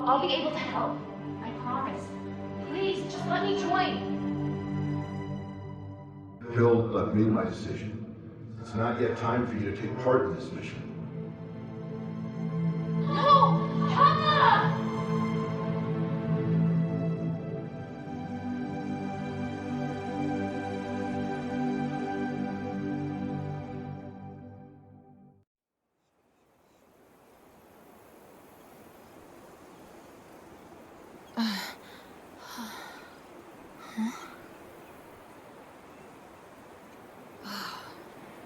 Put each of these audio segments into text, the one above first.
I'll be able to help. I promise. Please, just let me join. Hill, I've made my decision. It's not yet time for you to take part in this mission. No! Papa!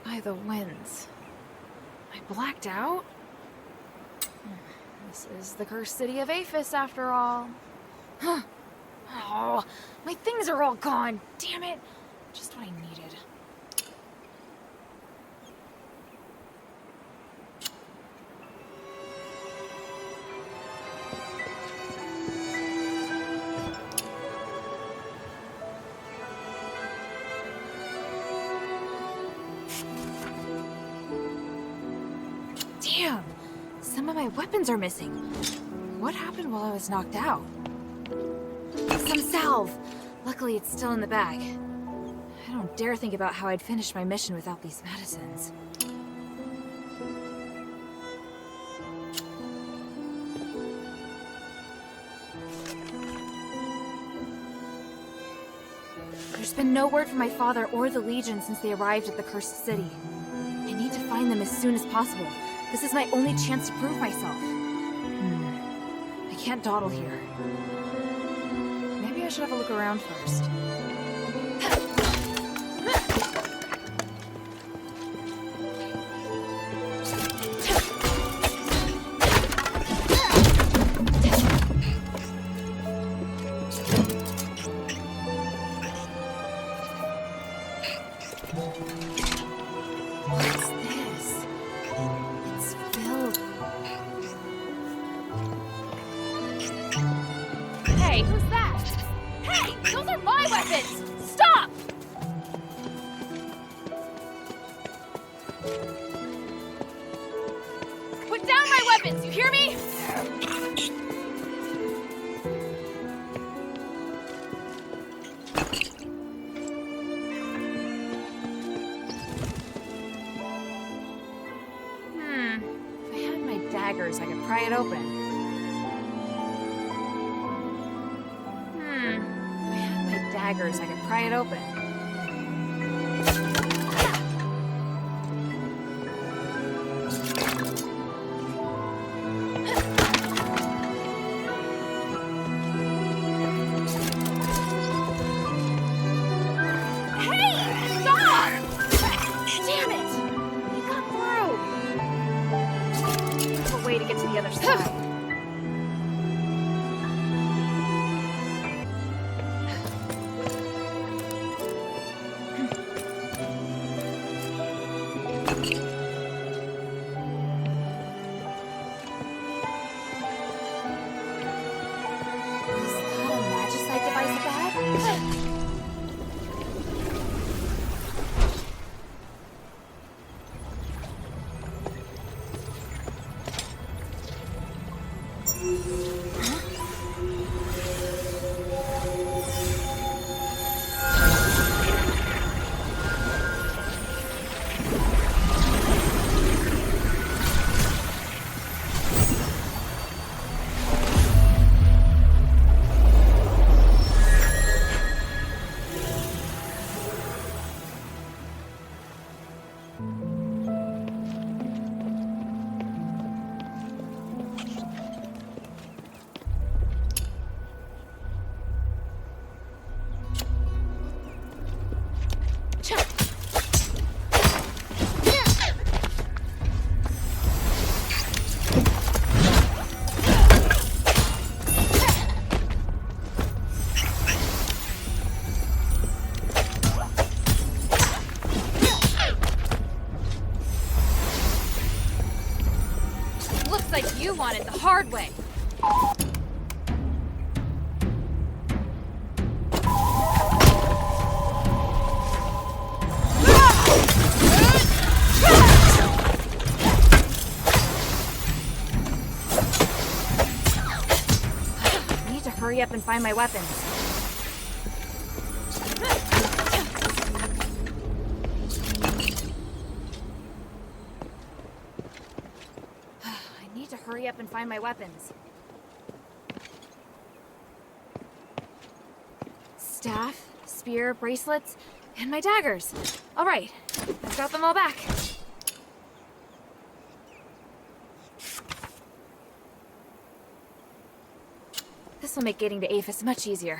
By the winds. I blacked out? This is the cursed city of Aphis, after all. Huh. Oh, my things are all gone. Damn it. Just what I needed. Damn! Some of my weapons are missing. What happened while I was knocked out? Some salve! Luckily, it's still in the bag. I don't dare think about how I'd finish my mission without these medicines. There's been no word from my father or the Legion since they arrived at the Cursed City. I need to find them as soon as possible. This is my only chance to prove myself. I can't dawdle here. Maybe I should have a look around first. Hey, who's that? Hey, those are my weapons! Stop! Put down my weapons, you hear me? If I had my daggers, I could pry it open. Daggers, I could pry it open. Hey! Stop! Damn it! He got through! I have a way to get to the other side. You want it the hard way. hurry up and find my weapons. I need to hurry up and find my weapons. Staff, spear, bracelets, and my daggers. All right, I've got them all back. This will make getting to Aphis much easier.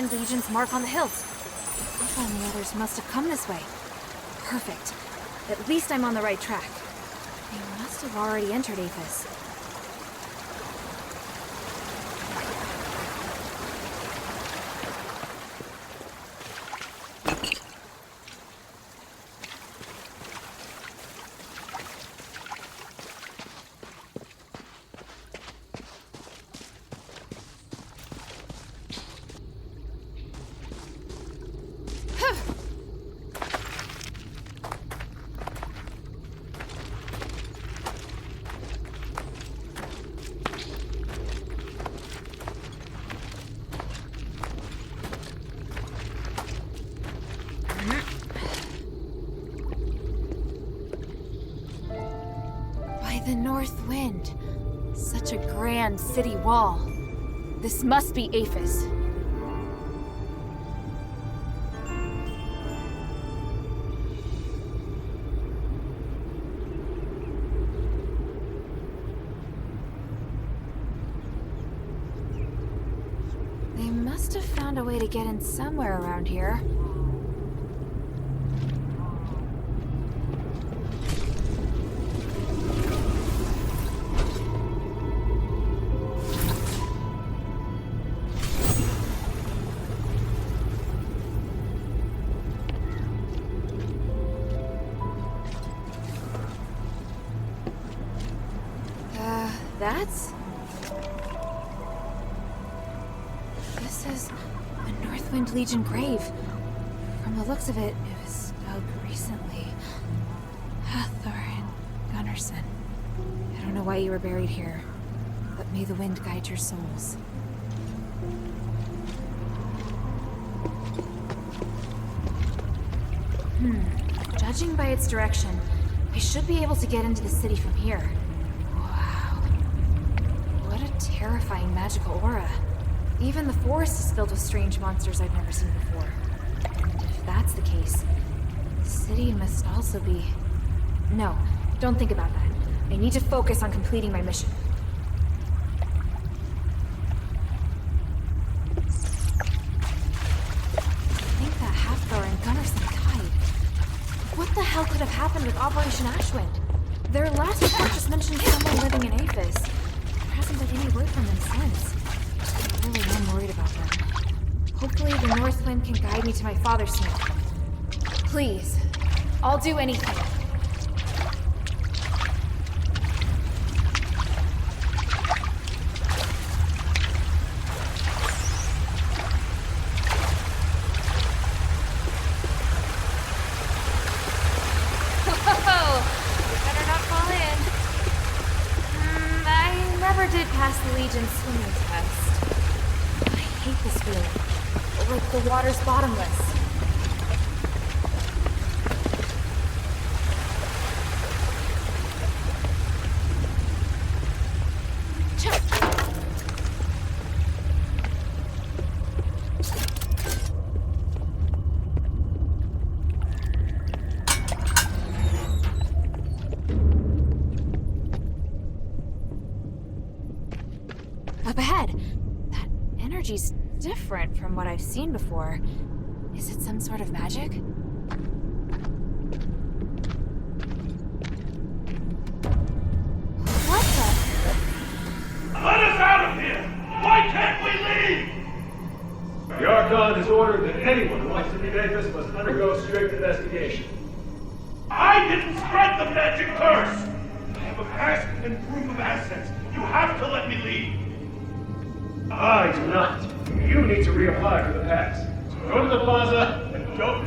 Northwind Legion's mark on the hilt. Alpha and the others must have come this way. Perfect. At least I'm on the right track. They must have already entered Aphis. The North Wind. Such a grand city wall. This must be Aphis. They must have found a way to get in somewhere around here. This is a Northwind Legion grave. From the looks of it, it was dug recently. Hathor and Gunnarsson. I don't know why you were buried here, but may the wind guide your souls. Judging by its direction, I should be able to get into the city from here. Wow. What a terrifying magical aura. Even the forest is filled with strange monsters I've never seen before. And if that's the case, the city must also be... No, don't think about that. I need to focus on completing my mission. I think that Hathor and Gunnarsson died. What the hell could have happened with Operation Ashwind? Their last report just mentioned someone living in Aphis. There hasn't been any word from them since. I really am worried about them. Hopefully the North Wind can guide me to my father soon. Please. I'll do anything. The Legion's swimming test. I hate this feeling. Like the water's bottomless. Up ahead! That energy's different from what I've seen before. Is it some sort of magic? What the? Let us out of here! Why can't we leave? The Archon has ordered that anyone who wants to leave Aphis must undergo strict investigation. I didn't spread the magic curse! I have a pass and proof of assets. You have to let me leave. I do not. You need to reapply for the pass. So go to the plaza and don't...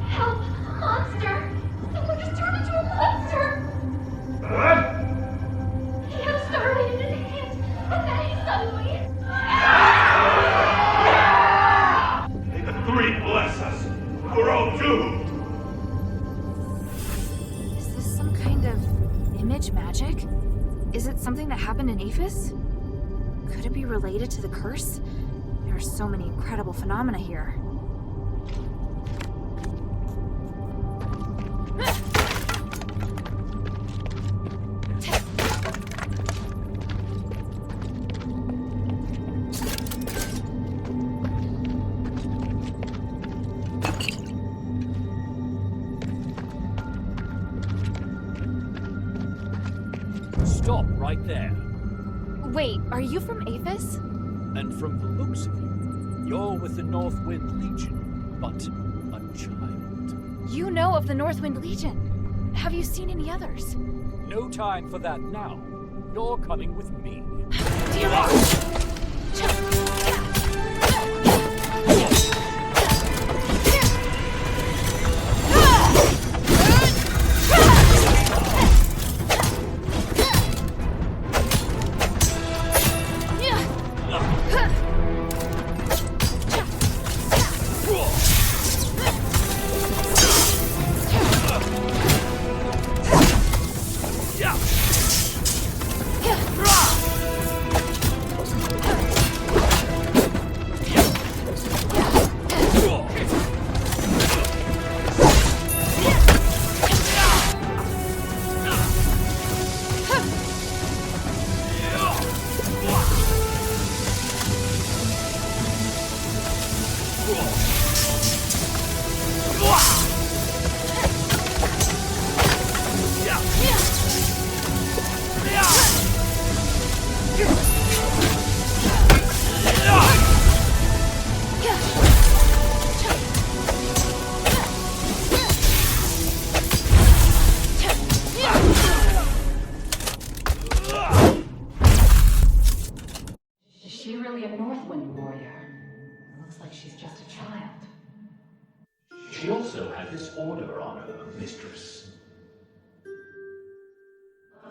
Help! Monster! Someone just turned into a monster! What? He had a starlight in his hand, and then he suddenly... May the three bless us. We're all doomed. Is this some kind of image magic? Is it something that happened in Aphis? Could it be related to the curse? There are so many incredible phenomena here. right there. Wait, are you from Aphis? And from the looks of you, you're with the Northwind Legion, but a child. You know of the Northwind Legion. Have you seen any others? No time for that now. You're coming with me. Damn it! Is she really a Northwind warrior? Looks like she's just a child. She also had this order on her, mistress.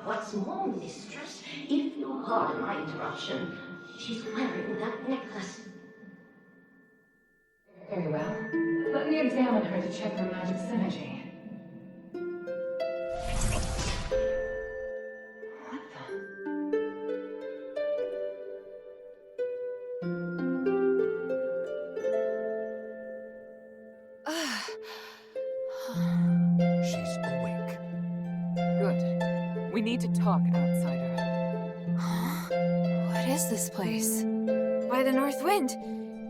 What's more, mistress, if you'll pardon my interruption, she's wearing that necklace. Very well. Let me examine her to check her magic synergy. What the? She's awake. Good. We need to talk, outsider. What is this place? By the North Wind,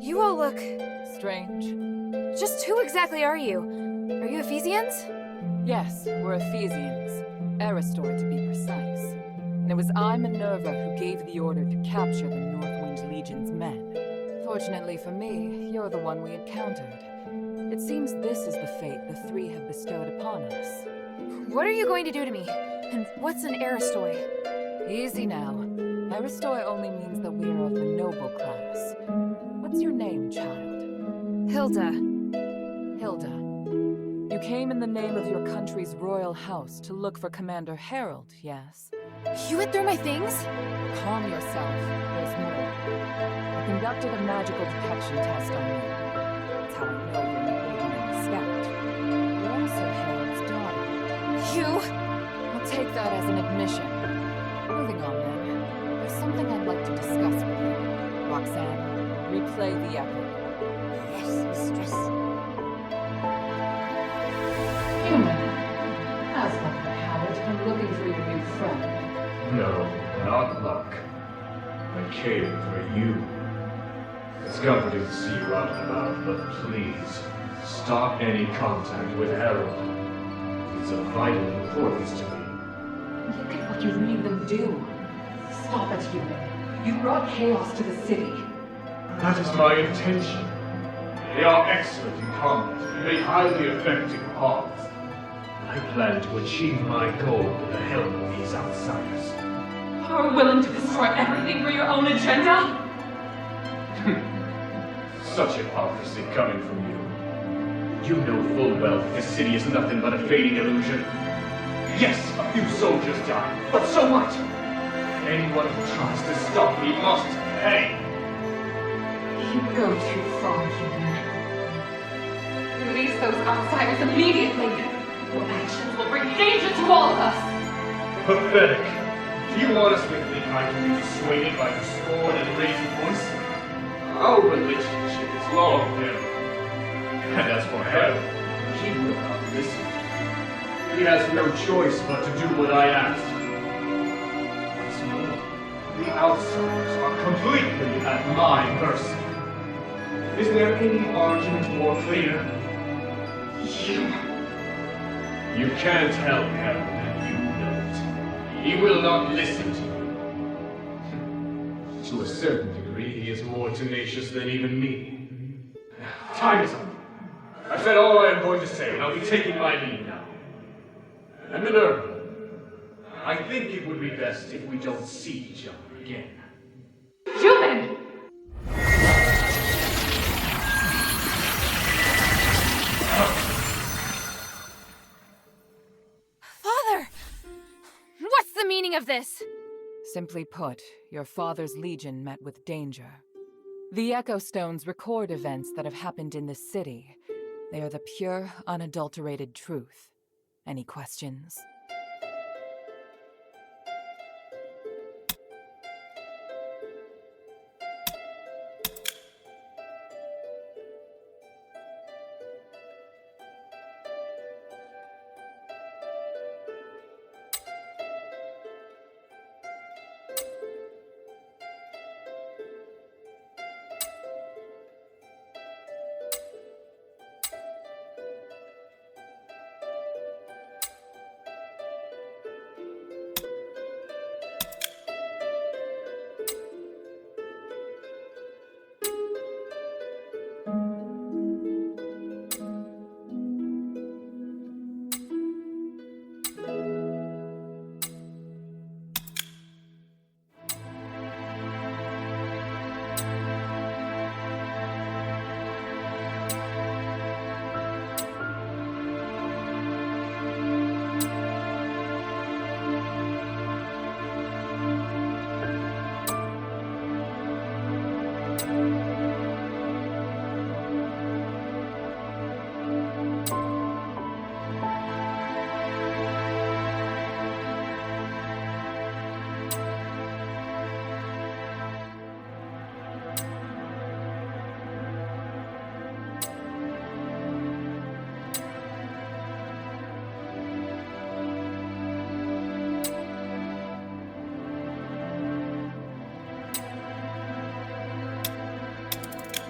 you all look... Strange. Just who exactly are you? Are you Ephesians? Yes, we're Ephesians. Aristor, to be precise. And it was I, Minerva, who gave the order to capture the Northwind Legion's men. Fortunately for me, you're the one we encountered. It seems this is the fate the three have bestowed upon us. What are you going to do to me? And what's an Aristoi? Easy now. Aristoi only means that we are of the noble class. What's your name, child? Hilda. Hilda. You came in the name of your country's royal house to look for Commander Harold, yes? You went through my things? Calm yourself. There's more. I conducted a magical detection test on you. That's how I know you're an ordinary scout. You're also Harold's daughter. You? I'll take that as an admission. Moving on then. There's something I'd like to discuss with you. Roxanne, replay the echo. Yes, mistress. Human. How's luck for Howard? I'm looking for your new friend. No, not luck. I came for you. It's comforting to see you out and about, but please, stop any contact with Harold. It's of vital importance to me. Look at what you made them do. Stop it, human. You brought chaos to the city. That is my intention. They are excellent in combat and make highly effective paths. I plan to achieve my goal with the help of these outsiders. You're willing to destroy everything for your own agenda? Such hypocrisy coming from you. You know full well that this city is nothing but a fading illusion. Yes, a few soldiers die, but so what? Anyone who tries to stop me must pay. You go too far, human. Release those outsiders immediately. Your actions will bring danger to all of us. Pathetic. Do you honestly think I can be dissuaded by your scorn and raised voice? Our relationship is long, Harold. And as for Harold, he will not listen. He has no choice but to do what I ask. Once more, the outsiders are completely at my mercy. Is there any argument more clear? You can't help Harold, and you know it. He will not listen to you. To a certain degree, he is more tenacious than even me. Time is up. I've said all I am going to say, and I'll be taking my leave now. And Minerva, I think it would be best if we don't see each other again. Human! Father! What's the meaning of this? Simply put, your father's legion met with danger. The Echo Stones record events that have happened in this city. They are the pure, unadulterated truth. Any questions?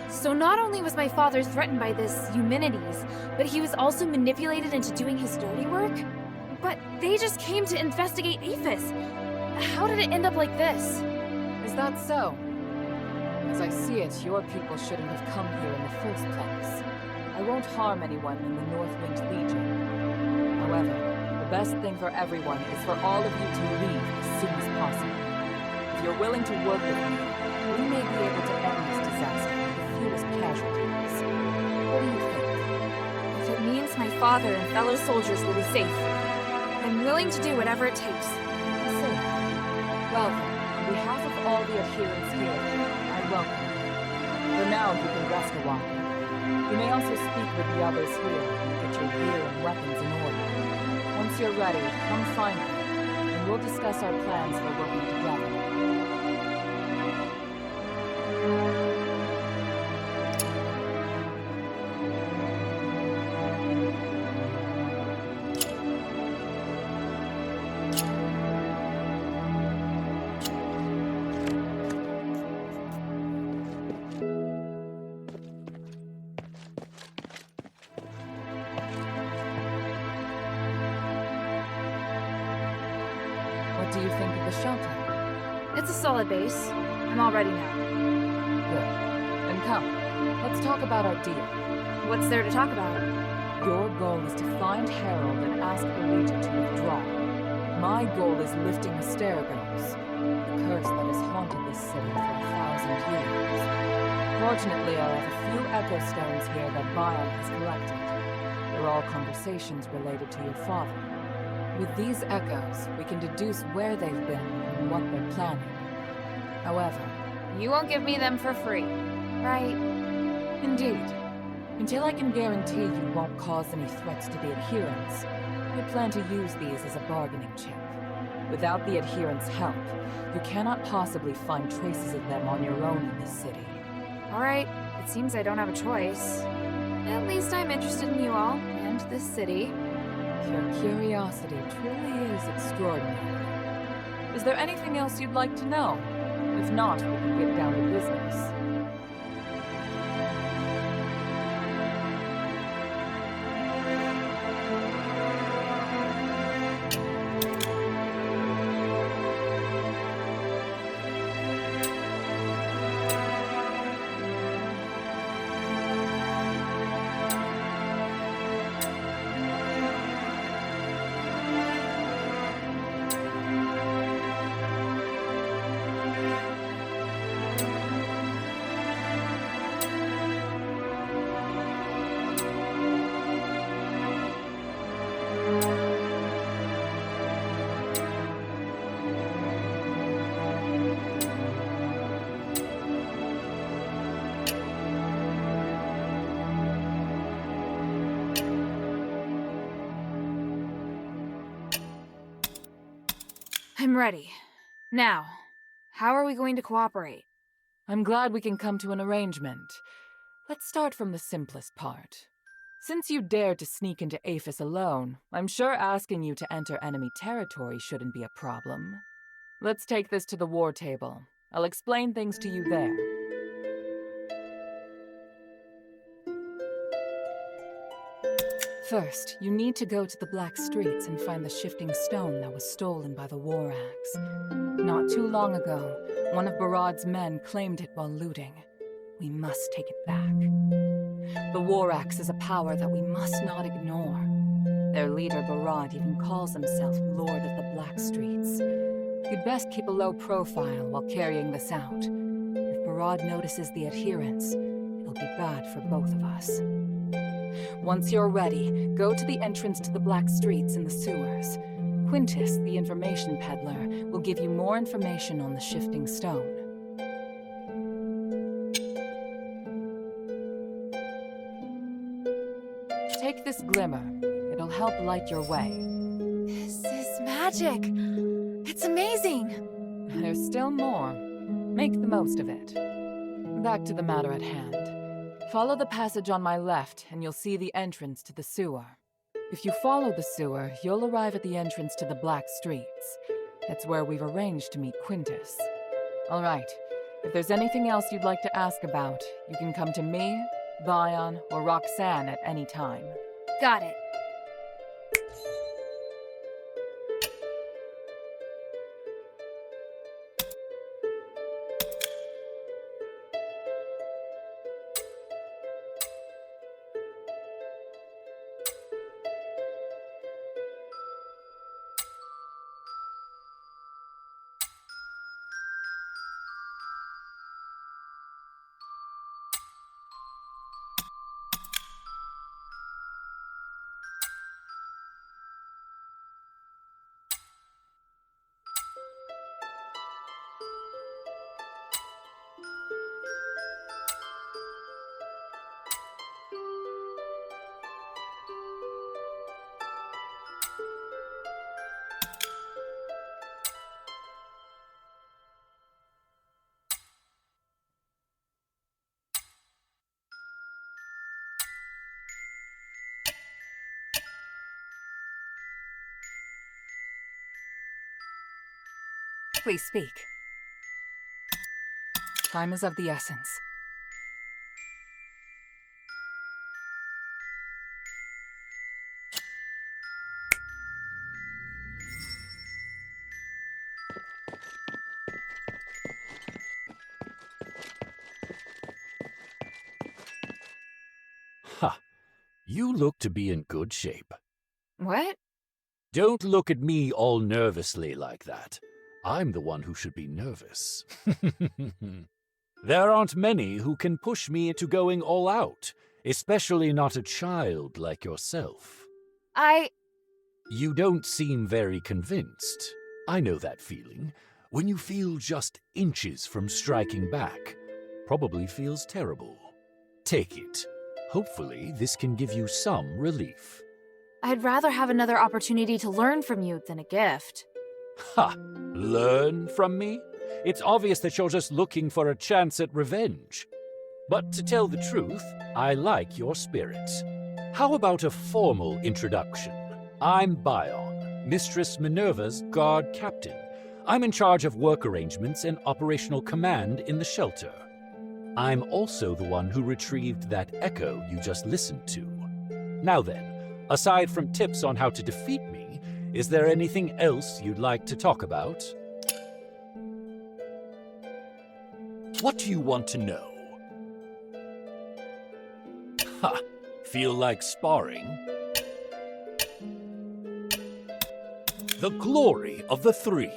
So not only was my father threatened by this Eumenides, but he was also manipulated into doing his dirty work? But they just came to investigate Aphis. How did it end up like this? Is that so? As I see it, your people shouldn't have come here in the first place. I won't harm anyone in the Northwind Legion. However, the best thing for everyone is for all of you to leave as soon as possible. If you're willing to work with me, we may be able to end this disaster with the fewest casualties. What do you think? If it means my father and fellow soldiers will be safe, I'm willing to do whatever it takes. I see. Well, on behalf of all the adherents here, I welcome you. For now, you can rest a while. You may also speak with the others here and get your gear and weapons in order. Once you're ready, come find me, and we'll discuss our plans for working together. What do you think of the shelter? It's a solid base. I'm all ready now. Good. Then come, let's talk about our deal. What's there to talk about? Your goal is to find Harold and ask the Legion to withdraw. My goal is lifting Asterigos, the curse that has haunted this city for 1,000 years. Fortunately, I have a few Echo Stones here that Bion has collected. They're all conversations related to your father. With these echoes, we can deduce where they've been and what they're planning. However, You won't give me them for free, right? indeed, until I can guarantee you won't cause any threats to the adherents, I plan to use these as a bargaining chip. Without the adherents' help, you cannot possibly find traces of them on your own in this city. Alright, it seems I don't have a choice. At least I'm interested in you all, and this city. Your curiosity truly is extraordinary. Is there anything else you'd like to know? If not, we can get down to business. I'm ready. Now, how are we going to cooperate? I'm glad we can come to an arrangement. Let's start from the simplest part. Since you dared to sneak into Aphis alone, I'm sure asking you to enter enemy territory shouldn't be a problem. Let's take this to the war table. I'll explain things to you there. First, you need to go to the Black Streets and find the shifting stone that was stolen by the War Axe. Not too long ago, one of Barad's men claimed it while looting. We must take it back. The War Axe is a power that we must not ignore. Their leader, Barad, even calls himself Lord of the Black Streets. You'd best keep a low profile while carrying this out. If Barad notices the adherents, it'll be bad for both of us. Once you're ready, go to the entrance to the Black Streets in the sewers. Quintus, the information peddler, will give you more information on the shifting stone. Take this glimmer. It'll help light your way. This is magic! It's amazing! There's still more. Make the most of it. Back to the matter at hand. Follow the passage on my left, and you'll see the entrance to the sewer. If you follow the sewer, you'll arrive at the entrance to the Black Streets. That's where we've arranged to meet Quintus. All right. If there's anything else you'd like to ask about, you can come to me, Bion, or Roxanne at any time. Got it. Please speak. Time is of the essence. Ha! You look to be in good shape. What? Don't look at me all nervously like that. I'm the one who should be nervous. There aren't many who can push me into going all out, especially not a child like yourself. You don't seem very convinced. I know that feeling. When you feel just inches from striking back. Probably feels terrible. Take it. Hopefully, this can give you some relief. I'd rather have another opportunity to learn from you than a gift. Ha! Learn from me? It's obvious that you're just looking for a chance at revenge. But to tell the truth, I like your spirit. How about a formal introduction? I'm Bion, Mistress Minerva's guard captain. I'm in charge of work arrangements and operational command in the shelter. I'm also the one who retrieved that echo you just listened to. Now then, aside from tips on how to defeat me, is there anything else you'd like to talk about? What do you want to know? Ha! Feel like sparring? The glory of the three.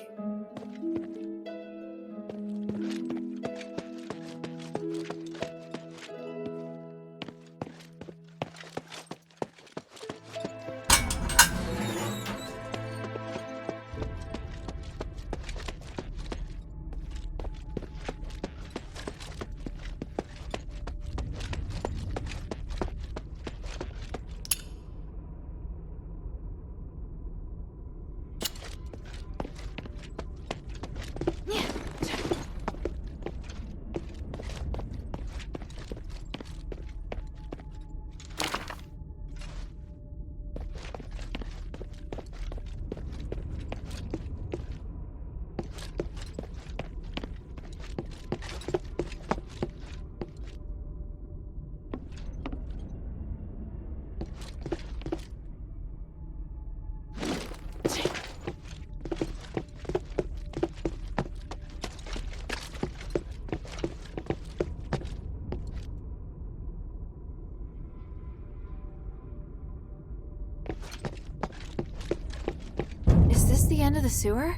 end of the sewer?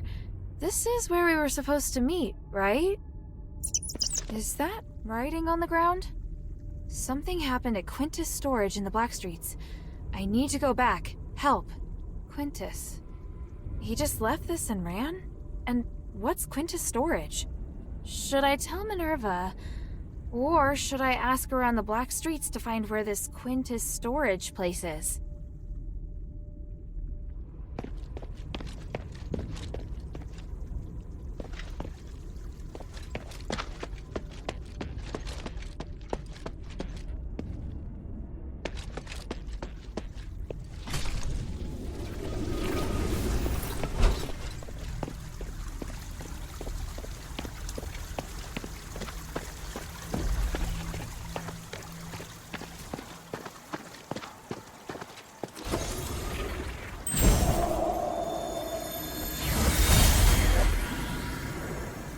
This is where we were supposed to meet, right? Is that writing on the ground? Something happened at Quintus Storage in the Blackstreets. I need to go back. Help. Quintus. He just left this and ran? And what's Quintus Storage? Should I tell Minerva? Or should I ask around the Blackstreets to find where this Quintus Storage place is?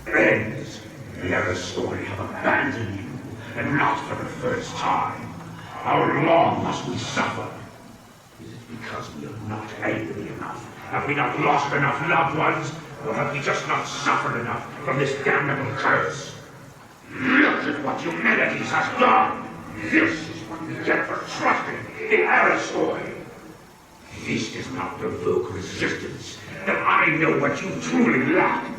Friends, the other story have abandoned you, and not for the first time. How long must we suffer? Is it because we are not angry enough? Have we not lost enough loved ones? Or have we just not suffered enough from this damnable curse? Look at what humanities has done! This is what we get for trusting the Aristoid! This does not provoke resistance, then I know what you truly lack.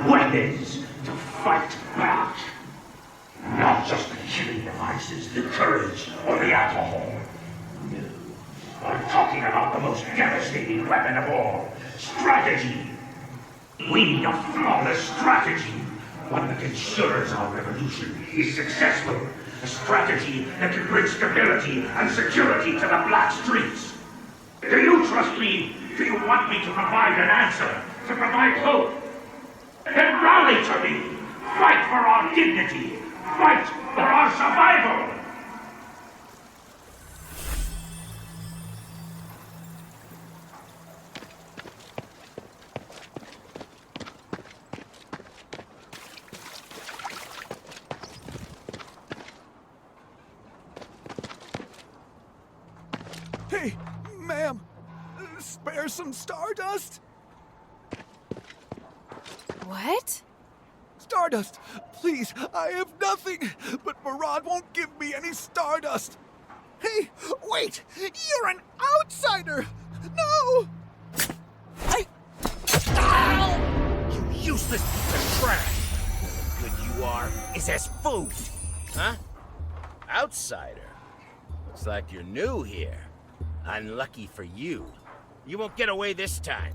Weapons to fight back. Not just the killing devices, the courage, or the alcohol. No, I'm talking about the most devastating weapon of all, strategy. We need a flawless strategy. One that ensures our revolution is successful. A strategy that can bring stability and security to the Black Streets. Do you trust me? Do you want me to provide an answer? To provide hope? Then rally to me! Fight for our dignity! Fight for our survival! Hey, ma'am! Spare some stardust? What? Stardust! Please, I have nothing, but Murad won't give me any stardust! Hey, wait! You're an outsider! No! Ow! You useless piece of trash! What good you are is as food! Huh? Outsider? Looks like you're new here. Unlucky for you. You won't get away this time.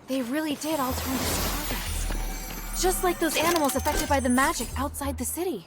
They really did all turn to stardust. Just like those animals affected by the magic outside the city.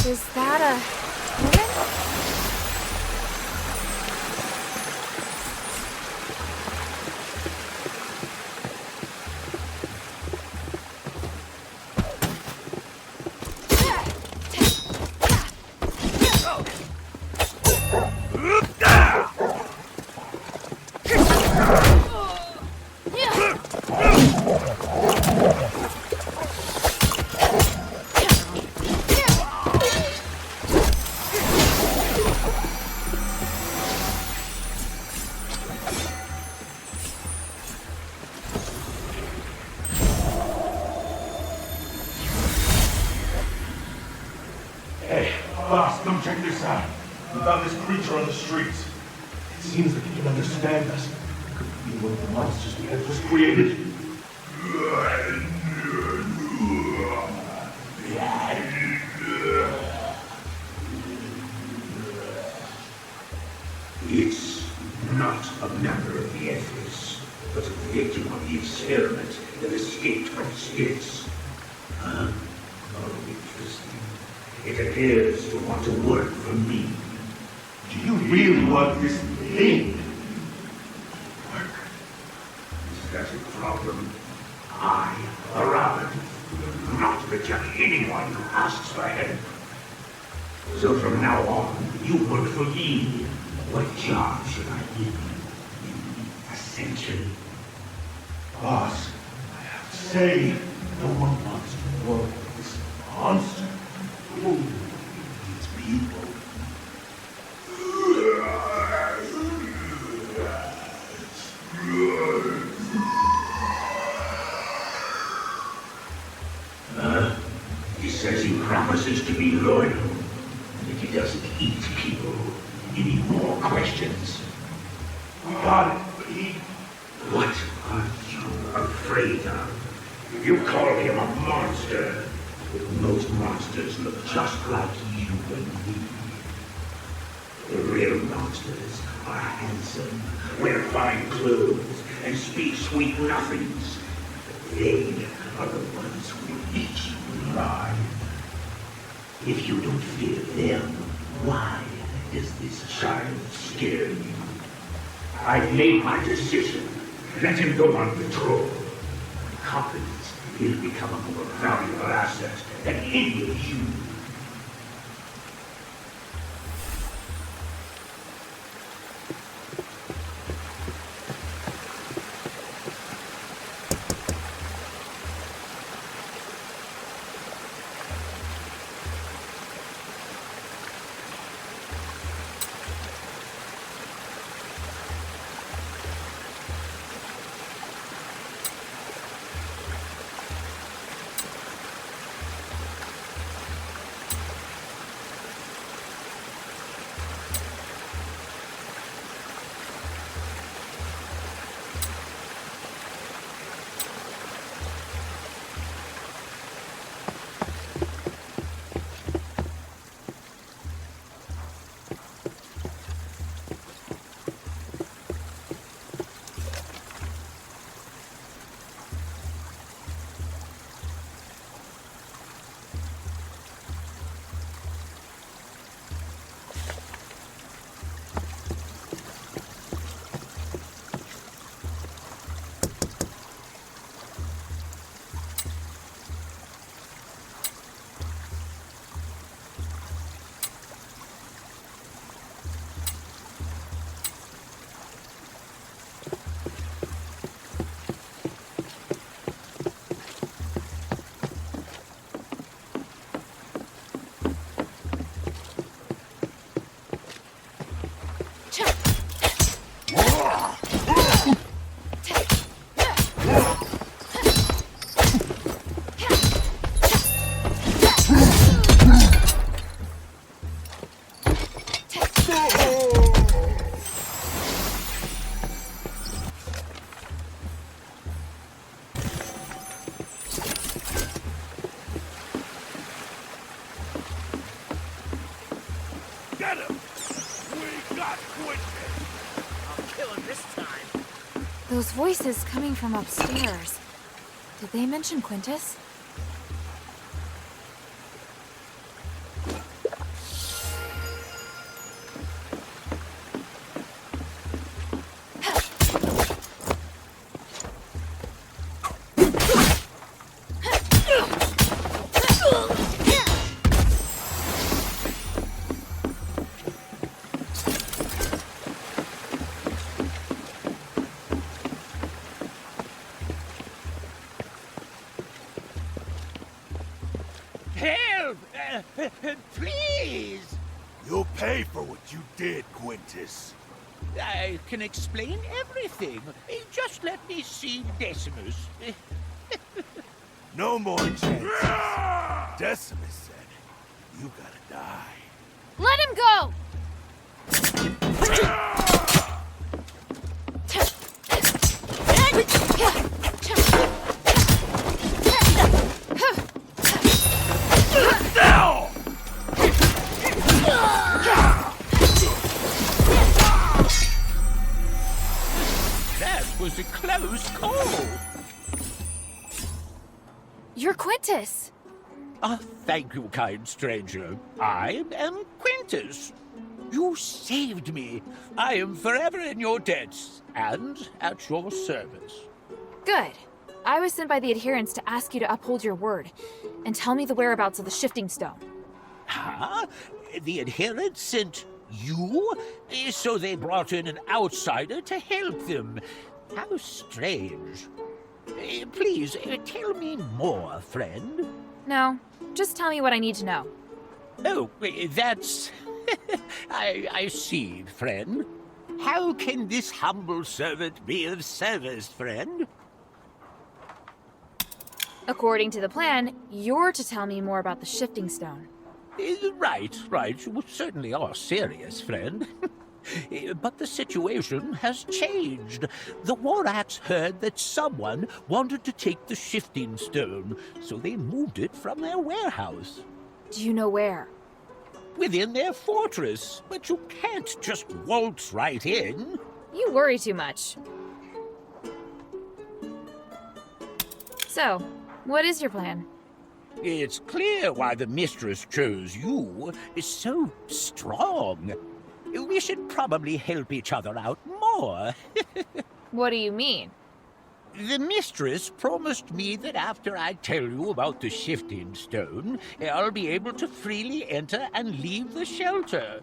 Is that a woman? Hey, boss, come check this out. We found this creature on the streets. It seems like it can understand us. Could be one of the monsters we had just created. It's not a member of the Ethers, but a victim of the experiment that escaped from space. Huh? Oh, interesting. It appears to want to work for me. Do you really want this thing to work? Is that a problem? I, a rabbit, will not reject anyone who asks for help. So from now on, you work for me. What job should I give you? Ascension? Boss, I have to say, no one wants to work with this monster. Who needs people? He says he promises to be loyal, and if he doesn't eat people, any more questions? Got it, but what are you afraid of? You call him a monster, but most monsters look just like you and me. The real monsters are handsome, wear fine clothes, and speak sweet nothings. They are the ones who eat you alive. If you don't fear them, why does this child scare you? I've made my decision. Let him go on patrol. I'm confident he'll become a more valuable asset than any of you. Get him! We got Quintus! I'll kill him this time. Those voices coming from upstairs. Did they mention Quintus? Help! Please! You'll pay for what you did, Quintus. I can explain everything. Just let me see Decimus. No more chances. Decimus said, you gotta die. Let him go! That was a close call. You're Quintus. Thank you, kind stranger. I am Quintus. You saved me. I am forever in your debts and at your service. Good. I was sent by the adherents to ask you to uphold your word and tell me the whereabouts of the shifting stone. Huh? The adherents sent you? So they brought in an outsider to help them. How strange. Please, tell me more, friend. No, just tell me what I need to know. Oh, that's... I see, friend. How can this humble servant be of service, friend? According to the plan, you're to tell me more about the shifting stone. Right. You certainly are serious, friend. But the situation has changed. The Warrats heard that someone wanted to take the shifting stone, so they moved it from their warehouse. Do you know where? Within their fortress, but you can't just waltz right in. You worry too much. So, what is your plan? It's clear why the mistress chose you. It's so strong. We should probably help each other out more. What do you mean? The mistress promised me that after I tell you about the shifting stone, I'll be able to freely enter and leave the shelter.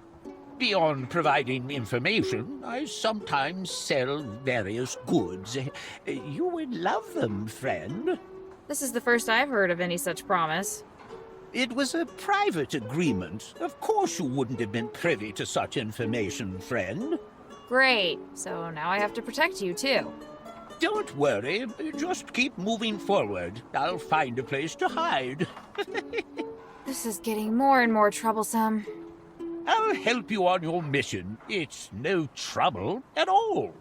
Beyond providing information, I sometimes sell various goods. You would love them, friend. This is the first I've heard of any such promise. It was a private agreement. Of course you wouldn't have been privy to such information, friend. Great. So now I have to protect you, too. Don't worry. Just keep moving forward. I'll find a place to hide. This is getting more and more troublesome. I'll help you on your mission. It's no trouble at all.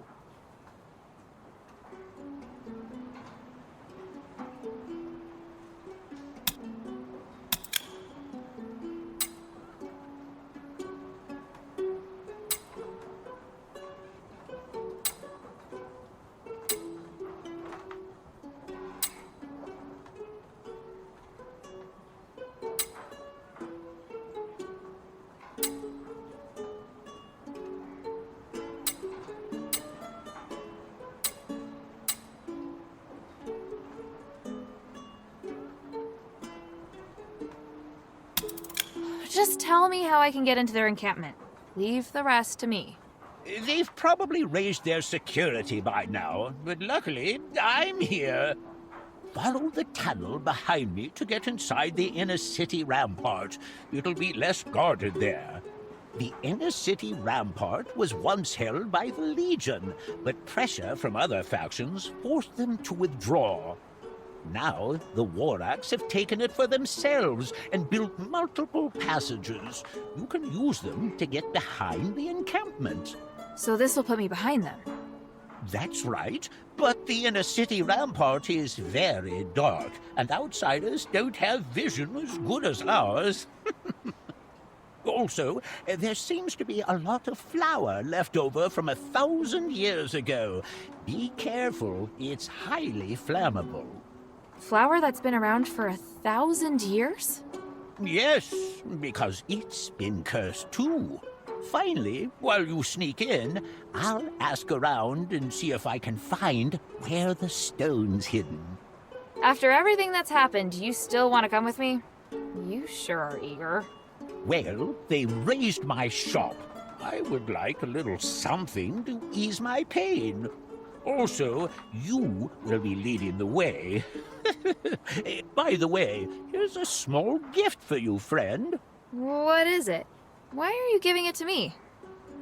Just tell me how I can get into their encampment. Leave the rest to me. They've probably raised their security by now, but luckily, I'm here. Follow the tunnel behind me to get inside the inner city rampart. It'll be less guarded there. The inner city rampart was once held by the Legion, but pressure from other factions forced them to withdraw. Now, the Warrats have taken it for themselves and built multiple passages. You can use them to get behind the encampment. So this will put me behind them. That's right, but the inner city rampart is very dark, and outsiders don't have vision as good as ours. Also, there seems to be a lot of flour left over from 1,000 years ago. Be careful, it's highly flammable. Flower that's been around for 1,000 years? Yes, because it's been cursed too. Finally, while you sneak in, I'll ask around and see if I can find where the stone's hidden. After everything that's happened, you still want to come with me? You sure are eager. Well, they raised my shop. I would like a little something to ease my pain. Also, you will be leading the way. By the way, here's a small gift for you, friend. What is it? Why are you giving it to me?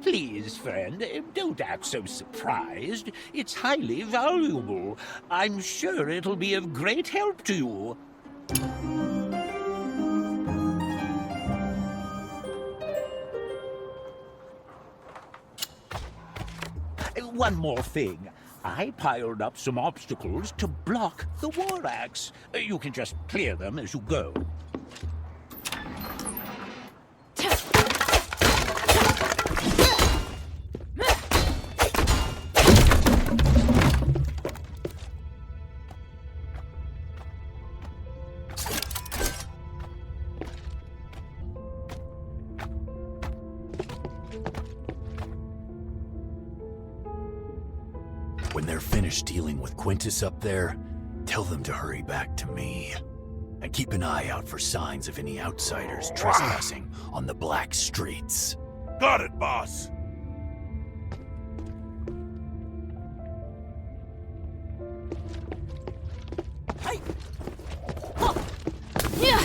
Please, friend, don't act so surprised. It's highly valuable. I'm sure it'll be of great help to you. One more thing. I piled up some obstacles to block the war axe. You can just clear them as you go. When they're finished dealing with Quintus up there, tell them to hurry back to me. And keep an eye out for signs of any outsiders trespassing on the black streets. Got it, boss. Hey! Oh! Yeah!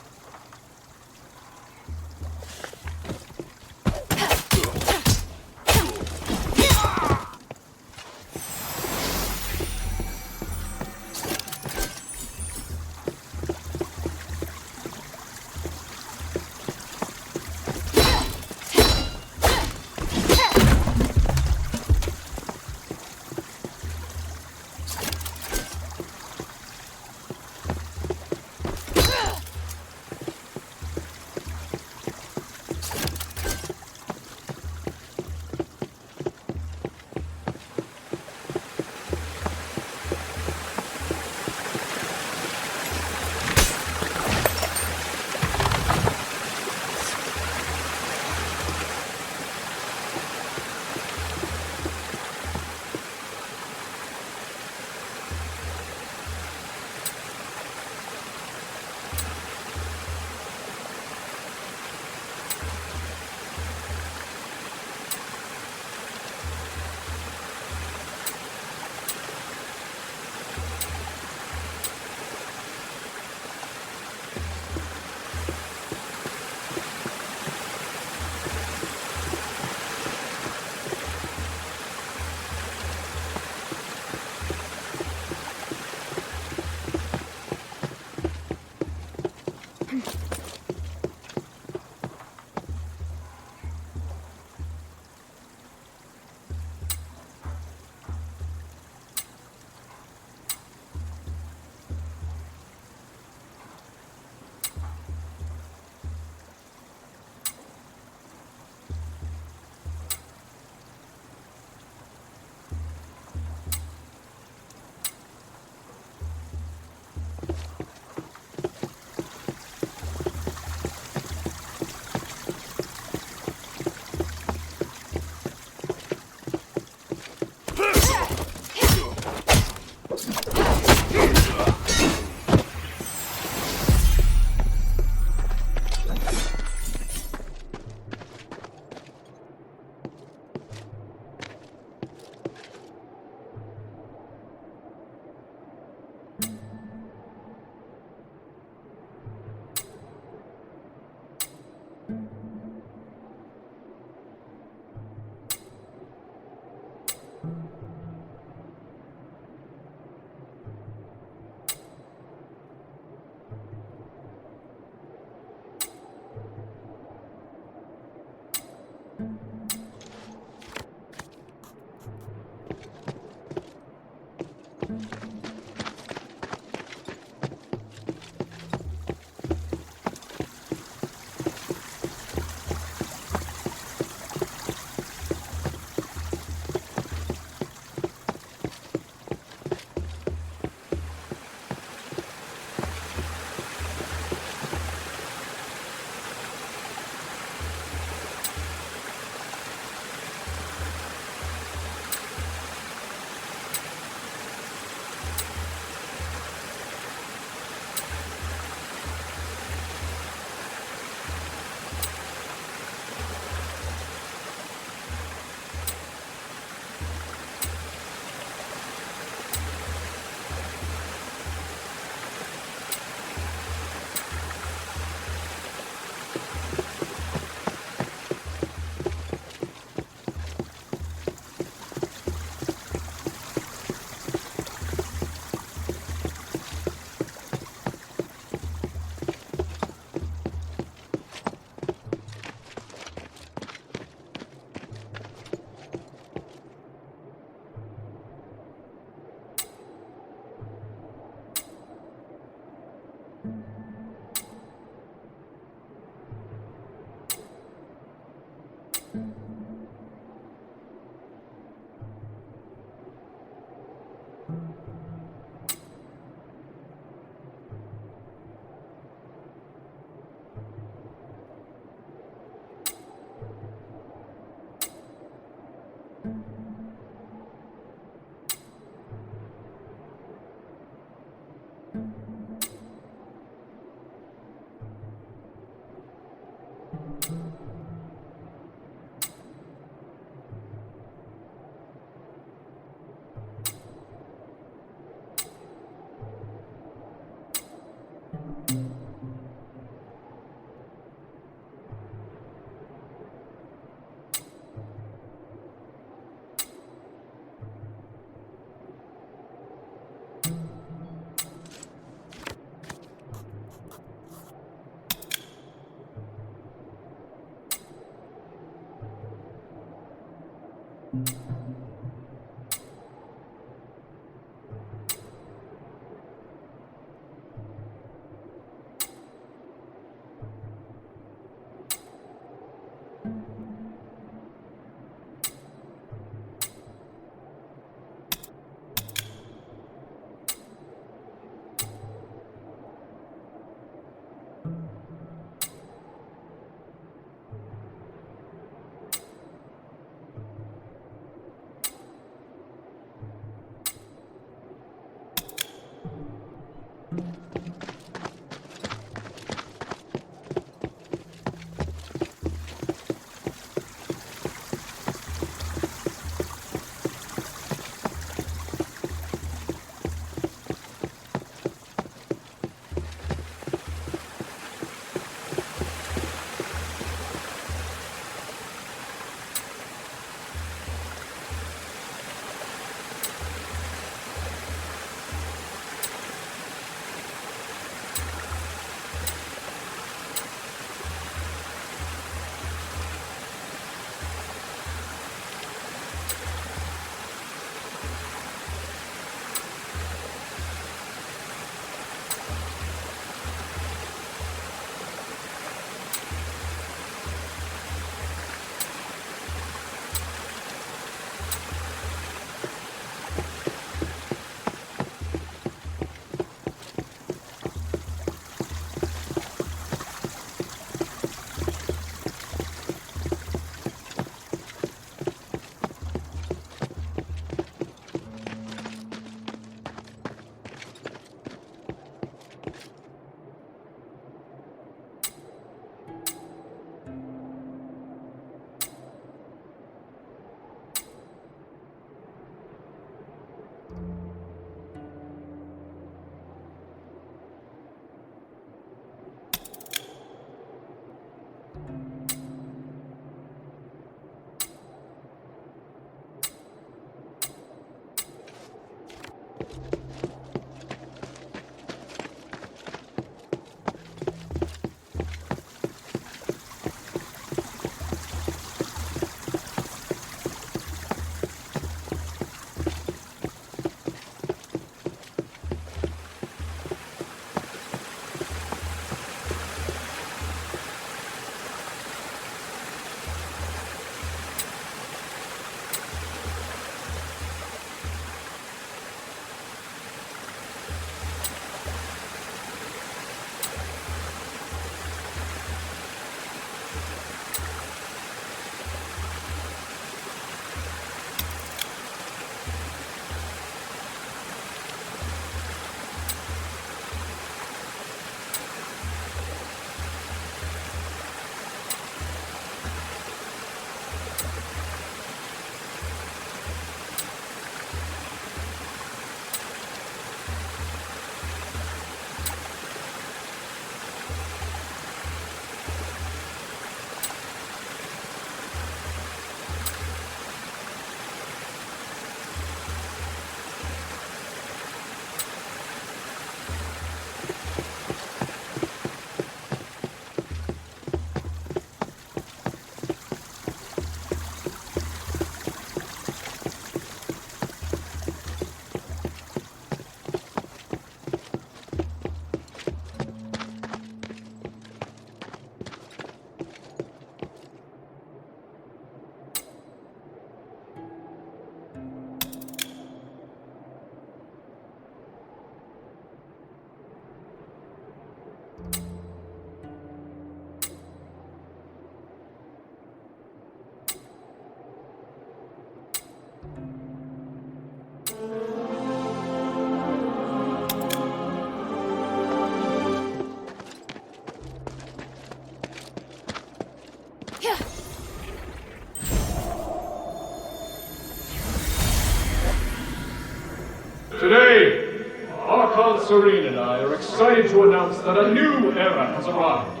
Archon Serene and I are excited to announce that a new era has arrived.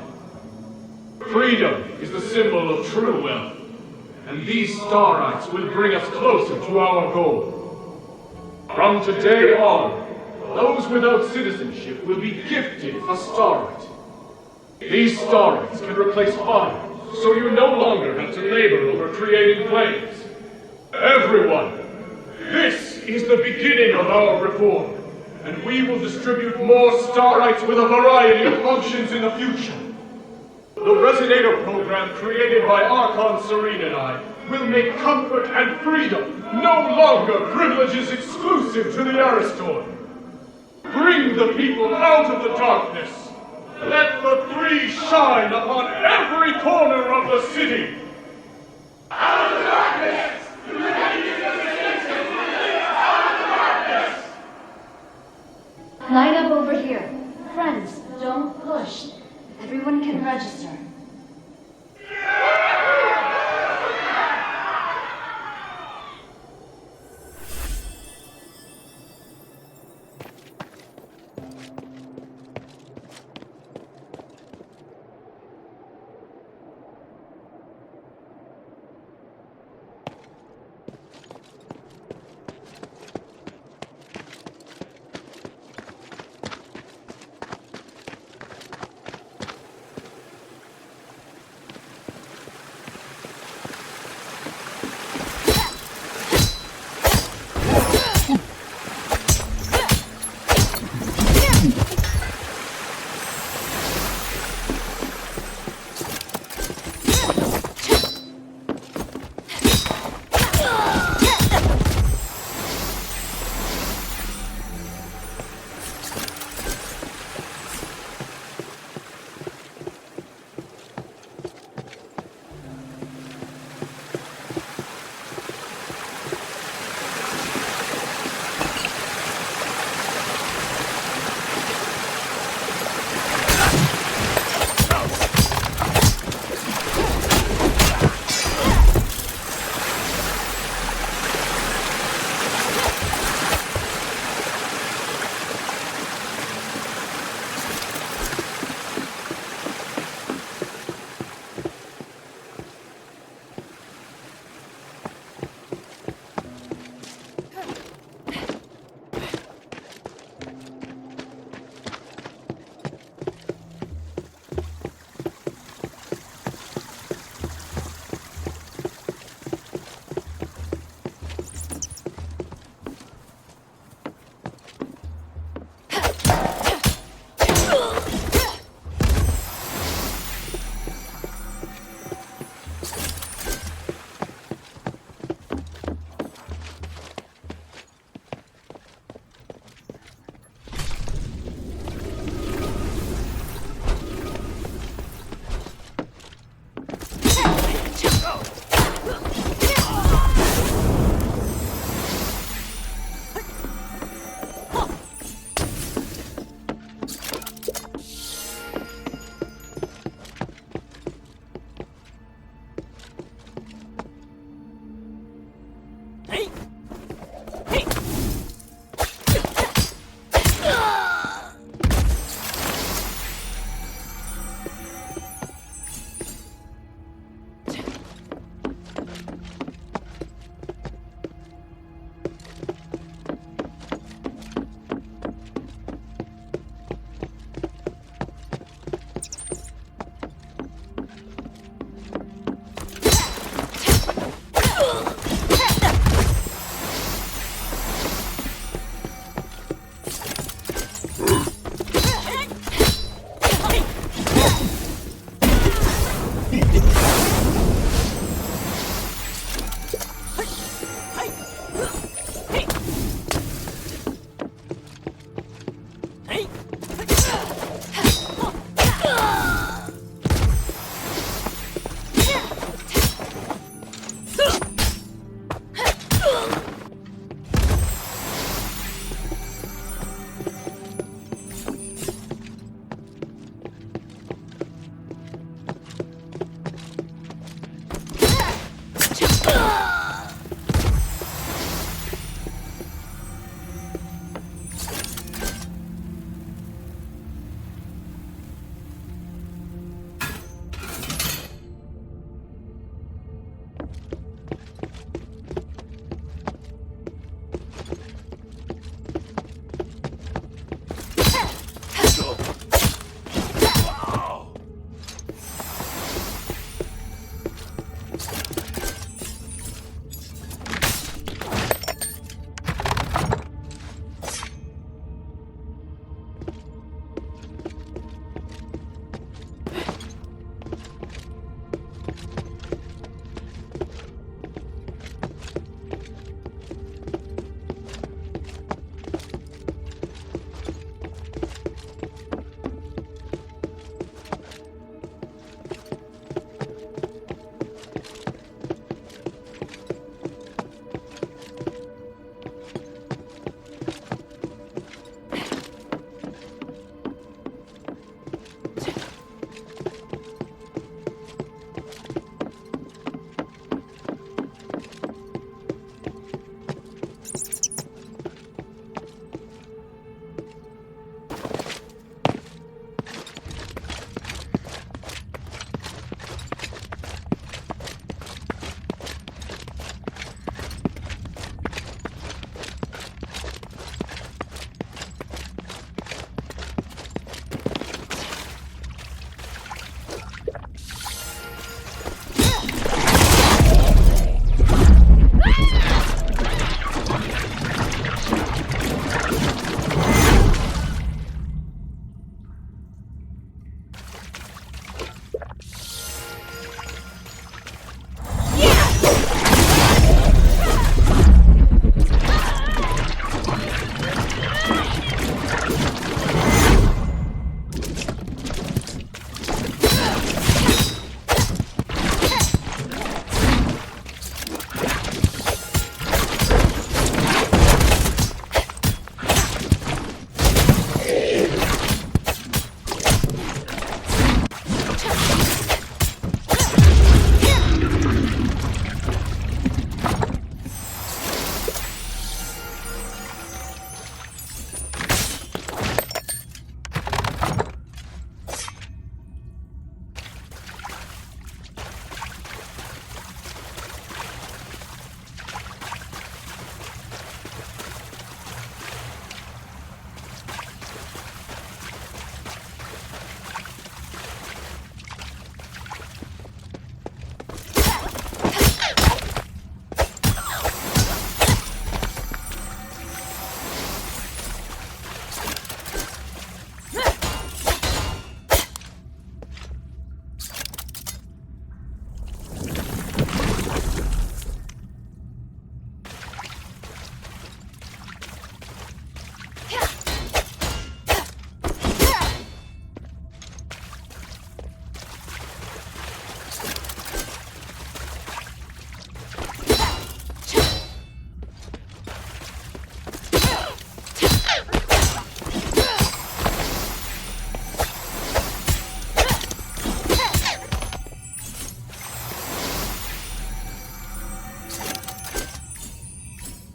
Freedom is the symbol of true wealth, and these Starites will bring us closer to our goal. From today on, those without citizenship will be gifted a Starite. These Starites can replace fire, so you no longer have to labor over creating flames. Everyone, this is the beginning of our reform, and we will distribute more Starites with a variety of functions in the future. The Resonator program created by Archon Serene and I will make comfort and freedom no longer privileges exclusive to the Aristor. Bring the people out of the darkness. Let the three shine upon every corner of the city. Out of the darkness! Line up over here. Friends, don't push. Everyone can register.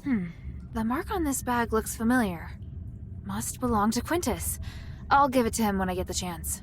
The mark on this bag looks familiar. Must belong to Quintus. I'll give it to him when I get the chance.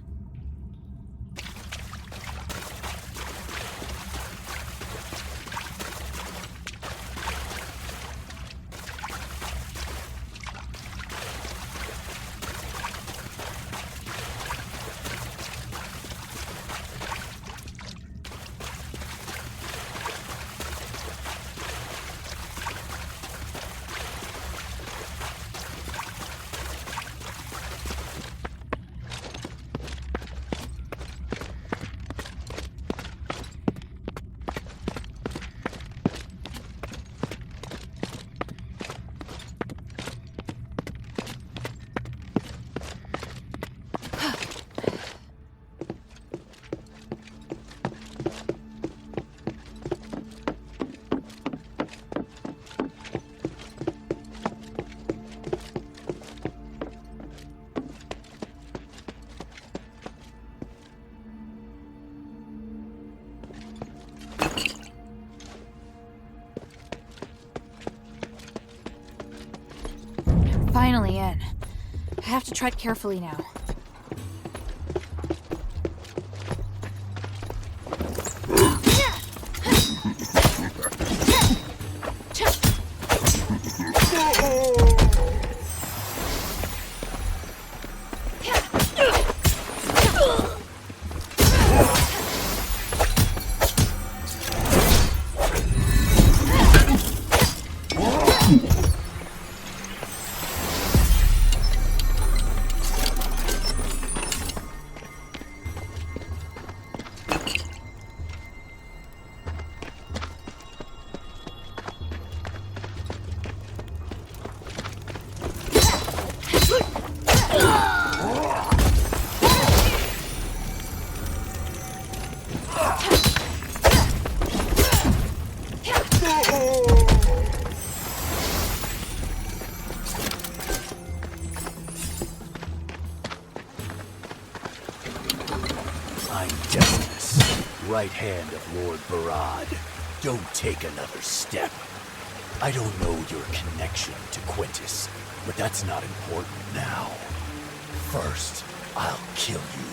Finally in. I have to tread carefully now. Right hand of Lord Barad. Don't take another step. I don't know your connection to Quintus, but that's not important now. First, I'll kill you,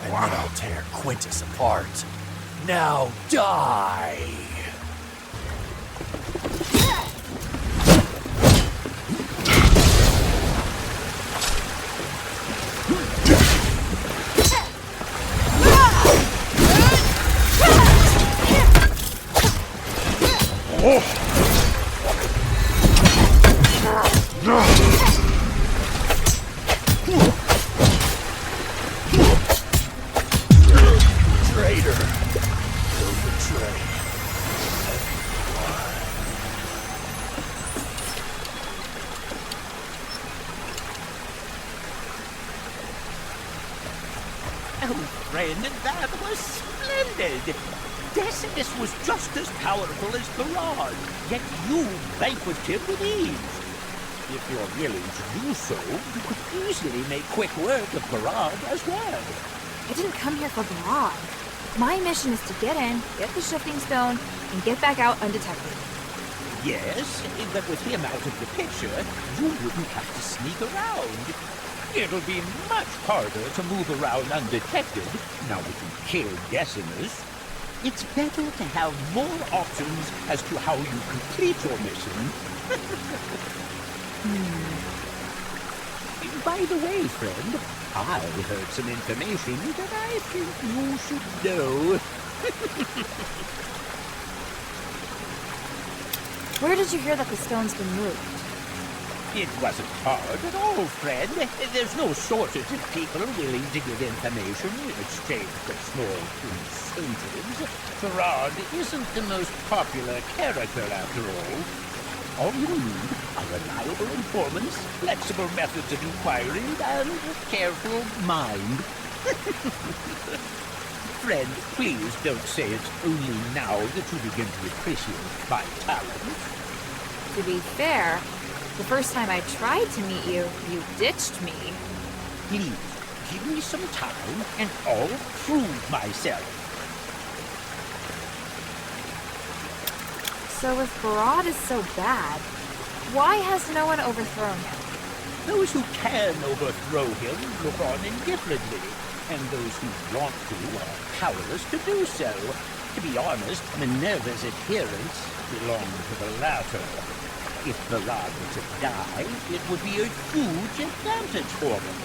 and then I'll tear Quintus apart. Now die! That was splendid! Decimus was just as powerful as Barad, yet you vanquished him with ease. If you're willing to do so, you could easily make quick work of Barad as well. I didn't come here for Barad. My mission is to get in, get the shifting stone, and get back out undetected. Yes, but with him out of the picture, you wouldn't have to sneak around. It'll be much harder to move around undetected now that you've killed Decimus. It's better to have more options as to how you complete your mission. By the way, friend, I heard some information that I think you should know. Where did you hear that the stone's been moved? It wasn't hard at all, friend. There's no shortage of people willing to give information in exchange for small incentives. Barad isn't the most popular character, after all. All you need are reliable informants, flexible methods of inquiry, and a careful mind. Friend, please don't say it's only now that you begin to appreciate my talent. To be fair, the first time I tried to meet you, you ditched me. Please, give me some time, and I'll prove myself. So if Barad is so bad, Why has no one overthrown him? Those who can overthrow him look on indifferently, and those who want to are powerless to do so. To be honest, Minerva's adherents belong to the latter. If Barad were to die, it would be a huge advantage for them.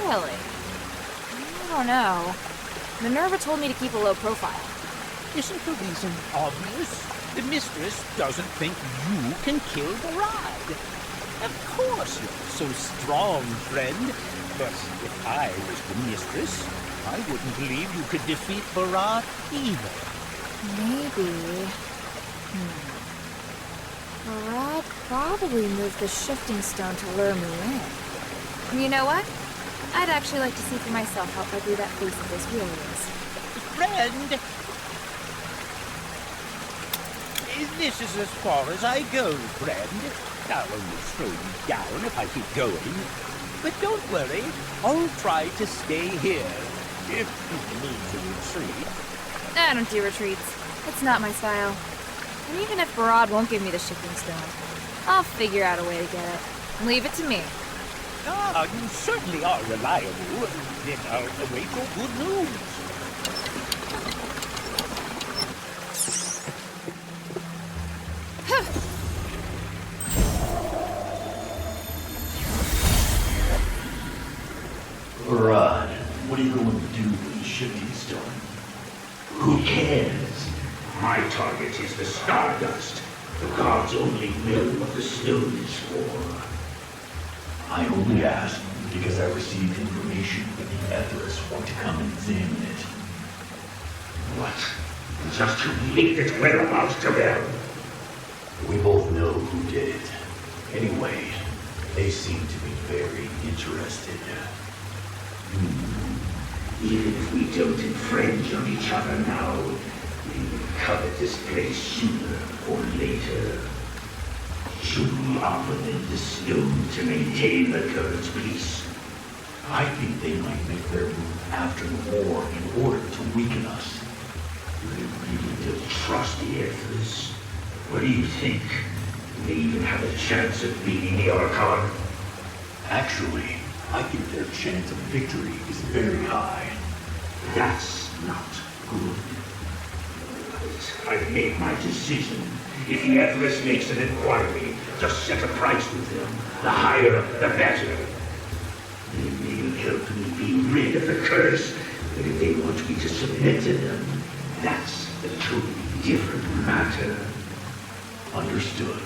Really? I don't know. Minerva told me to keep a low profile. Isn't the reason obvious? The mistress doesn't think you can kill Barad. Of course you're so strong, friend. But if I was the mistress, I wouldn't believe you could defeat Barad either. Maybe. Barad probably moved the shifting stone to lure me in. You know what? I'd actually like to see for myself how ugly that face of his really is. Friend! This is as far as I go, friend. I'll only slow you down if I keep going. But don't worry, I'll try to stay here. If you need to retreat. I don't do retreats. It's not my style. And even if Barad won't give me the shifting stone, I'll figure out a way to get it. Leave it to me. Ah, you certainly are reliable. Then I'll await your good news. Barad, what are you going to do with the shifting stone? Who cares? My target is the stardust. The gods only know what the stone is for. I only asked because I received information that the Etherists want to come and examine it. What? Just who leaked its whereabouts to them? We both know who did it. Anyway, they seem to be very interested. Even if we don't infringe on each other now, we will covet this place sooner or later. Should we offer them the stone to maintain the curse peace? I think they might make their move after the war in order to weaken us. They really don't trust the Ethers. What do you think? Do they even have a chance of beating the Archon? Actually, I think their chance of victory is very high. That's not good. But I've made my decision. If the Everest makes an inquiry, just set a price with them. The higher, the better. They may help me be rid of the curse, but if they want me to submit to them, that's a totally different matter. Understood.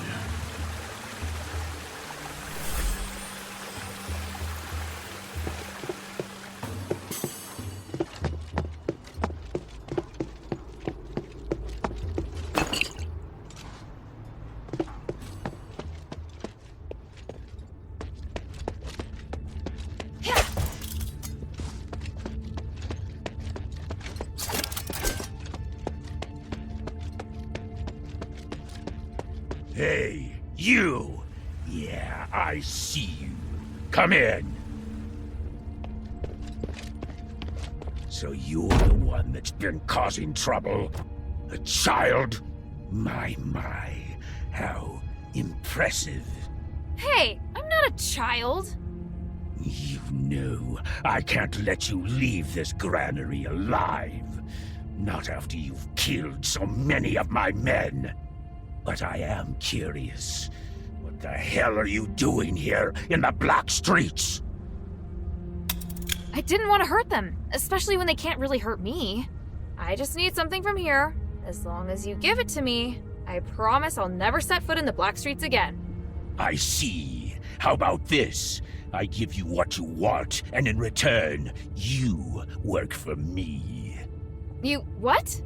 Hey, you! Yeah, I see you. Come in. So you're the one that's been causing trouble? A child? My, how impressive. Hey, I'm not a child. You know, I can't let you leave this granary alive. Not after you've killed so many of my men. But I am curious. What the hell are you doing here in the black streets? I didn't want to hurt them, especially when they can't really hurt me. I just need something from here. As long as you give it to me, I promise I'll never set foot in the black streets again. I see. How about this? I give you what you want, and in return, you work for me. You what?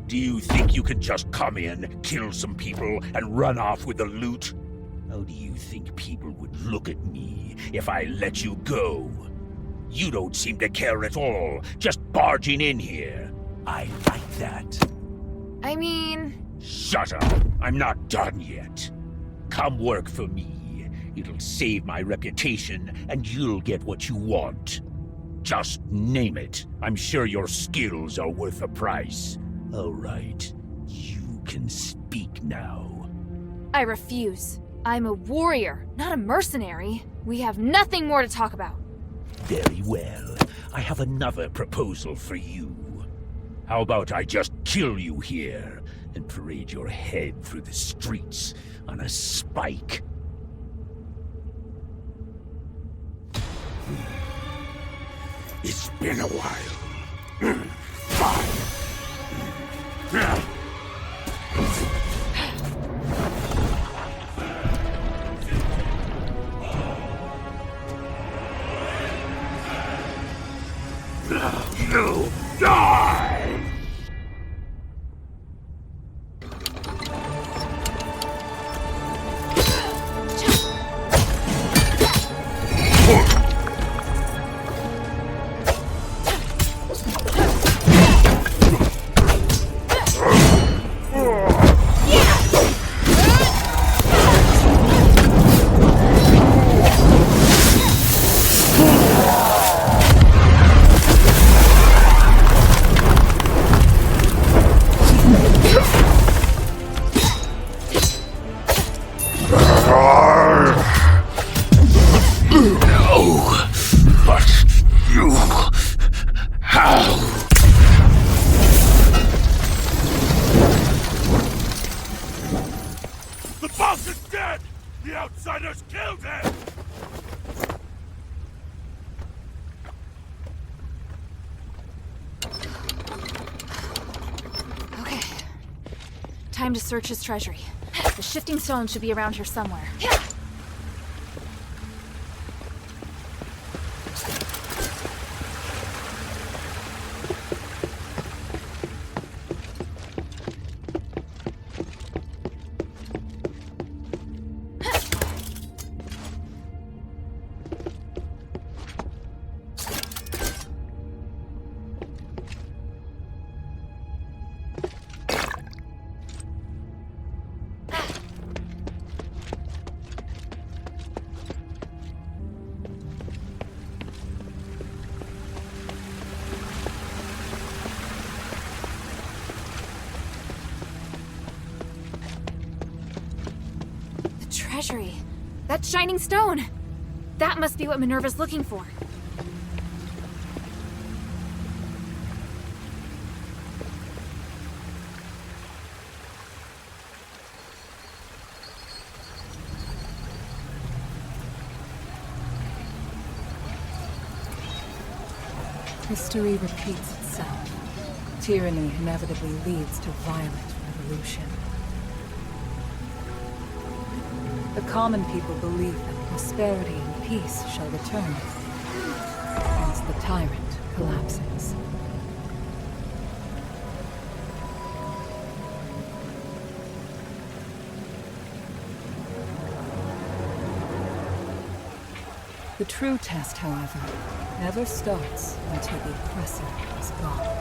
Do you think you can just come in, kill some people, and run off with the loot? How do you think people would look at me if I let you go? You don't seem to care at all, just barging in here. I like that. I mean... Shut up! I'm not done yet. Come work for me. It'll save my reputation, and you'll get what you want. Just name it. I'm sure your skills are worth the price. All right, you can speak now. I refuse. I'm a warrior, not a mercenary. We have nothing more to talk about. Very well. I have another proposal for you. How about I just kill you here and parade your head through the streets on a spike? It's been a while. Fine. You die! Time to search his treasury. The shifting stone should be around here somewhere. Treasury. That shining stone! That must be what Minerva's looking for. History repeats itself. Tyranny inevitably leads to violent revolution. The common people believe that prosperity and peace shall return once the tyrant collapses. The true test, however, never starts until the oppressor is gone.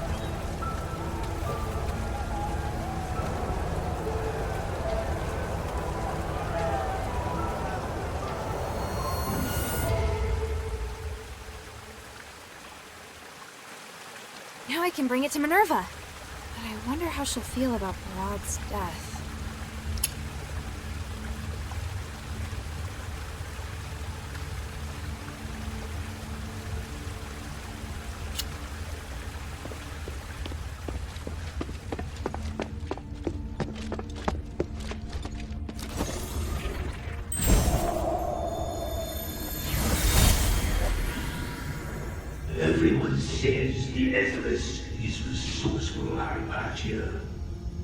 Now I can bring it to Minerva. But I wonder how she'll feel about Barad's death. Everyone says the Asterigos is resourceful, Hypatia.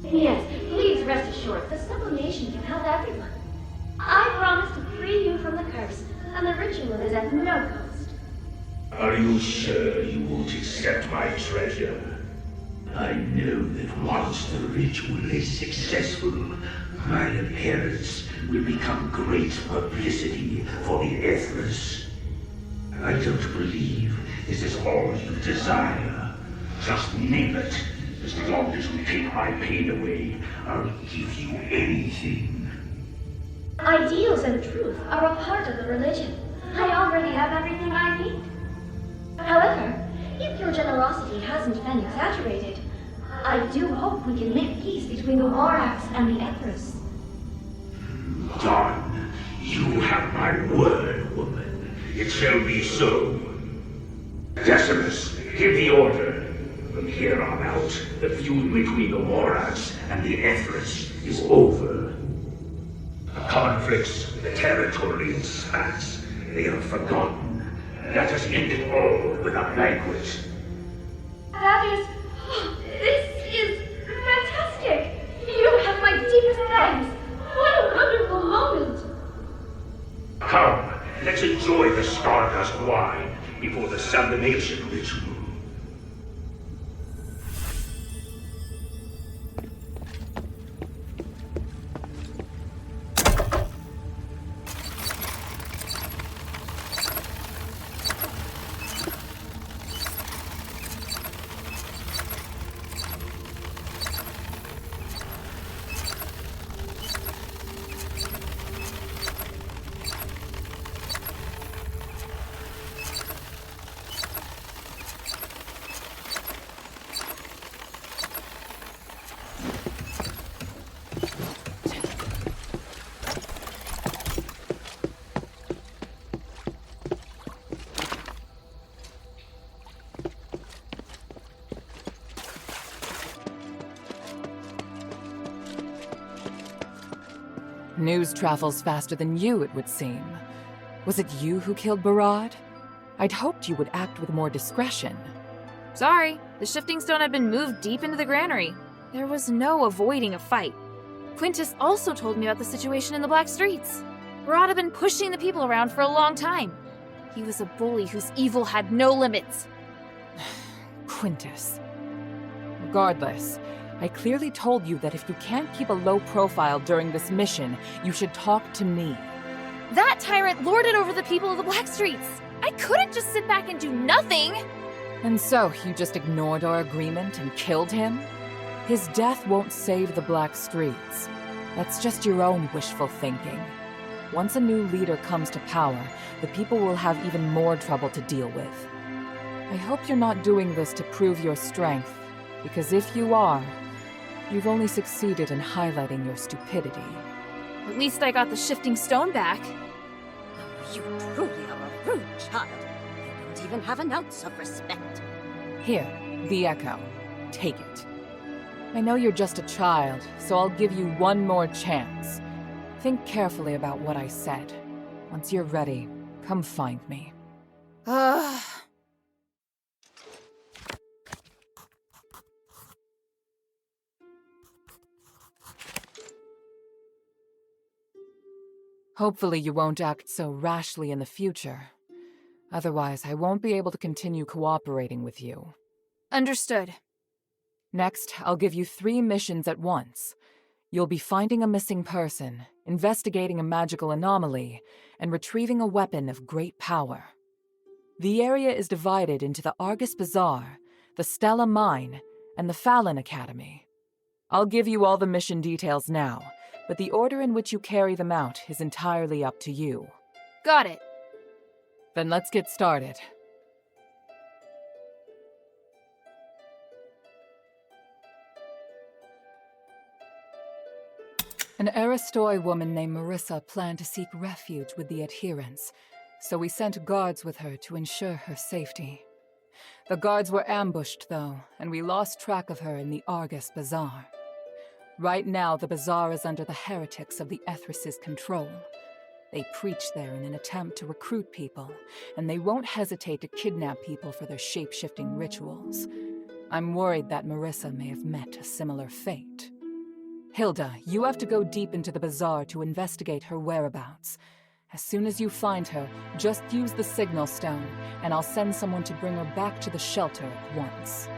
Yes, please rest assured, the sublimation can help everyone. I promise to free you from the curse, and the ritual is at no cost. Are you sure you won't accept my treasure? I know that once the ritual is successful, my appearance will become great publicity for the Asterigos. I don't believe this is all you desire. Just name it. As long as you take my pain away, I'll give you anything. Ideals and truth are a part of the religion. I already have everything I need. However, if your generosity hasn't been exaggerated, I do hope we can make peace between the Warax and the Asterigos. Done. have my word, woman. It shall be so. Decimus, give the order. From here on out, the feud between the Warats and the Ethris is over. The conflicts, the territorial spats, they are forgotten. Let us end it all with a banquet. This is fantastic! You have my deepest thanks! What a wonderful moment! Come, let's enjoy the Stardust wine before the sublimation ritual. News travels faster than you, it would seem. Was it you who killed Barad? I'd hoped you would act with more discretion. Sorry, the shifting stone had been moved deep into the granary. There was no avoiding a fight. Quintus also told me about the situation in the Black Streets. Barad had been pushing the people around for a long time. He was a bully whose evil had no limits. Quintus. Regardless, I clearly told you that if you can't keep a low profile during this mission, you should talk to me. That tyrant lorded over the people of the Black Streets. I couldn't just sit back and do nothing. And so, you just ignored our agreement and killed him? His death won't save the Black Streets. That's just your own wishful thinking. Once a new leader comes to power, the people will have even more trouble to deal with. I hope you're not doing this to prove your strength, because if you are, you've only succeeded in highlighting your stupidity. At least I got the shifting stone back. You truly are a rude child. You don't even have an ounce of respect. Here, the Echo. Take it. I know you're just a child, so I'll give you one more chance. Think carefully about what I said. Once you're ready, come find me. Hopefully you won't act so rashly in the future. Otherwise, I won't be able to continue cooperating with you. Understood. Next, I'll give you 3 missions at once. You'll be finding a missing person, investigating a magical anomaly, and retrieving a weapon of great power. The area is divided into the Argus Bazaar, the Stella Mine, and the Fallon Academy. I'll give you all the mission details now, but the order in which you carry them out is entirely up to you. Got it. Then let's get started. An Aristoi woman named Marissa planned to seek refuge with the adherents, so we sent guards with her to ensure her safety. The guards were ambushed, though, and we lost track of her in the Argus Bazaar. Right now, the bazaar is under the heretics of the Ethris' control. They preach there in an attempt to recruit people, and they won't hesitate to kidnap people for their shape-shifting rituals. I'm worried that Marissa may have met a similar fate. Hilda, you have to go deep into the bazaar to investigate her whereabouts. As soon as you find her, just use the signal stone, and I'll send someone to bring her back to the shelter at once.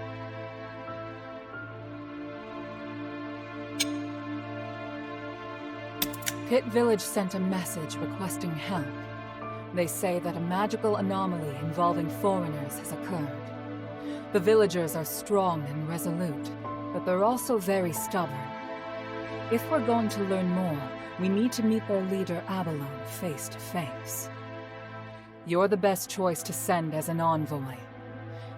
Pit Village sent a message requesting help. They say that a magical anomaly involving foreigners has occurred. The villagers are strong and resolute, but they're also very stubborn. If we're going to learn more, we need to meet their leader Abalone face to face. You're the best choice to send as an envoy.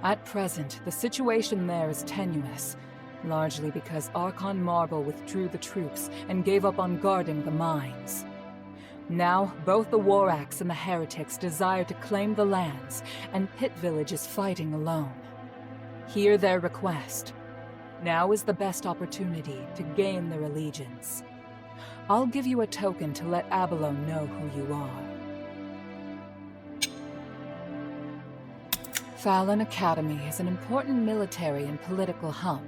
At present, the situation there is tenuous, largely because Archon Marble withdrew the troops and gave up on guarding the mines. Now, both the War Axe and the Heretics desire to claim the lands, and Pit Village is fighting alone. Hear their request. Now is the best opportunity to gain their allegiance. I'll give you a token to let Abalone know who you are. Fallon Academy is an important military and political hub,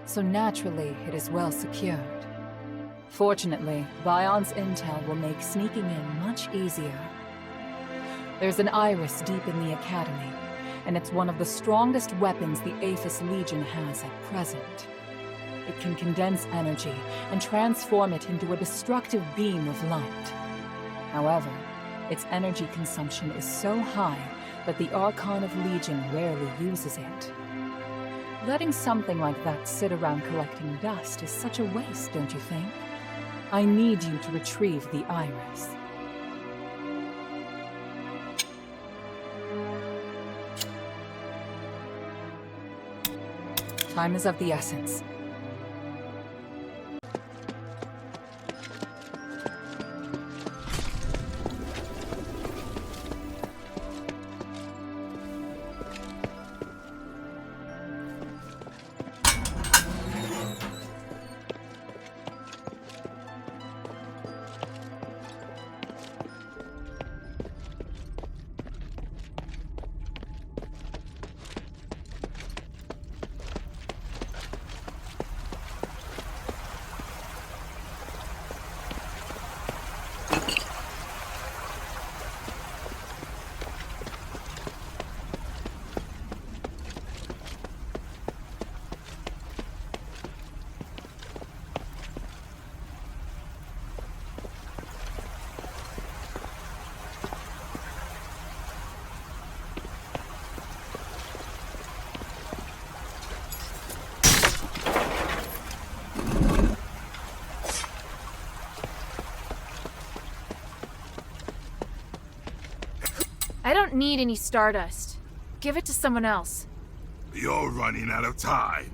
so naturally it is well secured. Fortunately, Vion's intel will make sneaking in much easier. There's an iris deep in the Academy, and it's one of the strongest weapons the Aphis Legion has at present. It can condense energy and transform it into a destructive beam of light. However, its energy consumption is so high that the Archon of Legion rarely uses it. Letting something like that sit around collecting dust is such a waste, don't you think? I need you to retrieve the iris. Time is of the essence. I don't need any stardust. Give it to someone else. You're running out of time.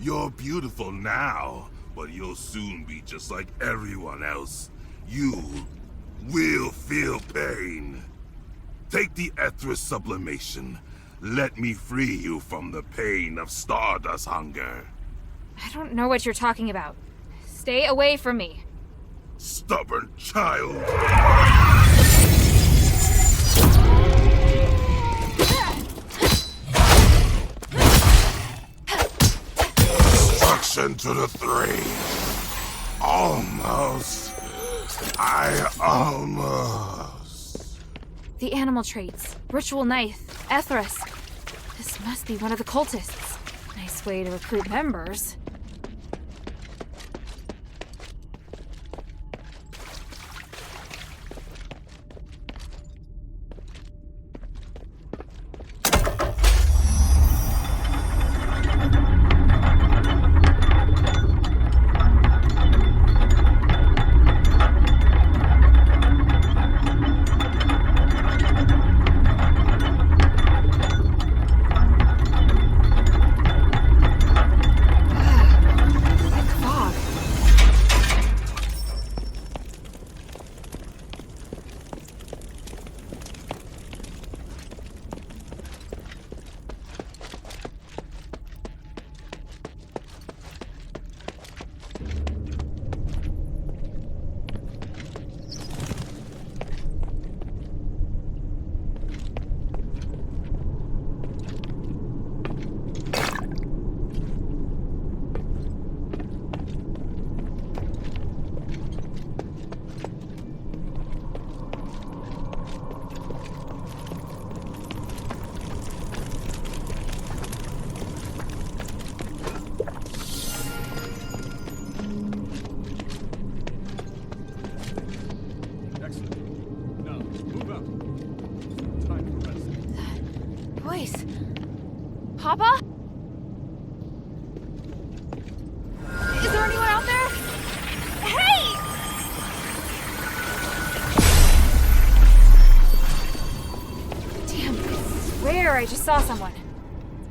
You're beautiful now, but you'll soon be just like everyone else. You will feel pain. Take the Ethris sublimation. Let me free you from the pain of stardust hunger. I don't know what you're talking about. Stay away from me. Stubborn child. Destruction to the three. Almost. Almost. The animal traits. Ritual knife. Ethris. This must be one of the cultists. Nice way to recruit members. Papa? Is there anyone out there? Hey! Damn, I swear I just saw someone.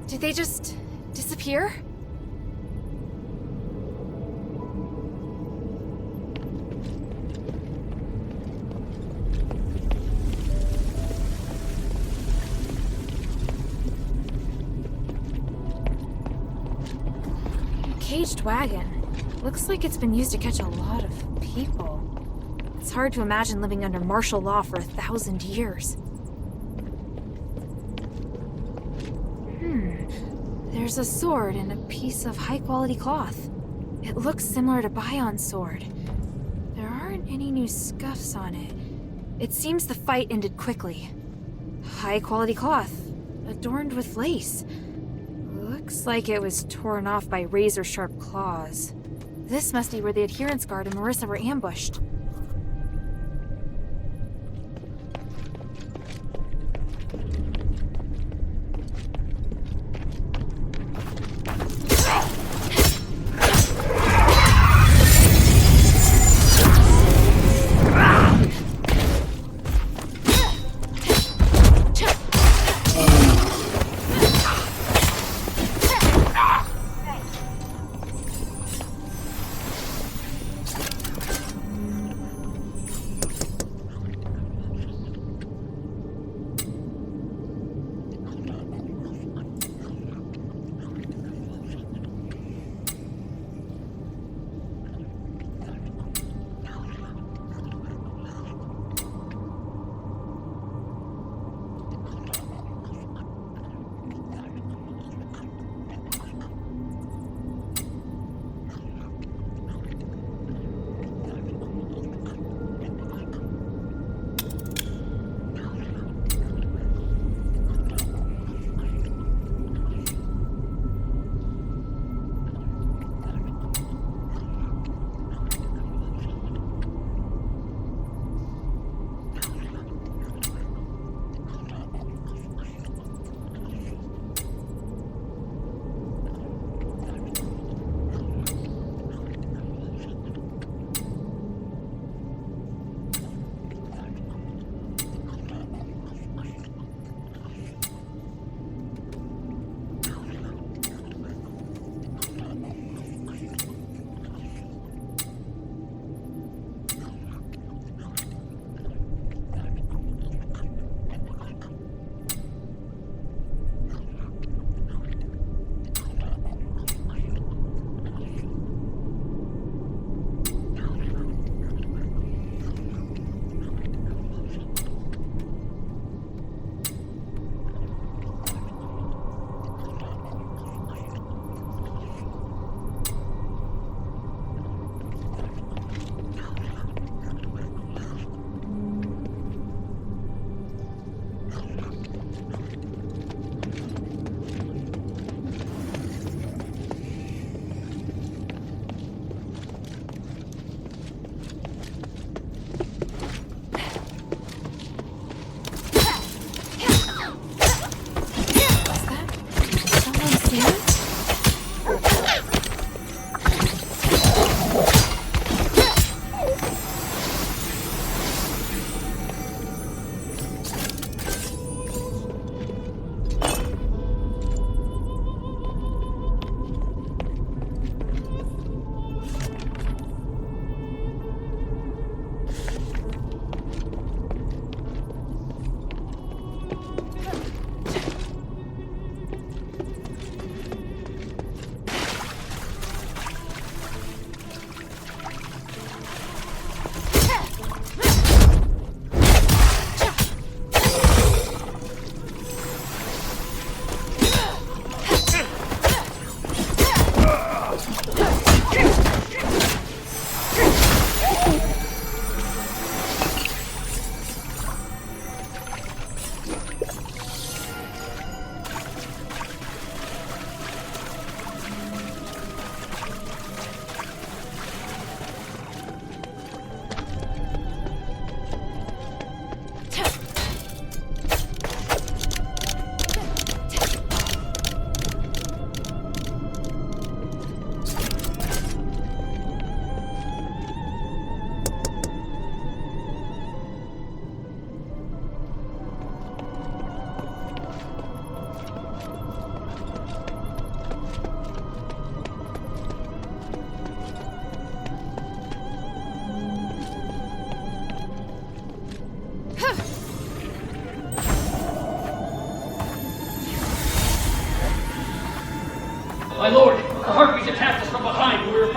Did they just disappear? caged wagon. Looks like it's been used to catch a lot of people. It's hard to imagine living under martial law for 1,000 years. There's a sword and a piece of high-quality cloth. It looks similar to Bion's sword. There aren't any new scuffs on it. It seems the fight ended quickly. High-quality cloth, adorned with lace. Looks like it was torn off by razor-sharp claws. This must be where the adherence guard and Marissa were ambushed.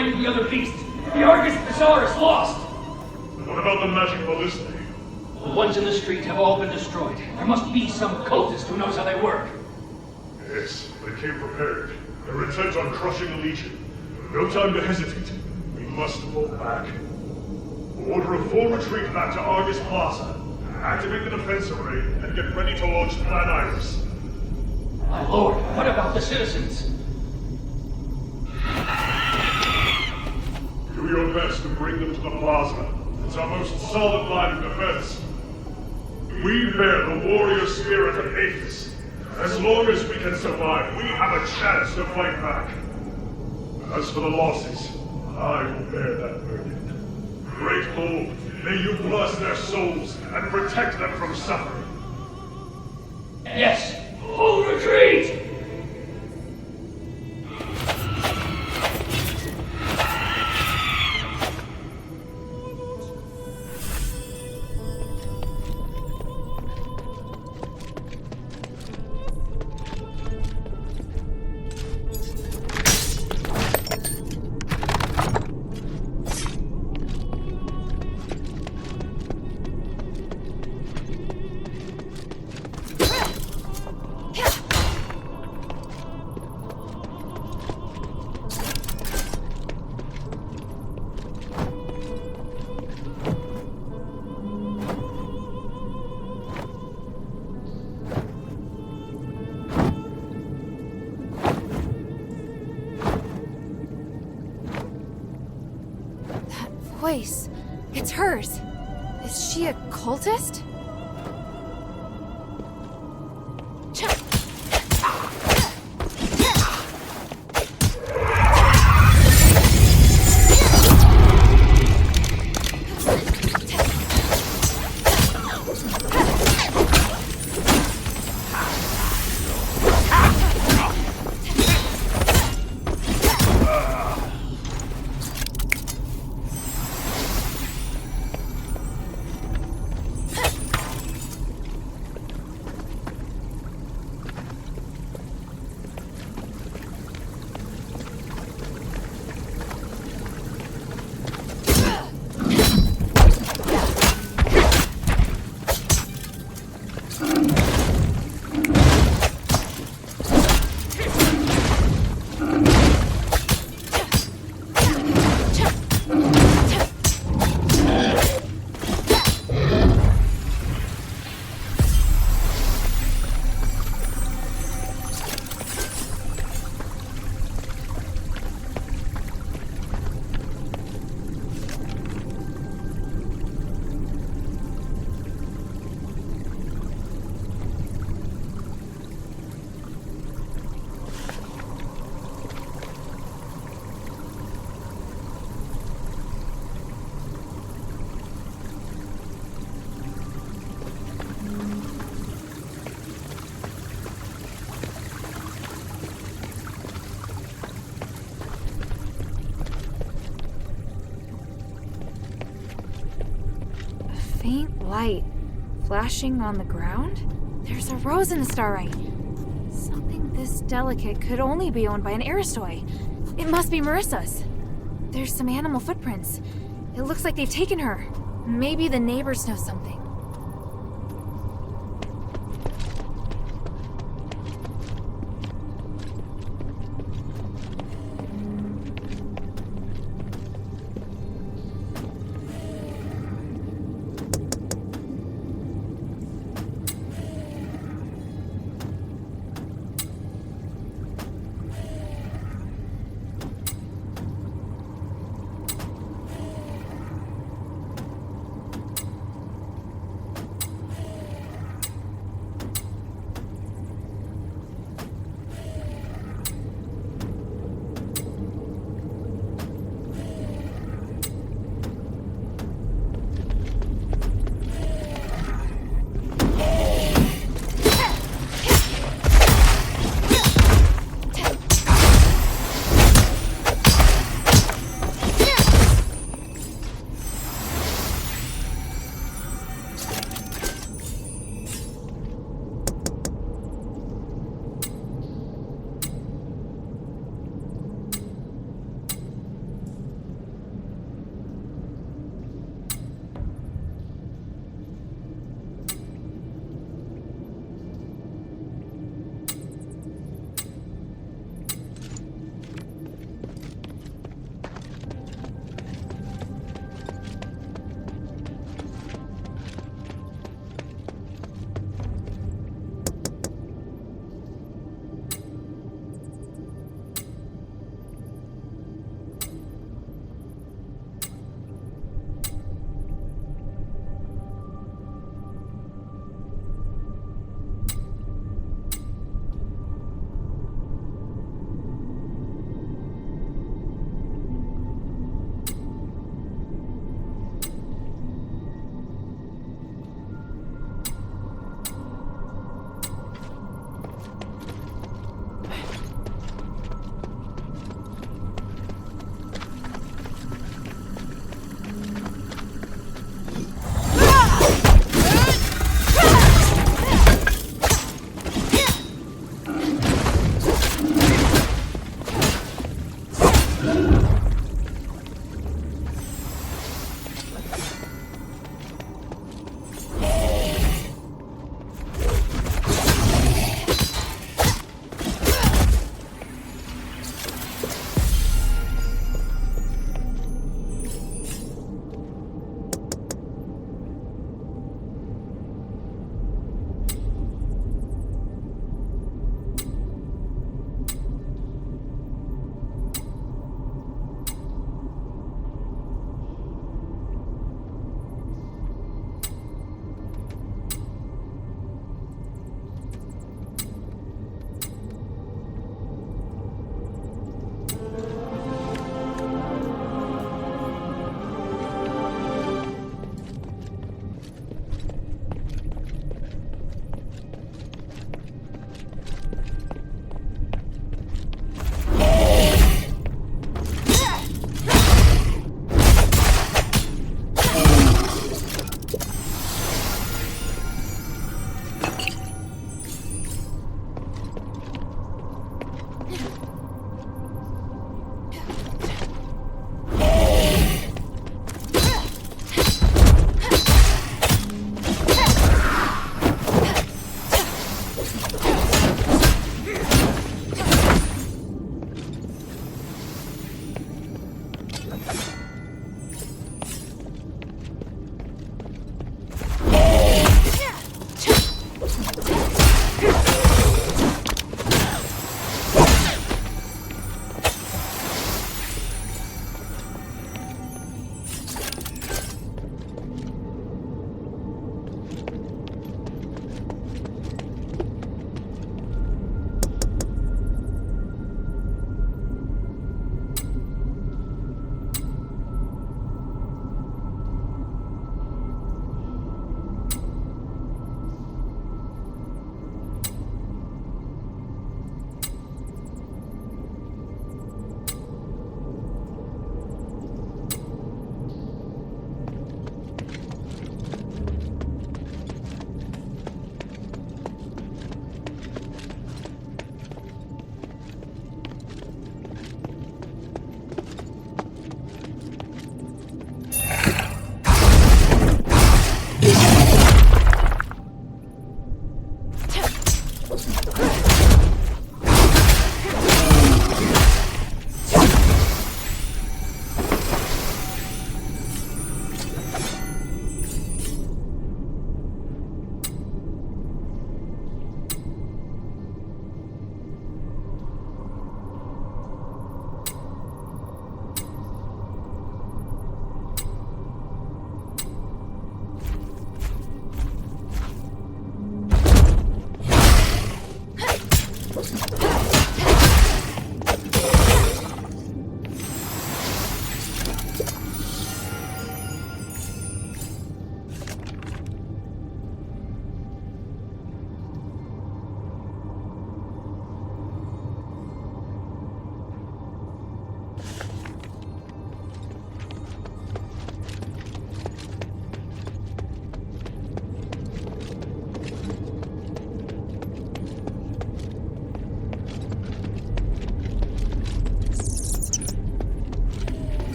fighting the other beast. The Argus Bazaar is lost. What about the magic ballistae? The ones in the street have all been destroyed. There must be some cultist who knows how they work. Yes, they came prepared. They're intent on crushing the Legion. No time to hesitate. We must fall back. Order a full retreat back to Argus Plaza. Activate the defense array and get ready to launch Plan Iris. My lord, what about the citizens? Do your best to bring them to the plaza. It's our most solid line of defense. We bear the warrior spirit of Aethys. As long as we can survive, we have a chance to fight back. As for the losses, I will bear that burden. Great Lord, may you bless their souls and protect them from suffering. Yes, full retreat! Voice. It's hers. Is she a cultist? Faint light flashing on the ground? There's a rose in the starlight. Something this delicate could only be owned by an Aristoi. It must be Marissa's. There's some animal footprints. It looks like they've taken her. Maybe the neighbors know something.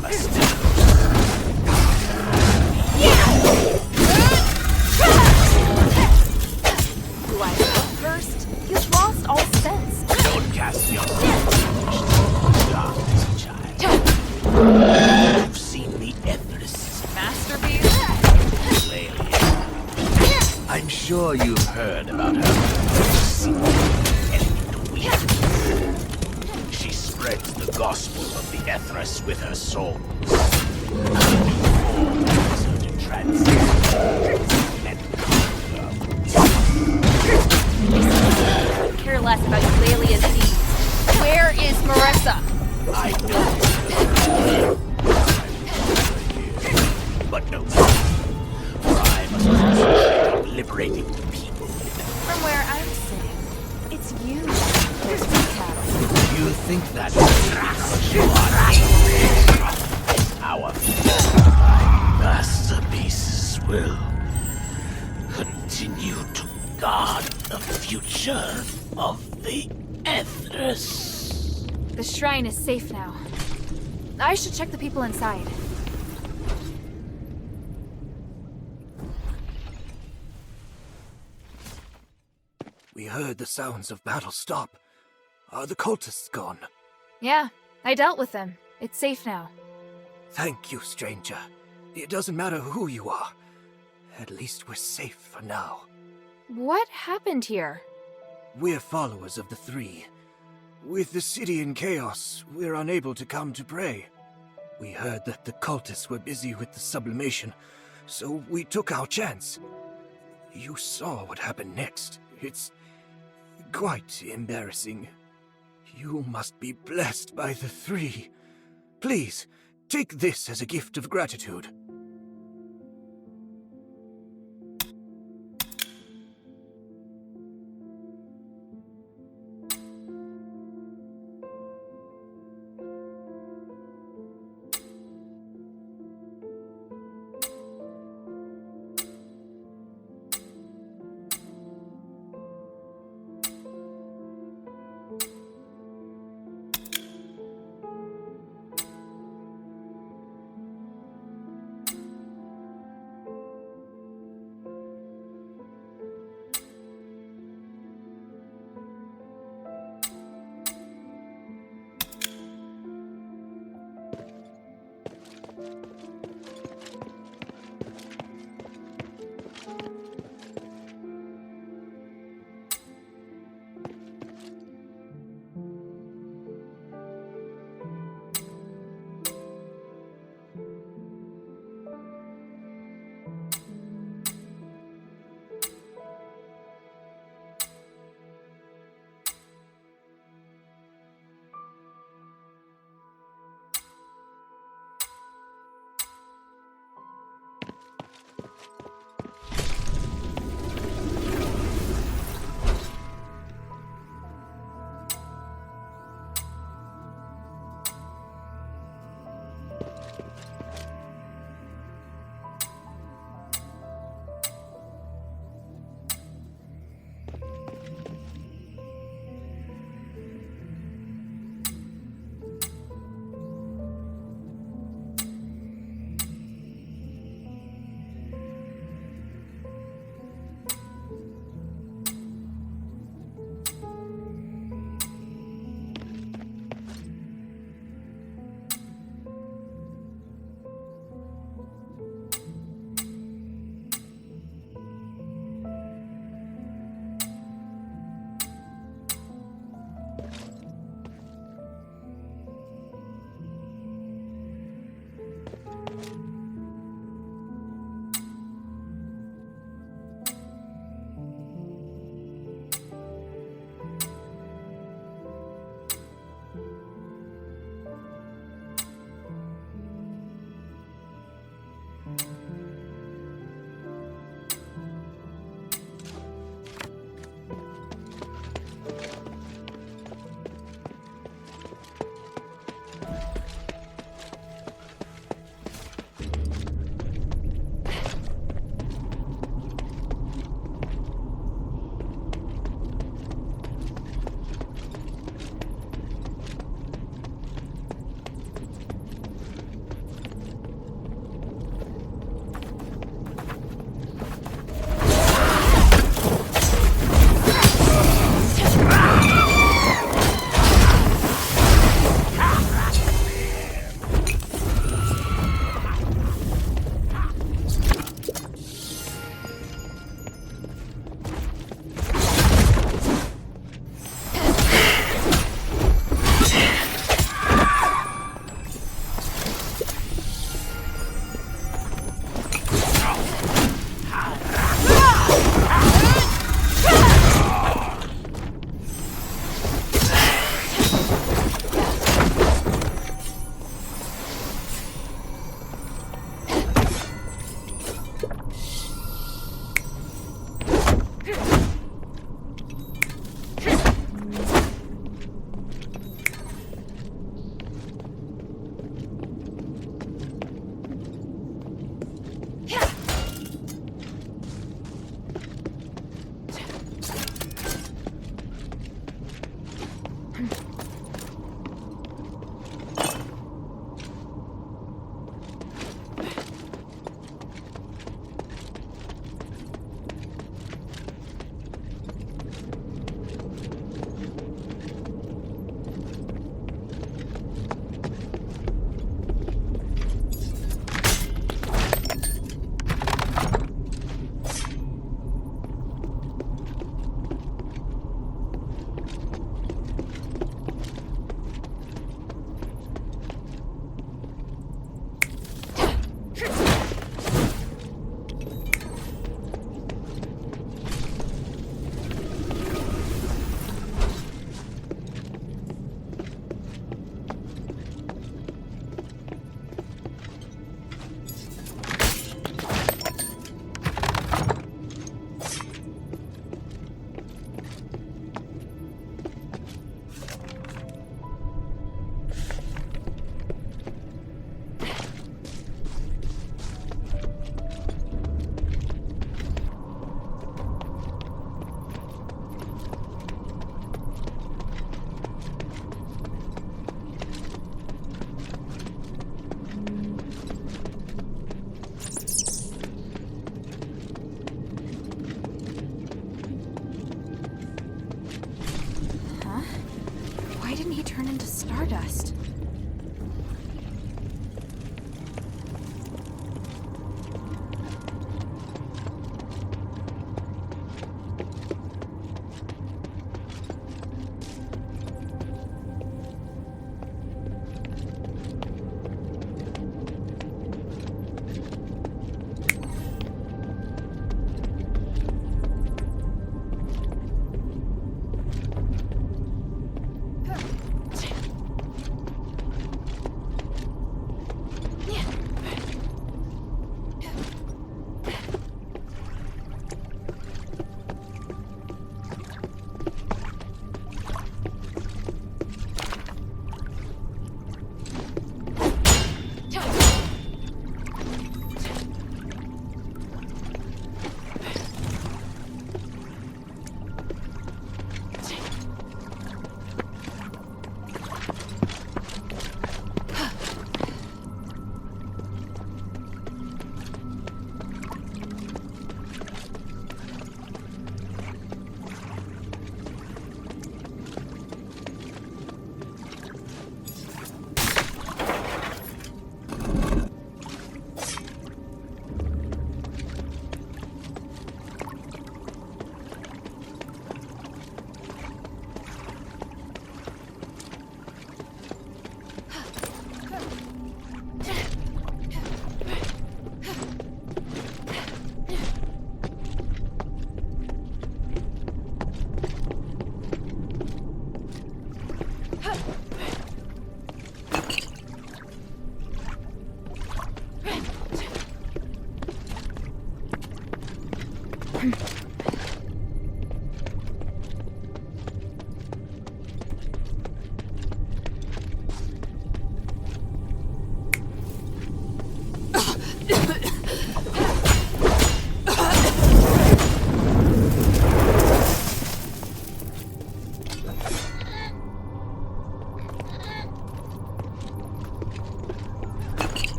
promised. Do I go first? You've lost all sense. Don't cast your darkness, child. You've seen the Everest's Masterpiece? I'm sure you've heard about her. She spreads the gospel of the Ethras with her soul. To transcend and I care less about Eulalia's deeds. Where is Marissa? I know. But no. For I must concentrate on liberating the people. From where I'm sitting, it's you. There's the cattle. You think that our masterpieces will continue to guard the future of the Ethras? The shrine is safe now. I should check the people inside. We heard the sounds of battle stop. Are the cultists gone? Yeah, I dealt with them. It's safe now. Thank you, stranger. It doesn't matter who you are. At least we're safe for now. What happened here? We're followers of the Three. With the city in chaos, we're unable to come to pray. We heard that the cultists were busy with the sublimation, so we took our chance. You saw what happened next. It's quite embarrassing. You must be blessed by the Three. Please, take this as a gift of gratitude.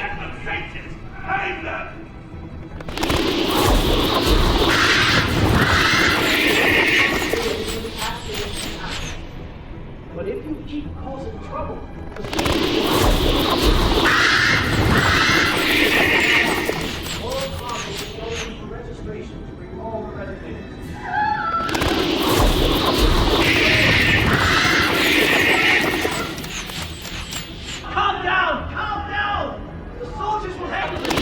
get them fainted! Hang them! But if you keep causing trouble, all copies will go into registration to bring all credit in. Calm down! Calm down! The soldiers will handle it!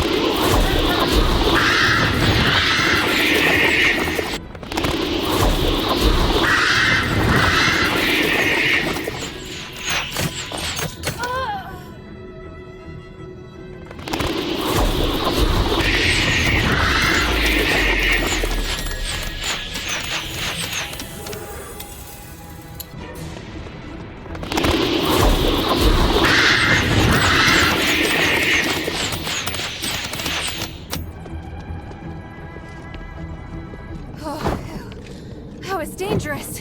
That was dangerous.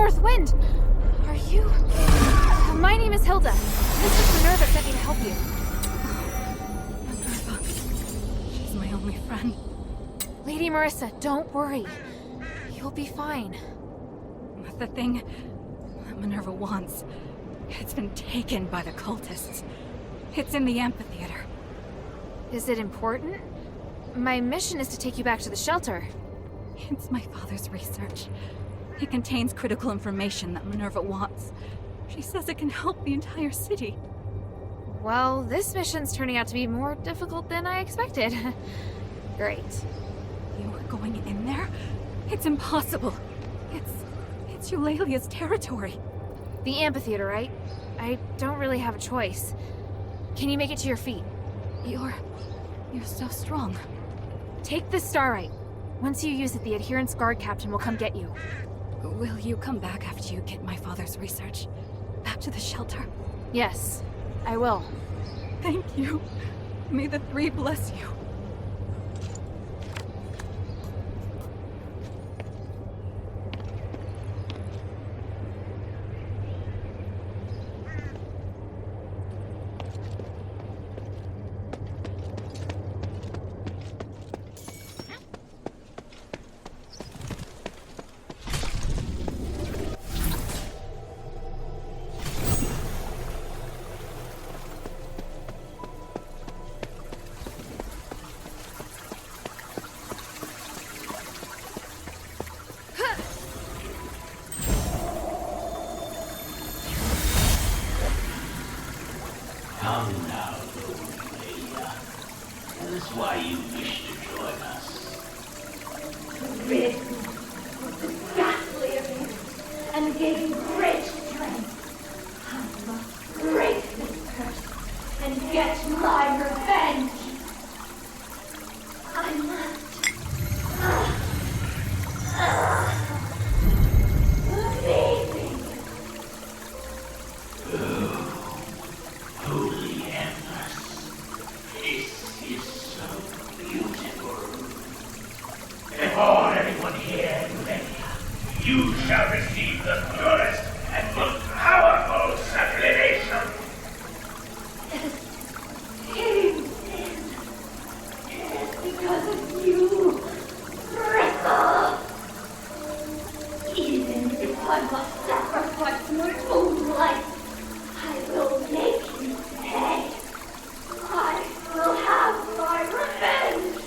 North Wind! Are you... My name is Hilda. Mistress Minerva sent me to help you. Minerva. She's my only friend. Lady Marissa, don't worry. You'll be fine. The thing that Minerva wants, it's been taken by the cultists. It's in the amphitheater. Is it important? My mission is to take you back to the shelter. It's my father's research. It contains critical information that Minerva wants. She says it can help the entire city. Well, this mission's turning out to be more difficult than I expected. Great. You are going in there? It's impossible. It's Eulalia's territory. The amphitheater, right? I don't really have a choice. Can you make it to your feet? You're so strong. Take the starlight. Once you use it, the Adherence Guard Captain will come get you. Will you come back after you get my father's research? Back to the shelter? Yes, I will. Thank you. May the three bless you. Come now, Eulalia. Tell us why you wish to join us. Rid was the ghastly event and gave you great strength. I must break this curse and get my revenge. I must. Amazing. Holy Empress, this is so beautiful. Before anyone here, Eulalia, you shall receive the purest and most powerful sublimation. Came in. It is because of you, Marissa. Even if I must sacrifice my own life, I will make you pay. I will have my revenge.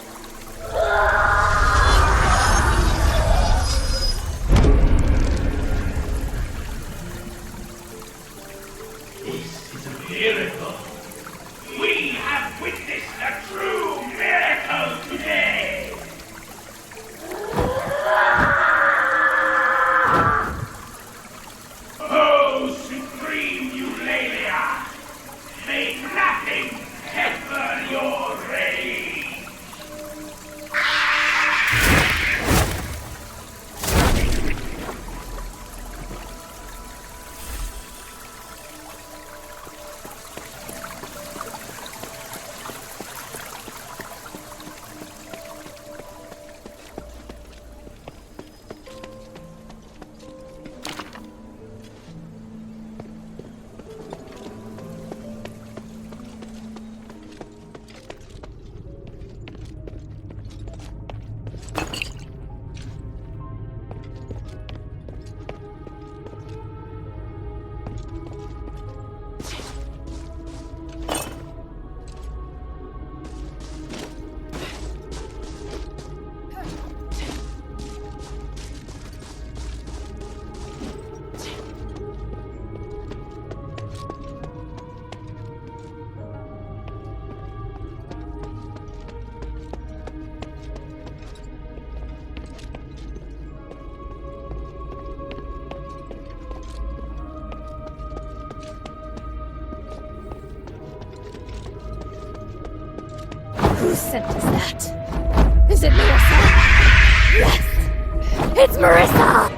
This is a miracle. We have witnessed a true miracle today. Oh, supreme Eulalia, may nothing temper your rage. Whose scent is that? Is it Marissa? Yes! It's Marissa!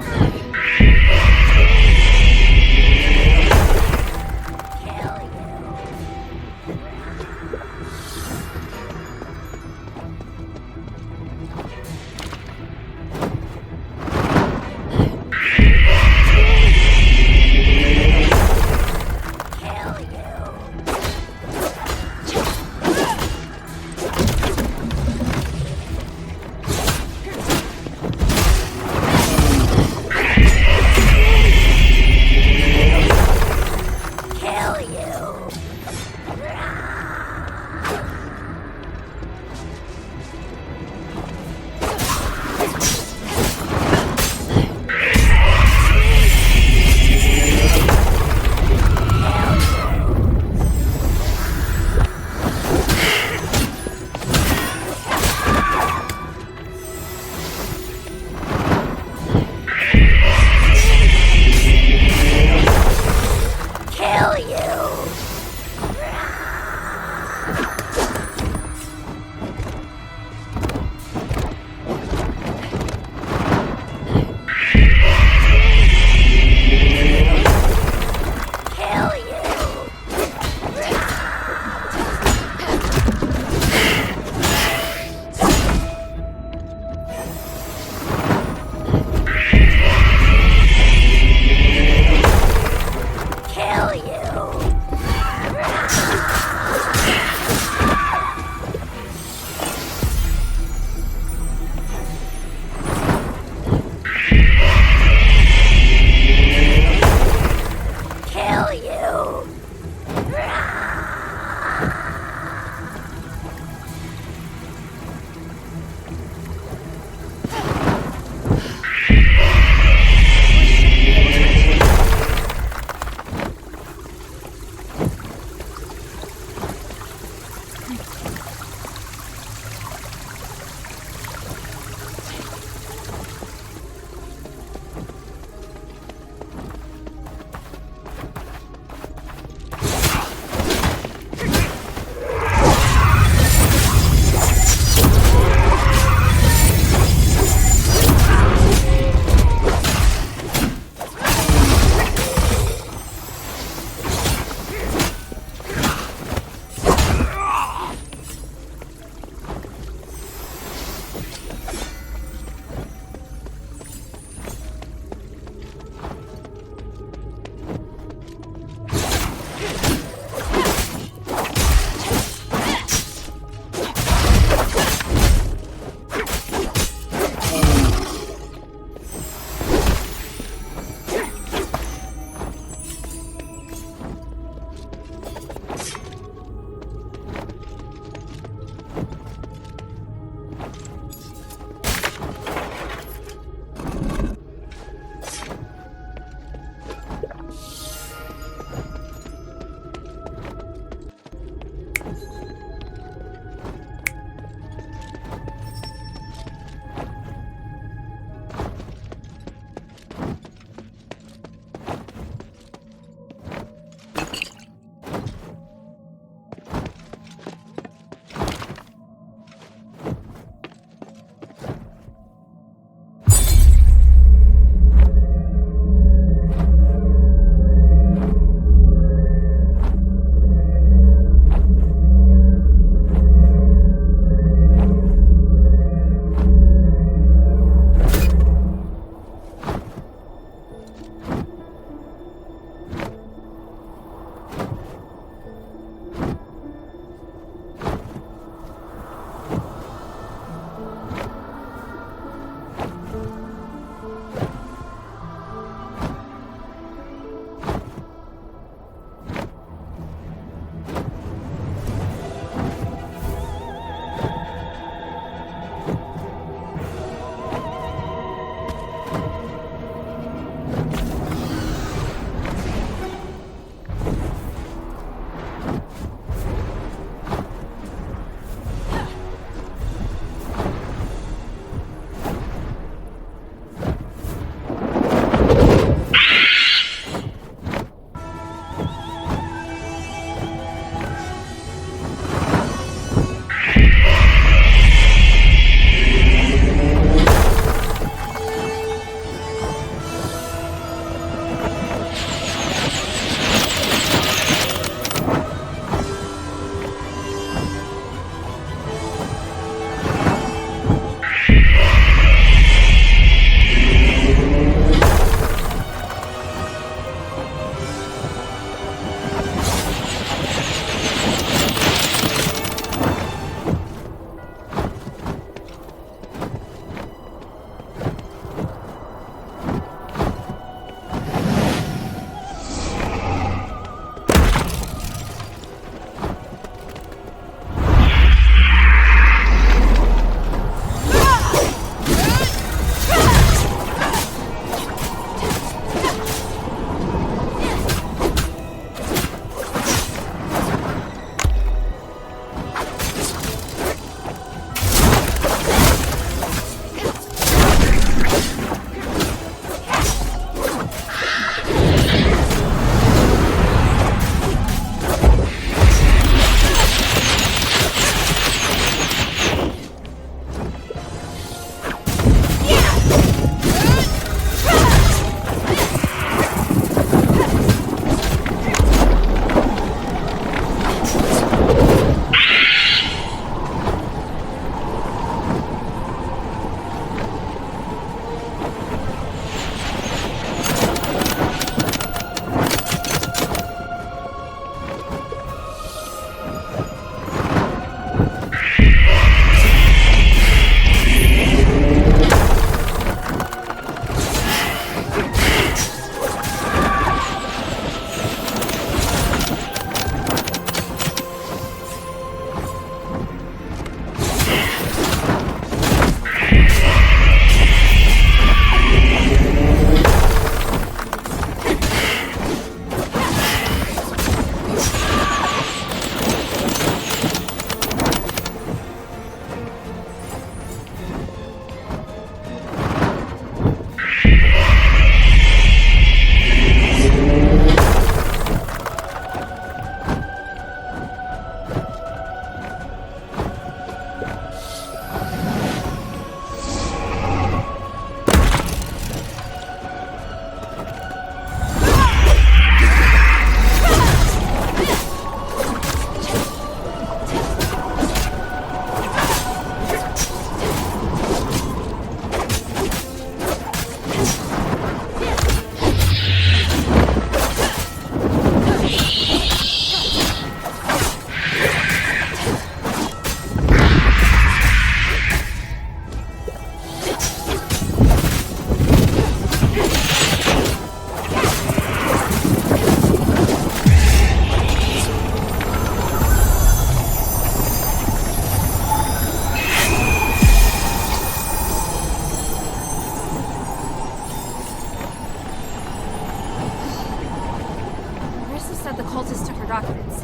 documents.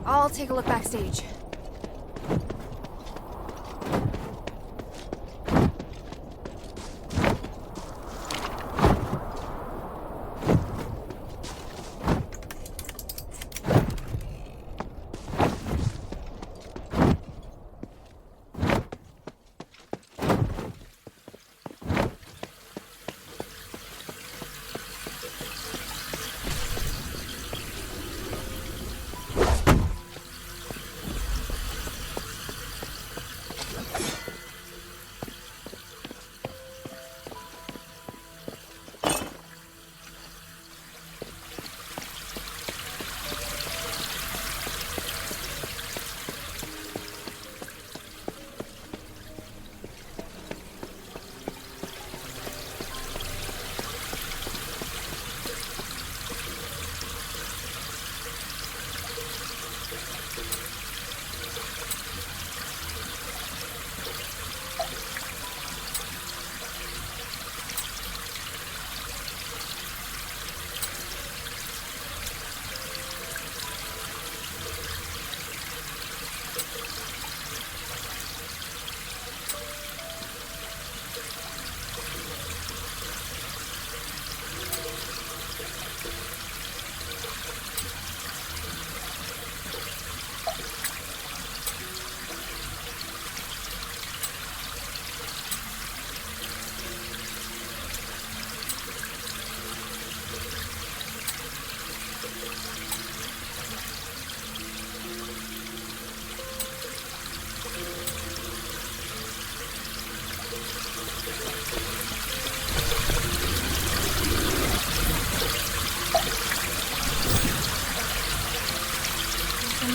I'll take a look backstage.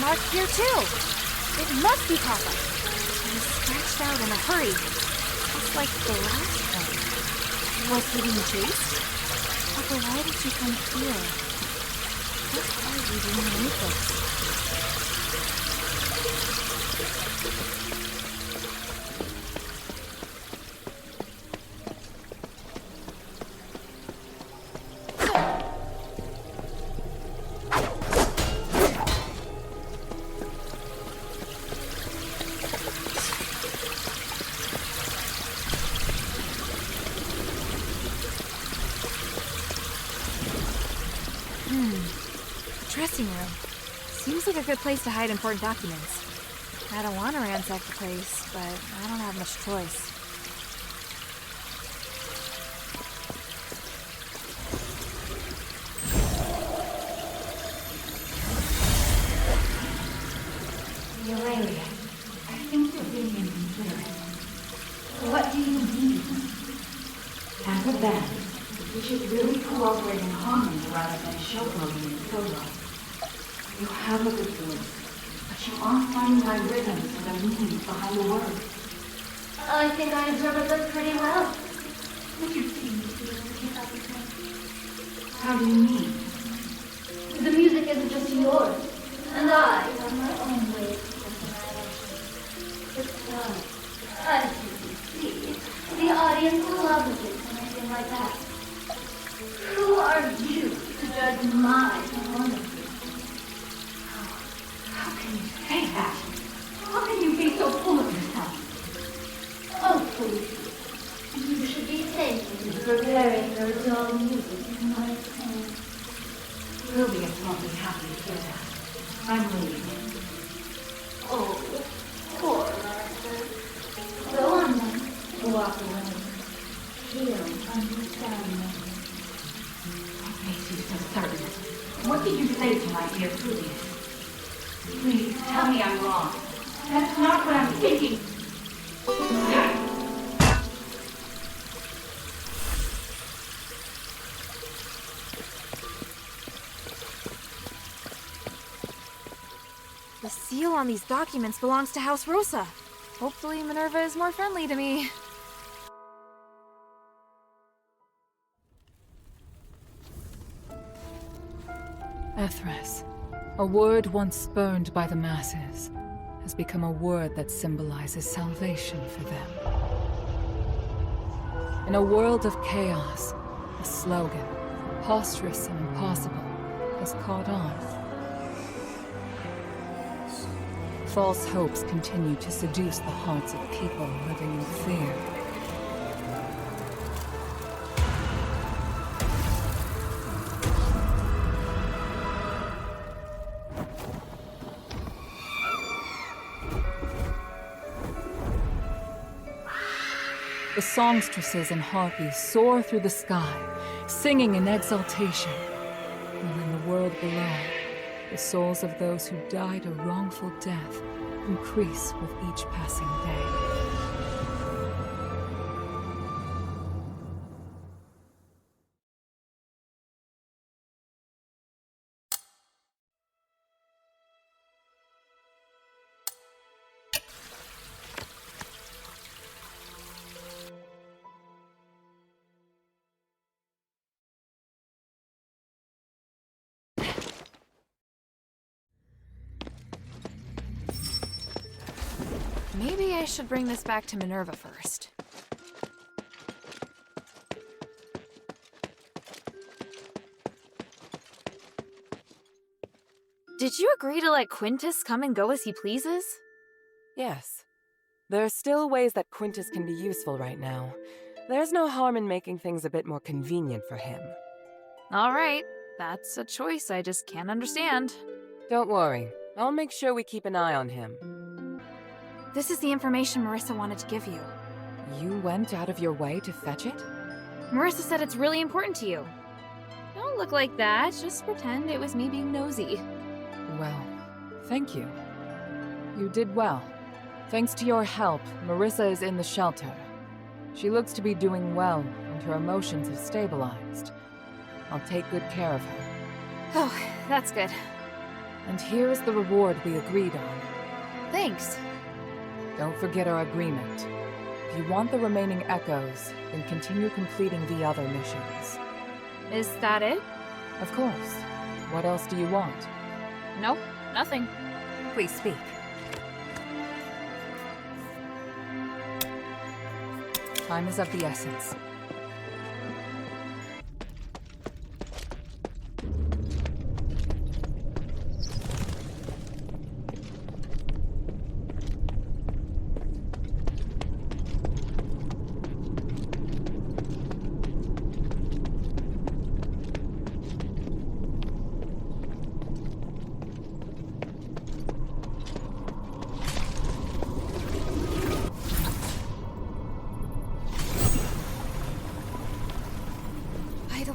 Mark here too. It must be Papa. He was scratched out in a hurry, just like the last one. Was he being chased? Papa, why did you come here? What are you doing in Naples? Dressing room. Seems like a good place to hide important documents. I don't want to ransack the place, but I don't have much choice. Eulalia, I think you're being inconsiderate. What do you mean? As a band, we should really cooperate in harmony rather than showboating in solo. You have a good voice, but you aren't finding my rhythms or the meanings behind the words. I think I interpret them pretty well. Would you see me to keep up with me? How do you mean? The music isn't just yours, and I have my own way of personality. Besides, as you can see, the audience loves it when I sing like that. Who are you to judge my performance? How can you say that? How can you be so full of yourself? Oh, please. You should be thanking me for bearing your dull music in my hands. Ruby won't be happy to hear that. I'm leaving. Oh, poor Arthur. Go on then. Walk away. He'll understand me. What makes you so certain? What did you say to my dear Publius? Please, tell me I'm wrong. That's not what I'm thinking. The seal on these documents belongs to House Rosa. Hopefully Minerva is more friendly to me. Ethras, a word once spurned by the masses, has become a word that symbolizes salvation for them. In a world of chaos, a slogan, preposterous and impossible, has caught on. False hopes continue to seduce the hearts of people living in fear. The songstresses and harpies soar through the sky, singing in exultation. While in the world below, the souls of those who died a wrongful death increase with each passing day. Maybe I should bring this back to Minerva first. Did you agree to let Quintus come and go as he pleases? Yes. There are still ways that Quintus can be useful right now. There's no harm in making things a bit more convenient for him. All right. That's a choice I just can't understand. Don't worry. I'll make sure we keep an eye on him. This is the information Marissa wanted to give you. You went out of your way to fetch it? Marissa said it's really important to you. Don't look like that. Just pretend it was me being nosy. Well, thank you. You did well. Thanks to your help, Marissa is in the shelter. She looks to be doing well, and her emotions have stabilized. I'll take good care of her. Oh, that's good. And here is the reward we agreed on. Thanks. Don't forget our agreement. If you want the remaining echoes, then continue completing the other missions. Is that it? Of course. What else do you want? Nope, nothing. Please speak. Time is of the essence.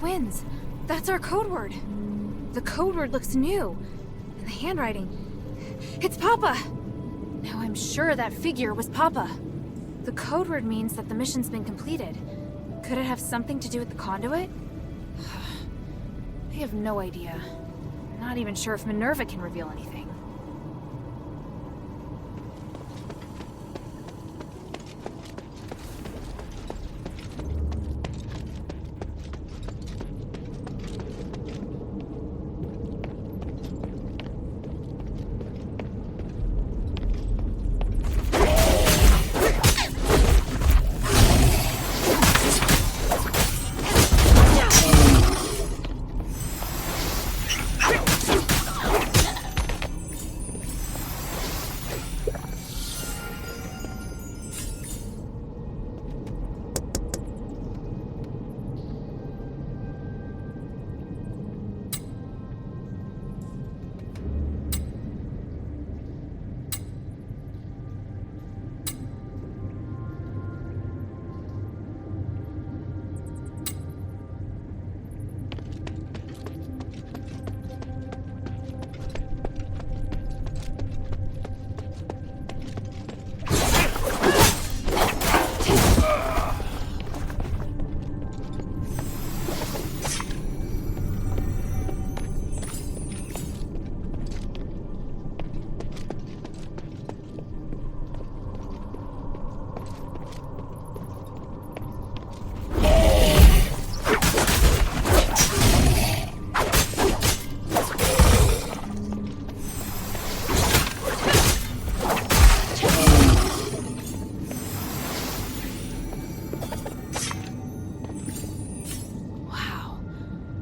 Winds. That's our code word. The code word looks new. And the handwriting. It's Papa! Now I'm sure that figure was Papa. The code word means that the mission's been completed. Could it have something to do with the conduit? I have no idea. I'm not even sure if Minerva can reveal anything.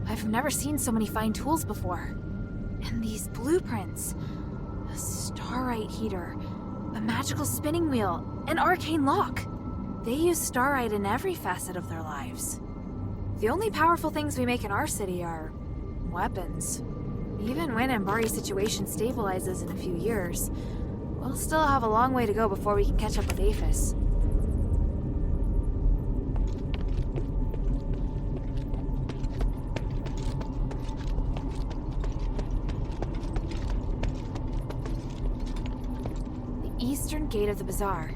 I've never seen so many fine tools before. And these blueprints. A starite heater, a magical spinning wheel, an arcane lock. They use starite in every facet of their lives. The only powerful things we make in our city are weapons. Even when Ambari's situation stabilizes in a few years, we'll still have a long way to go before we can catch up with Aphis. The eastern gate of the bazaar.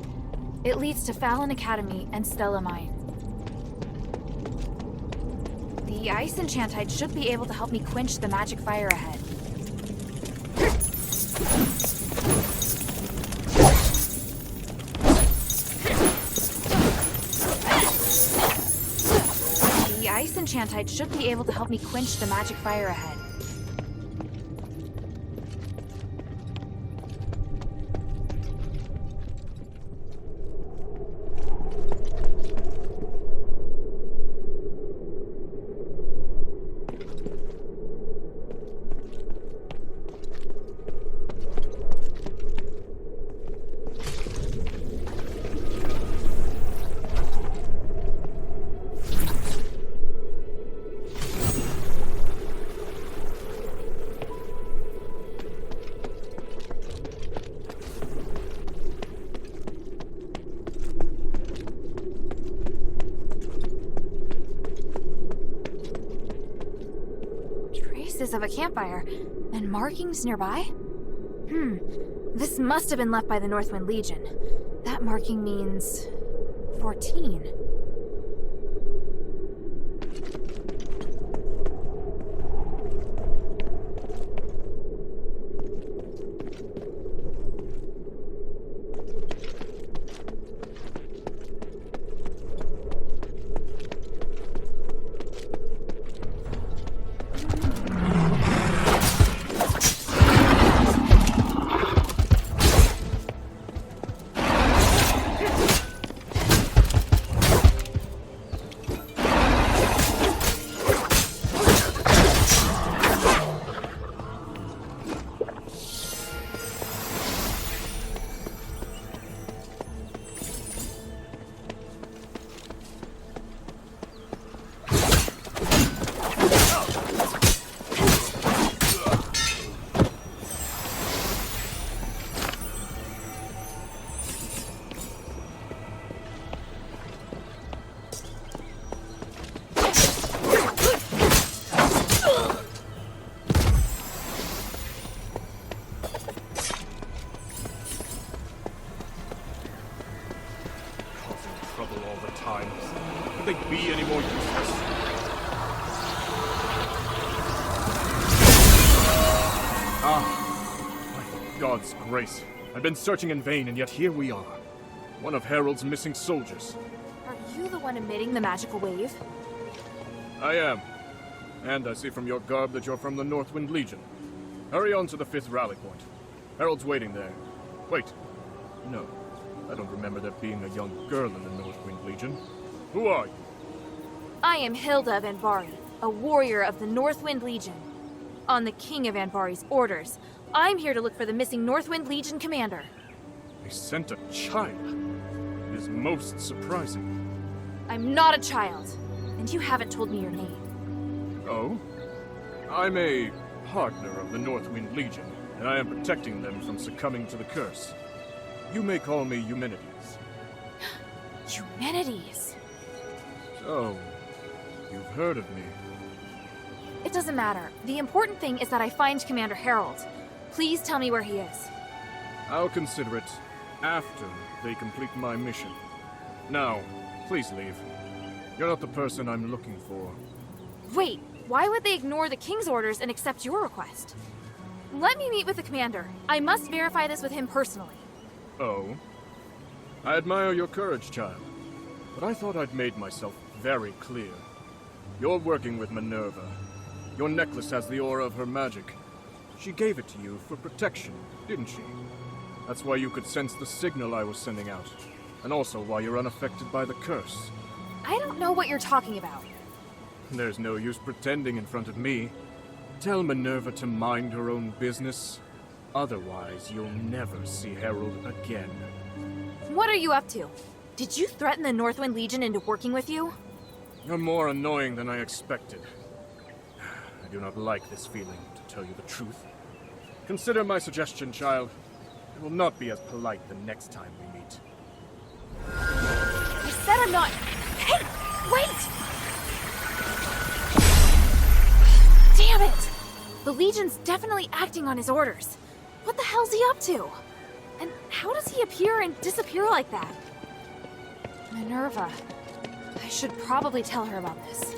It leads to Fallon Academy and Stella Mine. The ice enchantite should be able to help me quench the magic fire ahead. The ice enchantite should be able to help me quench the magic fire ahead. Of a campfire, and markings nearby? This must have been left by the Northwind Legion. That marking means 14. Could they be any more useless? By God's grace. I've been searching in vain, and yet here we are. One of Harold's missing soldiers. Are you the one emitting the magical wave? I am. And I see from your garb that you're from the Northwind Legion. Hurry on to the 5th rally point. Harold's waiting there. Wait. No. I don't remember there being a young girl in the Northwind Legion. Who are you? I am Hilda of Anvari, a warrior of the Northwind Legion. On the King of Anvari's orders, I'm here to look for the missing Northwind Legion commander. They sent a child. It is most surprising. I'm not a child, and you haven't told me your name. Oh? I'm a partner of the Northwind Legion, and I am protecting them from succumbing to the curse. You may call me Eumenides. Eumenides? So, you've heard of me. It doesn't matter. The important thing is that I find Commander Harold. Please tell me where he is. I'll consider it after they complete my mission. Now, please leave. You're not the person I'm looking for. Wait, why would they ignore the King's orders and accept your request? Let me meet with the Commander. I must verify this with him personally. Oh? I admire your courage, child. But I thought I'd made myself very clear. You're working with Minerva. Your necklace has the aura of her magic. She gave it to you for protection, didn't she? That's why you could sense the signal I was sending out. And also why you're unaffected by the curse. I don't know what you're talking about. There's no use pretending in front of me. Tell Minerva to mind her own business. Otherwise, you'll never see Herald again. What are you up to? Did you threaten the Northwind Legion into working with you? You're more annoying than I expected. I do not like this feeling, to tell you the truth. Consider my suggestion, child. I will not be as polite the next time we meet. I said I'm not... Hey! Wait! Damn it! The Legion's definitely acting on his orders. What the hell's he up to? And how does he appear and disappear like that? Minerva. I should probably tell her about this.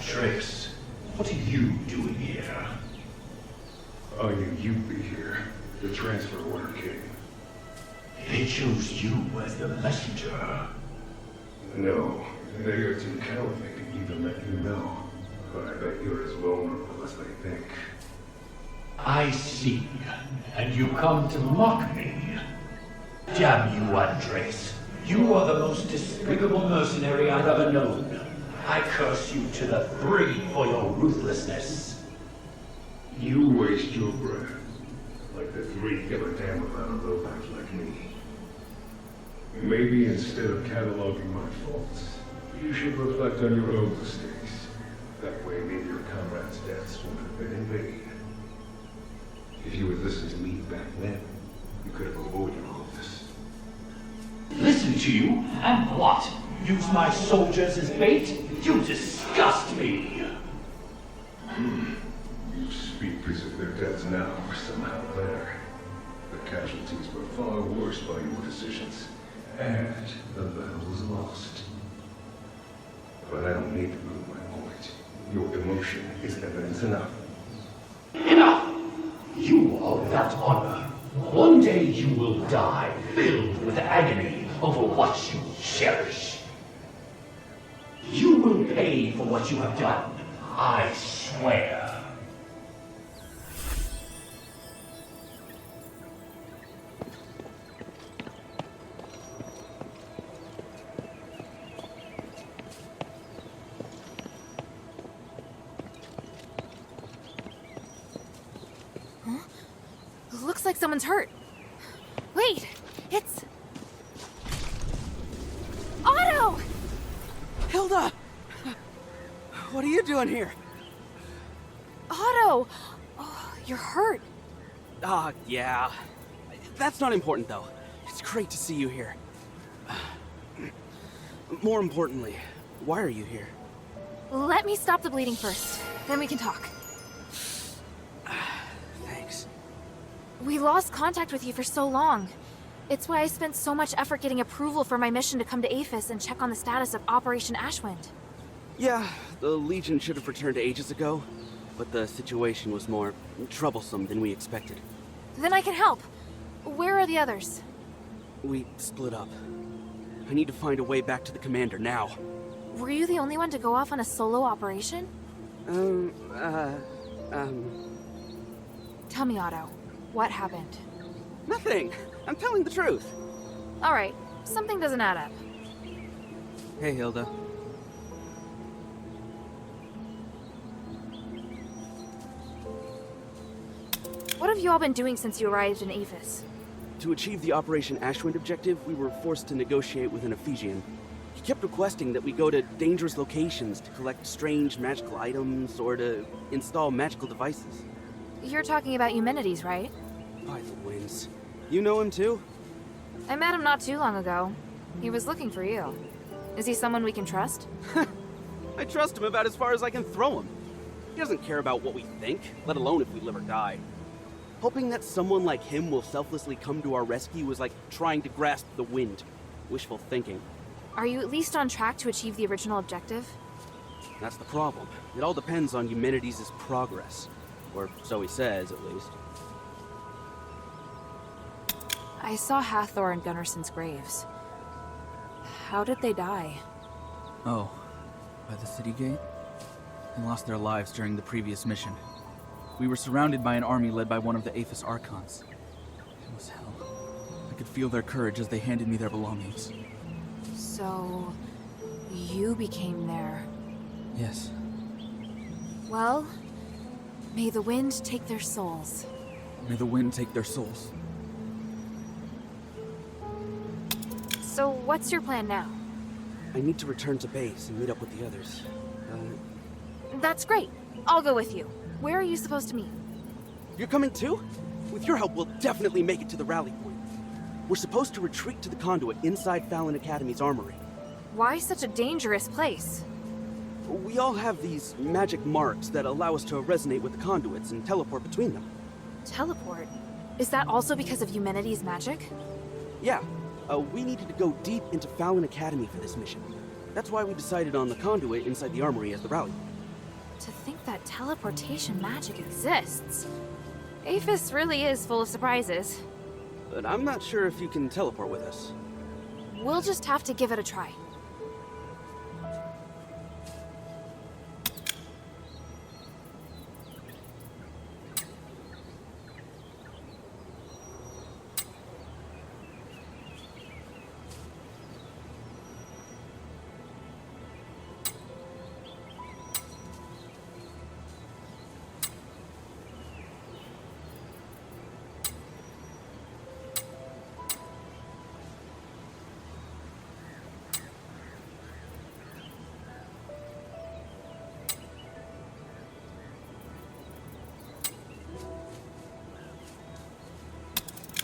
Trace, what are you doing here? I knew you'd be here. The transfer order came. They chose you as the messenger. No, they are too cowardly to even let you know. But I bet you're as vulnerable as they think. I see. And you come to mock me. Damn you, Andres. You are the most despicable mercenary I've ever known. I curse you to the three for your ruthlessness. You waste your breath. Like the three give a damn about a lowlife like me. Maybe instead of cataloging my faults, you should reflect on your own mistakes. That way maybe your comrades' deaths won't have been in vain. If you had listened to me back then, you could have avoided all of this. Listen to you? And what? Use my soldiers as bait? You disgust me! You speak as if their deaths now were somehow better. The casualties were far worse by your decisions, and the battle was lost. But I don't need to prove my point. Your emotion is evidence enough. Enough! You are without honor. One day you will die, filled with agony over what you cherish. You will pay for what you have done, I swear. Looks like someone's hurt. Wait, it's... Otto! Hilda! What are you doing here? Otto! Oh, you're hurt. Yeah. That's not important, though. It's great to see you here. More importantly, why are you here? Let me stop the bleeding first, then we can talk. Thanks. We lost contact with you for so long. It's why I spent so much effort getting approval for my mission to come to Aphis and check on the status of Operation Ashwind. Yeah, the Legion should have returned ages ago, but the situation was more troublesome than we expected. Then I can help. Where are the others? We split up. I need to find a way back to the commander now. Were you the only one to go off on a solo operation? Tell me, Otto. What happened? Nothing. I'm telling the truth. All right. Something doesn't add up. Hey, Hilda. What have you all been doing since you arrived in Aphis? To achieve the Operation Ashwind objective, we were forced to negotiate with an Ephesian. He kept requesting that we go to dangerous locations to collect strange magical items or to install magical devices. You're talking about Eumenides, right? By the winds. You know him too? I met him not too long ago. He was looking for you. Is he someone we can trust? I trust him about as far as I can throw him. He doesn't care about what we think, let alone if we live or die. Hoping that someone like him will selflessly come to our rescue is like trying to grasp the wind. Wishful thinking. Are you at least on track to achieve the original objective? That's the problem. It all depends on Eumenides' progress. Or so he says, at least. I saw Hathor and Gunnarson's graves. How did they die? Oh, by the city gate? They lost their lives during the previous mission. We were surrounded by an army led by one of the Aphis Archons. It was hell. I could feel their courage as they handed me their belongings. So... you became their... Yes. Well, may the wind take their souls. May the wind take their souls. So what's your plan now? I need to return to base and meet up with the others. That's great. I'll go with you. Where are you supposed to meet? You're coming too? With your help, we'll definitely make it to the rally point. We're supposed to retreat to the conduit inside Fallon Academy's armory. Why such a dangerous place? We all have these magic marks that allow us to resonate with the conduits and teleport between them. Teleport? Is that also because of Eumenides' magic? Yeah. We needed to go deep into Fallon Academy for this mission. That's why we decided on the conduit inside the armory as the rally. To think that teleportation magic exists. Aphis really is full of surprises. But I'm not sure if you can teleport with us. We'll just have to give it a try.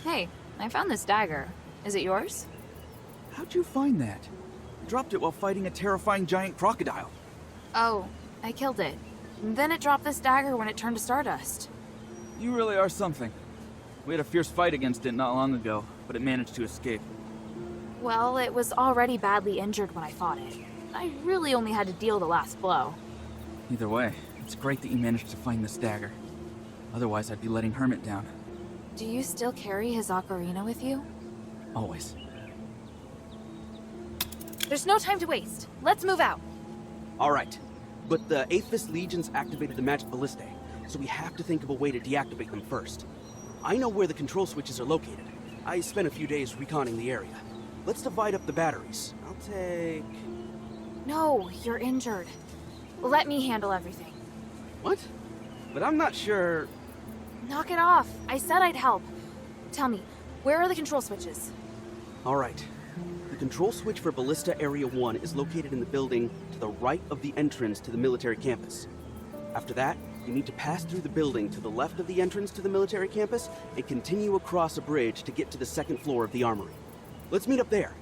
Hey, I found this dagger. Is it yours? How'd you find that? I dropped it while fighting a terrifying giant crocodile. Oh, I killed it. And then it dropped this dagger when it turned to stardust. You really are something. We had a fierce fight against it not long ago, but it managed to escape. Well, it was already badly injured when I fought it. I really only had to deal the last blow. Either way, it's great that you managed to find this dagger. Otherwise, I'd be letting Hermit down. Do you still carry his ocarina with you? Always. There's no time to waste. Let's move out. Alright, but the Aphis legions activated the magic ballistae, so we have to think of a way to deactivate them first. I know where the control switches are located. I spent a few days reconning the area. Let's divide up the batteries. I'll take... No, you're injured. Let me handle everything. What? But I'm not sure... Knock it off. I said I'd help. Tell me, where are the control switches? Alright. The control switch for Ballista Area 1 is located in the building to the right of the entrance to the military campus. After that, you need to pass through the building to the left of the entrance to the military campus and continue across a bridge to get to the second floor of the armory. Let's meet up there.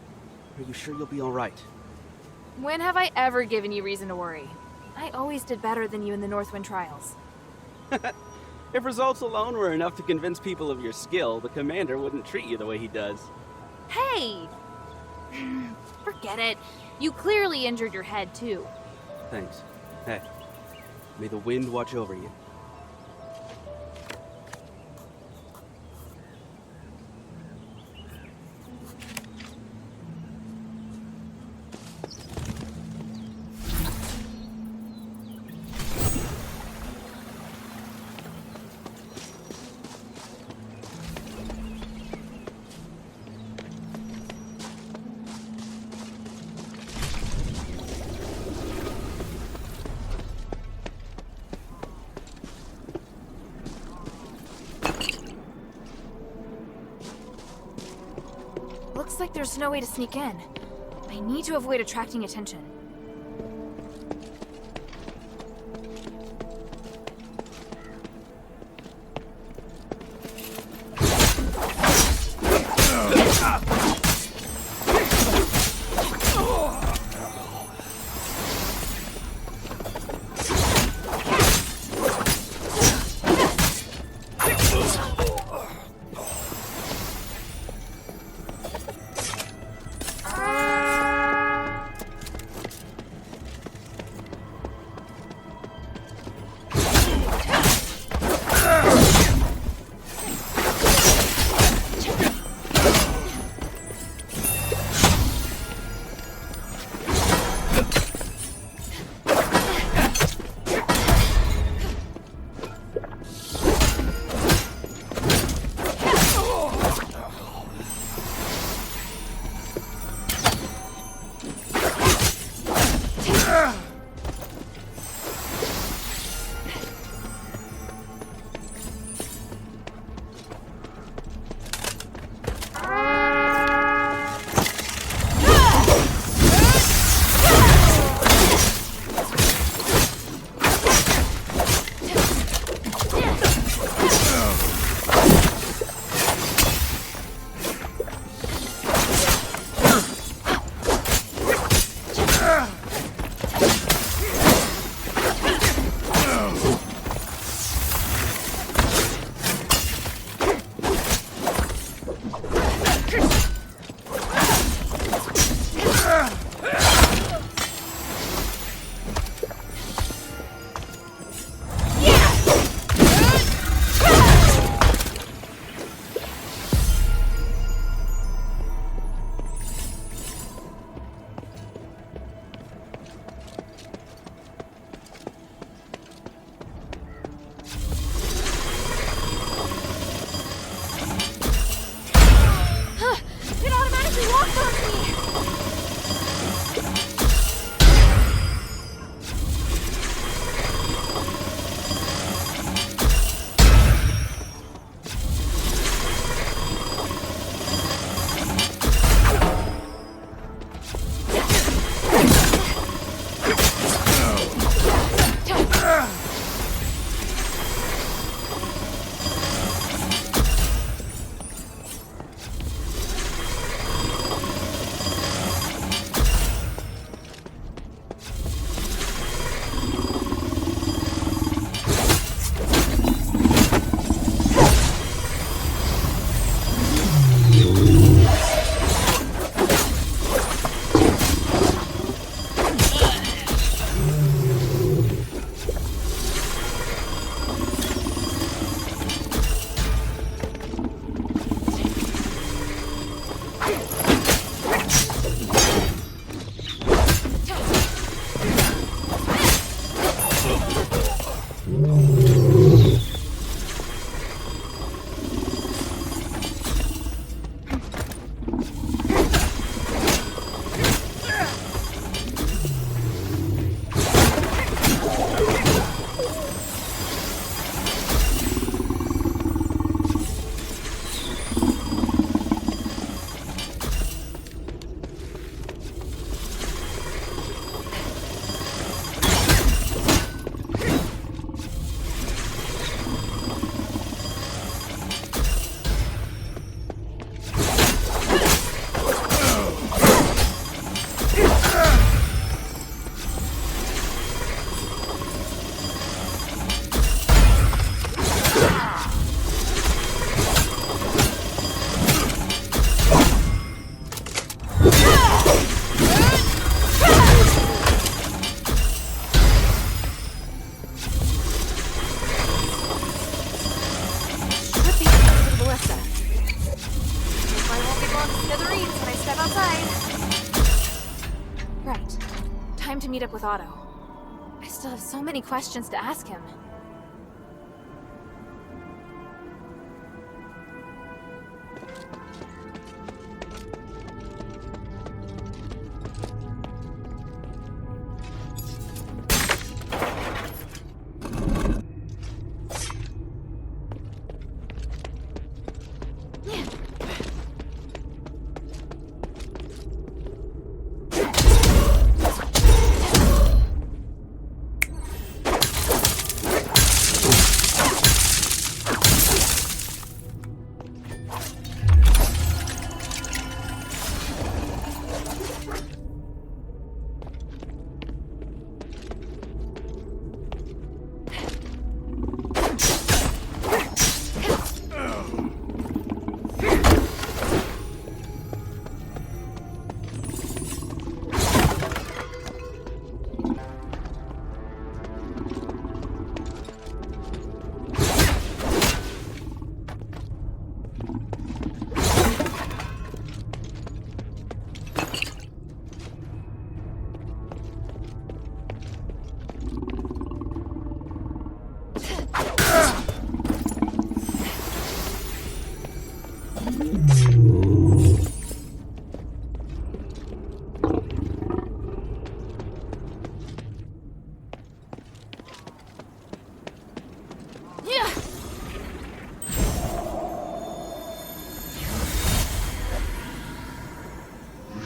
Are you sure you'll be alright? When have I ever given you reason to worry? I always did better than you in the Northwind trials. If results alone were enough to convince people of your skill, the commander wouldn't treat you the way he does. Hey! Forget it. You clearly injured your head, too. Thanks. Hey, may the wind watch over you. Looks like there's no way to sneak in. I need to avoid attracting attention. with Otto. I still have so many questions to ask him.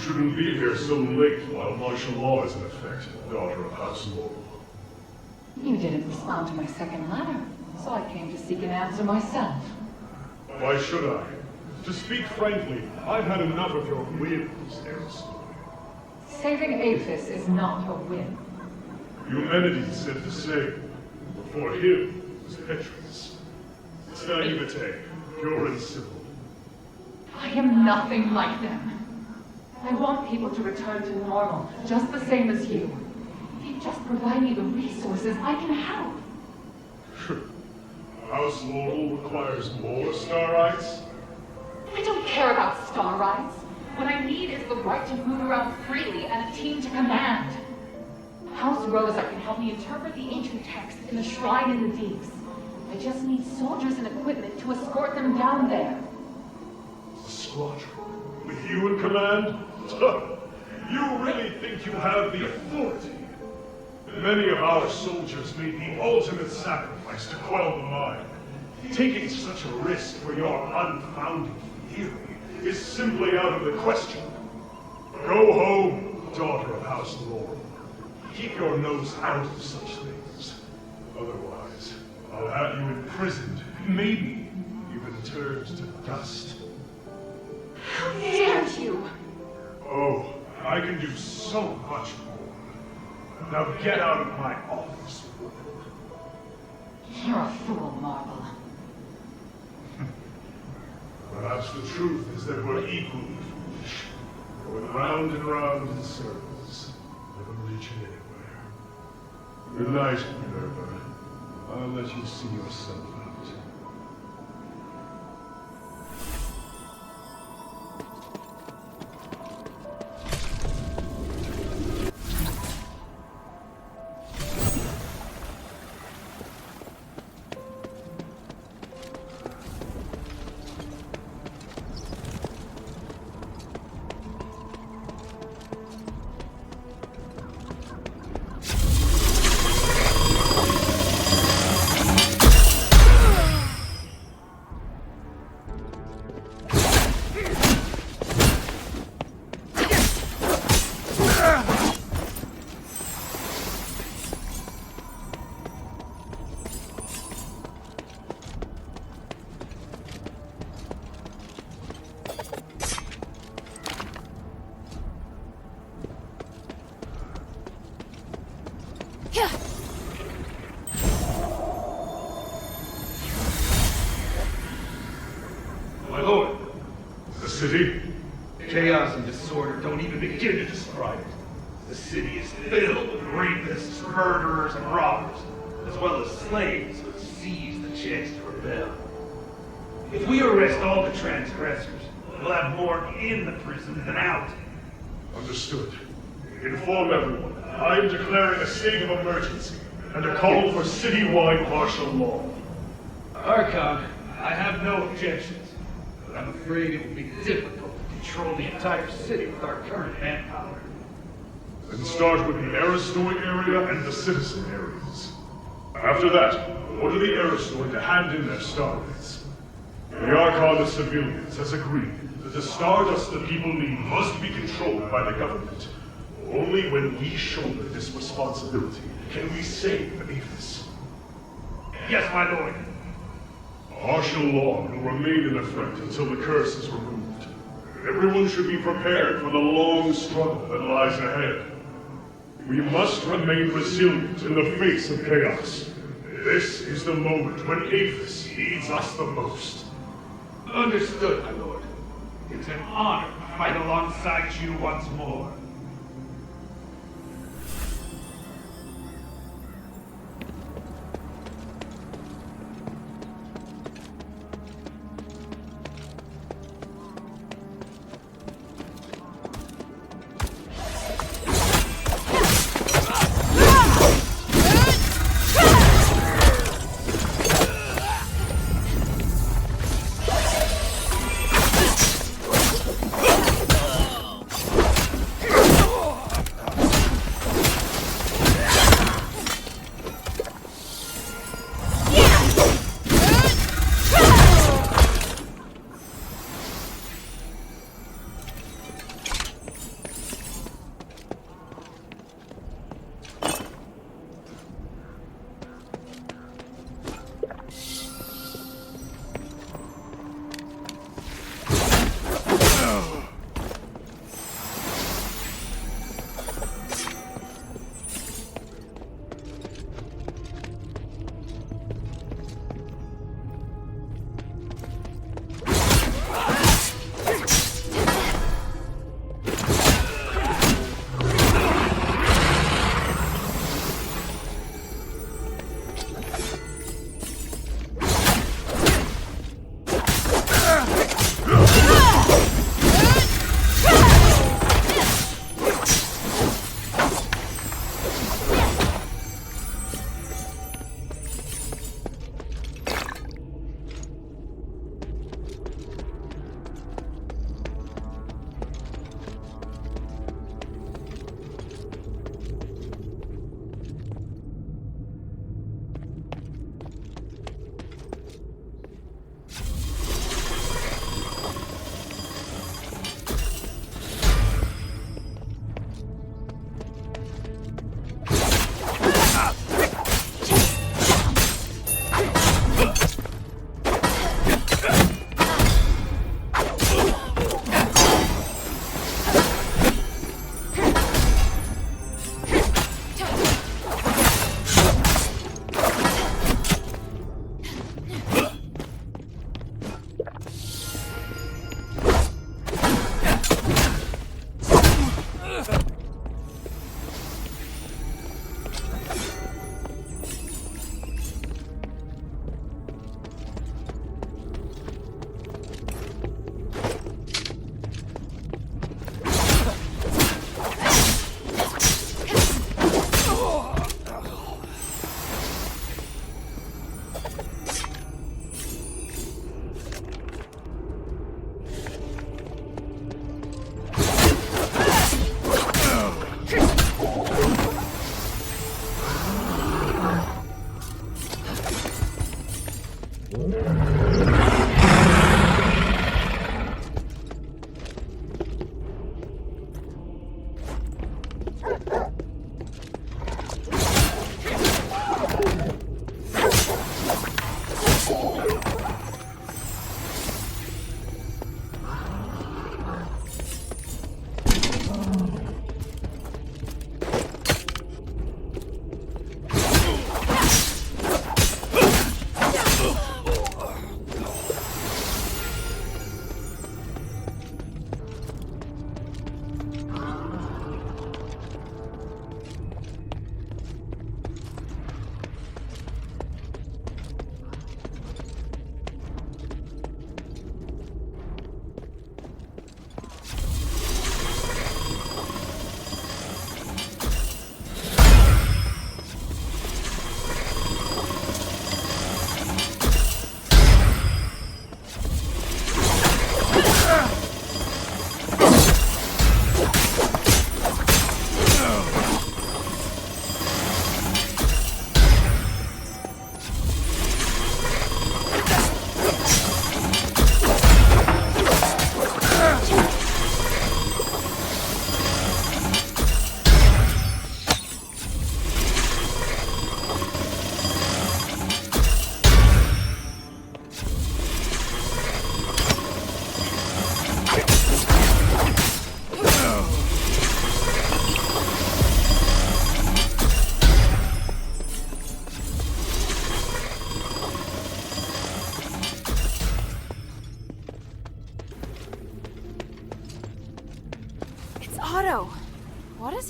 Shouldn't be here so late while martial law is in effect, daughter of House Laurel. You didn't respond to my second letter, so I came to seek an answer myself. Why should I? To speak frankly, I've had enough of your whims, Ariston. Saving Aphis is not a win. Eumenides said the same. Before him was Petrus. It's naivete, pure and simple. I am nothing like them. I want people to return to normal, just the same as you. If you just provide me the resources, I can help. House Laurel requires more Starites? I don't care about star rights. What I need is the right to move around freely and a team to command. House Rosa can help me interpret the ancient text in the shrine in the Deeps. I just need soldiers and equipment to escort them down there. The squadron? With you in command? You really think you have the authority? Many of our soldiers made the ultimate sacrifice to quell the mind. Taking such a risk for your unfounded theory is simply out of the question. Go home, daughter of House Laurel. Keep your nose out of such things. Otherwise, I'll have you imprisoned, maybe even turned to dust. How dare you! Oh, I can do so much more. Now get out of my office. You're a fool, Marvel. Perhaps the truth is that we're equally foolish. Going round and round in circles, never reaching anywhere. Good night, Minerva. I'll let you see yourself out. My lord, the city? Chaos and disorder don't even begin to describe it. The city is filled with rapists, murderers, and robbers, as well as slaves who seize the chance to rebel. If we arrest all the transgressors, we'll have more in the prison than out. Understood. Inform everyone. I am declaring a state of emergency and a call for citywide martial law. Archon, I have no objections, but I'm afraid it will be difficult to control the entire city with our current manpower. Then start with the Aristoi area and the citizen areas. After that, order the Aristoi to hand in their Stardust. The Archon of Civilians has agreed that the Stardust the people need must be controlled by the government. Only when we shoulder this responsibility can we save Aethys. Yes, my lord. Martial law will remain in effect until the curse is removed. Everyone should be prepared for the long struggle that lies ahead. We must remain resilient in the face of chaos. This is the moment when Aethys needs us the most. Understood, my lord. It's an honor to fight alongside you once more.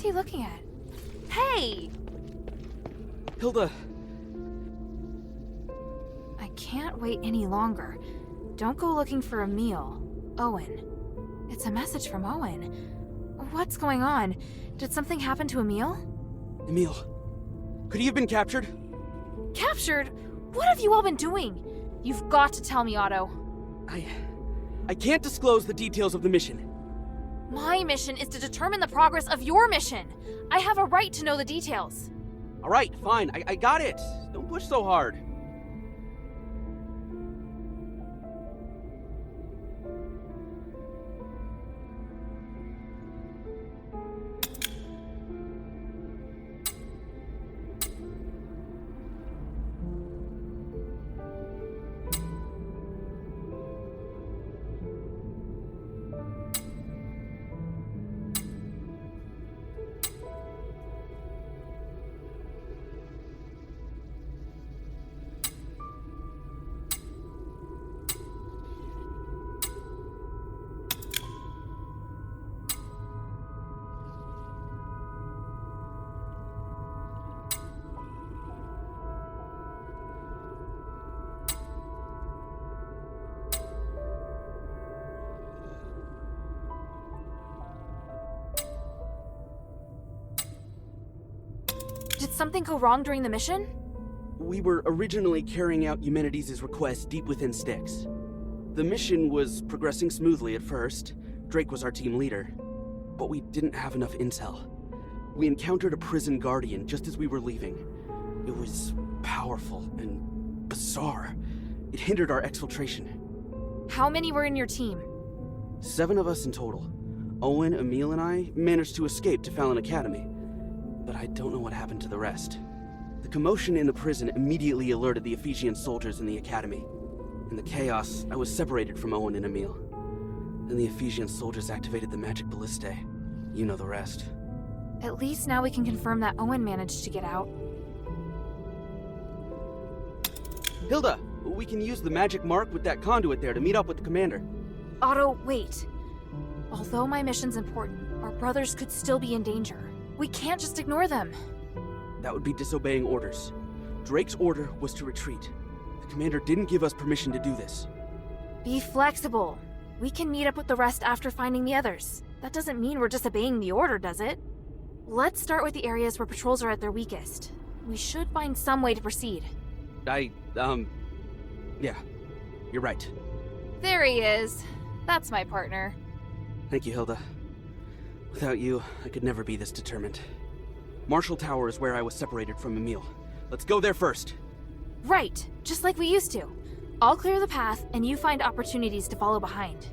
he looking at? Hey! Hilda! I can't wait any longer. Don't go looking for Emil. Owen. It's a message from Owen. What's going on? Did something happen to Emil? Emil. Could he have been captured? Captured? What have you all been doing? You've got to tell me, Otto. I can't disclose the details of the mission. My mission is to determine the progress of your mission. I have a right to know the details. All right, fine. I got it. Don't push so hard. Did something go wrong during the mission? We were originally carrying out Eumenides' request deep within Styx. The mission was progressing smoothly at first. Drake was our team leader. But we didn't have enough intel. We encountered a prison guardian just as we were leaving. It was powerful and bizarre. It hindered our exfiltration. How many were in your team? 7 of us in total. Owen, Emil, and I managed to escape to Fallon Academy. But I don't know what happened to the rest. The commotion in the prison immediately alerted the Ephesian soldiers in the academy. In the chaos, I was separated from Owen and Emil. Then the Ephesian soldiers activated the magic ballistae. You know the rest. At least now we can confirm that Owen managed to get out. Hilda, we can use the magic mark with that conduit there to meet up with the commander. Otto, wait. Although my mission's important, our brothers could still be in danger. We can't just ignore them. That would be disobeying orders. Drake's order was to retreat. The commander didn't give us permission to do this. Be flexible. We can meet up with the rest after finding the others. That doesn't mean we're disobeying the order, does it? Let's start with the areas where patrols are at their weakest. We should find some way to proceed. Yeah. You're right. There he is. That's my partner. Thank you, Hilda. Without you, I could never be this determined. Marshall Tower is where I was separated from Emil. Let's go there first. Right, just like we used to. I'll clear the path, and you find opportunities to follow behind.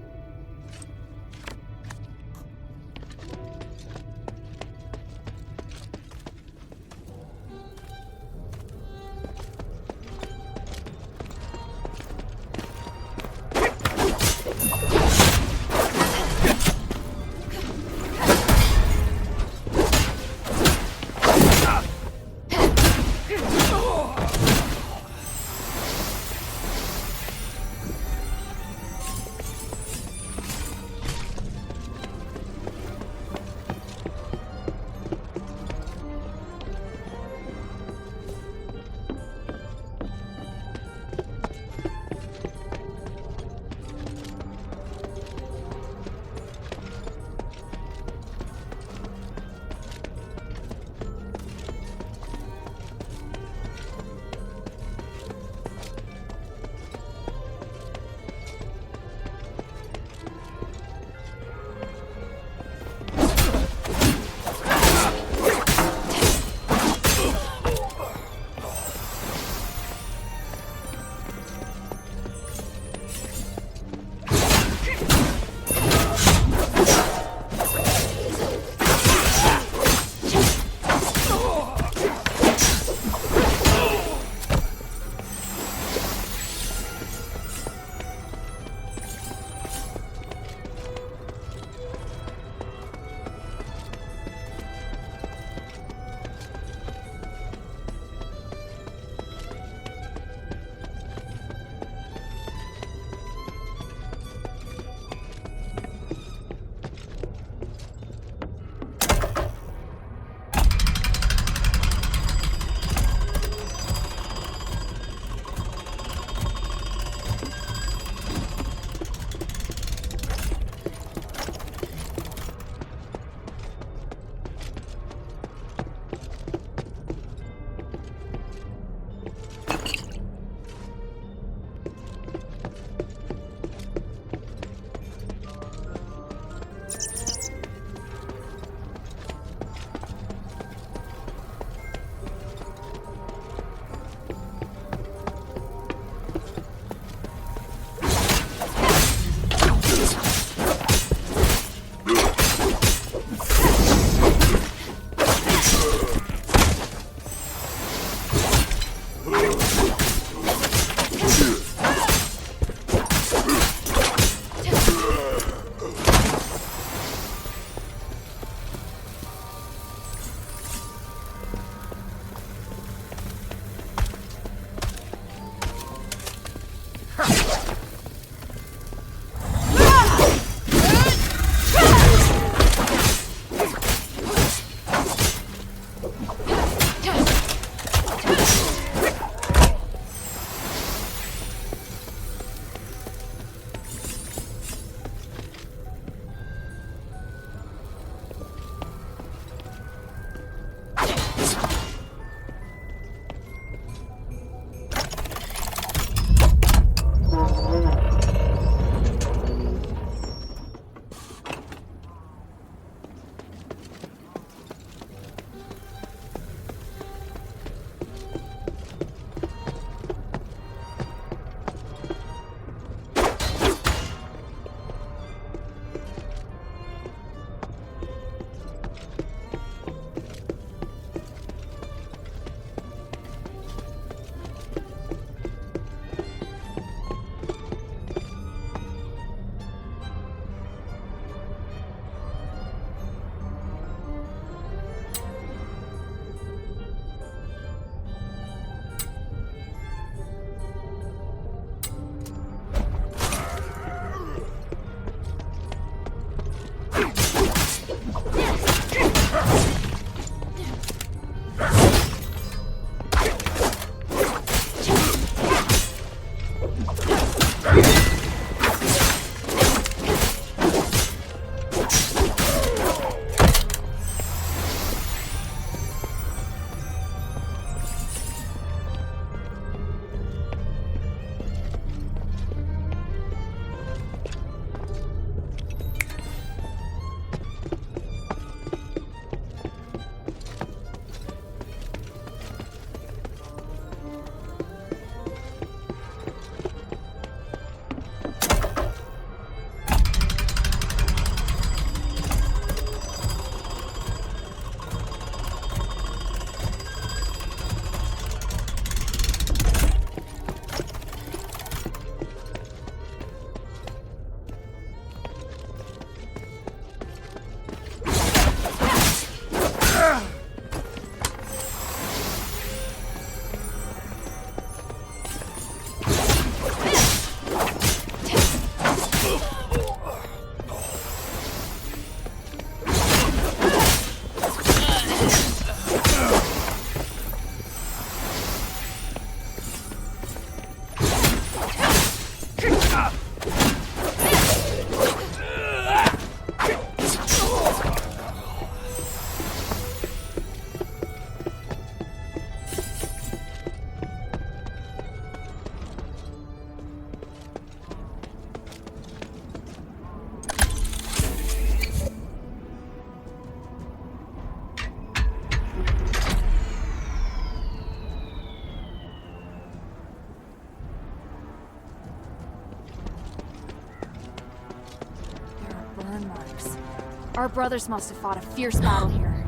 Our brothers must have fought a fierce battle here.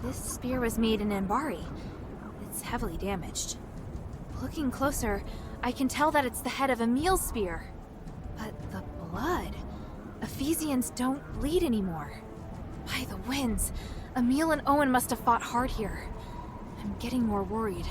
This spear was made in Ambari. It's heavily damaged. Looking closer, I can tell that it's the head of Emil's spear. But the blood... Ephesians don't bleed anymore. By the winds, Emil and Owen must have fought hard here. I'm getting more worried.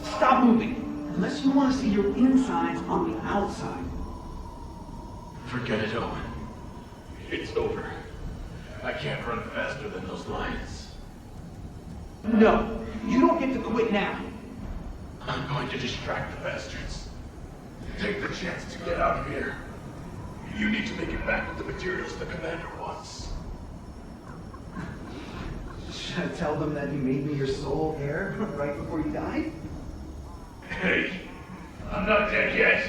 Stop moving, unless you want to see your insides on the outside. Forget it, Owen. It's over. I can't run faster than those lions. No, you don't get to quit now. I'm going to distract the bastards. Take the chance to get out of here. You need to make it back with the materials the commander wants. Should I tell them that you made me your sole heir right before you died? Hey, I'm not dead yet.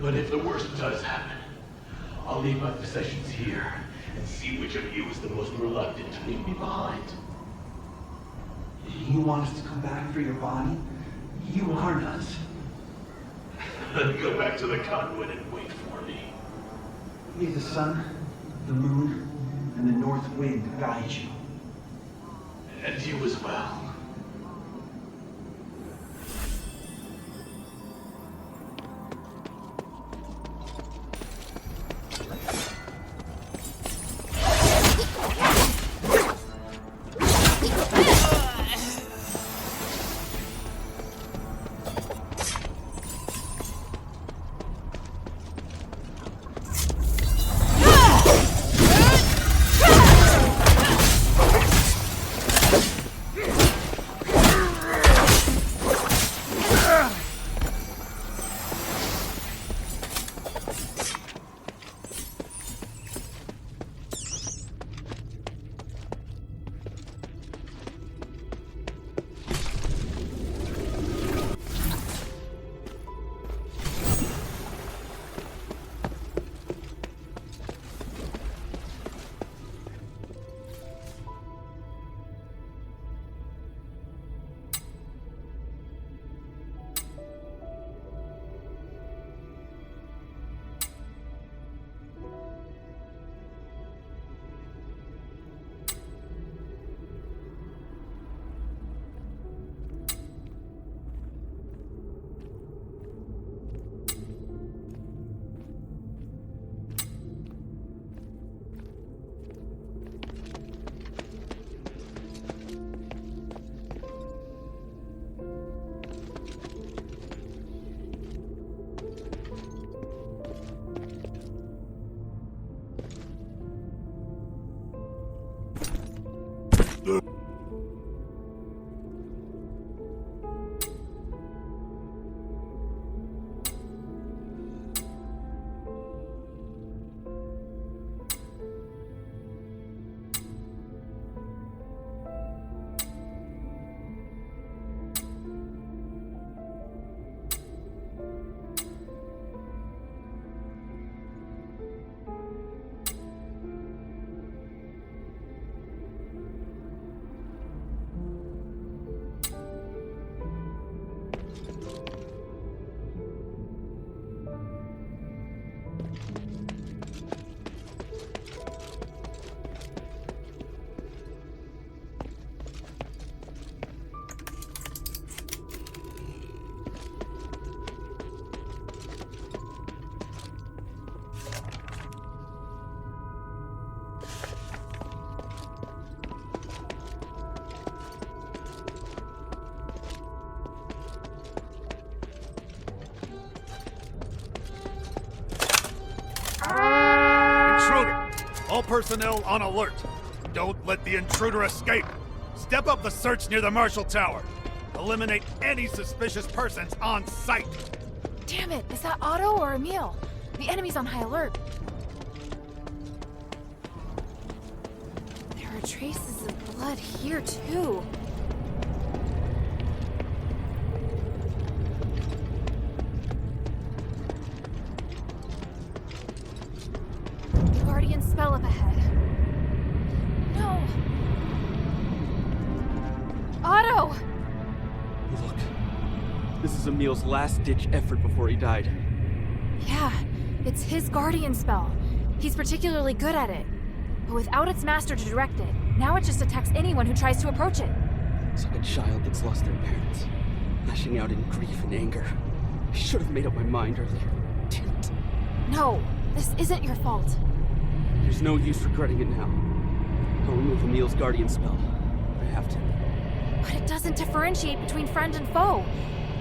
But if the worst does happen, I'll leave my possessions here and see which of you is the most reluctant to leave me behind. You want us to come back for your body? You aren't us. Then go back to the conduit and wait for me. May the sun, the moon, and the north wind guide you. And you as well. All personnel on alert. Don't let the intruder escape. Step up the search near the Marshal Tower. Eliminate any suspicious persons on sight. Damn it, is that Otto or Emil? The enemy's on high alert. There are traces of blood here, too. Guardian spell up ahead. No! Otto! Look. This is Emil's last-ditch effort before he died. Yeah, it's his Guardian spell. He's particularly good at it. But without its master to direct it, now it just attacks anyone who tries to approach it. It's like a child that's lost their parents, lashing out in grief and anger. I should have made up my mind earlier. Didn't. No, this isn't your fault. There's no use regretting it now. I'll remove Emil's Guardian spell. I have to. But it doesn't differentiate between friend and foe.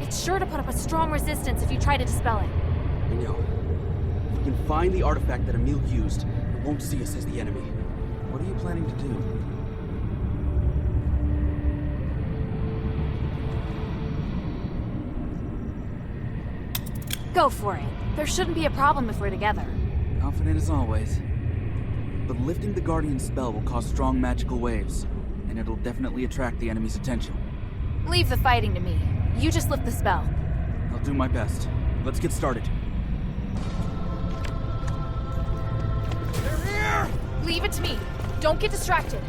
It's sure to put up a strong resistance if you try to dispel it. I know. If we can find the artifact that Emil used, it won't see us as the enemy. What are you planning to do? Go for it. There shouldn't be a problem if we're together. Confident as always. But lifting the Guardian spell will cause strong magical waves, and it'll definitely attract the enemy's attention. Leave the fighting to me. You just lift the spell. I'll do my best. Let's get started. They're here! Leave it to me. Don't get distracted.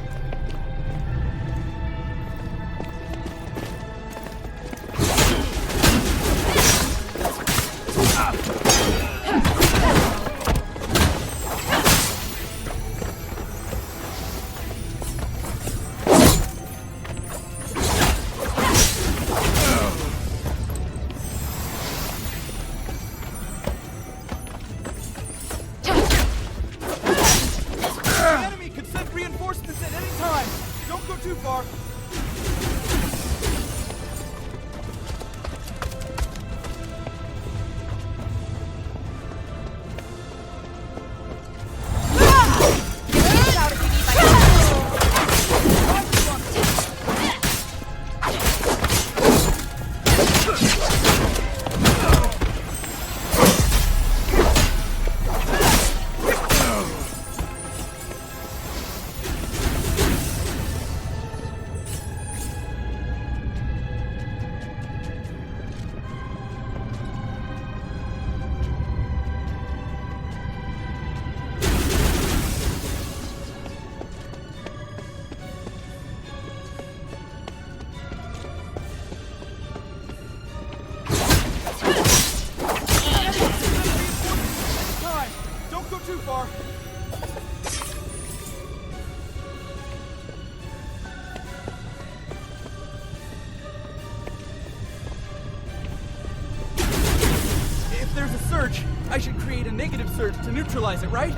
I should create a negative surge to neutralize it, right?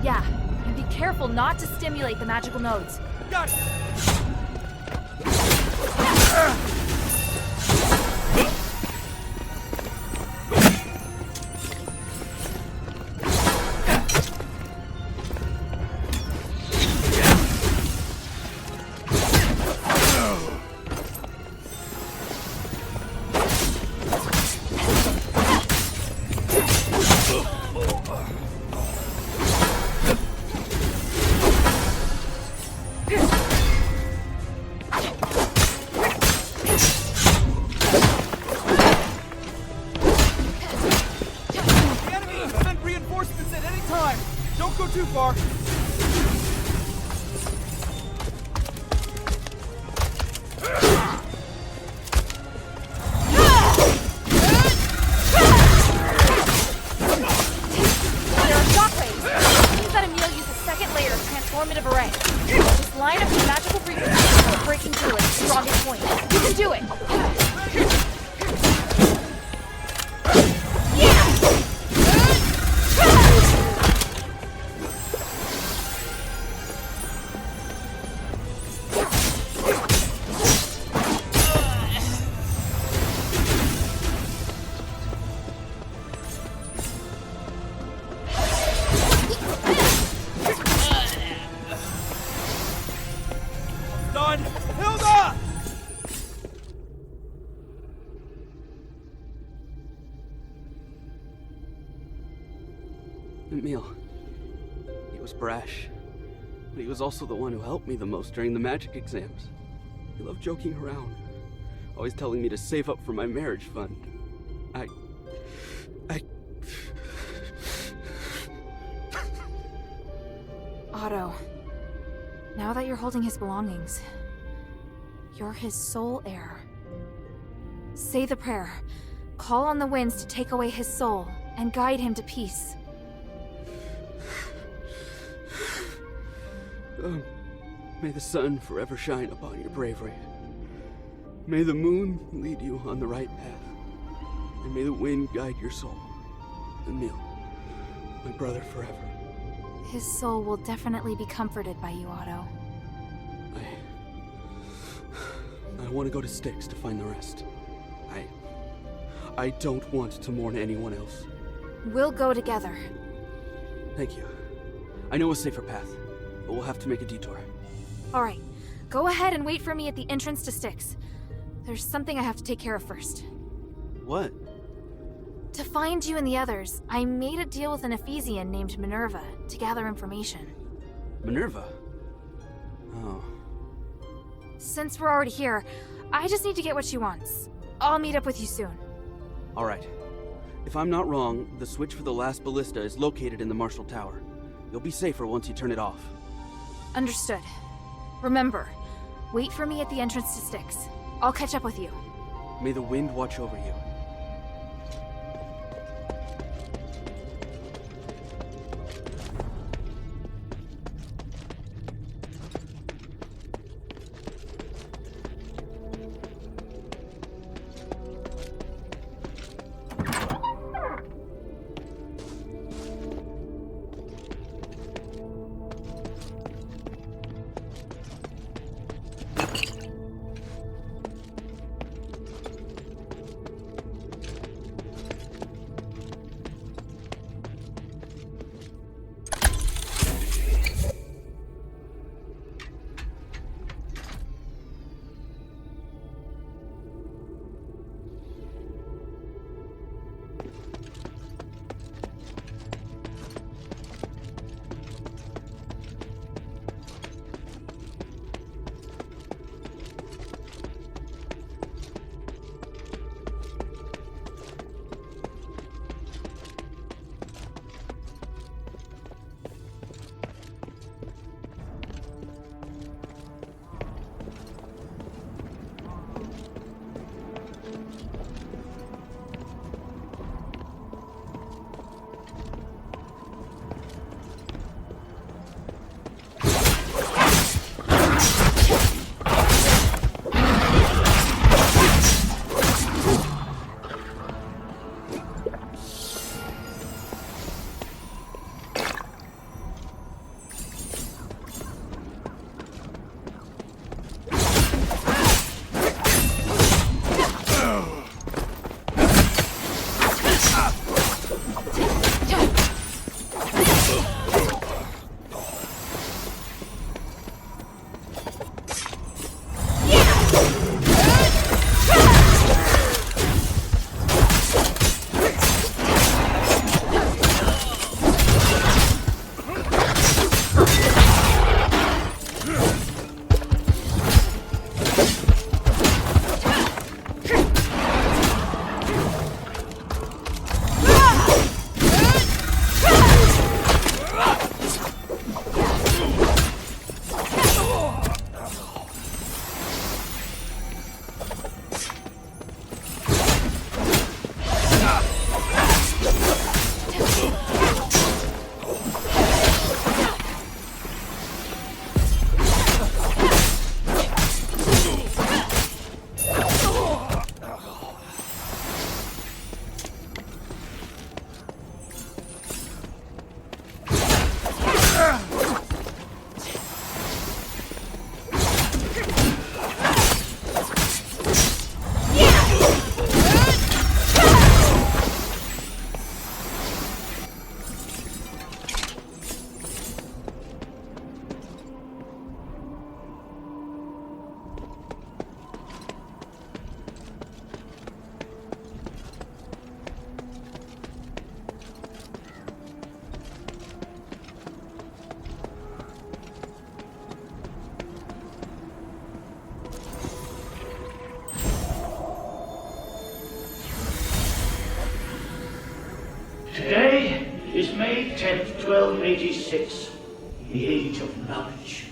Yeah, and be careful not to stimulate the magical nodes. Got it! Emil. He was brash, but he was also the one who helped me the most during the magic exams. He loved joking around, always telling me to save up for my marriage fund. Otto, now that you're holding his belongings, you're his sole heir. Say the prayer. Call on the winds to take away his soul and guide him to peace. May the sun forever shine upon your bravery. May the moon lead you on the right path. And may the wind guide your soul. Emil, my brother forever. His soul will definitely be comforted by you, Otto. I want to go to Styx to find the rest. I don't want to mourn anyone else. We'll go together. Thank you. I know a safer path. but we'll have to make a detour. Alright, go ahead and wait for me at the entrance to Styx. There's something I have to take care of first. What? To find you and the others, I made a deal with an Ephesian named Minerva to gather information. Minerva? Oh. Since we're already here, I just need to get what she wants. I'll meet up with you soon. Alright. If I'm not wrong, the switch for the last ballista is located in the Marshall Tower. You'll be safer once you turn it off. Understood. Remember, wait for me at the entrance to Styx. I'll catch up with you. May the wind watch over you. Today is May 10th, 1286, the Age of Knowledge.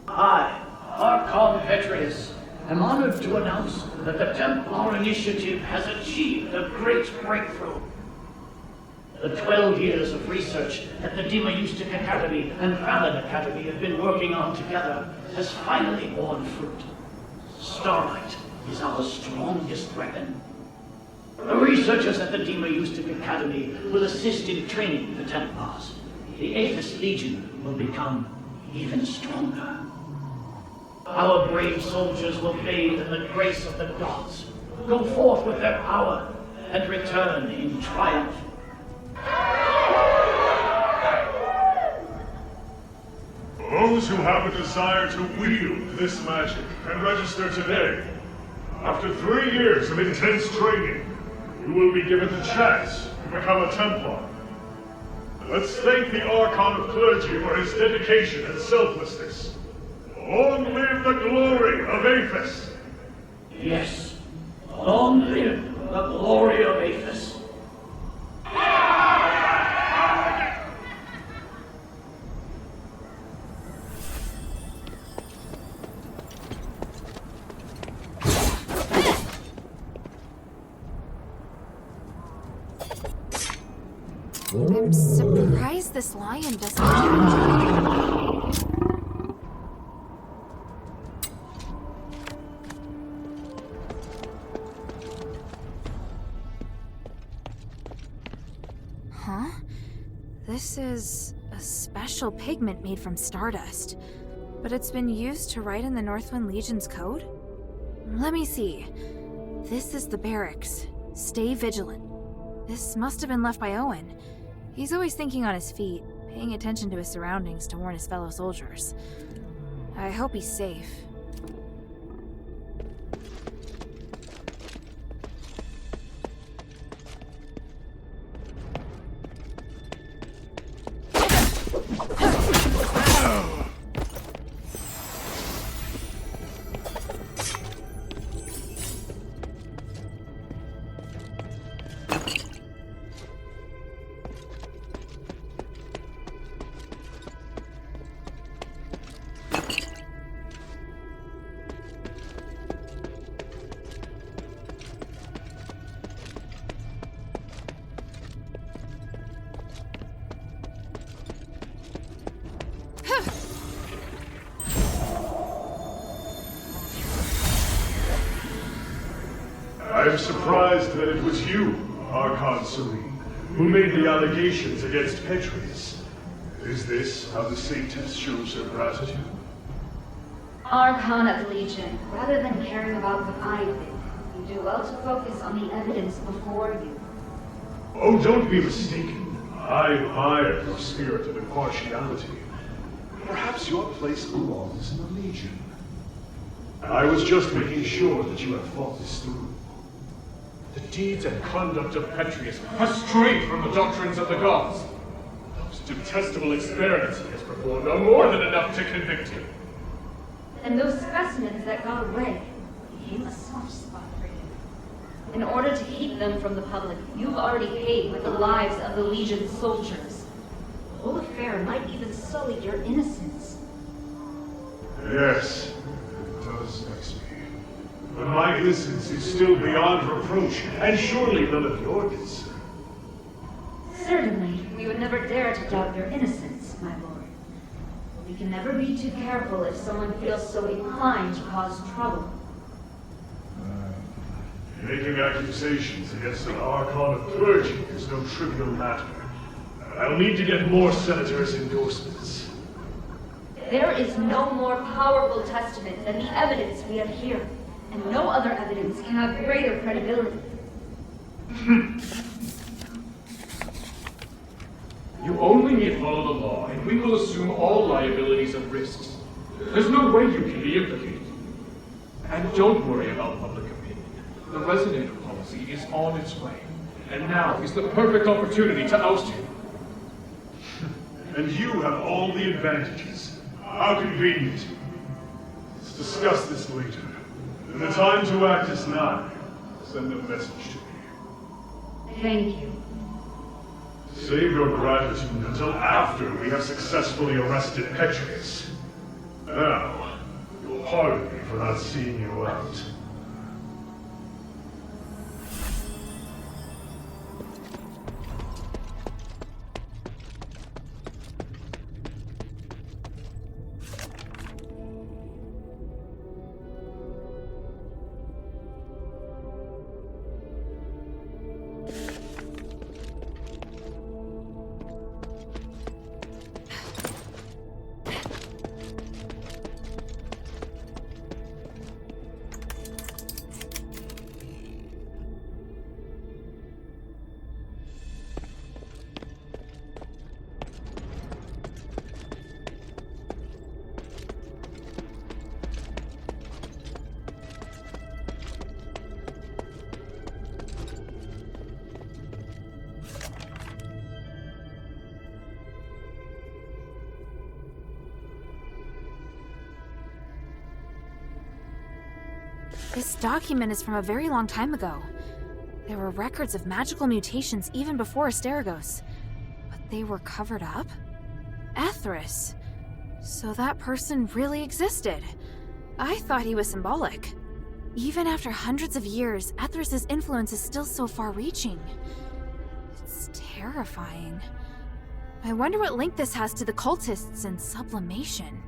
I, Archon Petrius, am honored to announce that the Templar Initiative has achieved a great breakthrough. The 12 years of research that the Demoeustic Academy and Valen Academy have been working on together has finally borne fruit. Starlight is our strongest weapon. The researchers at the Demoeustic Academy will assist in training the Templars. The Aethys Legion will become even stronger. Our brave soldiers will bathe in the grace of the gods, go forth with their power, and return in triumph. Those who have a desire to wield this magic can register today. After 3 years of intense training, you will be given the chance to become a Templar. Let's thank the Archon of Clergy for his dedication and selflessness. Long live the glory of Aphis! Yes, long live the glory of Aphis. I'm surprised this lion doesn't. Huh? This is a special pigment made from stardust, but it's been used to write in the Northwind Legion's code? Let me see. This is the barracks. Stay vigilant. This must have been left by Owen. He's always thinking on his feet, paying attention to his surroundings to warn his fellow soldiers. I hope he's safe. I am surprised that it was you, Archon Serene, who made the allegations against Petrius. Is this how the Saintess shows her gratitude? Archon of Legion, rather than caring about what I did, you do well to focus on the evidence before you. Oh, don't be mistaken. I admire your spirit of impartiality. Perhaps your place belongs in the Legion. I was just making sure that you had thought this through. The deeds and conduct of Petrius are straight from the doctrines of the gods. Those detestable experiments he has performed are more than enough to convict him. And those specimens that got away became a soft spot for you. In order to keep them from the public, you've already paid with the lives of the Legion's soldiers. The whole affair might even sully your innocence. Yes, it does vex me. But my innocence is still beyond reproach, and surely none of your concern. Certainly, we would never dare to doubt your innocence, my lord. But we can never be too careful if someone feels so inclined to cause trouble. Making accusations against an Archon of Clergy is no trivial matter. I'll need to get more senators' endorsements. There is no more powerful testament than the evidence we have here, and no other evidence can have greater credibility. You only need to follow the law, and we will assume all liabilities and risks. There's no way you can be implicated. And don't worry about public opinion. The resident policy is on its way, and now is the perfect opportunity to oust him. And you have all the advantages. How convenient. Let's discuss this later. And the time to act is now. Send a message to me. Thank you. Save your gratitude until after we have successfully arrested Petrius. Now, you'll pardon me for not seeing you out. This document is from a very long time ago. There were records of magical mutations even before Asterigos. But they were covered up? Ethris. So that person really existed. I thought he was symbolic. Even after hundreds of years, Ethris' influence is still so far-reaching. It's terrifying. I wonder what link this has to the cultists and sublimation.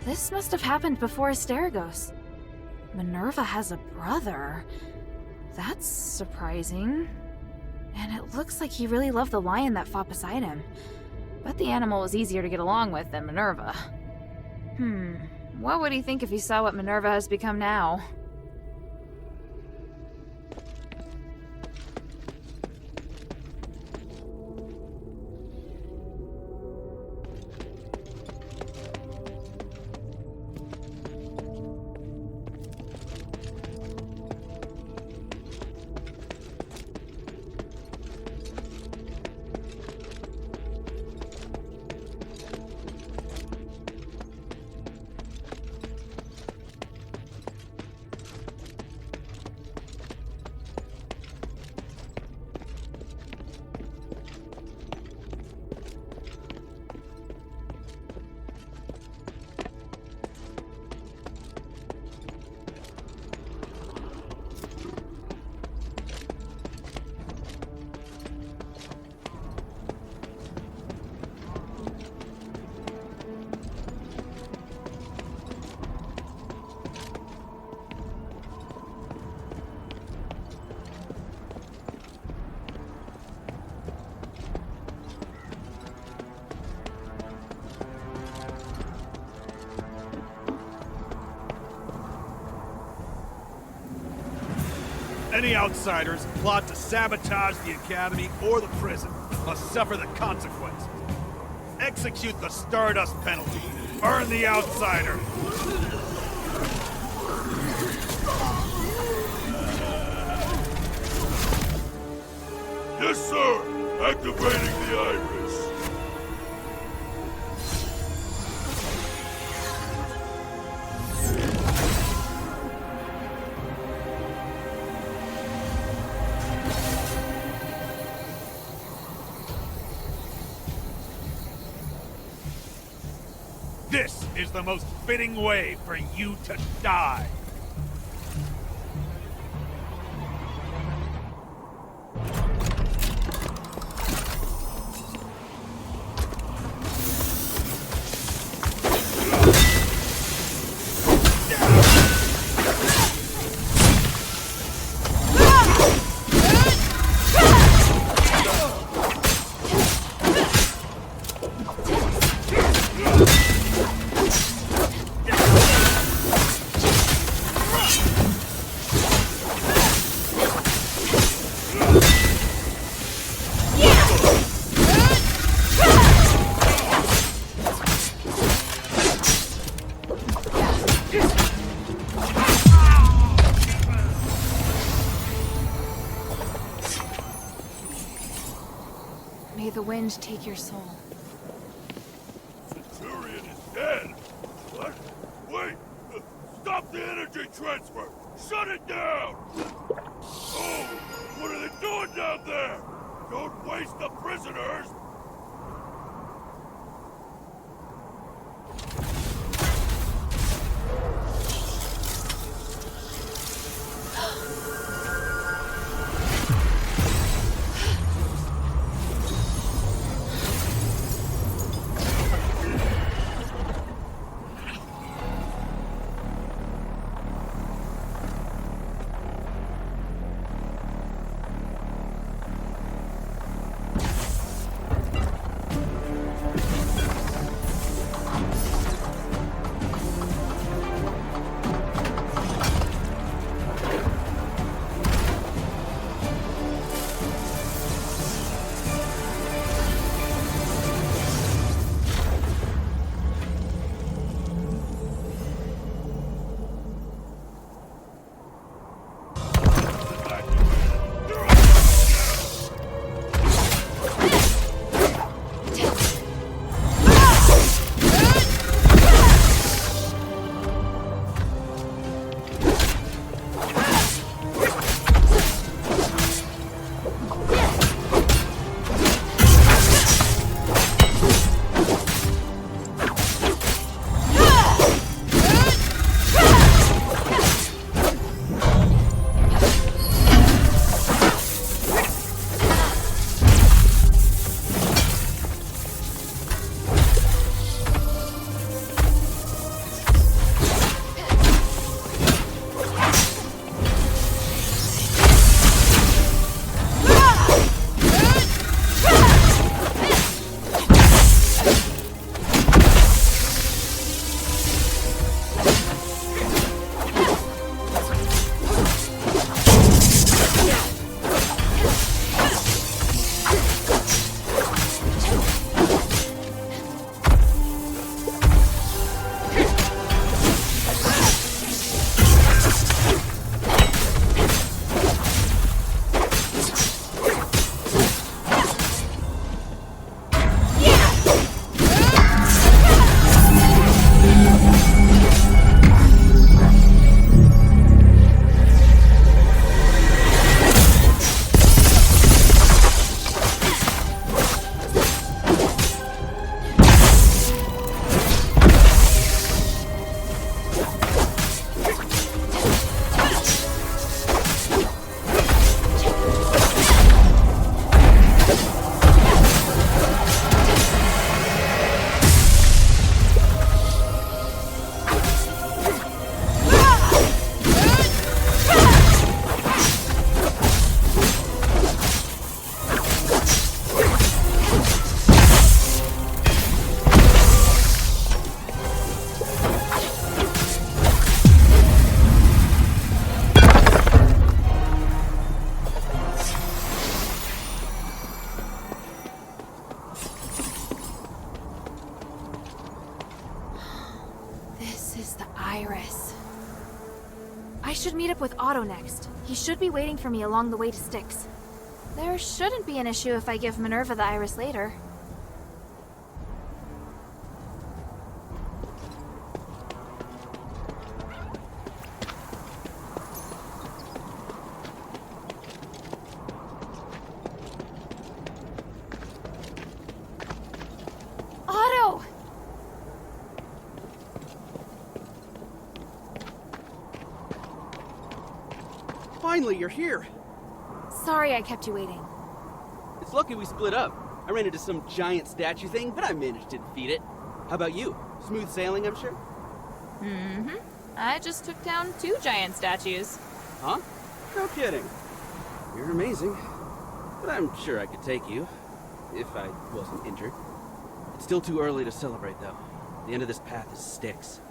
This must have happened before Asterigos. Minerva has a brother. That's surprising. And it looks like he really loved the lion that fought beside him. Bet the animal was easier to get along with than Minerva. What would he think if he saw what Minerva has become now? Any outsiders who plot to sabotage the Academy or the prison must suffer the consequences. Execute the Stardust penalty. Burn the outsider. Yes, sir! Activating the iris. This is the most fitting way for you to die. May the wind take your soul. Centurion is dead! What? Wait! Stop the energy transfer! Shut it down! Oh! What are they doing down there? Don't waste the prisoners! should meet up with Otto next. He should be waiting for me along the way to Styx. There shouldn't be an issue if I give Minerva the iris later. Otto! Finally, you're here! Sorry I kept you waiting. It's lucky we split up. I ran into some giant statue thing, but I managed to defeat it. How about you? Smooth sailing, I'm sure? Mm-hmm. I just took down 2 giant statues. Huh? No kidding. You're amazing. But I'm sure I could take you, if I wasn't injured. It's still too early to celebrate, though. The end of this path is Styx.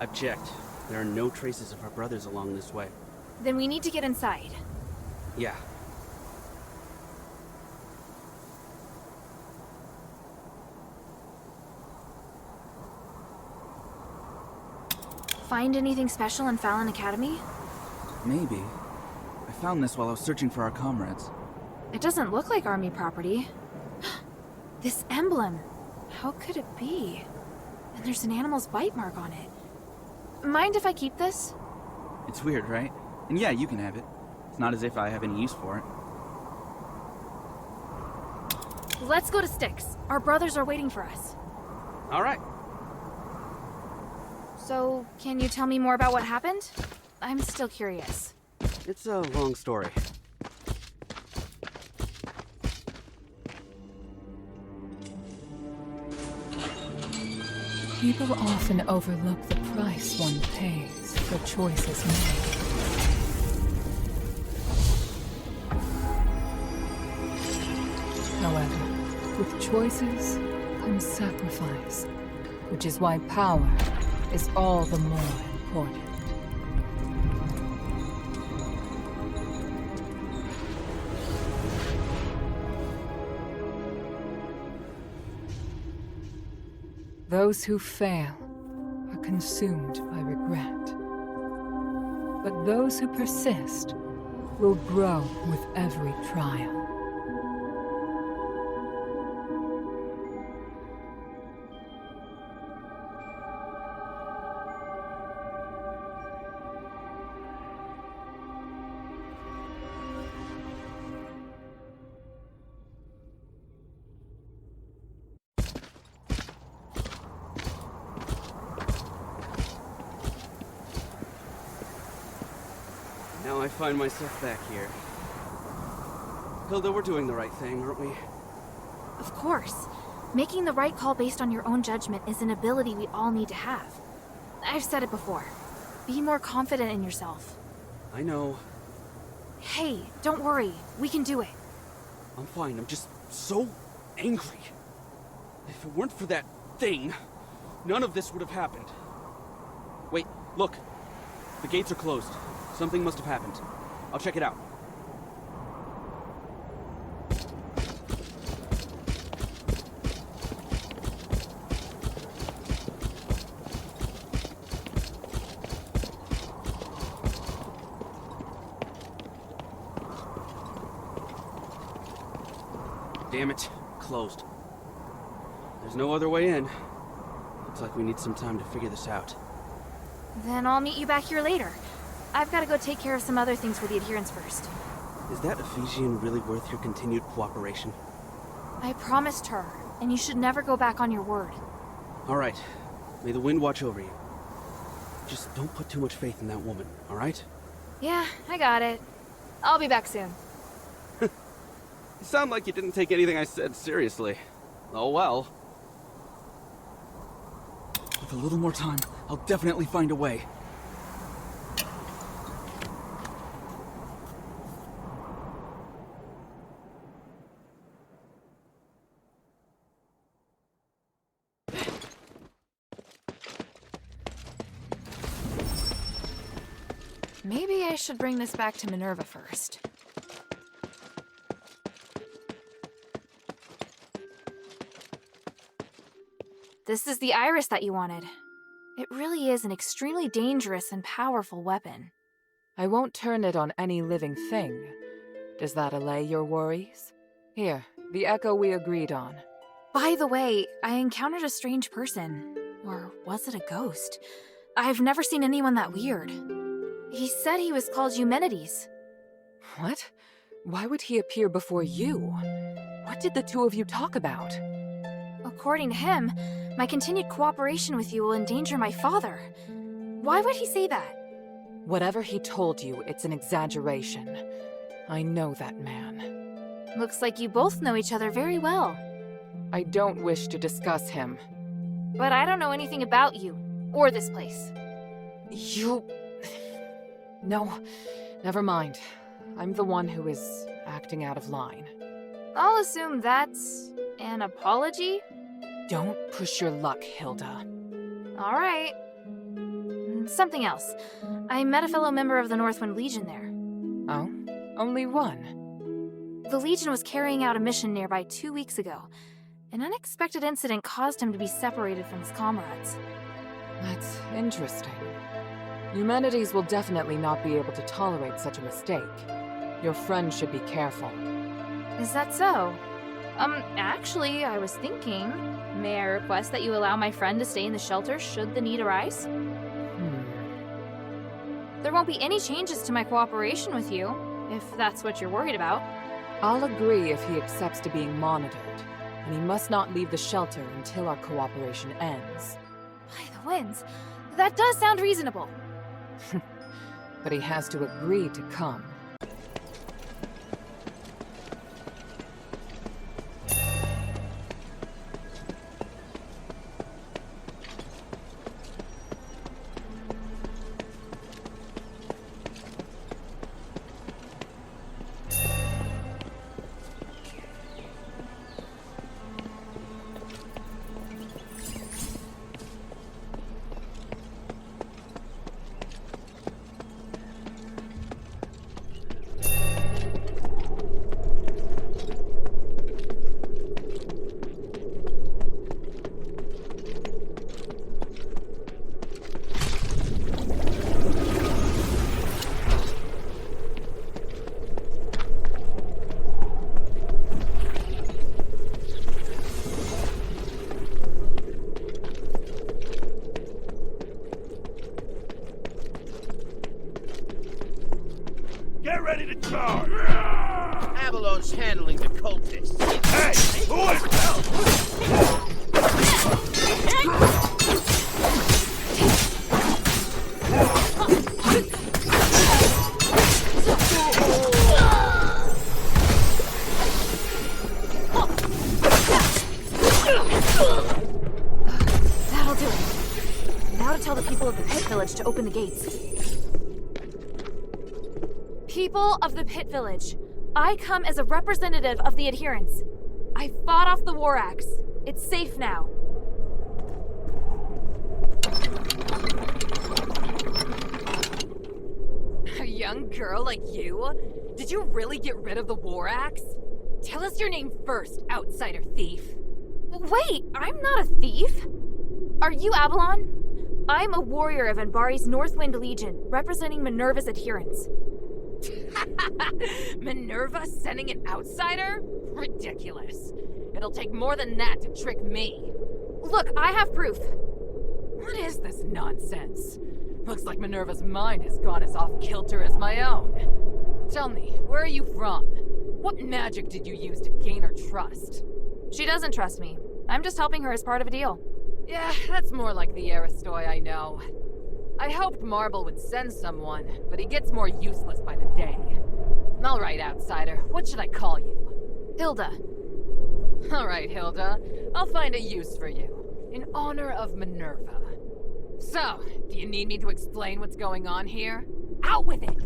I've checked. There are no traces of our brothers along this way. Then we need to get inside. Yeah. Find anything special in Fallon Academy? Maybe. I found this while I was searching for our comrades. It doesn't look like army property. This emblem. How could it be? And there's an animal's bite mark on it. Mind if I keep this? It's weird, right? And yeah, you can have it. It's not as if I have any use for it. Let's go to Styx. Our brothers are waiting for us. All right. So, can you tell me more about what happened? I'm still curious. It's a long story. People often overlook the price one pays for choices made. However, with choices comes sacrifice, which is why power is all the more important. Those who fail are consumed by regret. But those who persist will grow with every trial. Now I find myself back here. Hilda, we're doing the right thing, aren't we? Of course. Making the right call based on your own judgment is an ability we all need to have. I've said it before. Be more confident in yourself. I know. Hey, don't worry. We can do it. I'm fine. I'm just so angry. If it weren't for that thing, none of this would have happened. Wait, look. The gates are closed. Something must have happened. I'll check it out. Damn it. Closed. There's no other way in. Looks like we need some time to figure this out. Then I'll meet you back here later. I've got to go take care of some other things for the adherents first. Is that Ephesian really worth your continued cooperation? I promised her, and you should never go back on your word. All right. May the wind watch over you. Just don't put too much faith in that woman, all right? Yeah, I got it. I'll be back soon. You sound like you didn't take anything I said seriously. Oh well. With a little more time, I'll definitely find a way. Maybe I should bring this back to Minerva first. This is the iris that you wanted. It really is an extremely dangerous and powerful weapon. I won't turn it on any living thing. Does that allay your worries? Here, the echo we agreed on. By the way, I encountered a strange person. Or was it a ghost? I've never seen anyone that weird. He said he was called Eumenides. What? Why would he appear before you? What did the two of you talk about? According to him, my continued cooperation with you will endanger my father. Why would he say that? Whatever he told you, it's an exaggeration. I know that man. Looks like you both know each other very well. I don't wish to discuss him. But I don't know anything about you, or this place. You... No, never mind. I'm the one who is acting out of line. I'll assume that's an apology? Don't push your luck, Hilda. All right. Something else. I met a fellow member of the Northwind Legion there. Oh? Only one? The Legion was carrying out a mission nearby 2 weeks ago. An unexpected incident caused him to be separated from his comrades. That's interesting. Eumenides will definitely not be able to tolerate such a mistake. Your friend should be careful. Is that so? Actually, I was thinking, may I request that you allow my friend to stay in the shelter should the need arise? There won't be any changes to my cooperation with you, if that's what you're worried about. I'll agree if he accepts to being monitored, and he must not leave the shelter until our cooperation ends. By the winds, that does sound reasonable. But he has to agree to come. Get ready to charge! Avalon's handling the cultists. Hey! Who is That'll do it. Now to tell the people of the Pit Village to open the gates. People of the Pit Village, I come as a representative of the adherents. I fought off the War Axe. It's safe now. A young girl like you? Did you really get rid of the War Axe? Tell us your name first, outsider thief. Wait, I'm not a thief. Are you Avalon? I'm a warrior of Anbari's Northwind Legion, representing Minerva's adherents. Minerva sending an outsider? Ridiculous. It'll take more than that to trick me. Look, I have proof. What is this nonsense? Looks like Minerva's mind has gone as off-kilter as my own. Tell me, where are you from? What magic did you use to gain her trust? She doesn't trust me. I'm just helping her as part of a deal. Yeah, that's more like the Aristoi I know. I hoped Marble would send someone, but he gets more useless by the day. All right, outsider, what should I call you? Hilda. All right, Hilda. I'll find a use for you, in honor of Minerva. So, do you need me to explain what's going on here? Out with it!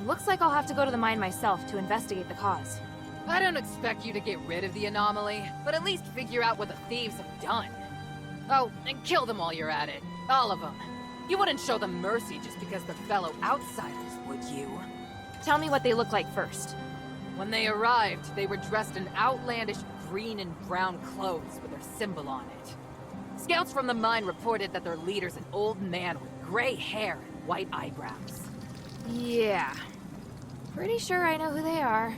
Looks like I'll have to go to the mine myself to investigate the cause. I don't expect you to get rid of the anomaly, but at least figure out what the thieves have done. Oh, and kill them while you're at it. All of them. You wouldn't show them mercy just because they're fellow outsiders, would you? Tell me what they look like first. When they arrived, they were dressed in outlandish green and brown clothes with their symbol on it. Scouts from the mine reported that their leader's an old man with gray hair and white eyebrows. Yeah. Pretty sure I know who they are.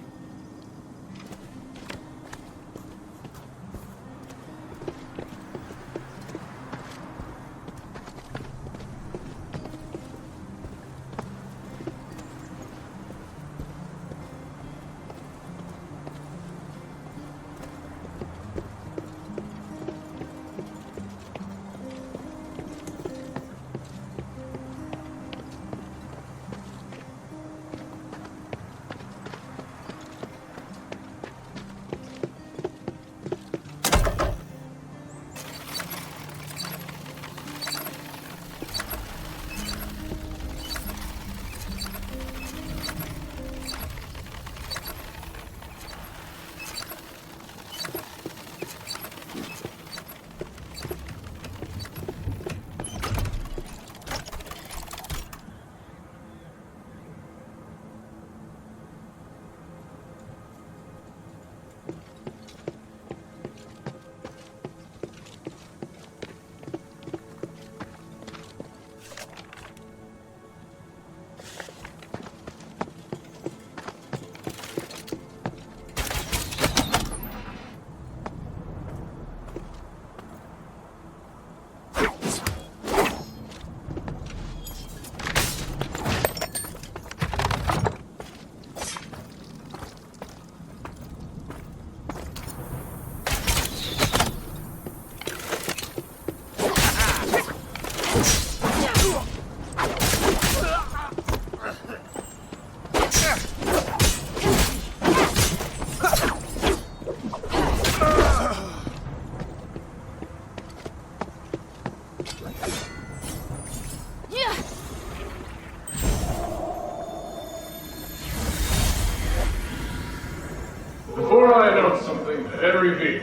Before I announce something very big,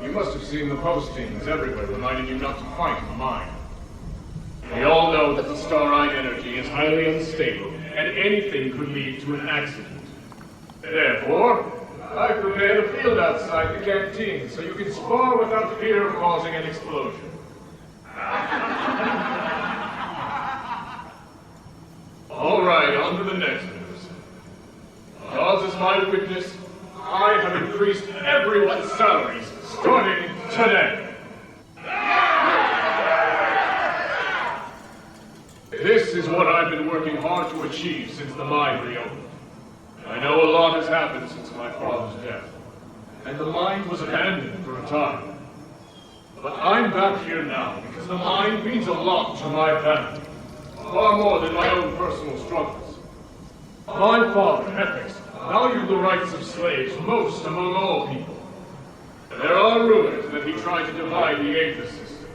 you must have seen the postings everywhere reminding you not to fight in the mine. We all know that the Starine energy is highly unstable, and anything could lead to an accident. Therefore, I've prepared a field outside the canteen so you can spar without fear of causing an explosion. All right, on to the next news. God is my witness, I have increased everyone's salaries starting today. This is what I've been working hard to achieve since the mine reopened. I know a lot has happened since my father's death, and the mine was abandoned for a time. But I'm back here now because the mine means a lot to my family, far more than my own personal struggles. My father, Epix, valued the rights of slaves most among all people. There are rumors that he tried to divide the Aethys system,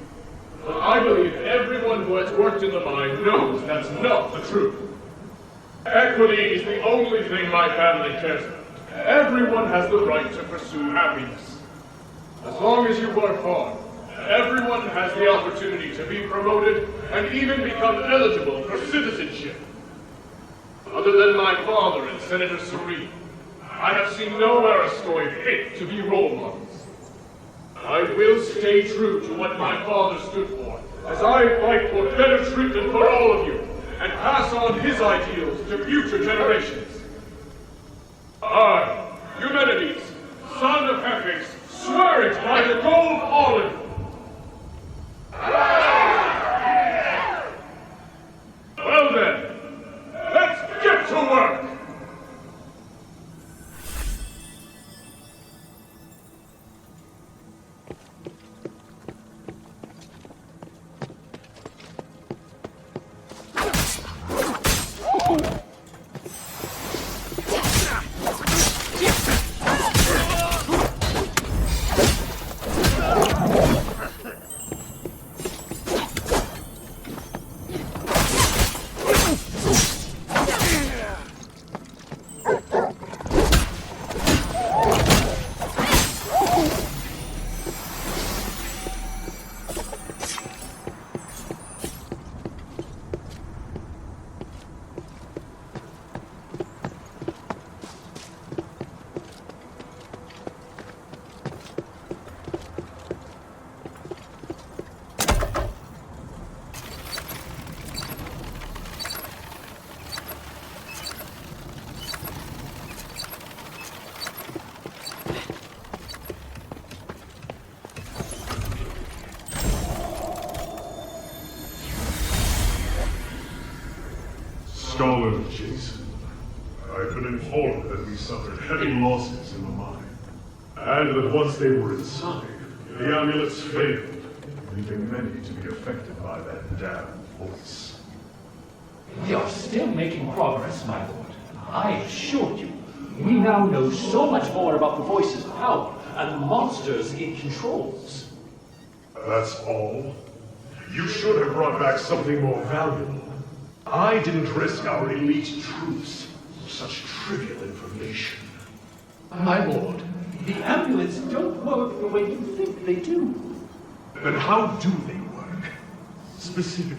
but I believe everyone who has worked in the mine knows that's not the truth. Equity is the only thing my family cares about. Everyone has the right to pursue happiness. As long as you work hard, everyone has the opportunity to be promoted and even become eligible for citizenship. Other than my father and Senator Serene, I have seen no Aristoi fit to be role models. I will stay true to what my father stood for, as I fight for better treatment for all of you, and pass on his ideals to future generations. I, Eumenides, son of Epix, swear it by the gold olive. Well then, let's get to work! Scholar Jason, I've been informed that we suffered heavy losses in the mine, and that once they were inside, the amulets failed, leaving many to be affected by that damn voice. We are still making progress, my lord. I assure you, we now know so much more about the voice's power and the monsters it controls. That's all? You should have brought back something more valuable. I didn't risk our elite troops for such trivial information. My lord, the amulets don't work the way you think they do. Then how do they work? Specifically,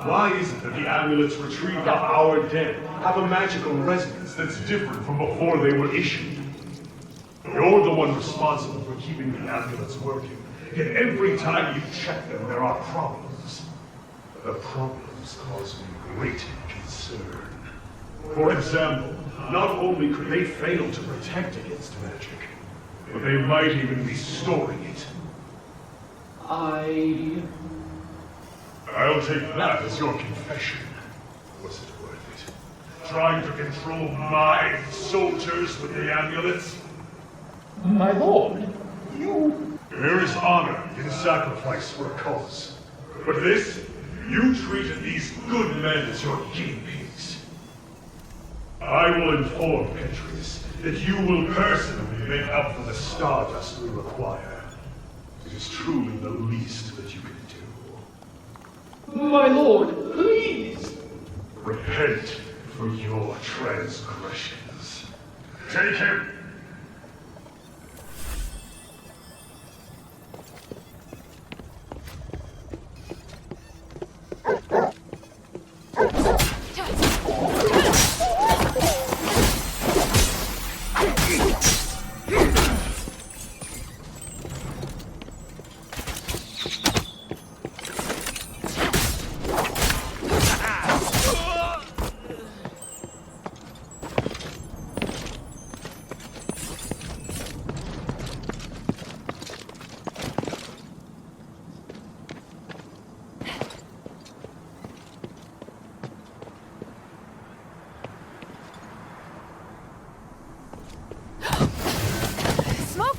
why is it that the amulets retrieved of our dead have a magical resonance that's different from before they were issued? You're the one responsible for keeping the amulets working, yet every time you check them, there are problems. The problems cause me great concern. For example, not only could they fail to protect against magic, but they might even be storing it. I'll take that as your confession. Was it worth it? Trying to control my soldiers with the amulets? My lord, There is honor in sacrifice for a cause. But this, you treated these good men as your guinea pigs. I will inform Petrius that you will personally make up for the stardust we require. It is truly the least that you can do. my lord, please! Repent for your transgressions. Take him!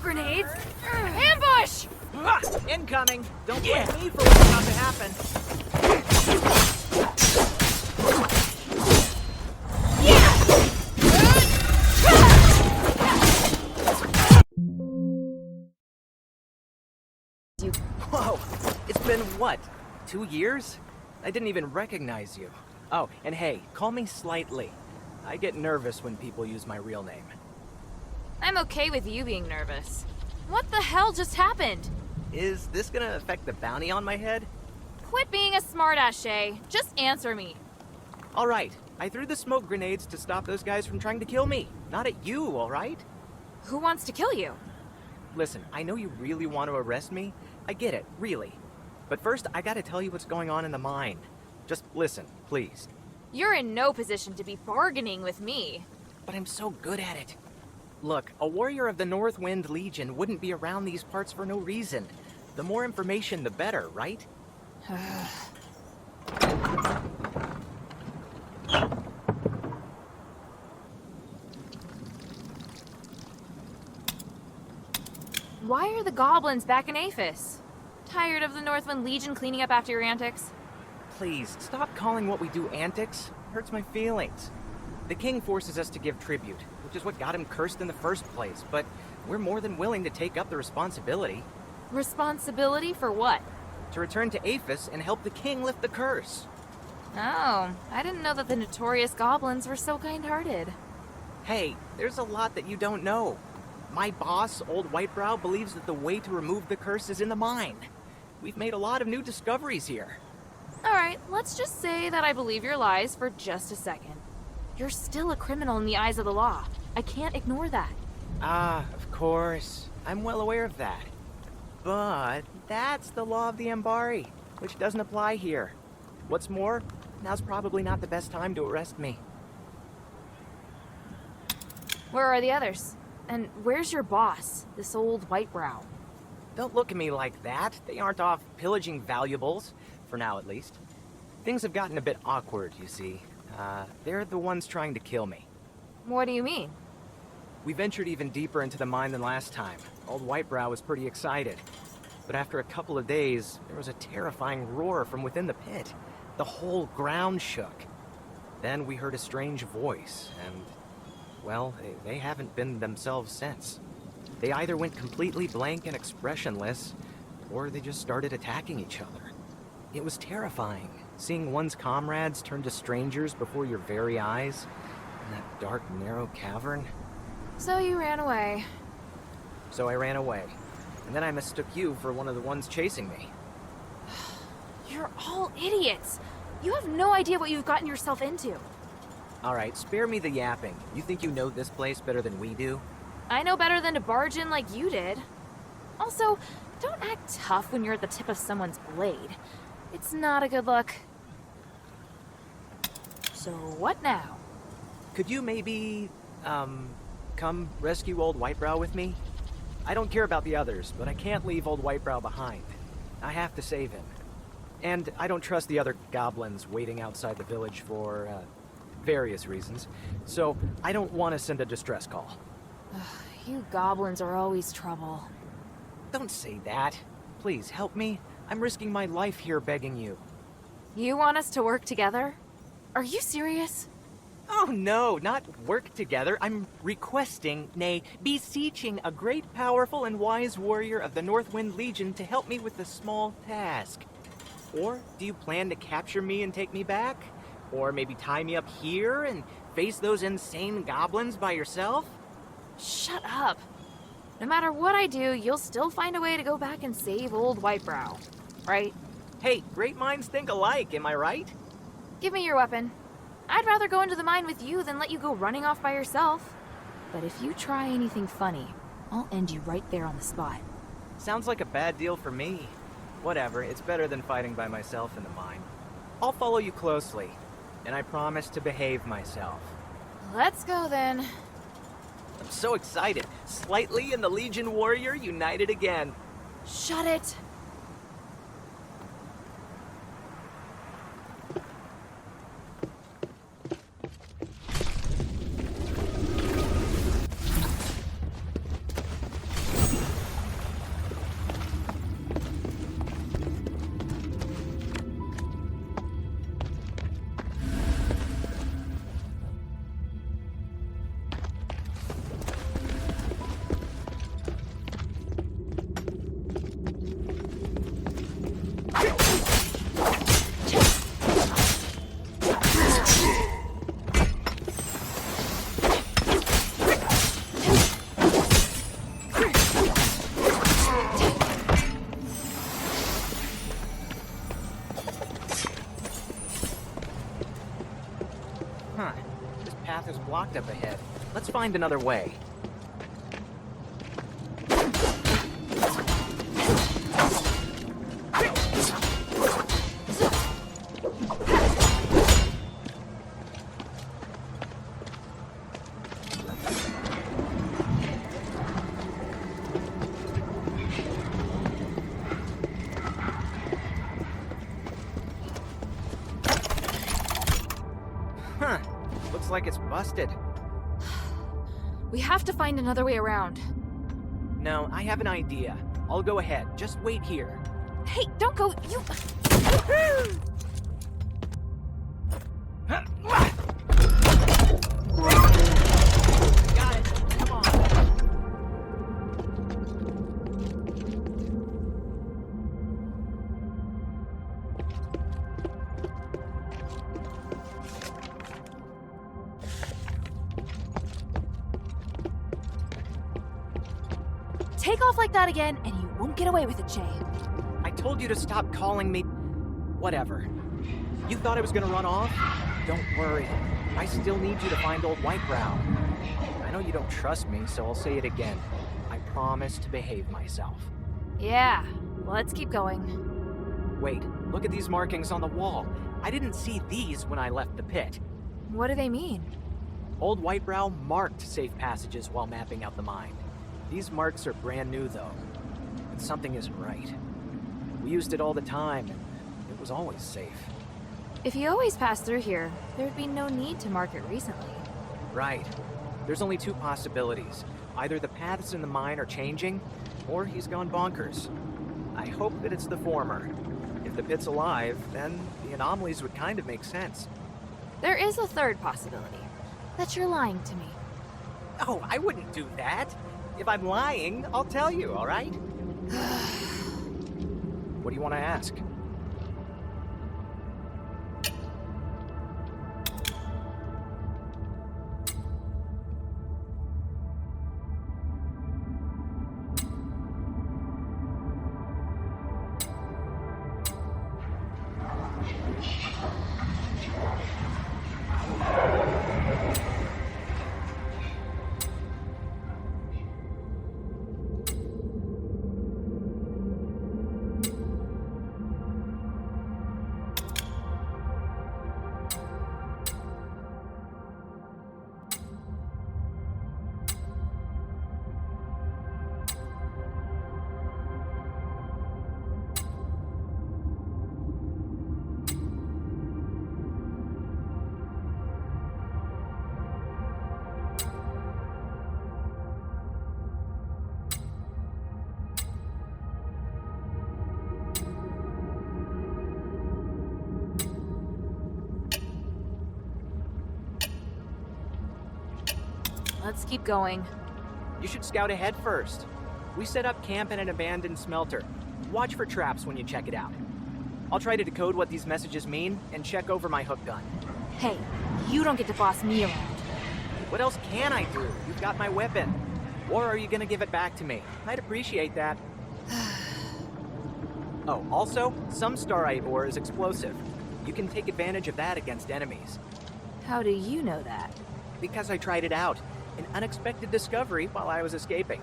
Grenades! Ambush! Incoming! Don't blame me for what's about to happen. Whoa! It's been what? 2 years? I didn't even recognize you. Oh, and hey, call me Slightly. I get nervous when people use my real name. I'm okay with you being nervous. What the hell just happened? Is this gonna affect the bounty on my head? Quit being a smartass, Shay. Just answer me. Alright, I threw the smoke grenades to stop those guys from trying to kill me. Not at you, alright? Who wants to kill you? Listen, I know you really want to arrest me. I get it, really. But first, I gotta tell you what's going on in the mine. Just listen, please. You're in no position to be bargaining with me. But I'm so good at it. Look, a warrior of the Northwind Legion wouldn't be around these parts for no reason. The more information, the better, right? Why are the goblins back in Aphis? Tired of the Northwind Legion cleaning up after your antics? Please, stop calling what we do antics. It hurts my feelings. The king forces us to give tribute, which is what got him cursed in the first place, but we're more than willing to take up the responsibility. Responsibility for what? To return to Aphis and help the king lift the curse. Oh, I didn't know that the notorious goblins were so kind-hearted. Hey, there's a lot that you don't know. My boss, Old Whitebrow, believes that the way to remove the curse is in the mine. We've made a lot of new discoveries here. Alright, let's just say that I believe your lies for just a second. You're still a criminal in the eyes of the law. I can't ignore that. Ah, of course. I'm well aware of that. But that's the law of the Ambari, which doesn't apply here. What's more, now's probably not the best time to arrest me. Where are the others? And where's your boss, this old Whitebrow? Don't look at me like that. They aren't off pillaging valuables, for now at least. Things have gotten a bit awkward, you see. They're the ones trying to kill me. What do you mean? We ventured even deeper into the mine than last time. Old Whitebrow was pretty excited. But after a couple of days, there was a terrifying roar from within the pit. The whole ground shook. Then we heard a strange voice, and, well, they haven't been themselves since. They either went completely blank and expressionless, or they just started attacking each other. It was terrifying, seeing one's comrades turn to strangers before your very eyes, in that dark, narrow cavern. So you ran away. So I ran away, and then I mistook you for one of the ones chasing me. You're all idiots. You have no idea what you've gotten yourself into. Alright, spare me the yapping. You think you know this place better than we do? I know better than to barge in like you did. Also, don't act tough when you're at the tip of someone's blade. It's not a good look. So what now? Could you maybe, come rescue old Whitebrow with me? I don't care about the others, but I can't leave old Whitebrow behind. I have to save him. And I don't trust the other goblins waiting outside the village for, various reasons. So I don't want to send a distress call. You goblins are always trouble. Don't say that. Please, help me. I'm risking my life here begging you. You want us to work together? Are you serious? Oh no, not work together. I'm requesting, nay, beseeching a great, powerful, and wise warrior of the Northwind Legion to help me with a small task. Or do you plan to capture me and take me back? Or maybe tie me up here and face those insane goblins by yourself? Shut up. No matter what I do, you'll still find a way to go back and save old Whitebrow, right? Hey, great minds think alike, am I right? Give me your weapon. I'd rather go into the mine with you than let you go running off by yourself. But if you try anything funny, I'll end you right there on the spot. Sounds like a bad deal for me. Whatever, it's better than fighting by myself in the mine. I'll follow you closely, and I promise to behave myself. Let's go then. I'm so excited. Slightly and the Legion Warrior united again. Shut it. Blocked up ahead. Let's find another way. Huh. Looks like it's busted. We have to find another way around. No, I have an idea. I'll go ahead. Just wait here. Hey, don't go. You. Got it. Come on. Take off like that again, and you won't get away with it, Jay. I told you to stop calling me... Whatever. You thought I was gonna run off? Don't worry. I still need you to find old Whitebrow. I know you don't trust me, so I'll say it again. I promise to behave myself. Yeah, let's keep going. Wait, look at these markings on the wall. I didn't see these when I left the pit. What do they mean? Old Whitebrow marked safe passages while mapping out the mine. These marks are brand new, though. And something isn't right. We used it all the time, and it was always safe. If you always pass through here, there'd be no need to mark it recently. Right. There's only two possibilities. Either the paths in the mine are changing, or he's gone bonkers. I hope that it's the former. If the pit's alive, then the anomalies would kind of make sense. There is a third possibility. That you're lying to me. Oh, I wouldn't do that. If I'm lying, I'll tell you, all right? What do you want to ask? Let's keep going. You should scout ahead first. We set up camp in an abandoned smelter. Watch for traps when you check it out. I'll try to decode what these messages mean and check over my hook gun. Hey, you don't get to boss me around. What else can I do? You've got my weapon. Or are you gonna give it back to me? I'd appreciate that. Oh, also, some starite ore is explosive. You can take advantage of that against enemies. How do you know that? Because I tried it out. An unexpected discovery while I was escaping.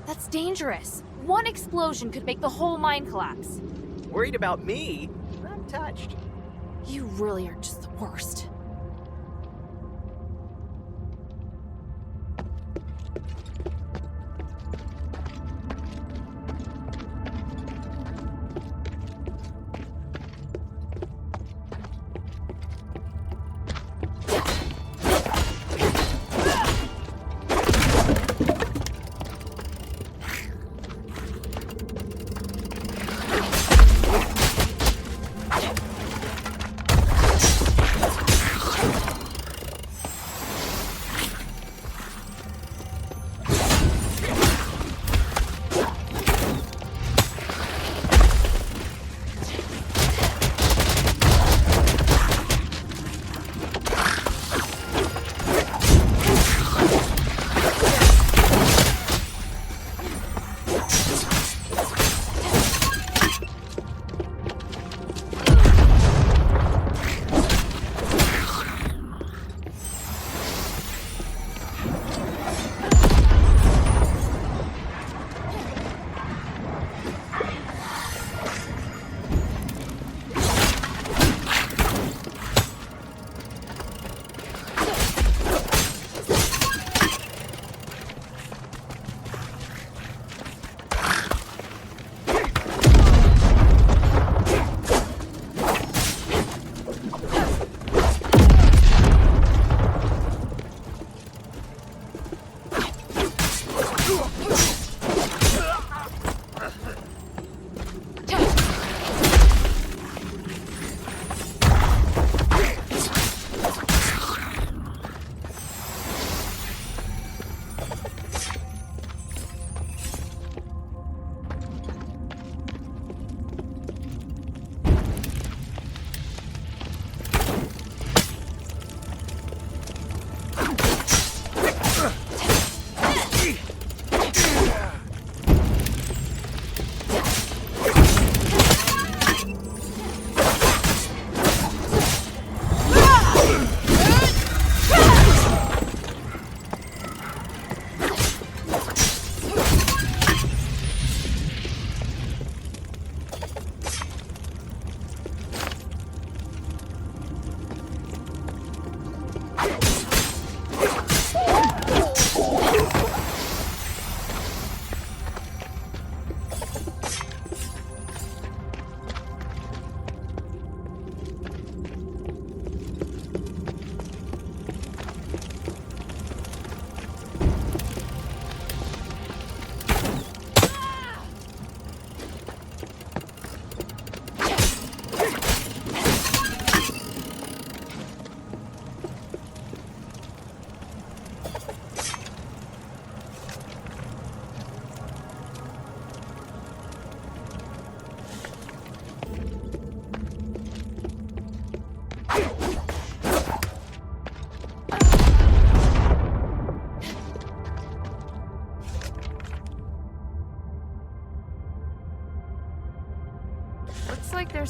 That's dangerous. One explosion could make the whole mine collapse. Worried about me? I'm touched. You really are just the worst.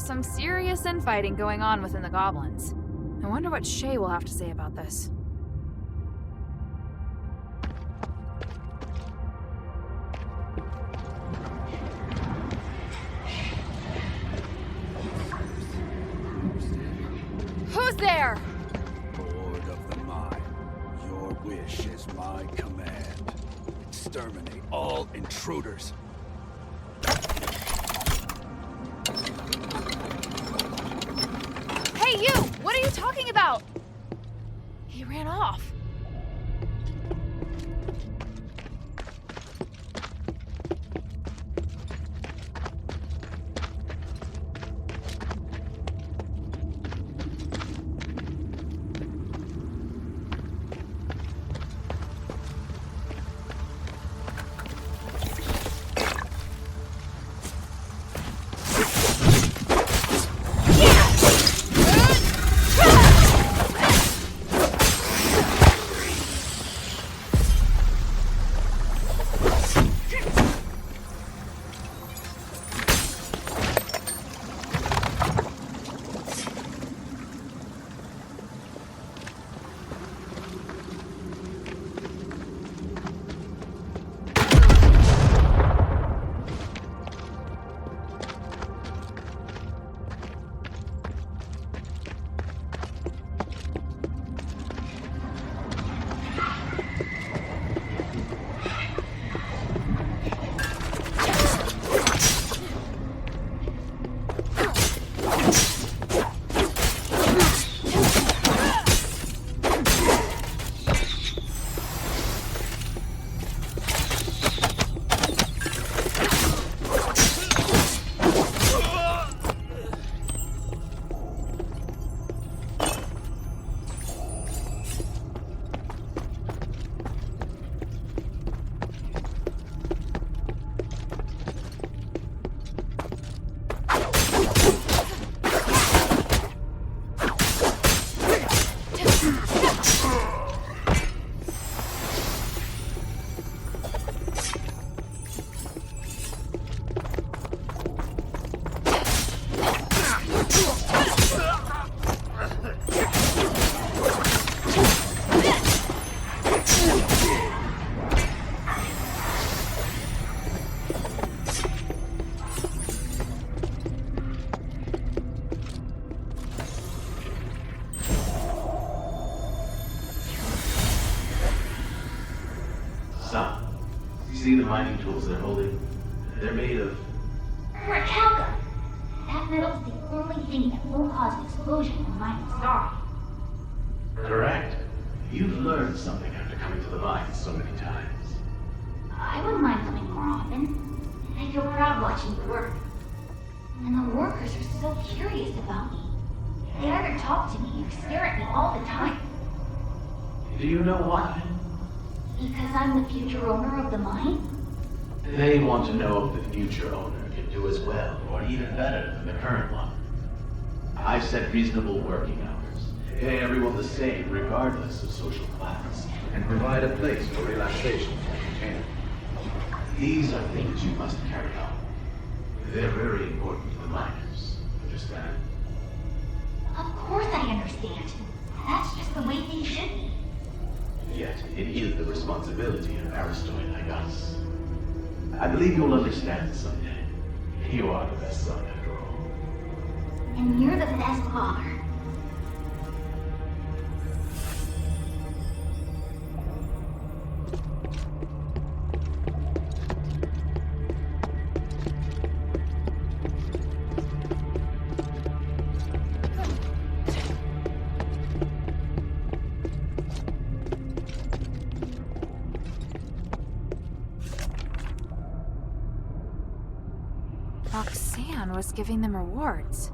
some serious infighting going on within the goblins. I wonder what Shay will have to say about this. Who's there? Lord of the Mine, your wish is my command. Exterminate all intruders. Hey, you! What are you talking about? He ran off. See the mining tools they're holding? They're made of... Rakalka! That metal's the only thing that won't cause an explosion when mining starts. Correct. You've learned something after coming to the mines so many times. I wouldn't mind coming more often. I feel proud watching you work. And the workers are so curious about me. They either talk to me or stare at me all the time. Do you know why? Because I'm the future owner of the mine? They want to know if the future owner can do as well or even better than the current one. I've set reasonable working hours, pay everyone the same regardless of social class, and provide a place for relaxation and entertainment. These are things you must carry out. They're very important to the miners, understand? Of course I understand. That's just the way things should be. Yet, it is the responsibility of Aristoid like us. I believe you'll understand someday. You are the best son, after all. And you're the best father. Roxanne was giving them rewards.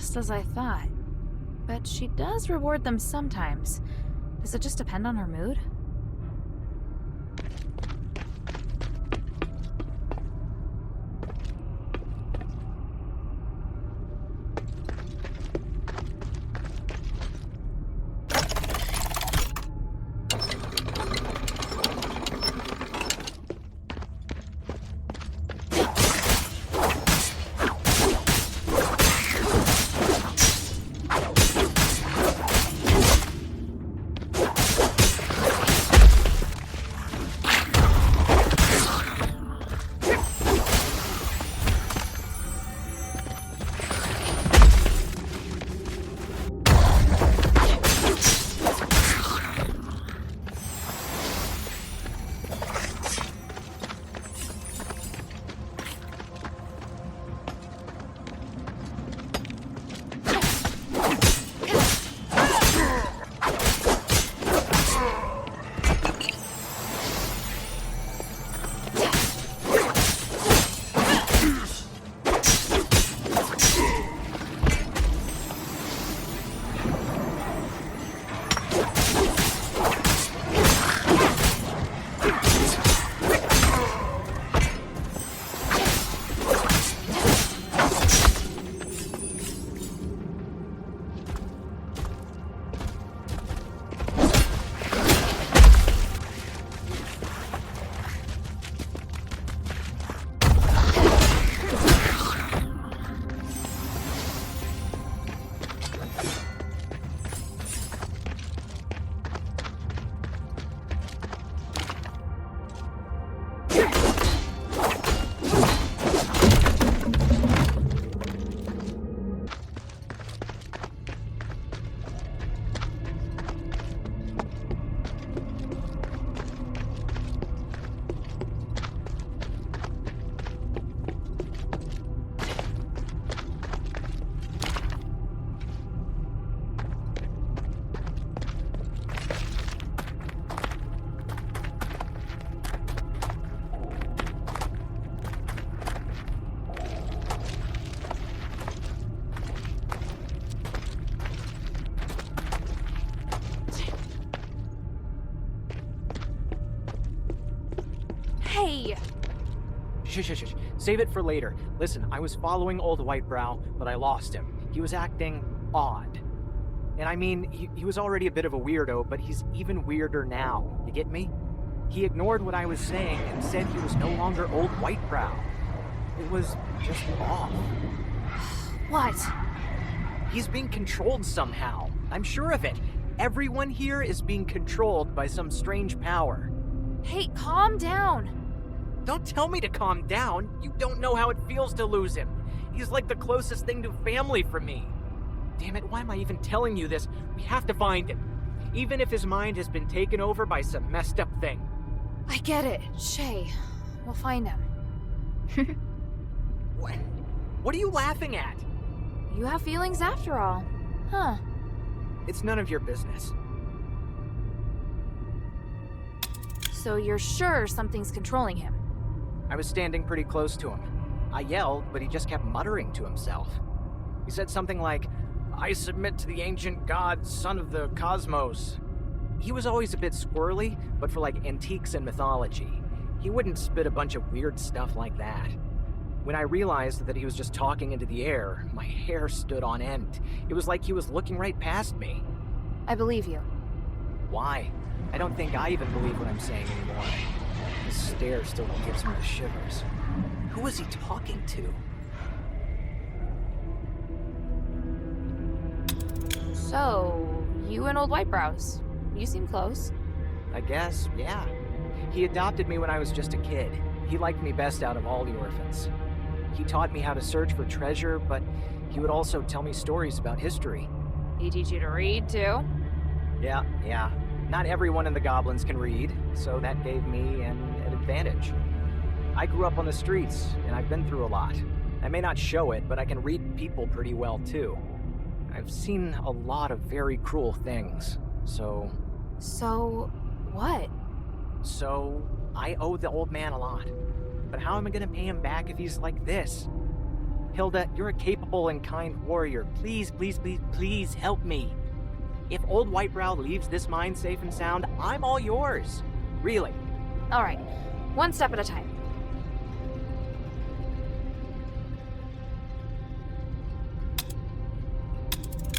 just as I thought. But she does reward them sometimes. Does it just depend on her mood? Hey! Shh. Save it for later. Listen, I was following old Whitebrow, but I lost him. He was acting odd. And I mean, he was already a bit of a weirdo, but he's even weirder now. You get me? He ignored what I was saying and said he was no longer old Whitebrow. It was just off. What? He's being controlled somehow. I'm sure of it. Everyone here is being controlled by some strange power. Hey, calm down. Don't tell me to calm down. You don't know how it feels to lose him. He's like the closest thing to family for me. Damn it, why am I even telling you this? We have to find him. Even if his mind has been taken over by some messed up thing. I get it, Shay. We'll find him. What are you laughing at? You have feelings after all. Huh. It's none of your business. So you're sure something's controlling him? I was standing pretty close to him. I yelled, but he just kept muttering to himself. He said something like, "I submit to the ancient god, son of the cosmos." He was always a bit squirrely, but for like antiques and mythology. He wouldn't spit a bunch of weird stuff like that. When I realized that he was just talking into the air, my hair stood on end. It was like he was looking right past me. I believe you. Why? I don't think I even believe what I'm saying anymore. His stare still gives me the shivers. Who is he talking to? So, you and old Whitebrows. You seem close. I guess, yeah. He adopted me when I was just a kid. He liked me best out of all the orphans. He taught me how to search for treasure, but he would also tell me stories about history. He teach you to read, too? Yeah. Not everyone in the goblins can read, so that gave me an advantage. I grew up on the streets, and I've been through a lot. I may not show it, but I can read people pretty well, too. I've seen a lot of very cruel things, so... So, what? So, I owe the old man a lot. But how am I gonna pay him back if he's like this? Hilda, you're a capable and kind warrior. Please, please, please, please help me. If old Whitebrow leaves this mine safe and sound, I'm all yours. Really. All right, one step at a time.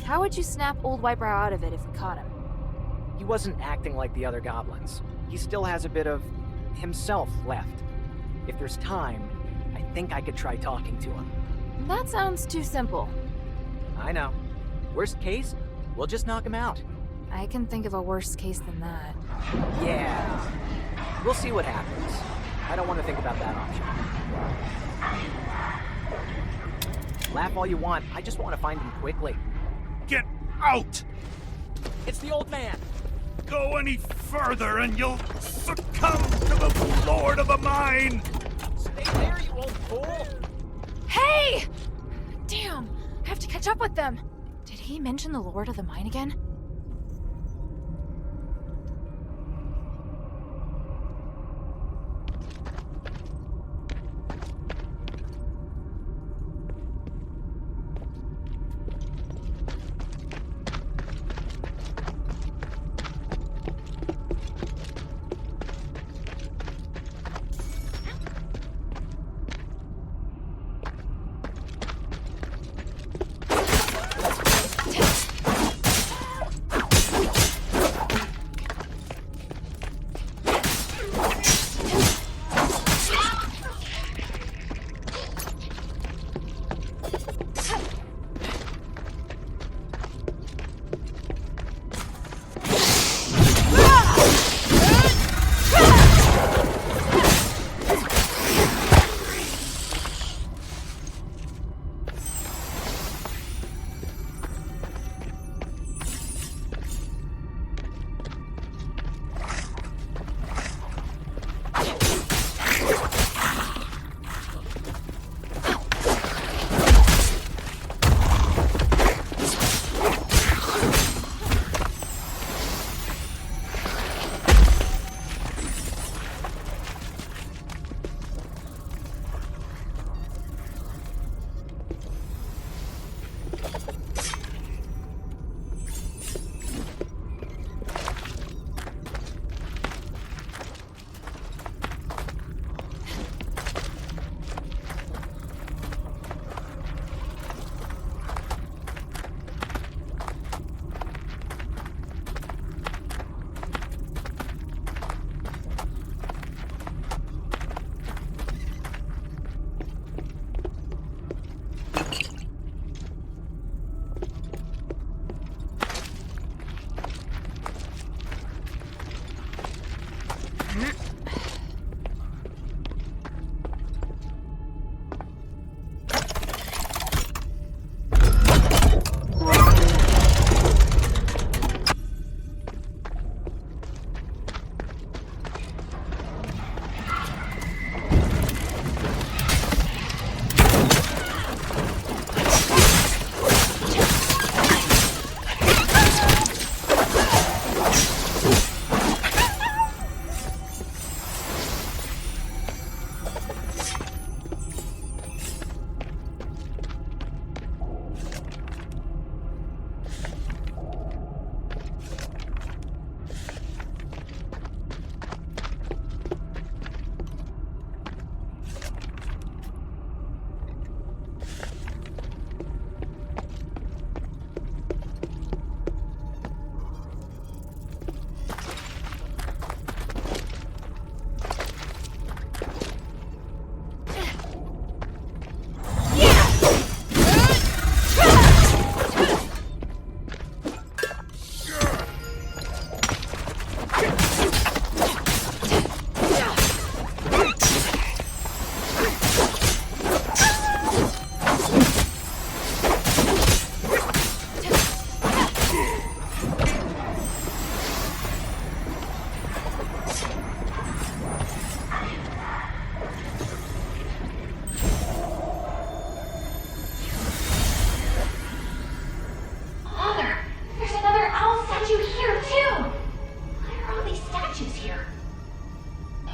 How would you snap old Whitebrow out of it if we caught him? He wasn't acting like the other goblins. He still has a bit of himself left. If there's time, I think I could try talking to him. That sounds too simple. I know. Worst case, we'll just knock him out. I can think of a worse case than that. Yeah. We'll see what happens. I don't want to think about that option. Laugh all you want. I just want to find him quickly. Get out! It's the old man! Go any further and you'll succumb to the Lord of the Mine! Stay there, you old fool! Hey! Damn, I have to catch up with them. Did he mention the Lord of the Mine again?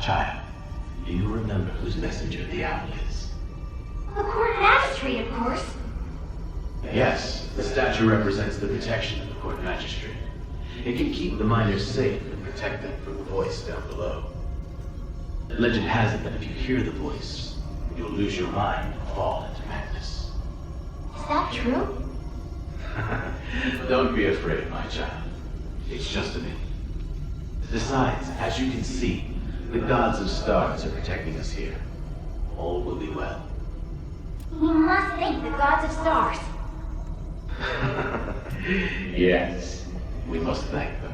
Child, do you remember whose messenger the owl is? The court magistrate, of Curse? Yes, the statue represents the protection of the court magistrate. It can keep the miners safe and protect them from the voice down below. Legend has it that if you hear the voice, you'll lose your mind and fall into madness. Is that true? Don't be afraid, my child. It's just a myth. Besides, as you can see, the gods of stars are protecting us here. All will be well. You must thank the gods of stars. Yes, we must thank them.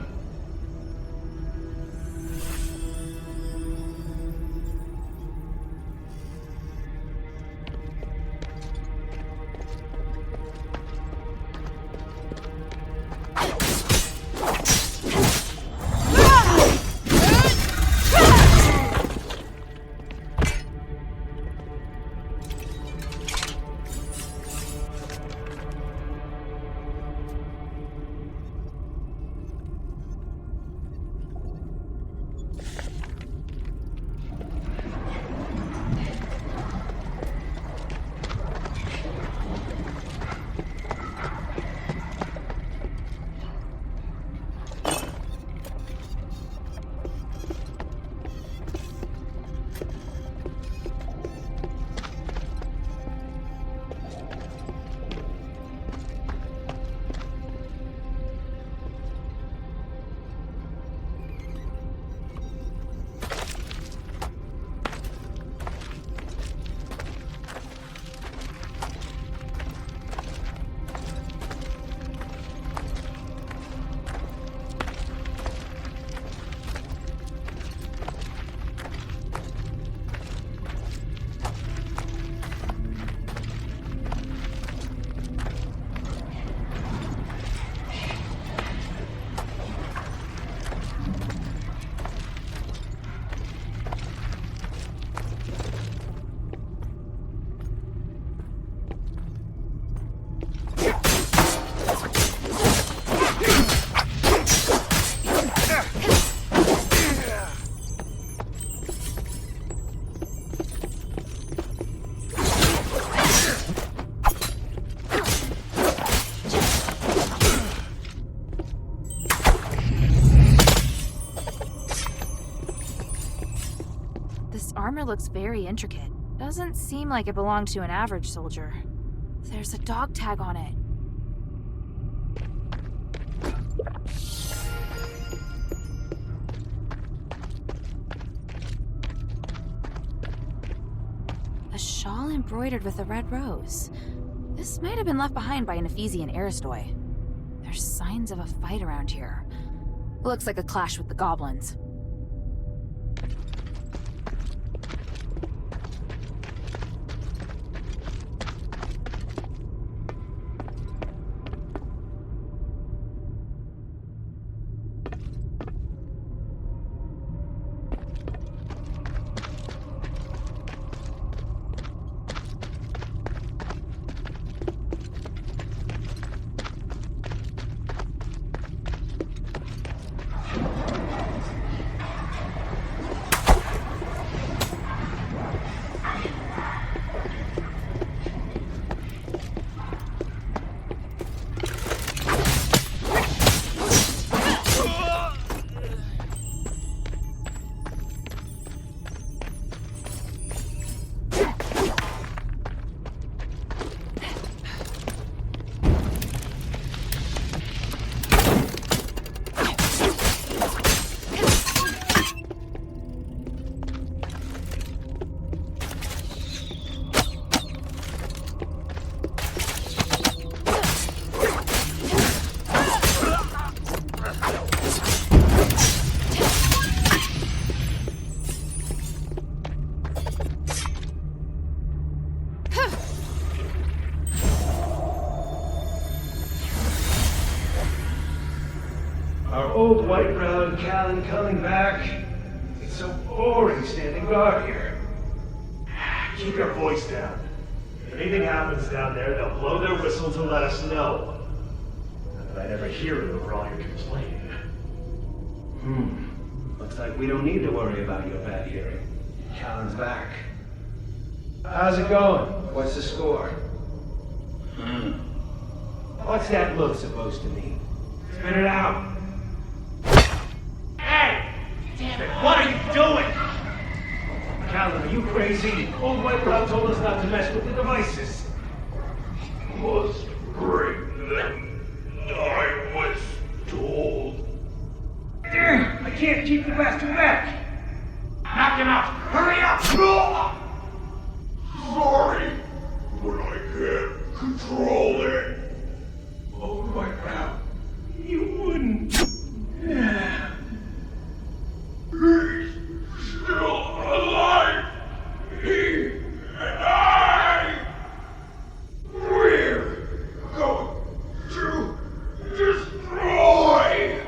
Armor looks very intricate. Doesn't seem like it belonged to an average soldier. There's a dog tag on it. A shawl embroidered with a red rose. This might have been left behind by an Ephesian Aristoi. There's signs of a fight around here. Looks like a clash with the goblins. Old white-browed Callan coming back. It's so boring standing guard here. Keep your voice down. If anything happens down there, they'll blow their whistle to let us know. Not that I'd ever hear it over all your complaining. Looks like we don't need to worry about your bad hearing. Callan's back. How's it going? What's the score? What's that look supposed to mean? Spit it out. Hey! Damn it, what are you doing? Callan, are you crazy? Old Wipeout told us not to mess with the devices. Must break them. I was told. Damn! I can't keep the bastard back! Knock him out! Hurry up! Sorry, but I can't control it. Oh my God. You wouldn't. He's still alive. He and I. We're going to destroy.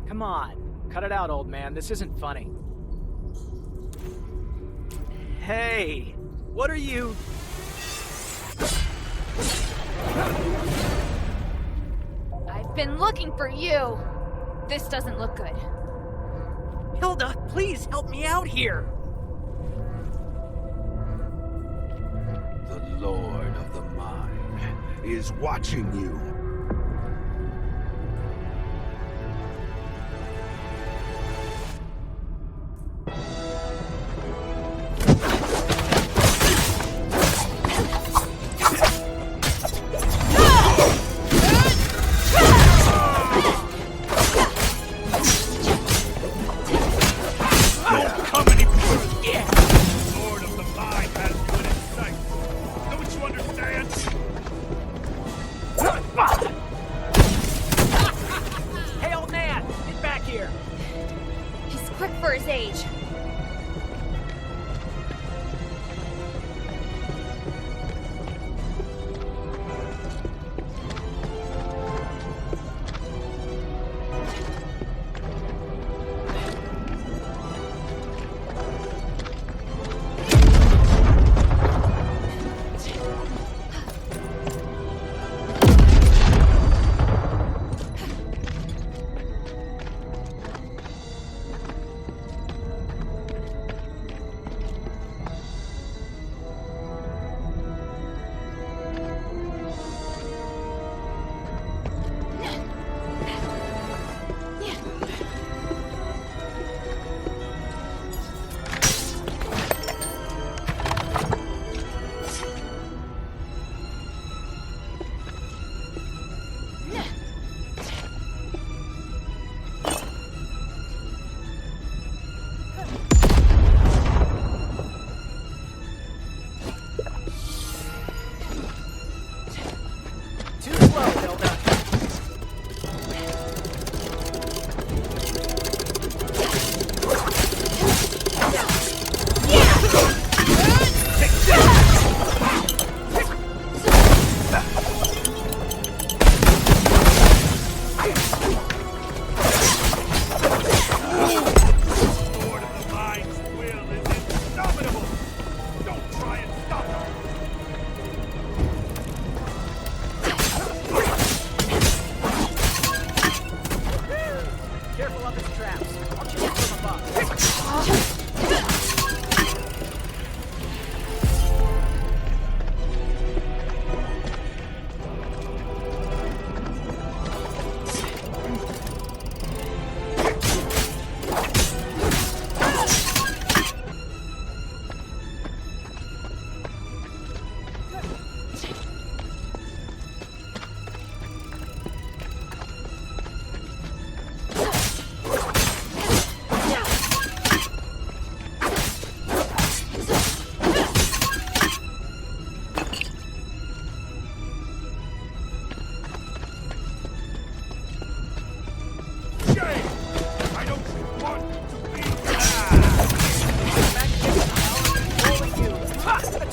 Come on. Cut it out, old man. This isn't funny. Hey! What are you... I've been looking for you! This doesn't look good. Hilda, please help me out here! The Lord of the Mind is watching you. Understand?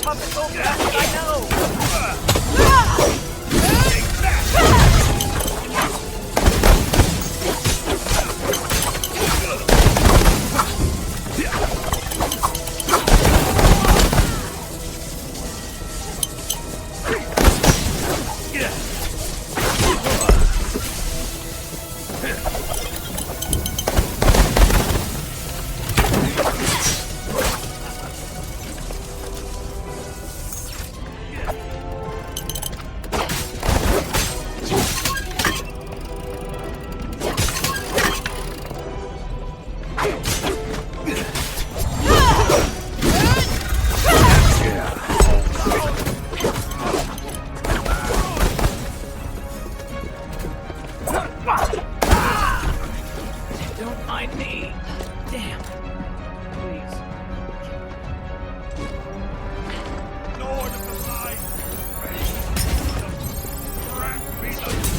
puppet so fast, I know! Don't mind me. Damn. Please. Lord of the Light! Grant me the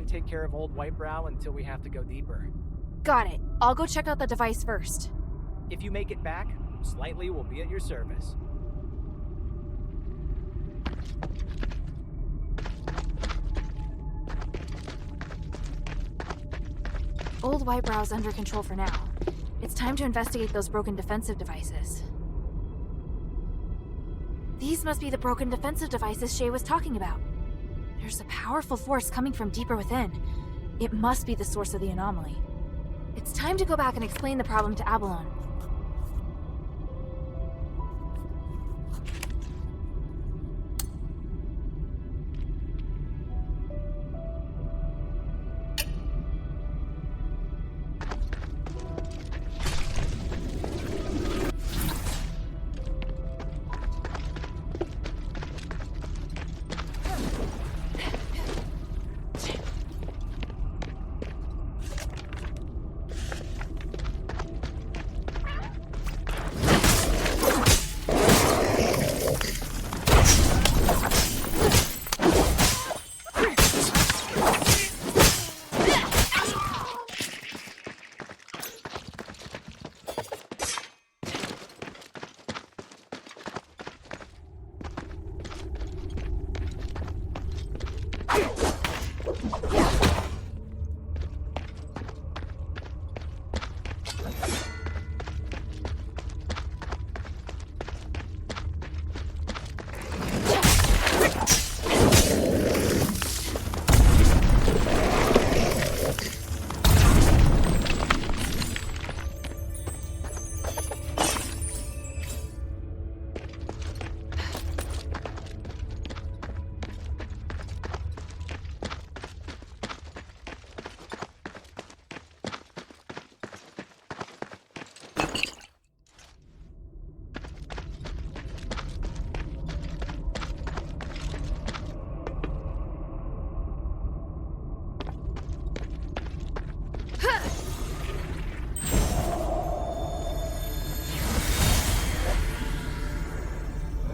take care of old Whitebrow until we have to go deeper. Got it. I'll go check out the device first. If you make it back, Slightly will be at your service. Old Whitebrow's under control for now. It's time to investigate those broken defensive devices. These must be the broken defensive devices Shay was talking about. There's a powerful force coming from deeper within. It must be the source of the anomaly. It's time to go back and explain the problem to Abalone.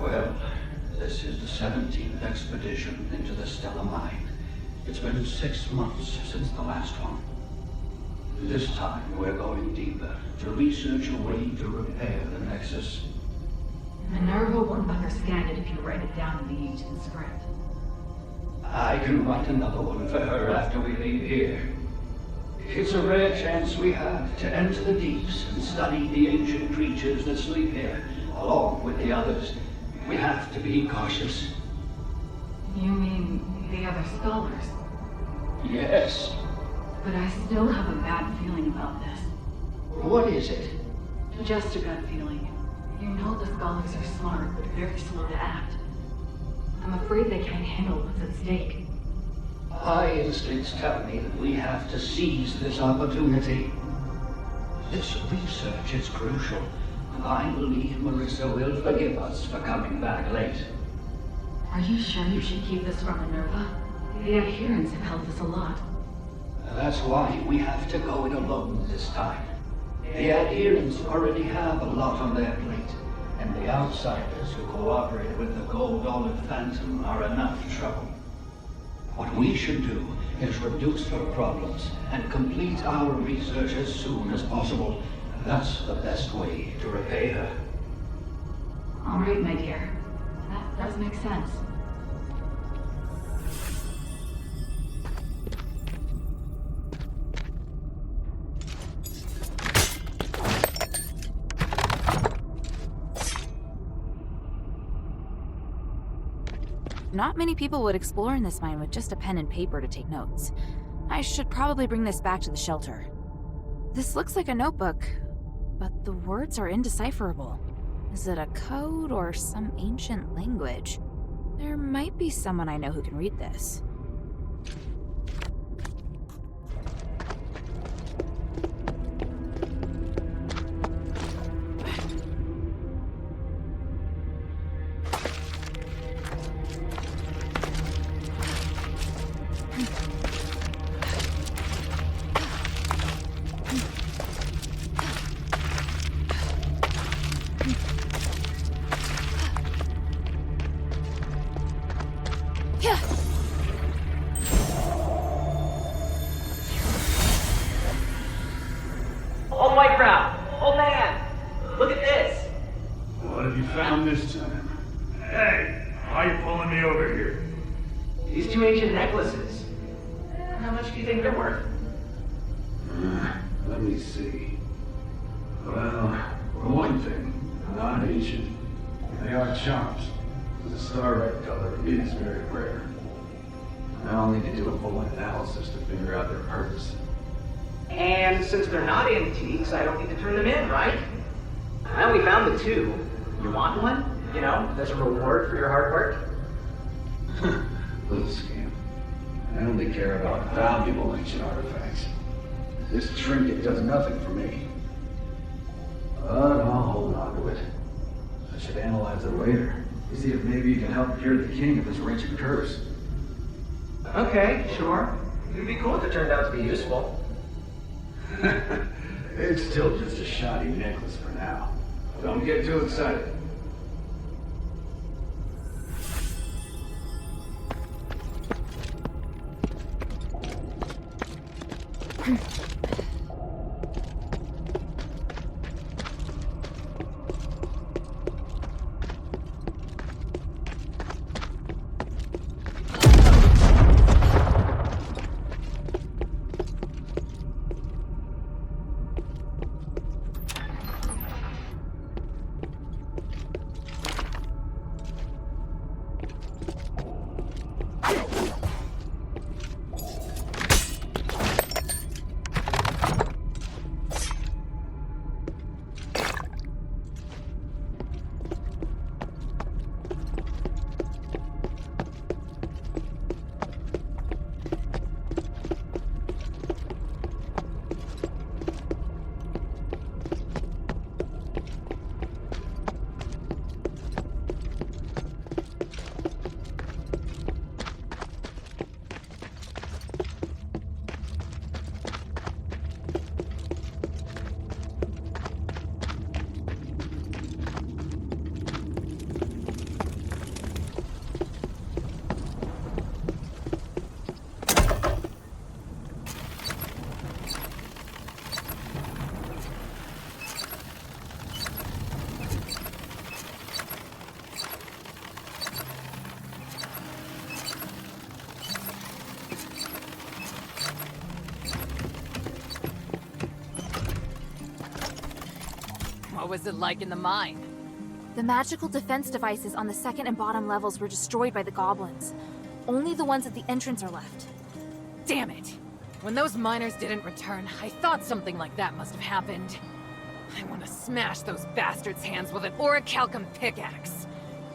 Well, this is the 17th expedition into the Stella Mine. It's been 6 months since the last one. This time, we're going deeper to research a way to repair the Nexus. Minerva won't understand it if you write it down in the ancient script. I can write another one for her after we leave here. It's a rare chance we have to enter the deeps and study the ancient creatures that sleep here, along with the others. We have to be cautious. You mean the other scholars? Yes. But I still have a bad feeling about this. What is it? Just a gut feeling. You know the scholars are smart, but very slow to act. I'm afraid they can't handle what's at stake. My instincts tell me that we have to seize this opportunity. This research is crucial. I believe Marissa will forgive us for coming back late. Are you sure you should keep this from Minerva? The adherents have helped us a lot. That's why we have to go it alone this time. The adherents already have a lot on their plate, and the outsiders who cooperate with the gold-olive phantom are enough trouble. What we should do is reduce her problems and complete our research as soon as possible. That's the best way to repay her. All right, my dear. That does make sense. Not many people would explore in this mine with just a pen and paper to take notes. I should probably bring this back to the shelter. This looks like a notebook, but the words are indecipherable. Is it a code or some ancient language? There might be someone I know who can read this. Old white brow! Old man! Look at this! What have you found this time? Hey! Why are you pulling me over here? These two ancient necklaces. How much do you think they're worth? Let me see. Well, for one thing, not ancient. They are charms. The starlight color is very rare. I'll need to do a full analysis to figure out their purpose. And since they're not antiques, I don't need to turn them in, right? I only found the two. You want one? You know, as a reward for your hard work? Little scam. I only care about valuable ancient artifacts. This trinket does nothing for me. But I'll hold on to it. I should analyze it later. See if maybe you can help cure the king of this wretched curse. Okay, sure. It'd be cool if it turned out to be useful. It's still just a shoddy necklace for now. Don't get too excited. What was it like in the mine? The magical defense devices on the second and bottom levels were destroyed by the goblins. Only the ones at the entrance are left. Damn it! When those miners didn't return, I thought something like that must have happened. I want to smash those bastards' hands with an orichalcum pickaxe.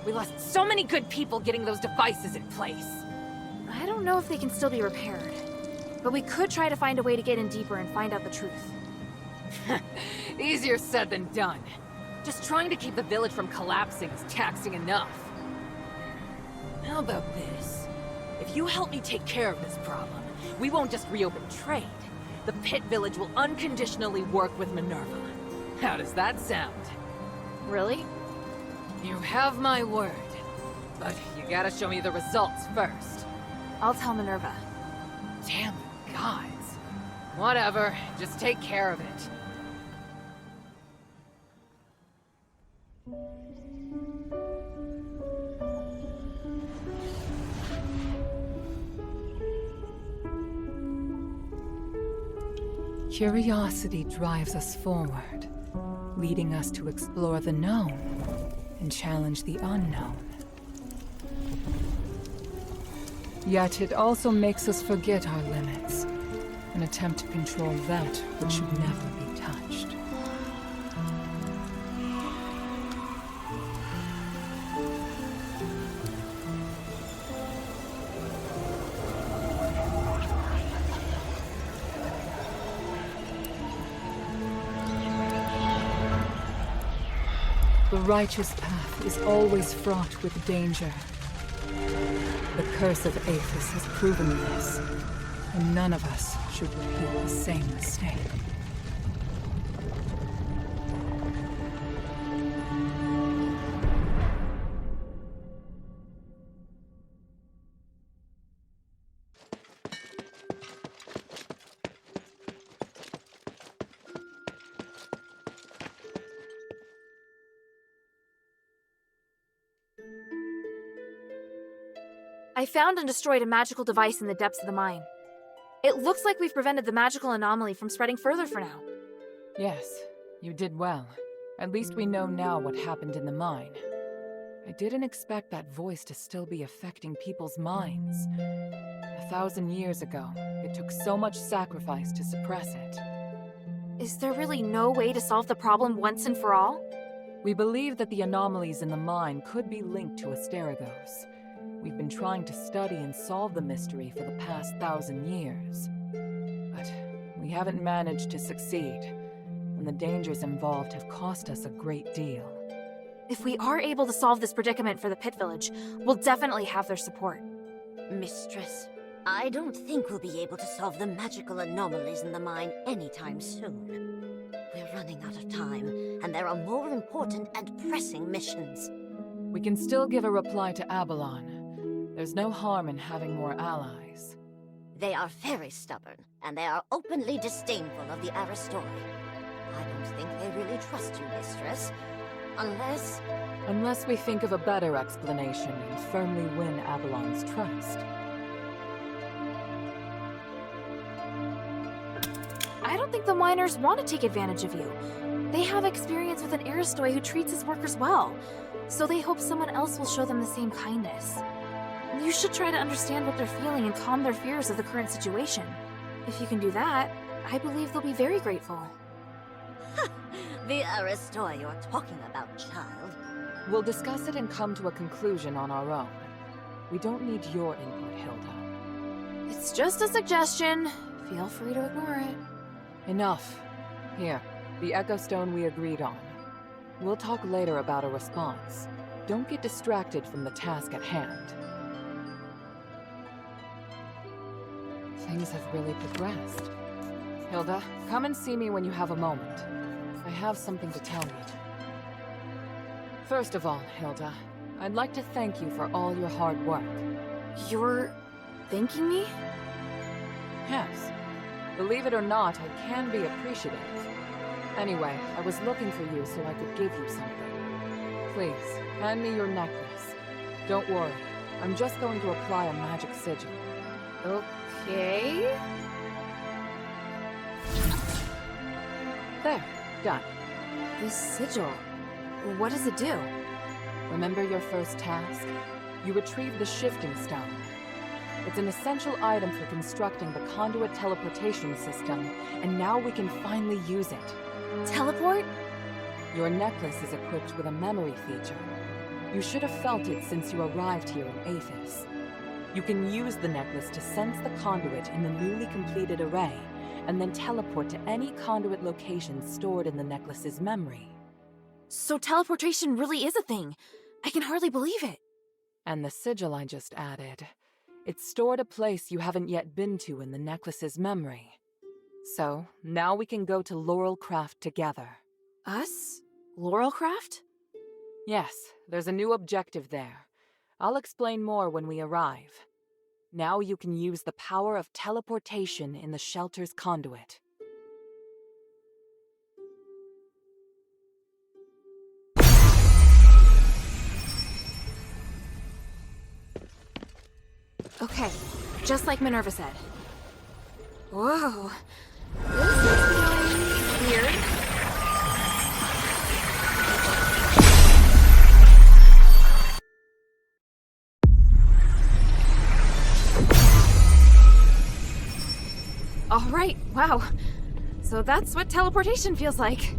We lost so many good people getting those devices in place. I don't know if they can still be repaired, but we could try to find a way to get in deeper and find out the truth. Easier said than done. Just trying to keep the village from collapsing is taxing enough. How about this? If you help me take care of this problem, we won't just reopen trade. The Pit Village will unconditionally work with Minerva. How does that sound? Really? You have my word. But you gotta show me the results first. I'll tell Minerva. Damn the gods. Whatever, just take care of it. Curiosity drives us forward, leading us to explore the known and challenge the unknown. Yet it also makes us forget our limits and attempt to control that which should never be touched. The righteous path is always fraught with danger. The curse of Aphis has proven this, and none of us should repeat the same mistake. I found and destroyed a magical device in the depths of the mine. It looks like we've prevented the magical anomaly from spreading further for now. Yes, you did well. At least we know now what happened in the mine. I didn't expect that voice to still be affecting people's minds. 1,000 years ago, it took so much sacrifice to suppress it. Is there really no way to solve the problem once and for all? We believe that the anomalies in the mine could be linked to Asterigos. We've been trying to study and solve the mystery for the past 1,000 years. But we haven't managed to succeed, and the dangers involved have cost us a great deal. If we are able to solve this predicament for the Pit Village, we'll definitely have their support. Mistress, I don't think we'll be able to solve the magical anomalies in the mine anytime soon. We're running out of time, and there are more important and pressing missions. We can still give a reply to Avalon. There's no harm in having more allies. They are very stubborn, and they are openly disdainful of the Aristori. I don't think they really trust you, Mistress. Unless we think of a better explanation and firmly win Avalon's trust. I don't think the miners want to take advantage of you. They have experience with an Aristoi who treats his workers well, so they hope someone else will show them the same kindness. You should try to understand what they're feeling and calm their fears of the current situation. If you can do that, I believe they'll be very grateful. The Aristoi you're talking about, child. We'll discuss it and come to a conclusion on our own. We don't need your input, Hilda. It's just a suggestion. Feel free to ignore it. Enough. Here, the Echo Stone we agreed on. We'll talk later about a response. Don't get distracted from the task at hand. Things have really progressed. Hilda, come and see me when you have a moment. I have something to tell you. First of all, Hilda, I'd like to thank you for all your hard work. You're thanking me? Yes. Believe it or not, I can be appreciative. Anyway, I was looking for you so I could give you something. Please, hand me your necklace. Don't worry, I'm just going to apply a magic sigil. Okay. There, done. This sigil, what does it do? Remember your first task? You retrieved the shifting stone. It's an essential item for constructing the conduit teleportation system, and now we can finally use it. Teleport? Your necklace is equipped with a memory feature. You should have felt it since you arrived here in Athos. You can use the necklace to sense the conduit in the newly completed array, and then teleport to any conduit location stored in the necklace's memory. So teleportation really is a thing. I can hardly believe it. And the sigil I just added. It's stored a place you haven't yet been to in the necklace's memory. So, now we can go to Laurelcraft together. Us? Laurelcraft? Yes, there's a new objective there. I'll explain more when we arrive. Now you can use the power of teleportation in the shelter's conduit. Okay, just like Minerva said. Whoa. This is feeling weird. All right, wow. So that's what teleportation feels like.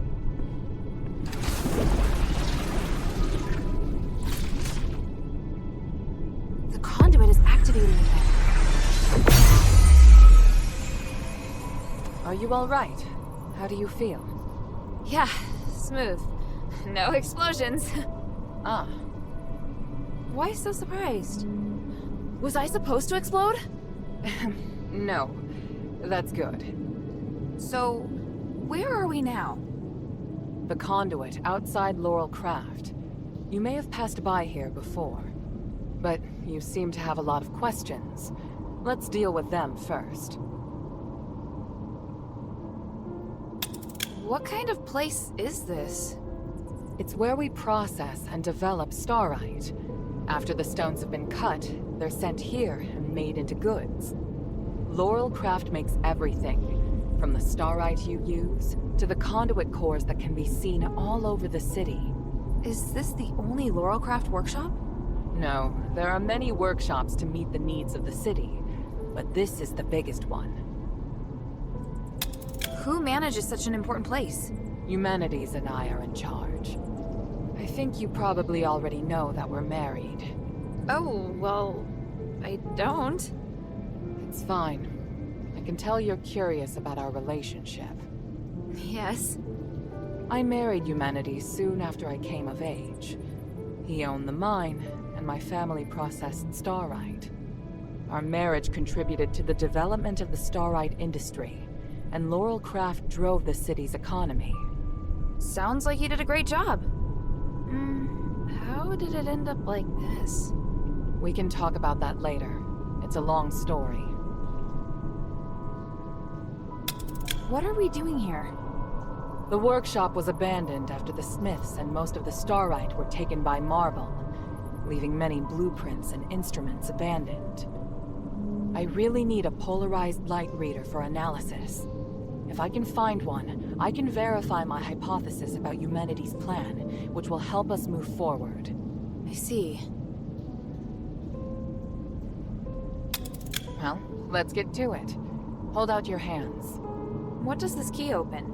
The conduit is activating again. Are you all right? How do you feel? Yeah, smooth. No explosions. Ah. Why so surprised? Was I supposed to explode? No. That's good. So, where are we now? The conduit outside Laurelcraft. You may have passed by here before, but you seem to have a lot of questions. Let's deal with them first. What kind of place is this? It's where we process and develop starite. After the stones have been cut, they're sent here and made into goods. Laurelcraft makes everything, from the starite you use, to the conduit cores that can be seen all over the city. Is this the only Laurelcraft workshop? No, there are many workshops to meet the needs of the city, but this is the biggest one. Who manages such an important place? Humanities and I are in charge. I think you probably already know that we're married. Oh, well, I don't. It's fine. I can tell you're curious about our relationship. Yes. I married Humanities soon after I came of age. He owned the mine, and my family processed starite. Our marriage contributed to the development of the starite industry, and Laurelcraft drove the city's economy. Sounds like he did a great job. How did it end up like this? We can talk about that later. It's a long story. What are we doing here? The workshop was abandoned after the smiths and most of the starite were taken by Marble, leaving many blueprints and instruments abandoned. I really need a polarized light reader for analysis. If I can find one, I can verify my hypothesis about Humanity's plan, which will help us move forward. I see. Well, let's get to it. Hold out your hands. What does this key open?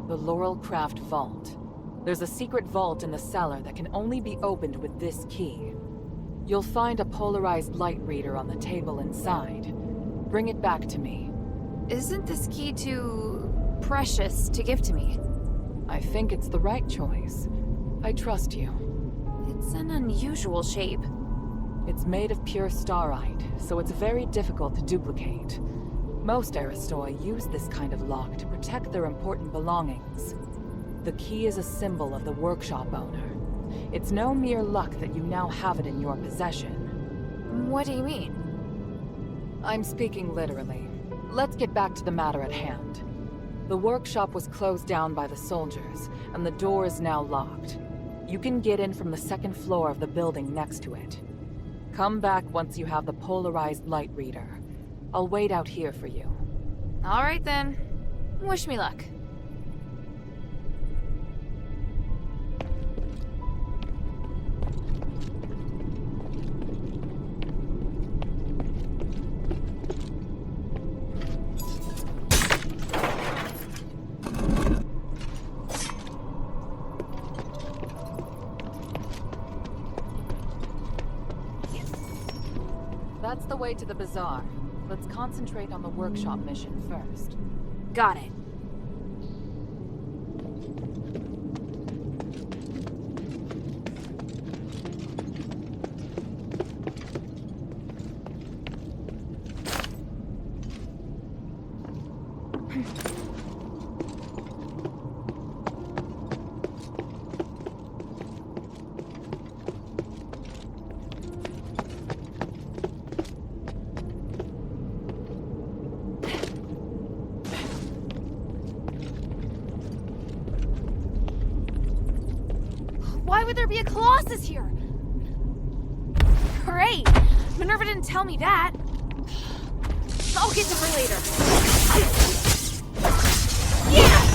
The Laurelcraft Vault. There's a secret vault in the cellar that can only be opened with this key. You'll find a polarized light reader on the table inside. Bring it back to me. Isn't this key too precious to give to me? I think it's the right choice. I trust you. It's an unusual shape. It's made of pure starite, so it's very difficult to duplicate. Most Aristoi use this kind of lock to protect their important belongings. The key is a symbol of the workshop owner. It's no mere luck that you now have it in your possession. What do you mean? I'm speaking literally. Let's get back to the matter at hand. The workshop was closed down by the soldiers, and the door is now locked. You can get in from the second floor of the building next to it. Come back once you have the polarized light reader. I'll wait out here for you. All right then. Wish me luck. That's the way to the bazaar. Let's concentrate on the workshop mission first. Got it. Why would there be a Colossus here? Great! Minerva didn't tell me that. I'll get to her later. Yeah!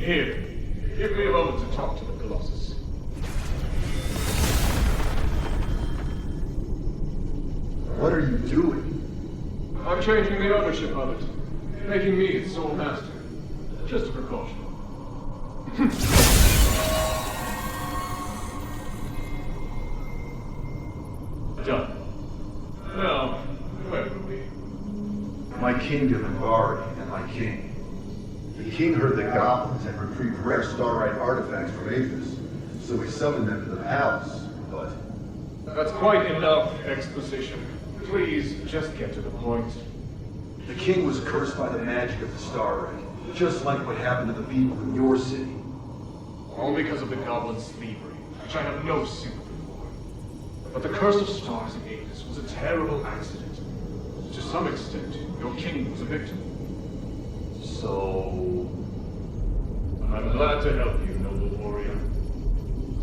Here, give me a moment to talk to the Colossus. What are you doing? I'm changing the ownership of it, making me its sole master. Just a precaution. Done. Now, where were we? My kingdom and Bari and my king. The king heard the goblins had retrieved rare starlight artifacts from Aphis, so he summoned them to the palace, but... That's quite enough exposition. Please, just get to the point. The king was cursed by the magic of the starlight, just like what happened to the people in your city. All because of the goblin's thievery, which I have no sympathy for. But the curse of stars in Aphis was a terrible accident. To some extent, your king was a victim. So... I'm glad to help you, noble warrior.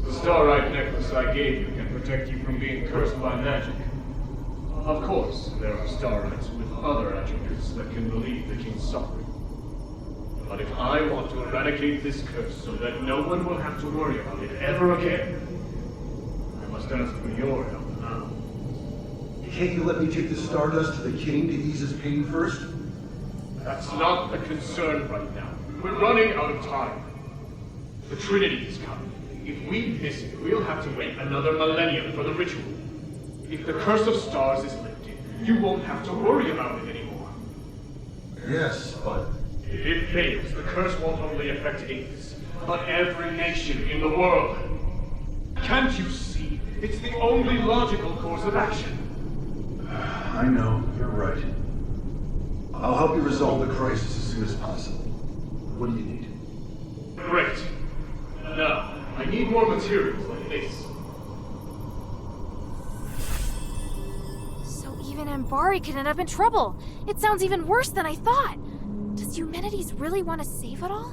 The starlight necklace I gave you can protect you from being cursed by magic. Of course, there are starlights with other attributes that can relieve the king's suffering. But if I want to eradicate this curse so that no one will have to worry about it ever again, I must ask for your help now. Can't you let me take the stardust to the king to ease his pain first? That's not the concern right now. We're running out of time. The Trinity is coming. If we miss it, we'll have to wait another millennium for the ritual. If the Curse of Stars is lifted, you won't have to worry about it anymore. Yes, but... If it fails, the curse won't only affect Aphis, but every nation in the world. Can't you see? It's the only logical course of action. I know, you're right. I'll help you resolve the crisis as soon as possible. What do you need? Great. Now, I need more materials like this. So even Ambari could end up in trouble. It sounds even worse than I thought. Does Eumenides really want to save it all?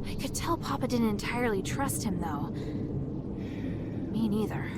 I could tell Papa didn't entirely trust him, though. Me neither.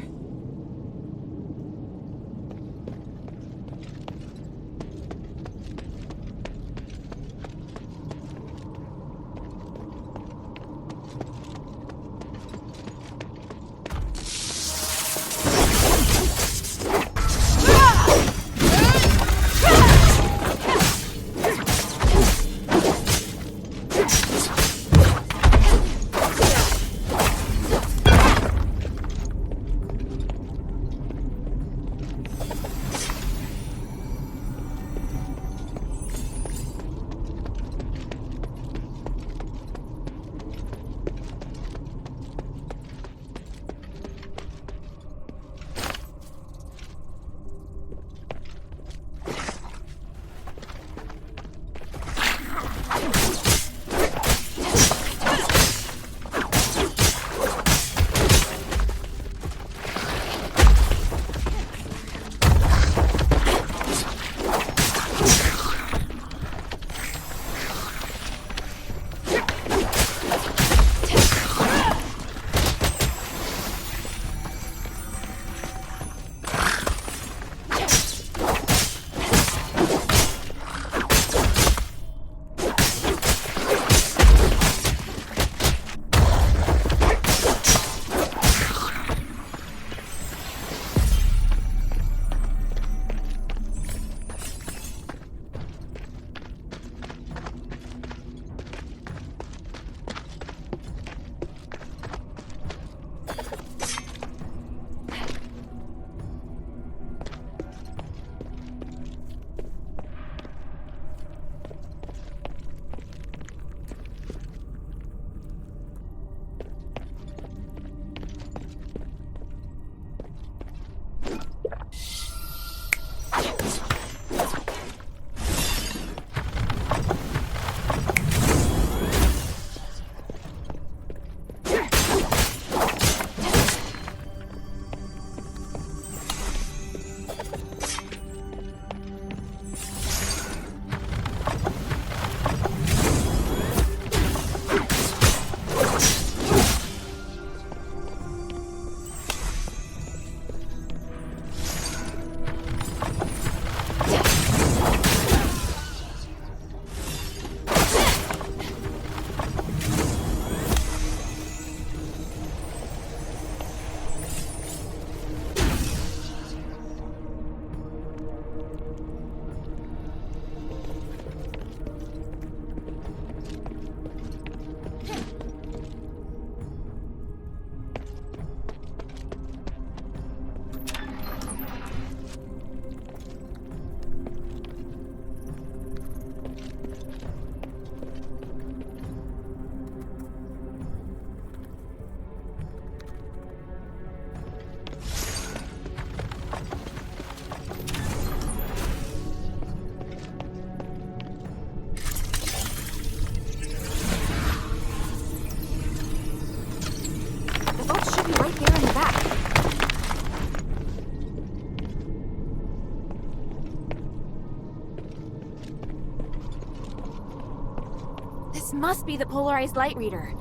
This must be the polarized light reader.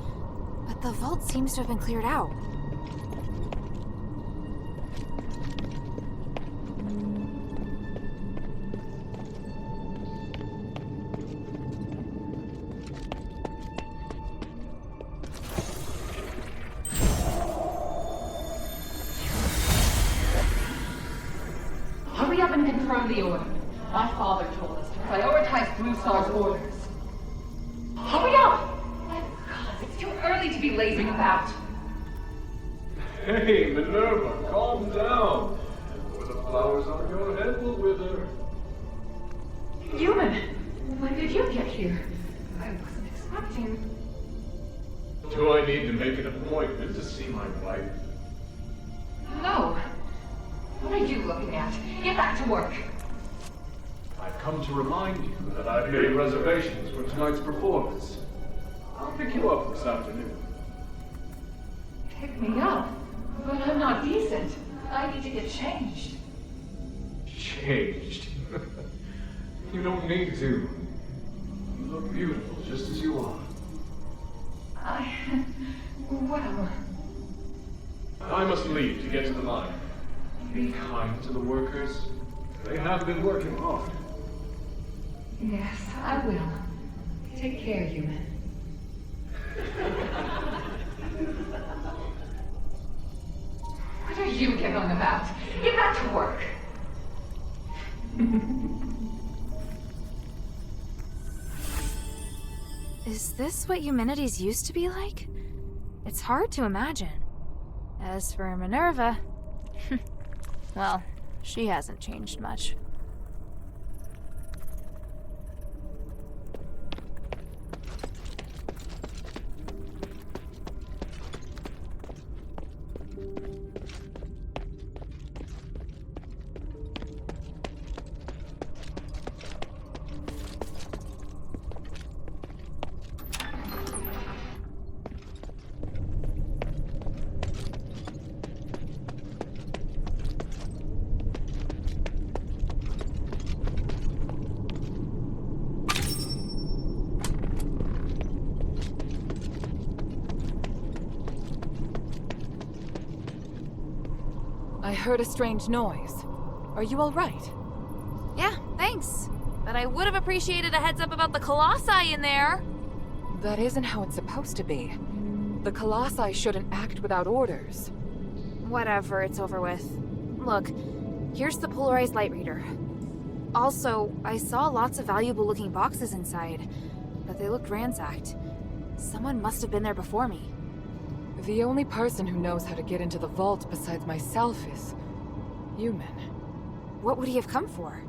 But the vault seems to have been cleared out. Hurry up and confirm the order. My father told us to prioritize Blue Star's orders. Hurry up! My God, it's too early to be lazing about. Hey, Minerva, calm down. Before the flowers on your head will wither. Human, when did you get here? I wasn't expecting. Do I need to make an appointment to see my wife? No. What are you looking at? Get back to work. I've come to remind you that I've made reservations for tonight's performance. I'll pick you up this afternoon. Pick me up? But I'm not decent. I need to get changed. Changed? You don't need to. You look beautiful just as you are. Well... I must leave to get to the mine. Be kind to the workers. They have been working hard. Yes, I will. Take care, human. What are you giggling about? Get back to work. Is this what humanities used to be like? It's hard to imagine. As for Minerva, well, she hasn't changed much. I heard a strange noise. Are you all right? Yeah, thanks. But I would have appreciated a heads up about the Colossi in there. That isn't how it's supposed to be. The Colossi shouldn't act without orders. Whatever, it's over with. Look, here's the polarized light reader. Also, I saw lots of valuable looking boxes inside, but they looked ransacked. Someone must have been there before me. The only person who knows how to get into the vault besides myself is... human. What would he have come for?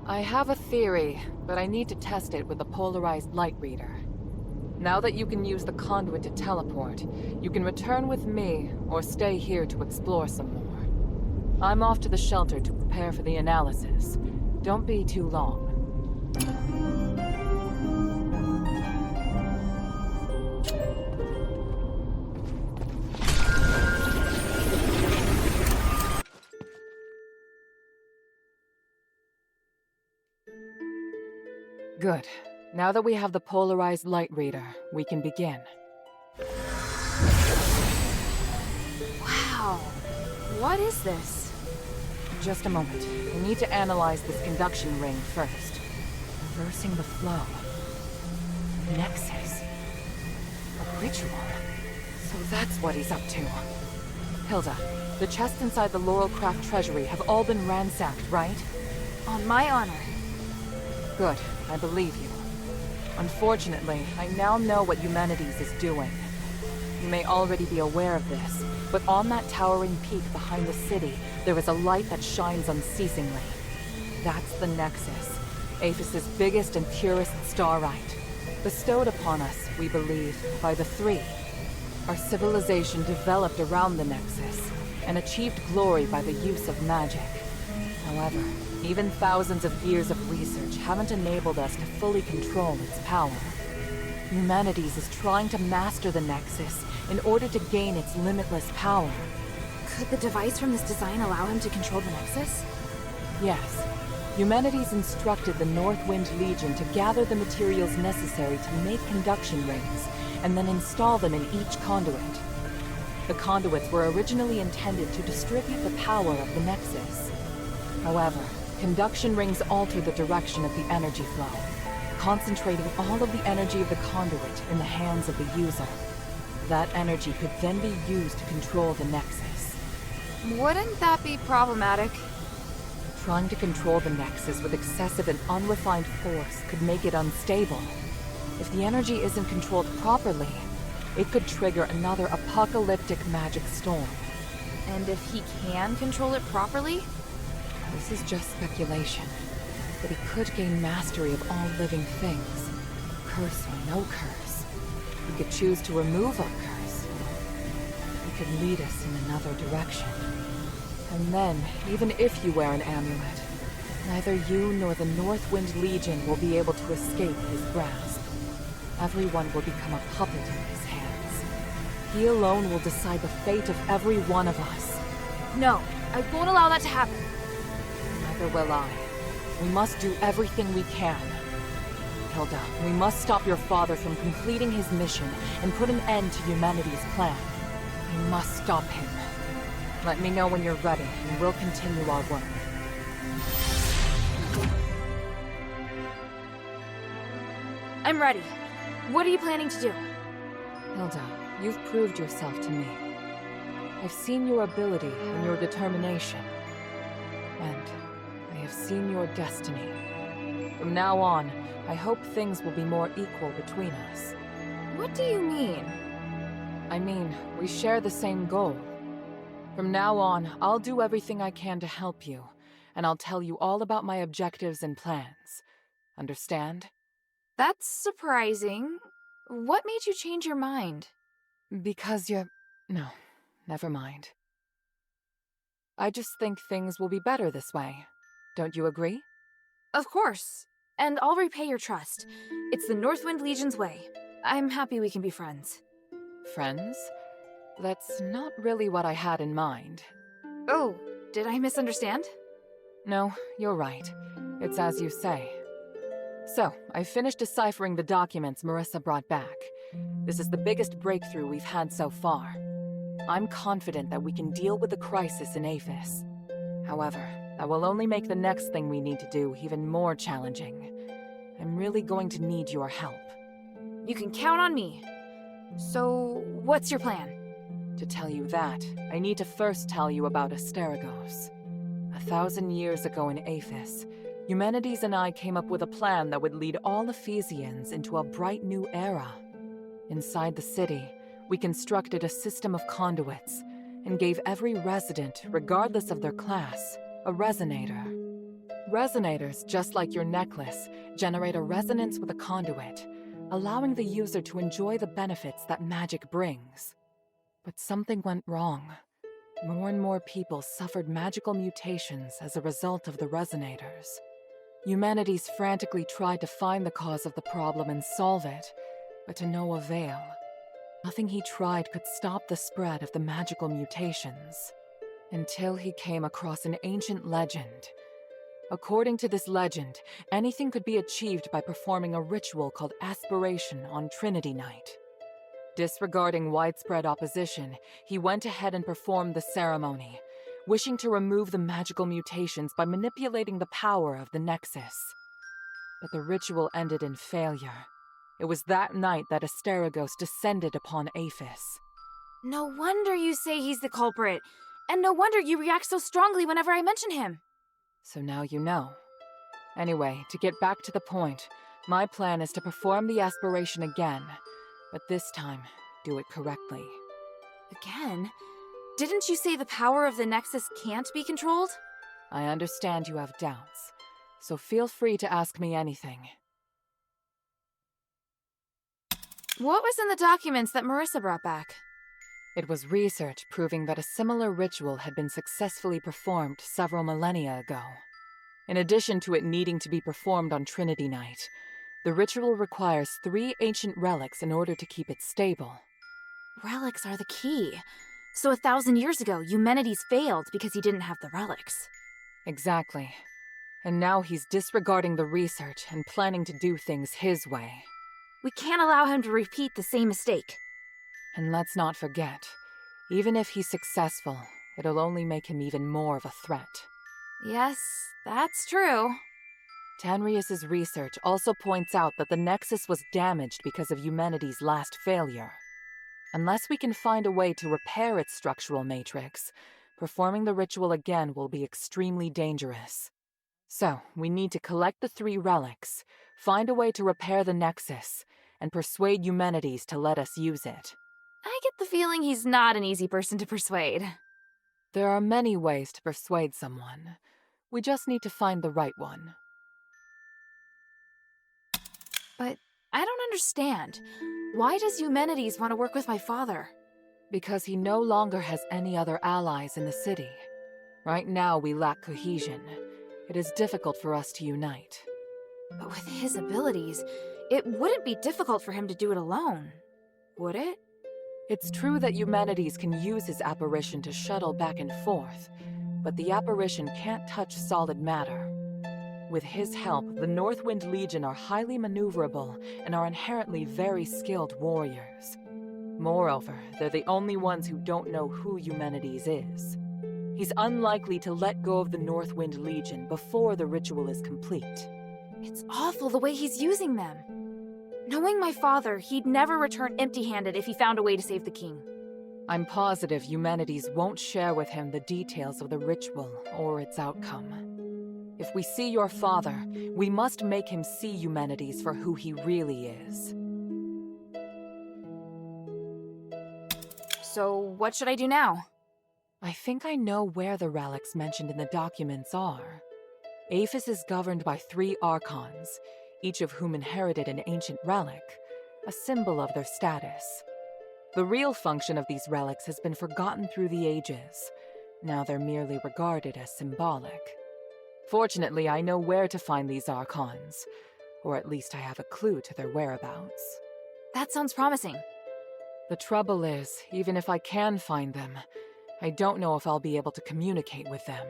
I have a theory, but I need to test it with the polarized light reader. Now that you can use the conduit to teleport, you can return with me, or stay here to explore some more. I'm off to the shelter to prepare for the analysis. Don't be too long. Good. Now that we have the polarized light reader, we can begin. Wow. What is this? Just a moment. We need to analyze this conduction ring first. Reversing the flow. Nexus. A ritual. So that's what he's up to. Hilda, the chests inside the Laurelcraft treasury have all been ransacked, right? On my honor. Good. I believe you. Unfortunately, I now know what Humanities is doing. You may already be aware of this, but on that towering peak behind the city, there is a light that shines unceasingly. That's the Nexus, Aphis's biggest and purest starlight. Bestowed upon us, we believe, by the Three. Our civilization developed around the Nexus, and achieved glory by the use of magic. However, even thousands of years of research haven't enabled us to fully control its power. Humanities is trying to master the Nexus in order to gain its limitless power. Could the device from this design allow him to control the Nexus? Yes. Humanities instructed the Northwind Legion to gather the materials necessary to make conduction rings, and then install them in each conduit. The conduits were originally intended to distribute the power of the Nexus. However, conduction rings alter the direction of the energy flow, concentrating all of the energy of the conduit in the hands of the user. That energy could then be used to control the Nexus. Wouldn't that be problematic? Trying to control the Nexus with excessive and unrefined force could make it unstable. If the energy isn't controlled properly, it could trigger another apocalyptic magic storm. And if he can control it properly? This is just speculation, but he could gain mastery of all living things, curse or no curse. He could choose to remove our curse, or he could lead us in another direction. And then, even if you wear an amulet, neither you nor the Northwind Legion will be able to escape his grasp. Everyone will become a puppet in his hands. He alone will decide the fate of every one of us. No, I won't allow that to happen. Neither will I. We must do everything we can. Hilda, we must stop your father from completing his mission and put an end to humanity's plan. We must stop him. Let me know when you're ready, and we'll continue our work. I'm ready. What are you planning to do? Hilda, you've proved yourself to me. I've seen your ability and your determination. And I have seen your destiny. From now on, I hope things will be more equal between us. What do you mean? I mean, we share the same goal. From now on, I'll do everything I can to help you, and I'll tell you all about my objectives and plans. Understand? That's surprising. What made you change your mind? Because you're... No, never mind. I just think things will be better this way. Don't you agree? Of course. And I'll repay your trust. It's the Northwind Legion's way. I'm happy we can be friends. Friends? That's not really what I had in mind. Oh, did I misunderstand? No, you're right. It's as you say. So, I finished deciphering the documents Marissa brought back. This is the biggest breakthrough we've had so far. I'm confident that we can deal with the crisis in Aphis. However, that will only make the next thing we need to do even more challenging. I'm really going to need your help. You can count on me. So, what's your plan? To tell you that, I need to first tell you about Asterigos. 1,000 years ago in Aphis, Humanities and I came up with a plan that would lead all Ephesians into a bright new era. Inside the city, we constructed a system of conduits and gave every resident, regardless of their class, a resonator. Resonators, just like your necklace, generate a resonance with a conduit, allowing the user to enjoy the benefits that magic brings. But something went wrong. More and more people suffered magical mutations as a result of the resonators. Humanities frantically tried to find the cause of the problem and solve it, but to no avail. Nothing he tried could stop the spread of the magical mutations. Until he came across an ancient legend. According to this legend, anything could be achieved by performing a ritual called aspiration on Trinity Night. Disregarding widespread opposition, he went ahead and performed the ceremony, wishing to remove the magical mutations by manipulating the power of the Nexus. But the ritual ended in failure. It was that night that Asterigos descended upon Aphis. No wonder you say he's the culprit, and no wonder you react so strongly whenever I mention him. So now you know. Anyway, to get back to the point, my plan is to perform the aspiration again, but this time, do it correctly. Again? Didn't you say the power of the Nexus can't be controlled? I understand you have doubts, so feel free to ask me anything. What was in the documents that Marissa brought back? It was research proving that a similar ritual had been successfully performed several millennia ago. In addition to it needing to be performed on Trinity Night, the ritual requires 3 ancient relics in order to keep it stable. Relics are the key. So 1,000 years ago, Humanities failed because he didn't have the relics. Exactly. And now he's disregarding the research and planning to do things his way. We can't allow him to repeat the same mistake. And let's not forget, even if he's successful, it'll only make him even more of a threat. Yes, that's true. Tanrius's research also points out that the Nexus was damaged because of humanity's last failure. Unless we can find a way to repair its structural matrix, performing the ritual again will be extremely dangerous. So, we need to collect the 3 relics, find a way to repair the Nexus, and persuade humanities to let us use it. I get the feeling he's not an easy person to persuade. There are many ways to persuade someone. We just need to find the right one. But I don't understand. Why does Humanities want to work with my father? Because he no longer has any other allies in the city. Right now, we lack cohesion. It is difficult for us to unite. But with his abilities, it wouldn't be difficult for him to do it alone, would it? It's true that Humanities can use his apparition to shuttle back and forth, but the apparition can't touch solid matter. With his help, the Northwind Legion are highly maneuverable and are inherently very skilled warriors. Moreover, they're the only ones who don't know who Humanities is. He's unlikely to let go of the Northwind Legion before the ritual is complete. It's awful the way he's using them. Knowing my father, he'd never return empty-handed if he found a way to save the king. I'm positive Humanities won't share with him the details of the ritual or its outcome. If we see your father, we must make him see Humanities for who he really is. So, what should I do now? I think I know where the relics mentioned in the documents are. Aphis is governed by 3 Archons, each of whom inherited an ancient relic, a symbol of their status. The real function of these relics has been forgotten through the ages. Now they're merely regarded as symbolic. Fortunately, I know where to find these Archons, or at least I have a clue to their whereabouts. That sounds promising. The trouble is, even if I can find them, I don't know if I'll be able to communicate with them.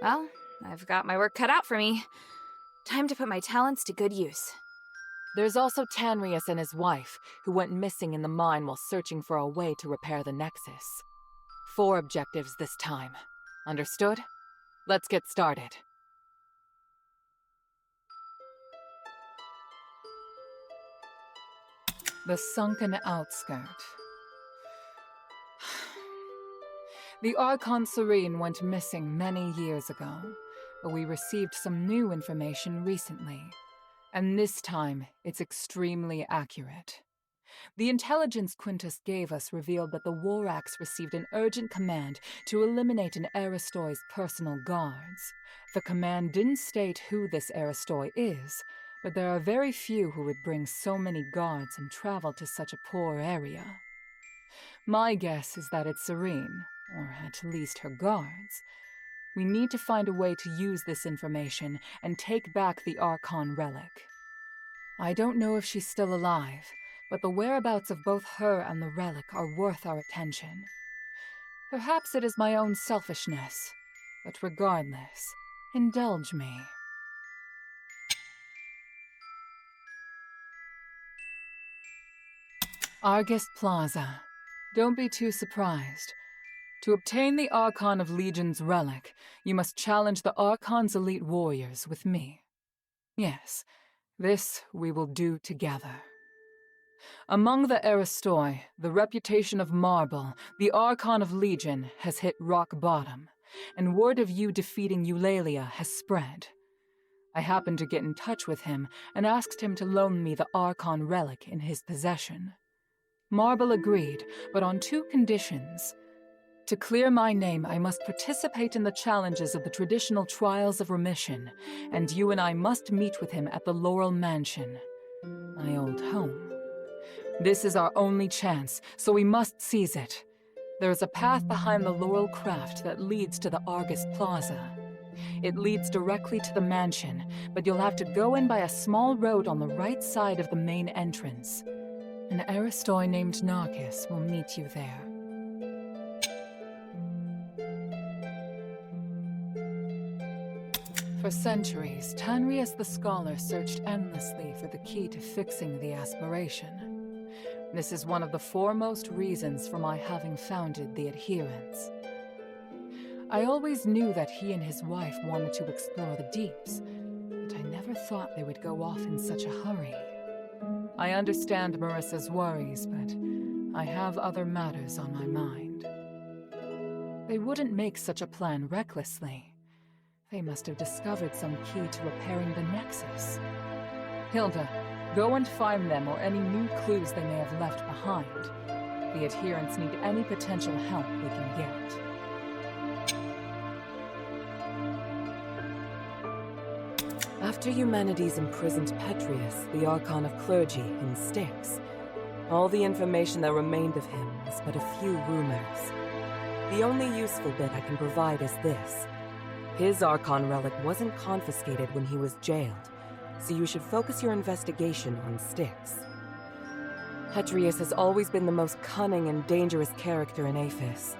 Well, I've got my work cut out for me. Time to put my talents to good use. There's also Tanrius and his wife, who went missing in the mine while searching for a way to repair the Nexus. 4 objectives this time. Understood? Let's get started. The sunken outskirt. The Archon Serene went missing many years ago, but we received some new information recently. And this time, it's extremely accurate. The intelligence Quintus gave us revealed that the Warax received an urgent command to eliminate an Aristoi's personal guards. The command didn't state who this Aristoi is, but there are very few who would bring so many guards and travel to such a poor area. My guess is that it's Serene, or at least her guards. We need to find a way to use this information and take back the Archon relic. I don't know if she's still alive, but the whereabouts of both her and the relic are worth our attention. Perhaps it is my own selfishness, but regardless, indulge me. Argus Plaza. Don't be too surprised. To obtain the Archon of Legion's relic, you must challenge the Archon's elite warriors with me. Yes, this we will do together. Among the Aristoi, the reputation of Marble, the Archon of Legion, has hit rock bottom, and word of you defeating Eulalia has spread. I happened to get in touch with him and asked him to loan me the Archon relic in his possession. Marble agreed, but on 2 conditions. To clear my name, I must participate in the challenges of the traditional Trials of Remission, and you and I must meet with him at the Laurel Mansion, my old home. This is our only chance, so we must seize it. There is a path behind the Laurel Craft that leads to the Argus Plaza. It leads directly to the mansion, but you'll have to go in by a small road on the right side of the main entrance. An Aristoi named Narcus will meet you there. For centuries, Tanrius the Scholar searched endlessly for the key to fixing the aspiration. This is one of the foremost reasons for my having founded the Adherents. I always knew that he and his wife wanted to explore the deeps, but I never thought they would go off in such a hurry. I understand Marissa's worries, but I have other matters on my mind. They wouldn't make such a plan recklessly. They must have discovered some key to repairing the Nexus. Hilda, go and find them or any new clues they may have left behind. The Adherents need any potential help we can get. After Eumenides imprisoned Petrius, the Archon of Clergy, in Styx, all the information that remained of him was but a few rumors. The only useful bit I can provide is this. His Archon relic wasn't confiscated when he was jailed, so you should focus your investigation on Styx. Petrius has always been the most cunning and dangerous character in Aphis.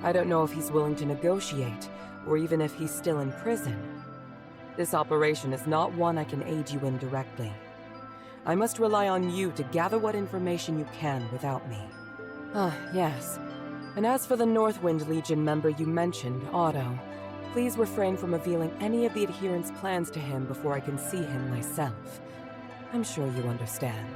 I don't know if he's willing to negotiate, or even if he's still in prison. This operation is not one I can aid you in directly. I must rely on you to gather what information you can without me. Ah, yes. And as for the Northwind Legion member you mentioned, Otto, please refrain from revealing any of the Adherents' plans to him before I can see him myself. I'm sure you understand.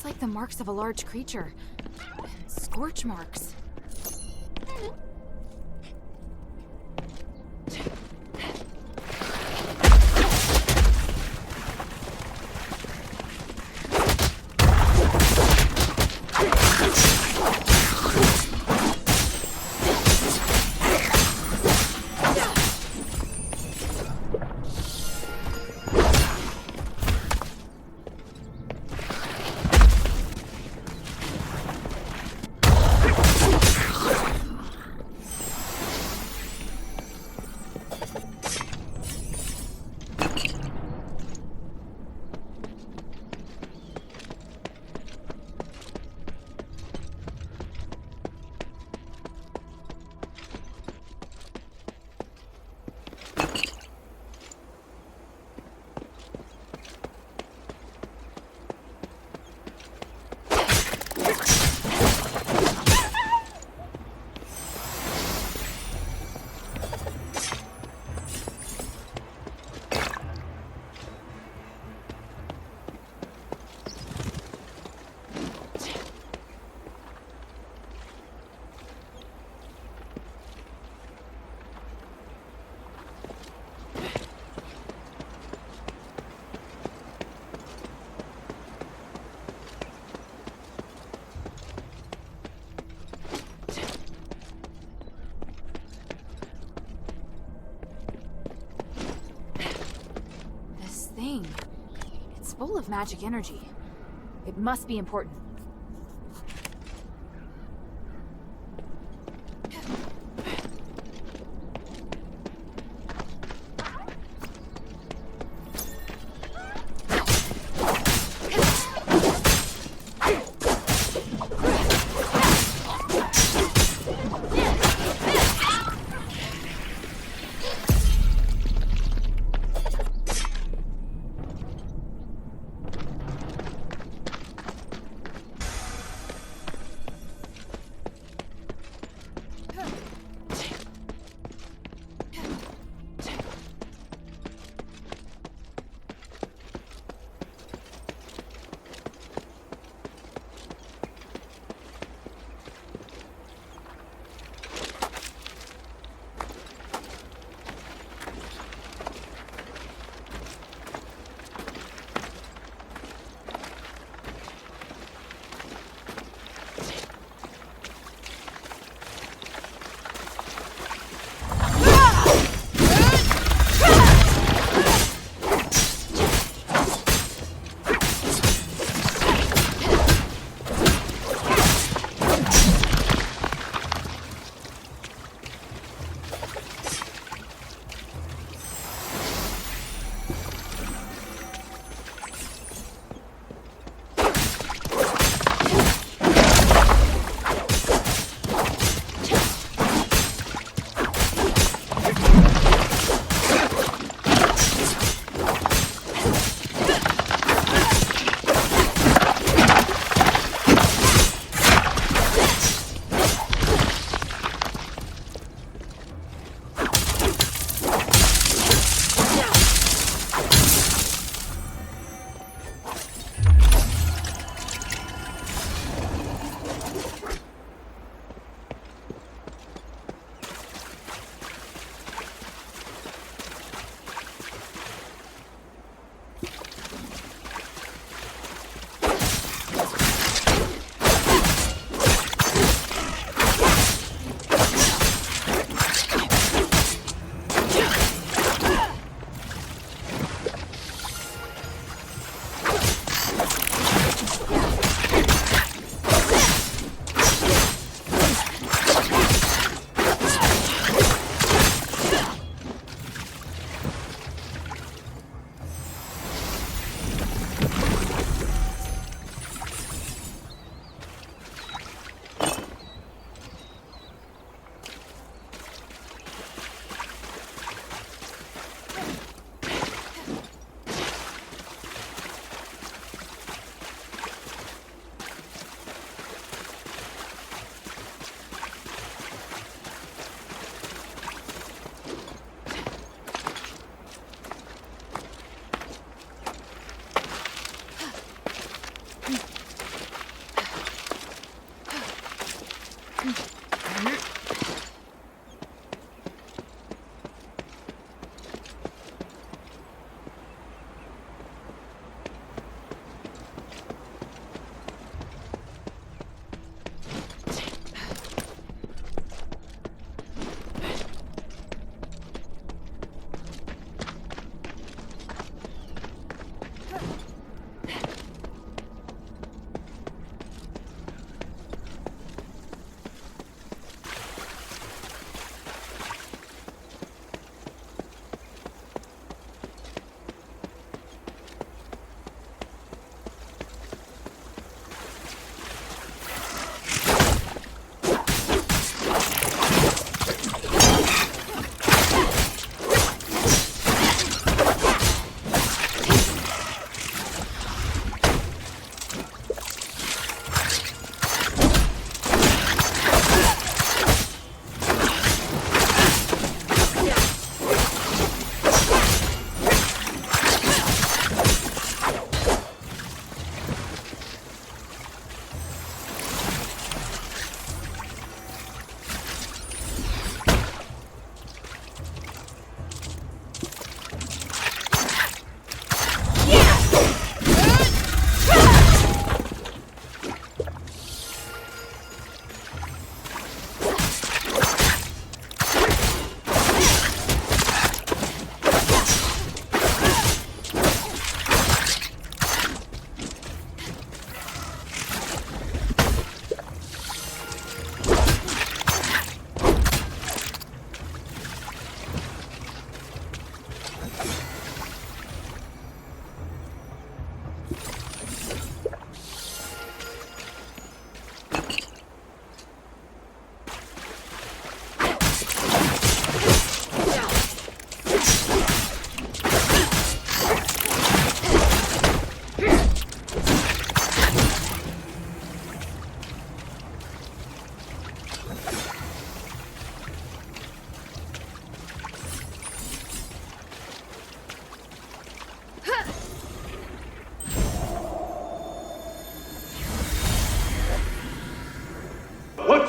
Looks like the marks of a large creature. Scorch marks. It's full of magic energy. It must be important.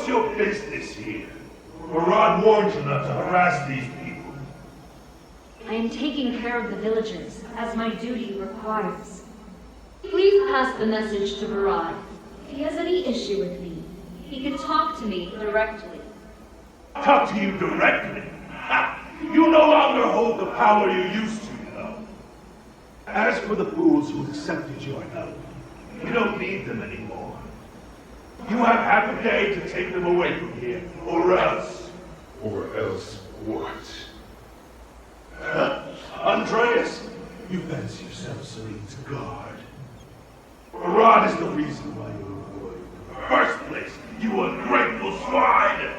What's your business here? Barad warned you not to harass these people. I am taking care of the villagers, as my duty requires. Please pass the message to Barad. If he has any issue with me, he can talk to me directly. Talk to you directly? Ha! You no longer hold the power you used to, you know. As for the fools who accepted your help, you don't need them anymore. You have half a day to take them away from here, or else. Or else what? Andreas, you fancy yourself Serene's guard. Rod is the reason why you were avoided. In the first place, you ungrateful swine!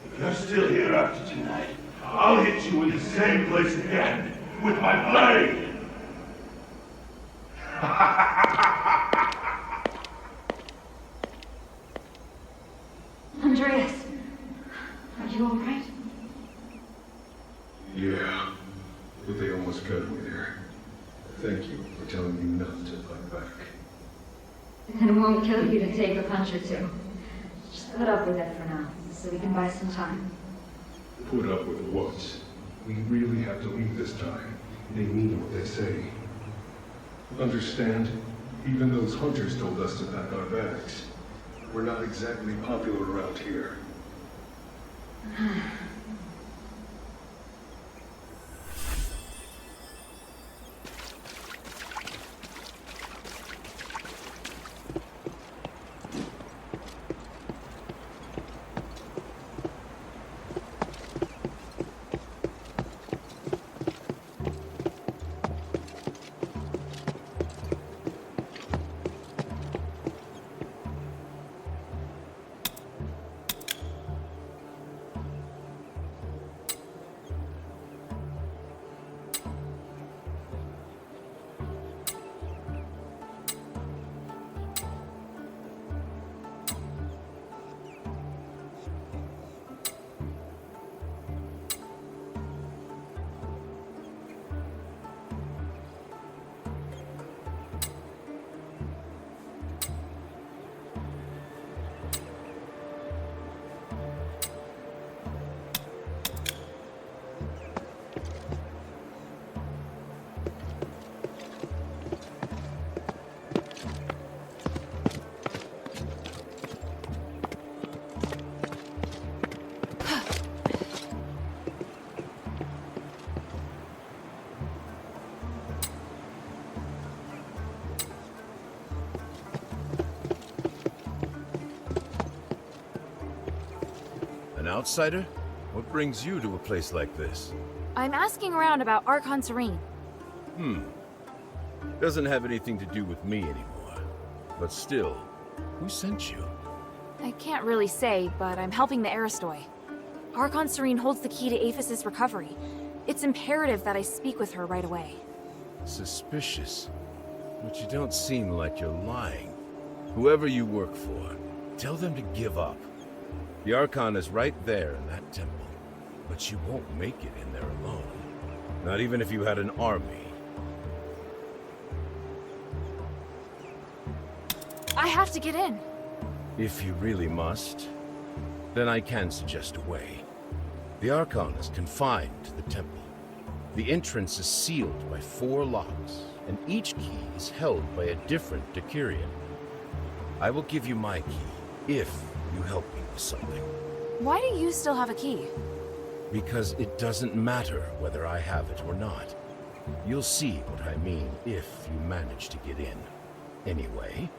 If you're still here after tonight, I'll hit you in the same place again, with my blade! Andreas, are you alright? Yeah, but they almost got me there. Thank you for telling me not to fight back. It won't kill you to take a punch or two. Just put up with it for now, so we can buy some time. Put up with what? We really have to leave this time. They mean what they say. Understand? Even those hunters told us to pack our bags. We're not exactly popular around here. An outsider? What brings you to a place like this? I'm asking around about Archon Serene. Doesn't have anything to do with me anymore. But still, who sent you? I can't really say, but I'm helping the Aristoi. Archon Serene holds the key to Aphis' recovery. It's imperative that I speak with her right away. Suspicious. But you don't seem like you're lying. Whoever you work for, tell them to give up. The Archon is right there in that temple. But you won't make it in there alone. Not even if you had an army. I have to get in. If you really must, then I can suggest a way. The Archon is confined to the temple. The entrance is sealed by 4 locks, and each key is held by a different Decurion. I will give you my key, if you help me with something. Why do you still have a key? Because it doesn't matter whether I have it or not. You'll see what I mean if you manage to get in. Anyway,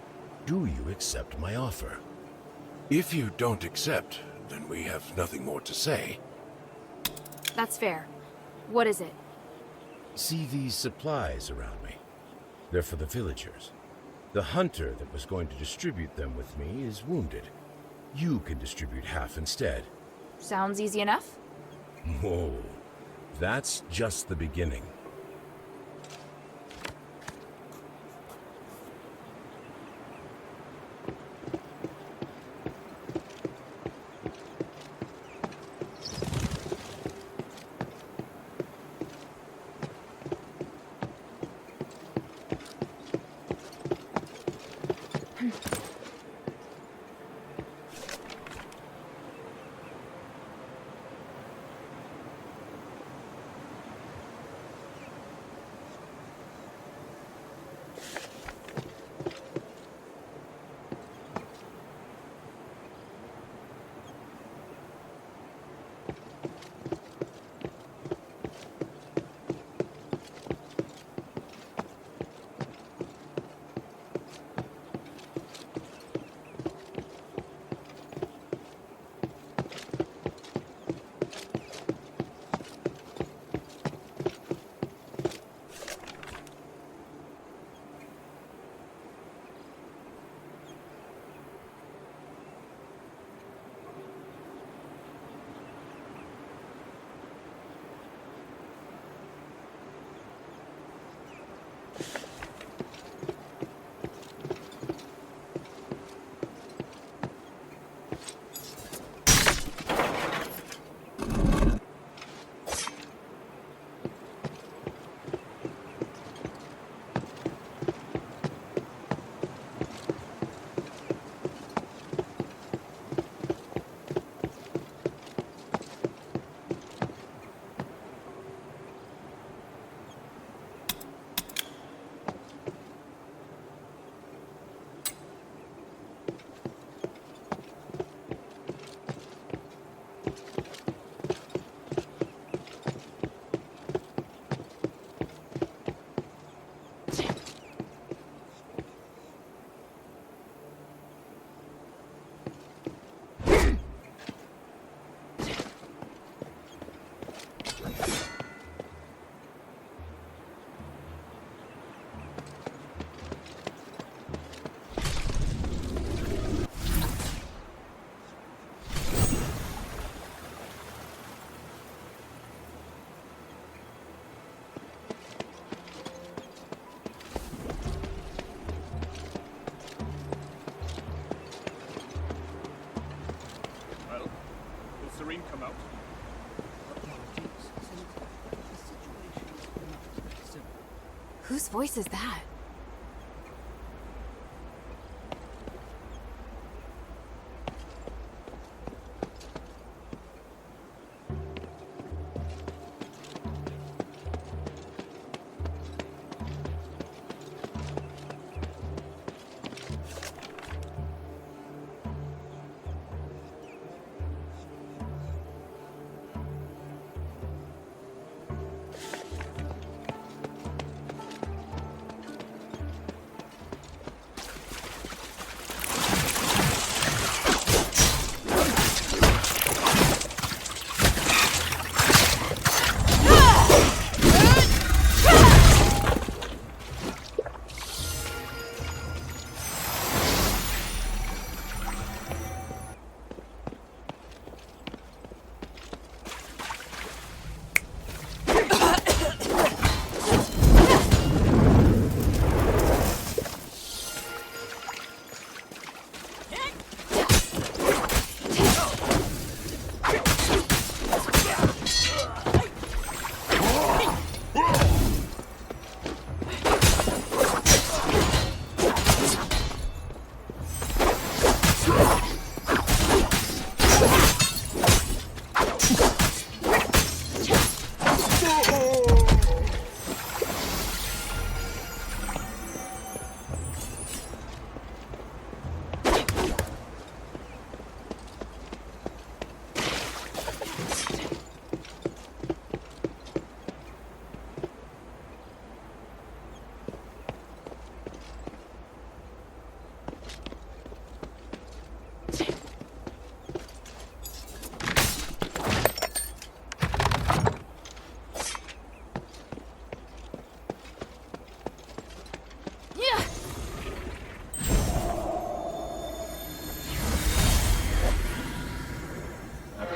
do you accept my offer? If you don't accept, then we have nothing more to say. That's fair. What is it? See these supplies around me? They're for the villagers. The hunter that was going to distribute them with me is wounded. You can distribute half instead. Sounds easy enough. Whoa, that's just the beginning. Come out. Whose voice is that?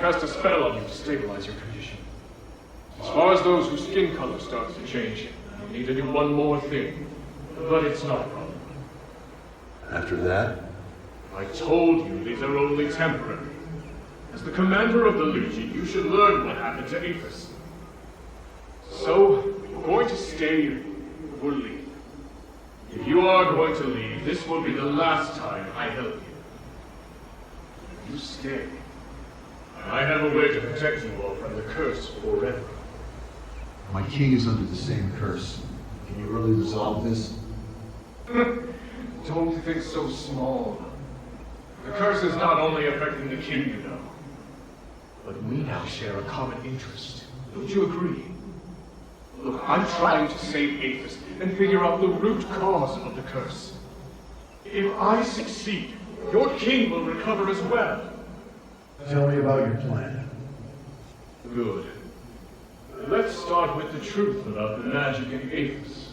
Cast a spell on you to stabilize your condition. As far as those whose skin color starts to change, you need to do one more thing. But it's not a problem. After that? I told you these are only temporary. As the commander of the Legion, you should learn what happened to Aphis. So, you're going to stay or leave. If you are going to leave, this will be the last time I help you. You stay. I have a way to protect you all from the curse forever. My king is under the same curse. Can you really resolve this? Don't think so small. The curse is not only affecting the king, you know, But we now share a common interest. Don't you agree? Look, I'm trying to save Aphis and figure out the root cause of the curse. If I succeed, your king will recover as well. Tell me about your plan. Good. Let's start with the truth about the magic in Aphis.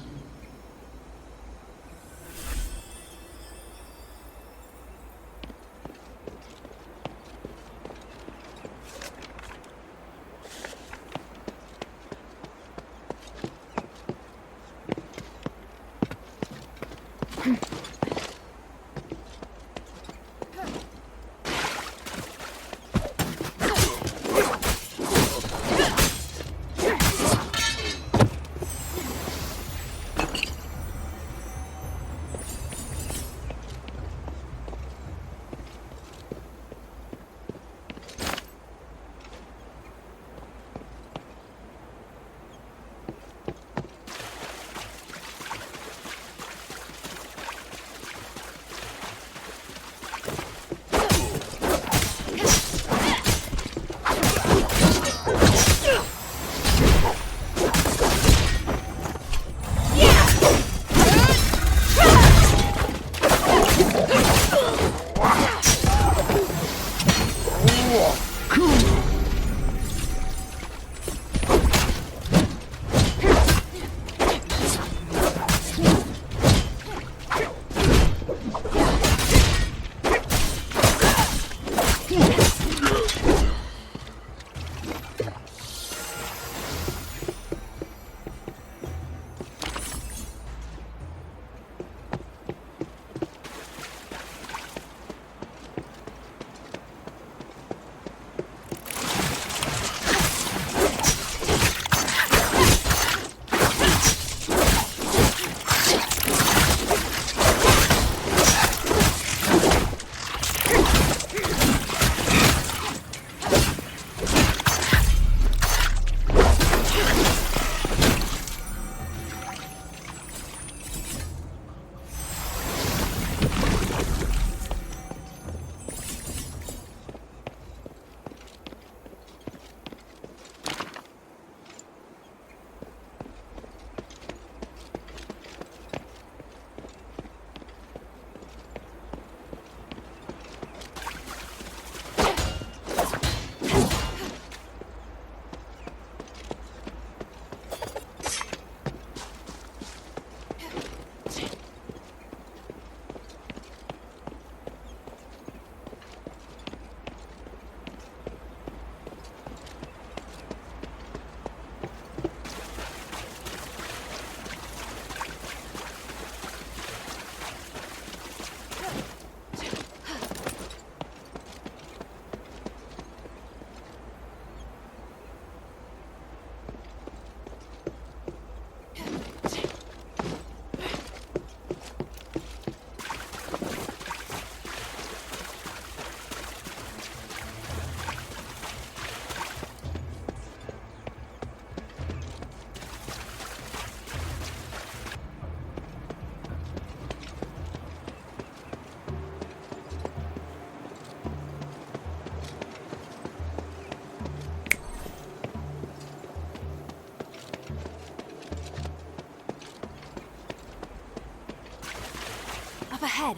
Up ahead,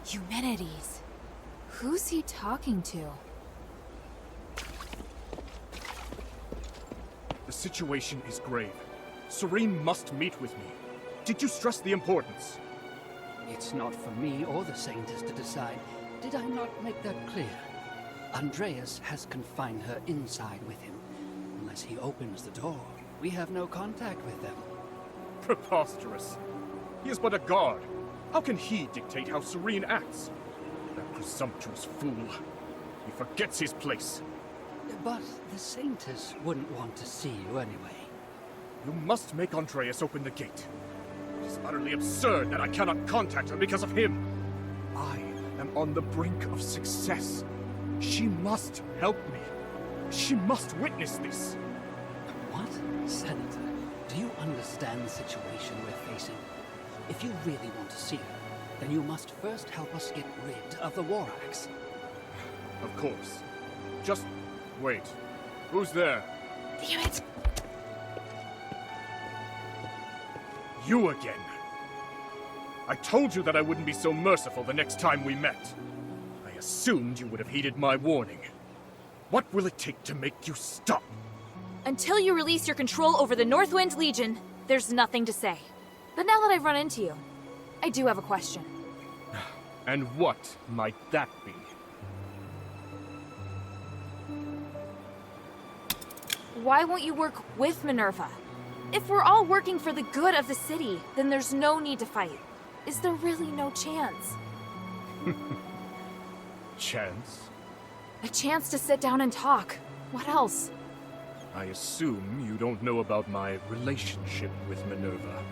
Humanities. Who's he talking to? The situation is grave. Serene must meet with me. Did you stress the importance? It's not for me or the Saintess to decide. Did I not make that clear? Andreas has confined her inside with him. Unless he opens the door, we have no contact with them. Preposterous. He is but a guard. How can he dictate how Serene acts? That presumptuous fool. He forgets his place. But the Saintess wouldn't want to see you anyway. You must make Andreas open the gate. It is utterly absurd that I cannot contact her because of him. I am on the brink of success. She must help me. She must witness this. What? Senator, do you understand the situation we're facing? If you really want to see her, then you must first help us get rid of the War Axe. Of course. Just Wait, who's there? Damn it! You again. I told you that I wouldn't be so merciful the next time we met. I assumed you would have heeded my warning. What will it take to make you stop? Until you release your control over the Northwind Legion, there's nothing to say. But now that I've run into you, I do have a question. And what might that be? Why won't you work with Minerva? If we're all working for the good of the city, then there's no need to fight. Is there really no chance? Chance? A chance to sit down and talk. What else? I assume you don't know about my relationship with Minerva.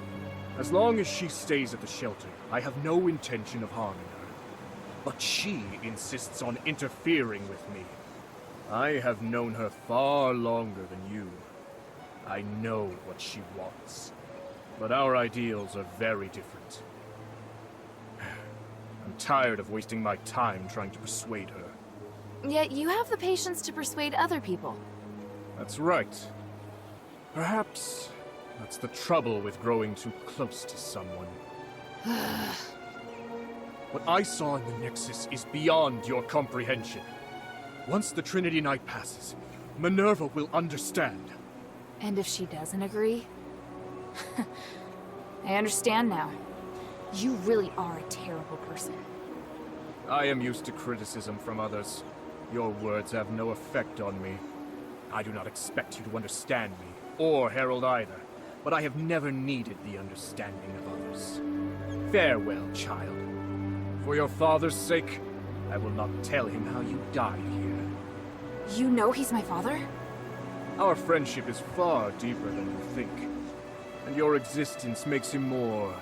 As long as she stays at the shelter, I have no intention of harming her. But she insists on interfering with me. I have known her far longer than you. I know what she wants. But our ideals are very different. I'm tired of wasting my time trying to persuade her. Yet you have the patience to persuade other people. That's right. Perhaps that's the trouble with growing too close to someone. What I saw in the Nexus is beyond your comprehension. Once the Trinity Night passes, Minerva will understand. And if she doesn't agree? I understand now. You really are a terrible person. I am used to criticism from others. Your words have no effect on me. I do not expect you to understand me, or Harold either, but I have never needed the understanding of others. Farewell, child. For your father's sake, I will not tell him how you died here. You know he's my father? Our friendship is far deeper than you think, and your existence makes him more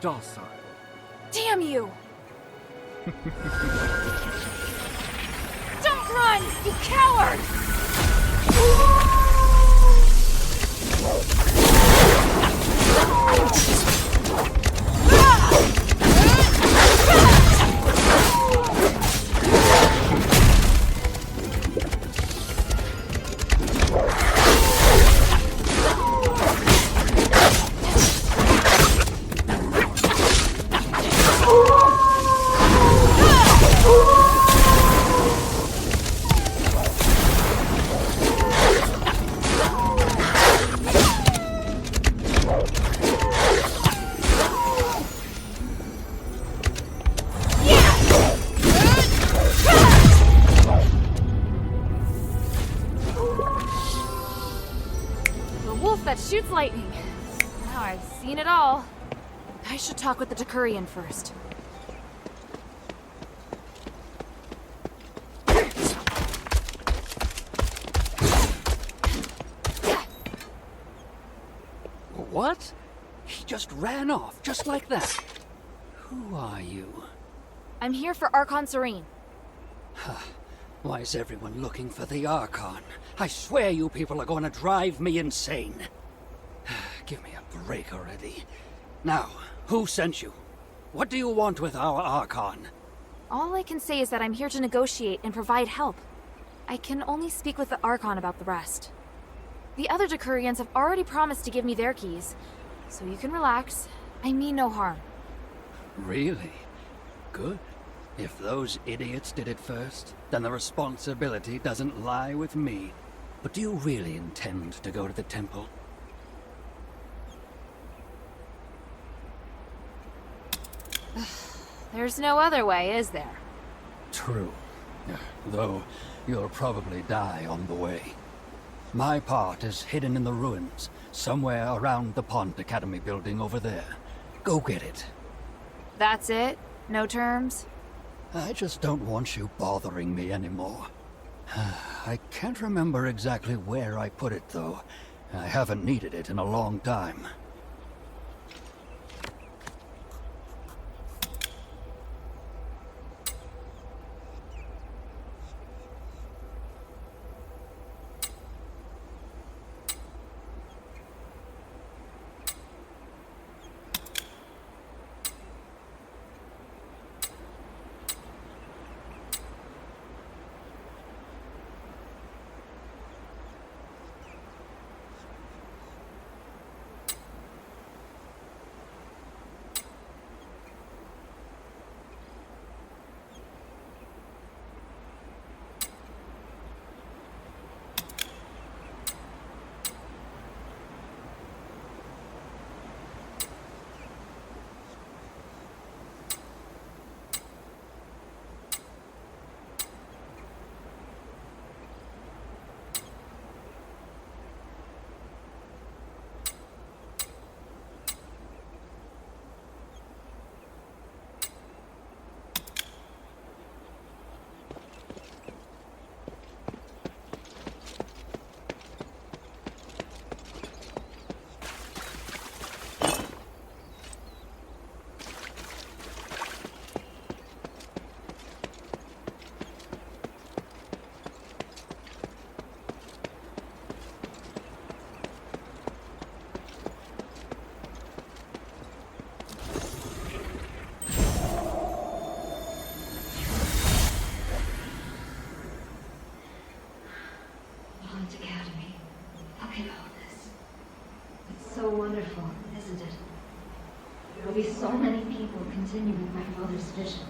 docile. Damn you! Don't run, you coward! That shoots lightning. Now I've seen it all. I should talk with the Decurion first. What? He just ran off, just like that. Who are you? I'm here for Archon Serene. Why is everyone looking for the Archon? I swear you people are going to drive me insane. Give me a break already. Now, who sent you? What do you want with our Archon? All I can say is that I'm here to negotiate and provide help. I can only speak with the Archon about the rest. The other Decurions have already promised to give me their keys, so you can relax. I mean no harm. Really? Good. If those idiots did it first, then the responsibility doesn't lie with me. But do you really intend to go to the temple? There's no other way, is there? True. Though you'll probably die on the way. My part is hidden in the ruins, somewhere around the Pond Academy building over there. Go get it. That's it? No terms? I just don't want you bothering me anymore. I can't remember exactly where I put it, though. I haven't needed it in a long time. Haunt Academy. Look at all this. It's so wonderful, isn't it? There will be so many people continuing my father's vision.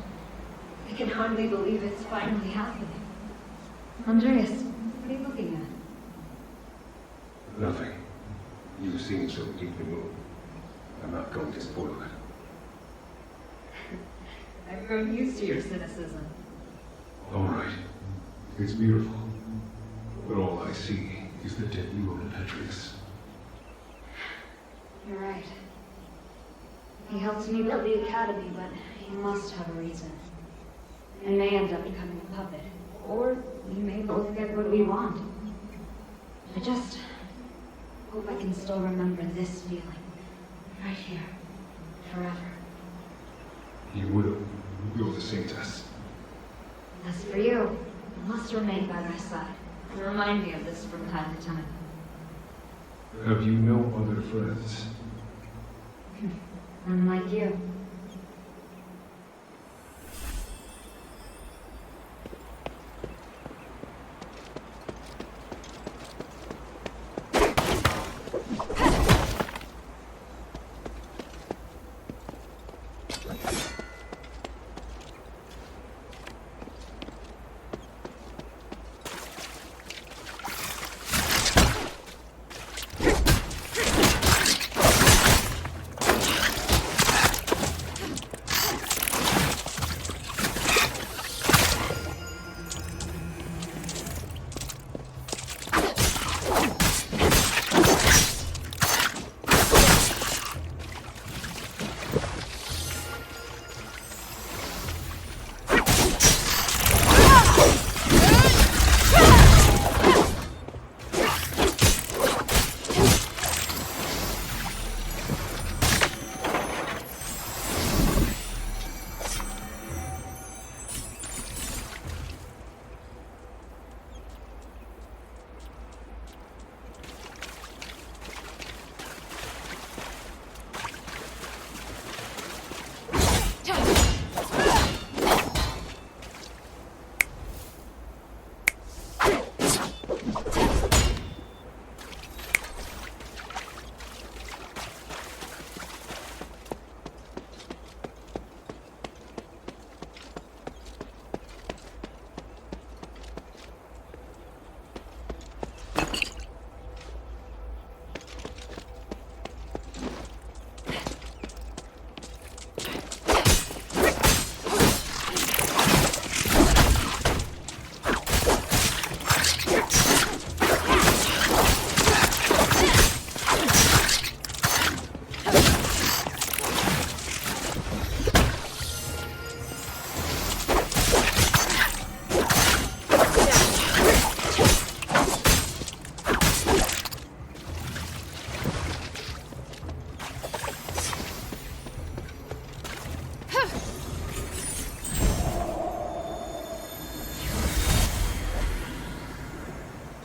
I can hardly believe it's finally happening. Andreas, what are you looking at? Nothing. You seem so deeply moved. I'm not going to spoil it. I've grown used to your cynicism. All right. It's beautiful. But all I see is the dead you of Petrus. You're right. He helped me build the academy, but he must have a reason. I may end up becoming a puppet, or we may both get what we want. I just hope I can still remember this feeling, right here, forever. You will. You're the saintess. As for you, you must remain by my side, and remind me of this from time to time. Have you no other friends? Unlike you.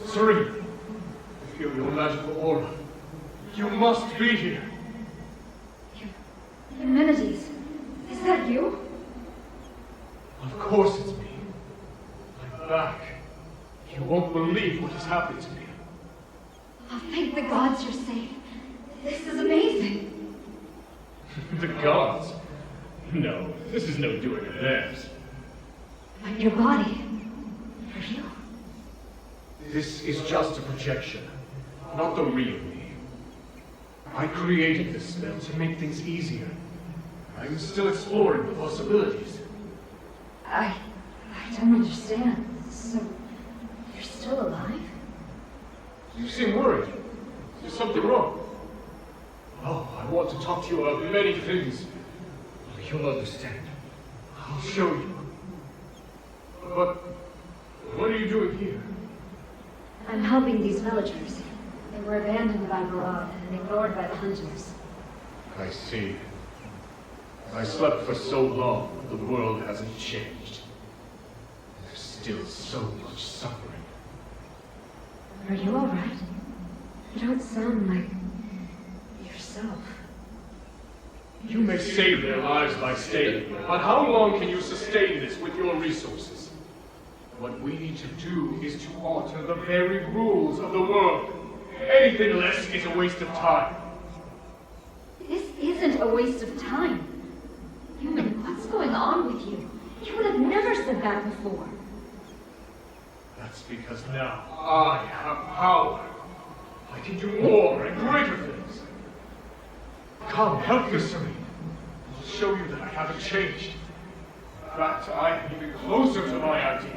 Serene, I feel your magical aura. You must be here. Amenities. Is that you? Of course it's me. I'm back. You won't believe what has happened to me. Oh, thank the gods you're safe. This is amazing. The gods? No, this is no doing of theirs. But your body. For you. This is just a projection, not the real me. I created this spell to make things easier. I'm still exploring the possibilities. I don't understand. So, you're still alive? You seem worried. Is something wrong? Oh, I want to talk to you about many things. You'll understand. I'll show you. But what are you doing here? I'm helping these villagers. They were abandoned by Barad and ignored by the hunters. I see. I slept for so long, the world hasn't changed. There's still so much suffering. Are you alright? You don't sound like yourself. You may save their lives by staying here, but how long can you sustain this with your resources? What we need to do is to alter the very rules of the world. Anything less is a waste of time. This isn't a waste of time. Human, what's going on with you? You would have never said that before. That's because now I have power. I can do more and greater things. Come, help me, Serene. I'll show you that I haven't changed. In fact, I am even closer to my ideals.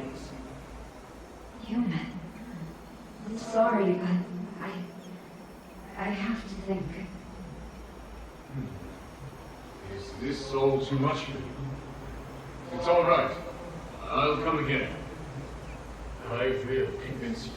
Human. I'm sorry, but I have to think. Is this all too much for you? It's all right. I'll come again. I will convince you.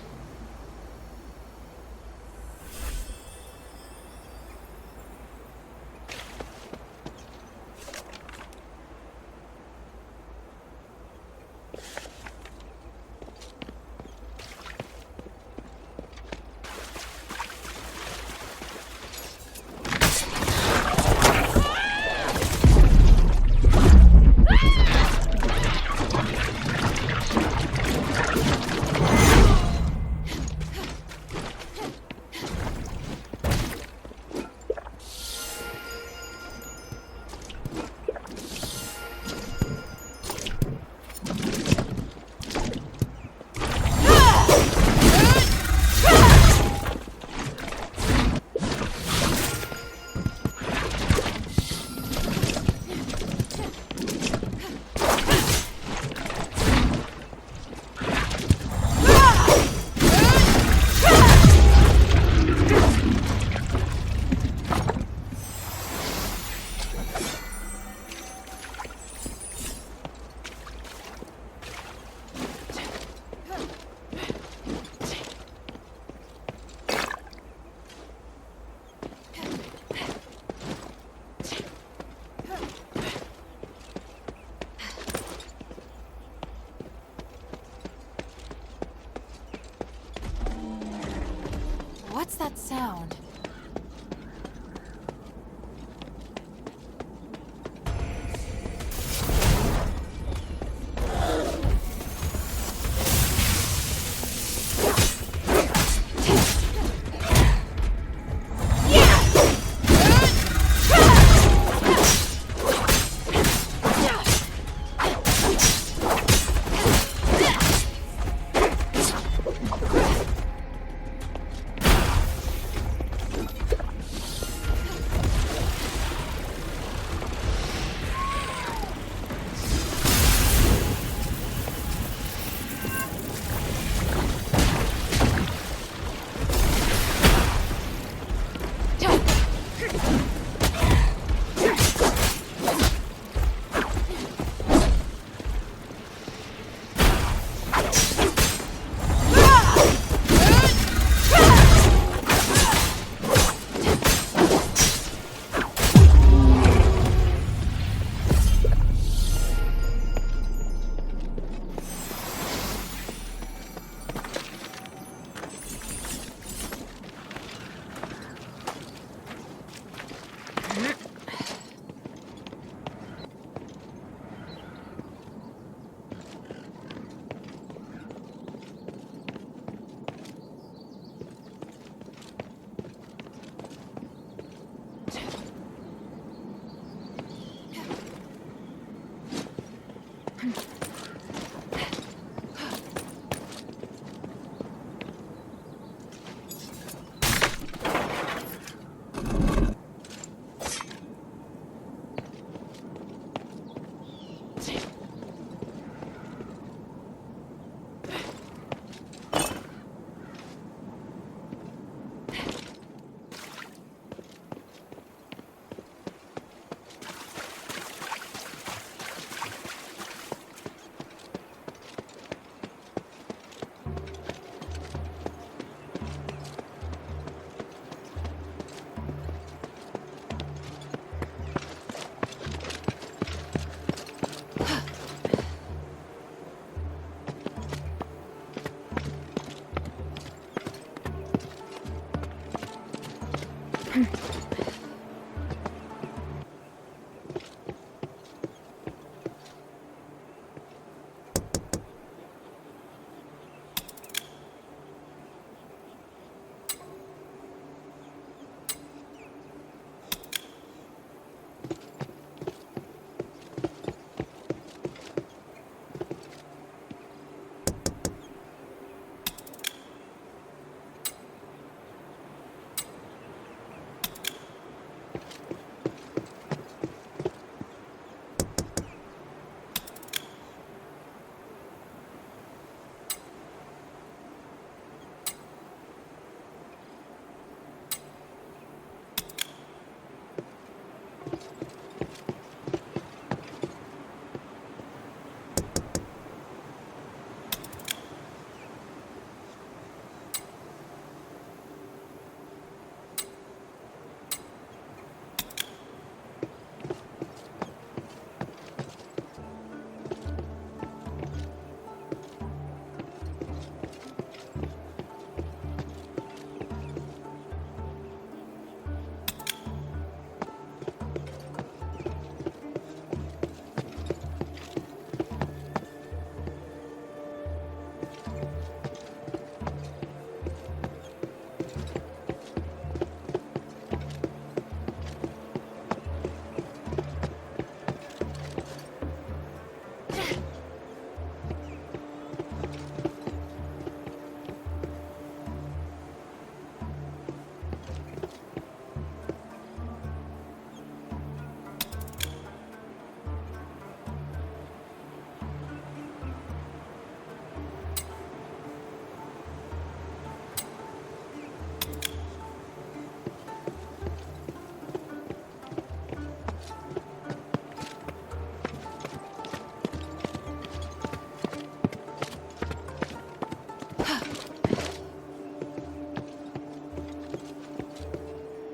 What's that sound?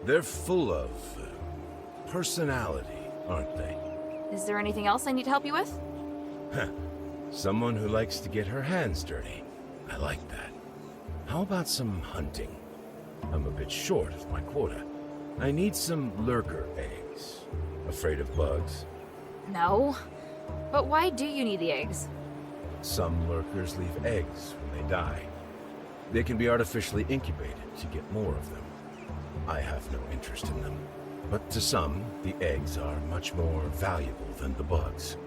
They're full of personality, aren't they? Is there anything else I need to help you with? Heh. Someone who likes to get her hands dirty. I like that. How about some hunting? I'm a bit short of my quota. I need some lurker eggs. Afraid of bugs? No. But why do you need the eggs? Some lurkers leave eggs when they die. They can be artificially incubated to get more of them. I have no interest in them. But to some, the eggs are much more valuable than the bugs.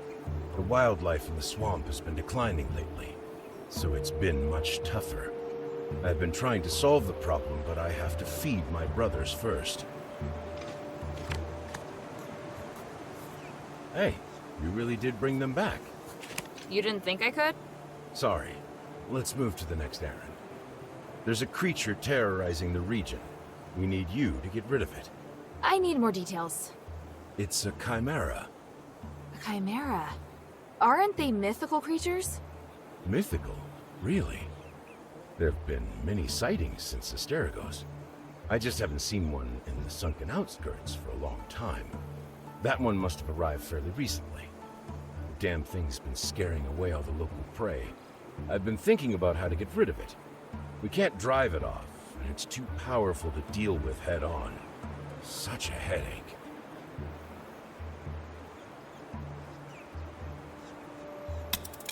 The wildlife in the swamp has been declining lately, so it's been much tougher. I've been trying to solve the problem, but I have to feed my brothers first. Hey, you really did bring them back. You didn't think I could? Sorry. Let's move to the next errand. There's a creature terrorizing the region. We need you to get rid of it. I need more details. It's a chimera. A chimera? Aren't they mythical creatures? Mythical? Really? There have been many sightings since Asterigos. I just haven't seen one in the sunken outskirts for a long time. That one must have arrived fairly recently. The damn thing's been scaring away all the local prey. I've been thinking about how to get rid of it. We can't drive it off, and it's too powerful to deal with head-on. Such a headache.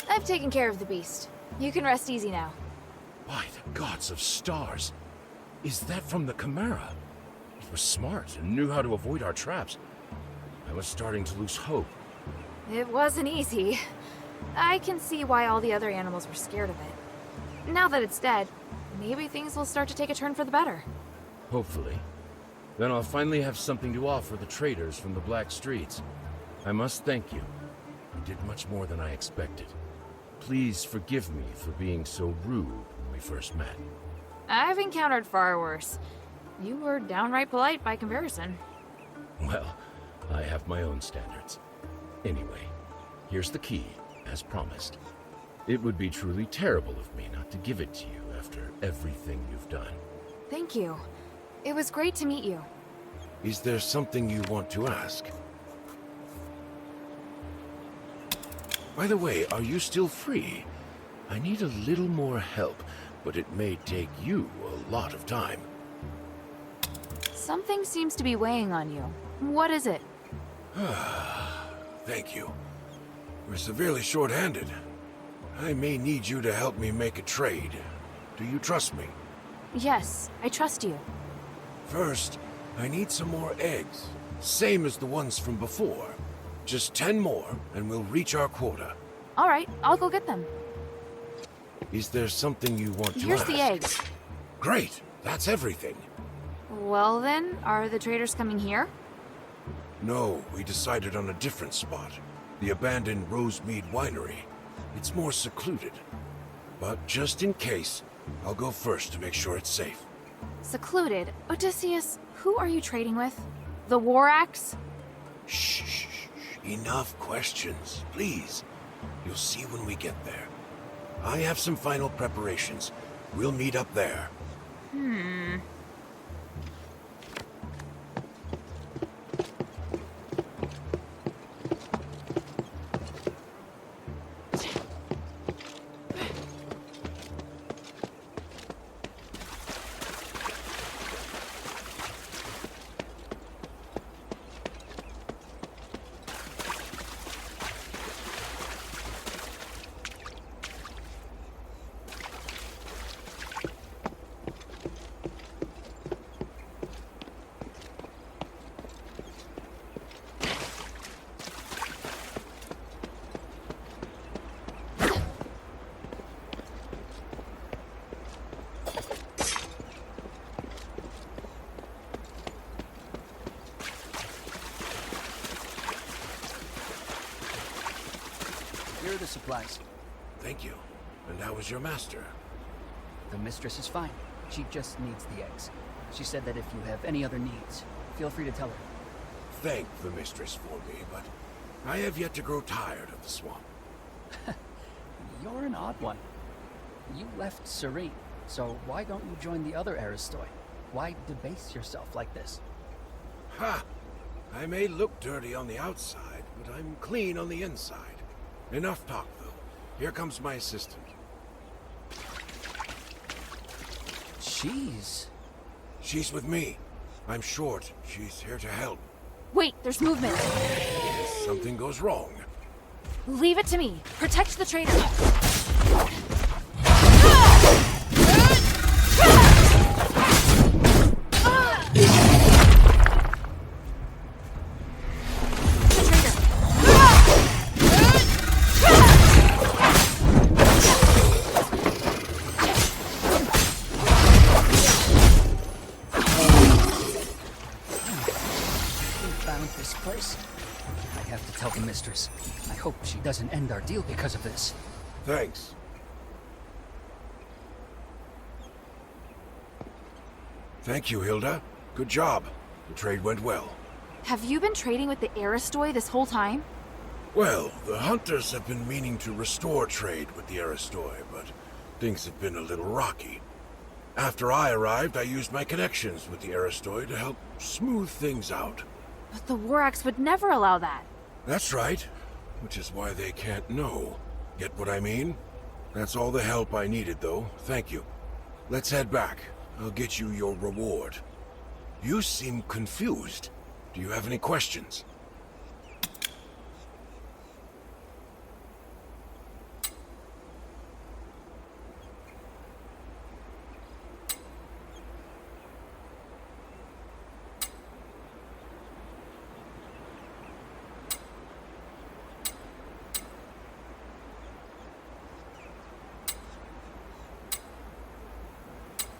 I've taken care of the beast. You can rest easy now. By the gods of stars! Is that from the Chimera? It was smart and knew how to avoid our traps. I was starting to lose hope. It wasn't easy. I can see why all the other animals were scared of it. Now that it's dead, maybe things will start to take a turn for the better. Hopefully. Then I'll finally have something to offer the traders from the Black Streets. I must thank you. You did much more than I expected. Please forgive me for being so rude when we first met. I've encountered far worse. You were downright polite by comparison. Well, I have my own standards. Anyway, here's the key, as promised. It would be truly terrible of me not to give it to you after everything you've done. Thank you. It was great to meet you. Is there something you want to ask? By the way, are you still free? I need a little more help, but it may take you a lot of time. Something seems to be weighing on you. What is it? Thank you. We're severely short-handed. I may need you to help me make a trade. Do you trust me? Yes, I trust you. First, I need some more eggs. Same as the ones from before. Just 10 more, and we'll reach our quota. All right, I'll go get them. Is there something you want to Here's ask? the eggs. Great, that's everything. Well then, are the traders coming here? No, we decided on a different spot. The abandoned Rosemead Winery. It's more secluded. But just in case, I'll go first to make sure it's safe. Secluded? Odysseus, who are you trading with? The War Axe? Shh. Enough questions, please. You'll see when we get there. I have some final preparations. We'll meet up there. Here are the supplies. Thank you. And how is your master? The mistress is fine. She just needs the eggs. She said that if you have any other needs, feel free to tell her. Thank the mistress for me, but I have yet to grow tired of the swamp. You're an odd one. You left Serene, so why don't you join the other Aristoi? Why debase yourself like this? Ha! I may look dirty on the outside, but I'm clean on the inside. Enough talk, though. Here comes my assistant. She's with me. I'm short. She's here to help. Wait, there's movement. If something goes wrong. Leave it to me. Protect the traitor. I hope she doesn't end our deal because of this. Thanks. Thank you, Hilda. Good job. The trade went well. Have you been trading with the Aristoi this whole time? Well, the hunters have been meaning to restore trade with the Aristoi, but things have been a little rocky. After I arrived, I used my connections with the Aristoi to help smooth things out. But the War Axe would never allow that. That's right. Which is why they can't know. Get what I mean? That's all the help I needed, though. Thank you. Let's head back. I'll get you your reward. You seem confused. Do you have any questions?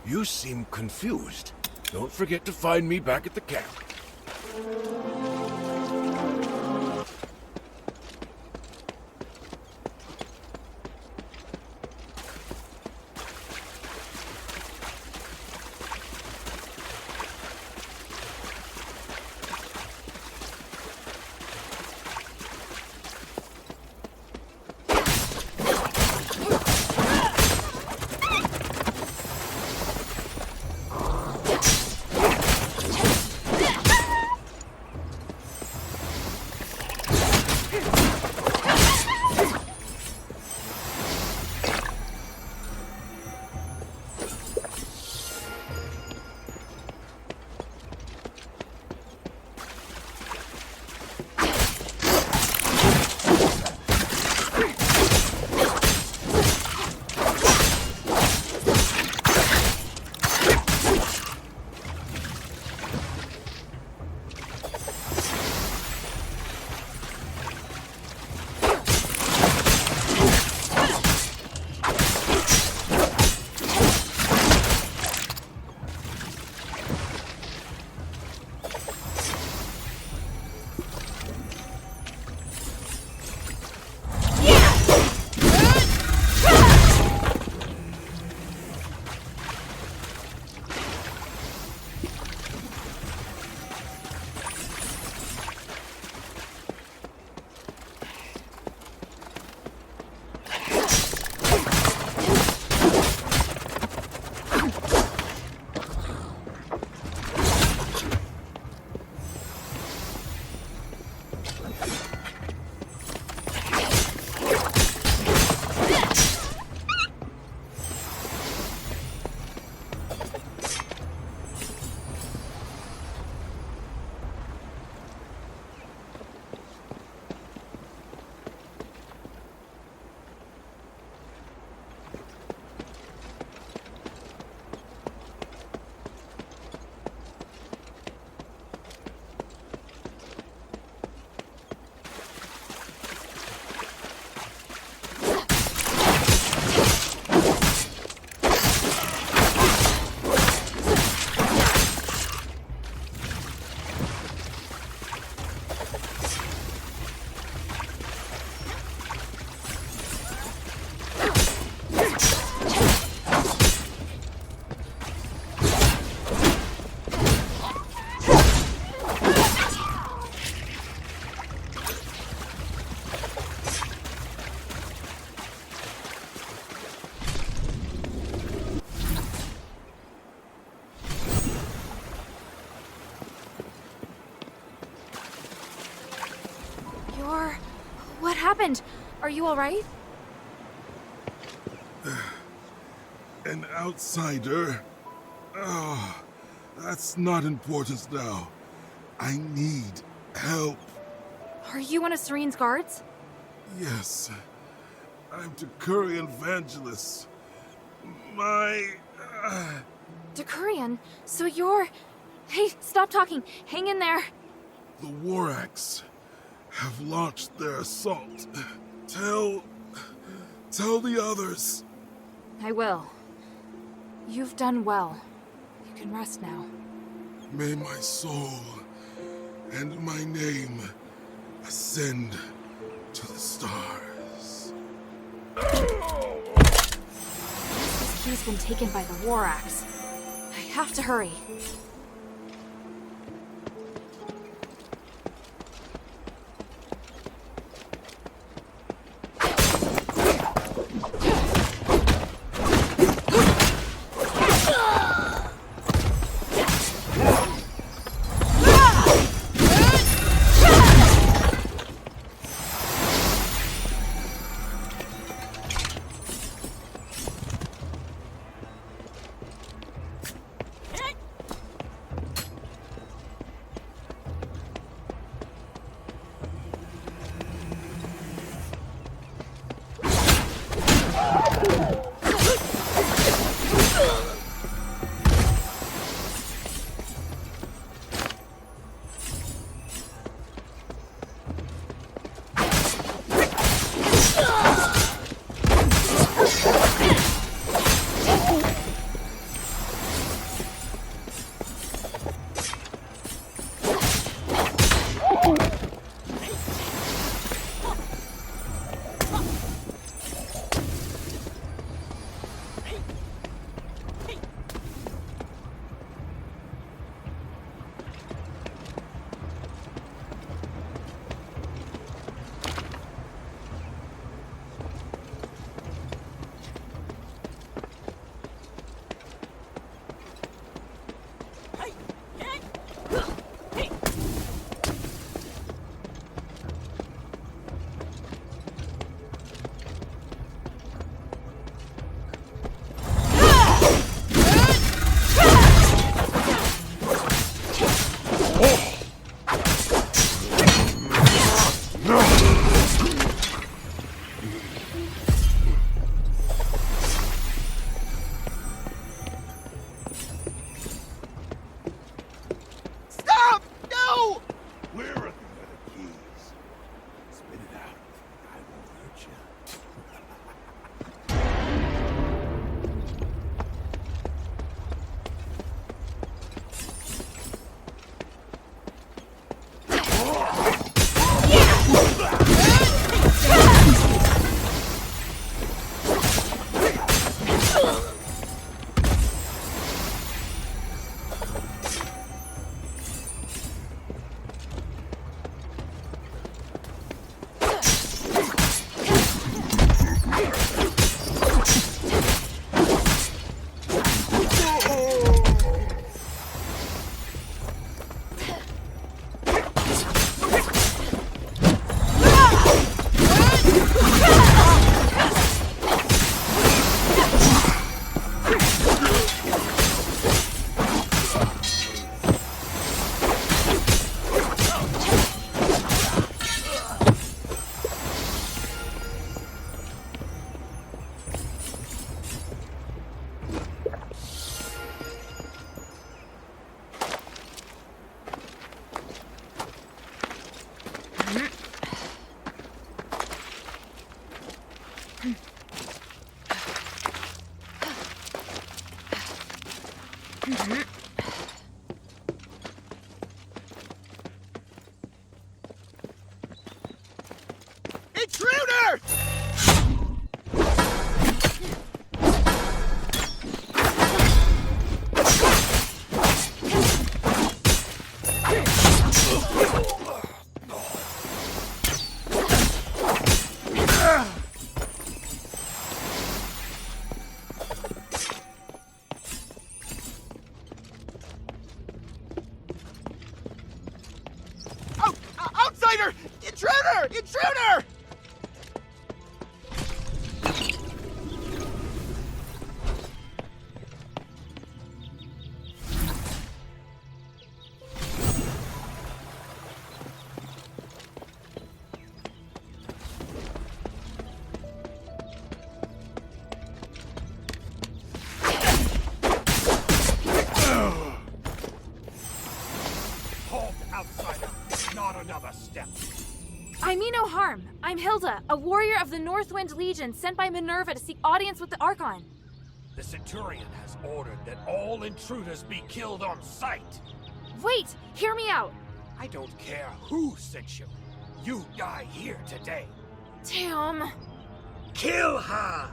You seem confused. Don't forget to find me back at the camp. happened? Are you alright? An outsider? Oh, that's not important now. I need help. Are you one of Serene's guards? Yes. I'm Decurion Vangelis. Decurion? So you're... Hey, stop talking. Hang in there. The Warax have launched their assault. Tell the others. I will. You've done well. You can rest now. May my soul and my name ascend to the stars. This key's been taken by the Warax. I have to hurry. Intruder! Outsider! Intruder! Intruder! I mean no harm. I'm Hilda, a warrior of the Northwind Legion sent by Minerva to seek audience with the Archon. The Centurion has ordered that all intruders be killed on sight. Wait! Hear me out! I don't care who sent you. You die here today. Damn. Kill her!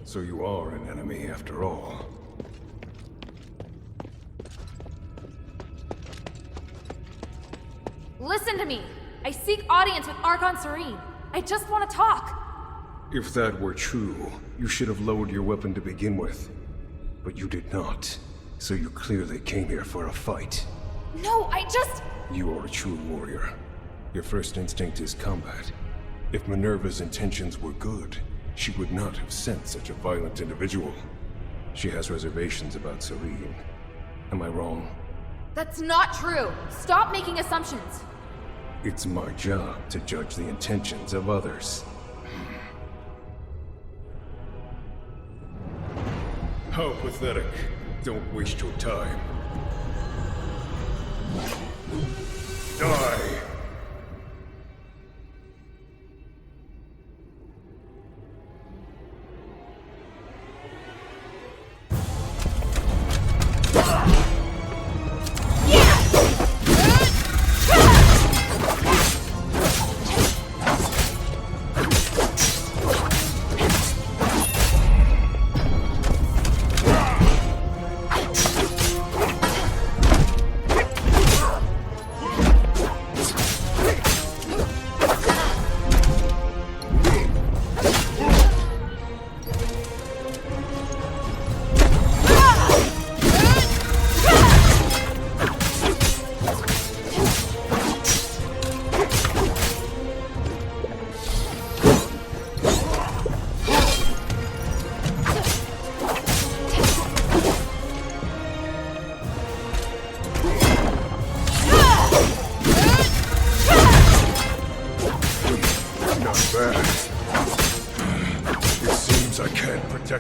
So you are an enemy after all. Listen to me! I seek audience with Archon Serene. I just want to talk. If that were true, you should have lowered your weapon to begin with. But you did not. So you clearly came here for a fight. No, I just... You are a true warrior. Your first instinct is combat. If Minerva's intentions were good, she would not have sent such a violent individual. She has reservations about Serene. Am I wrong? That's not true. Stop making assumptions. It's my job to judge the intentions of others. How pathetic. Don't waste your time. Die!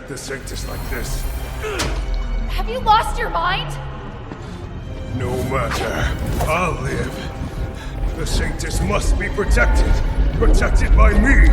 The Sanctus like this. Have you lost your mind? No matter. I'll live. The Sanctus must be protected. Protected by me.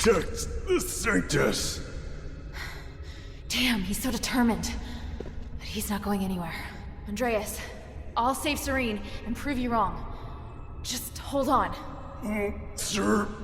protect the Sanctus. Damn, he's so determined. But he's not going anywhere. Andreas, I'll save Serene and prove you wrong. Just hold on. Serene.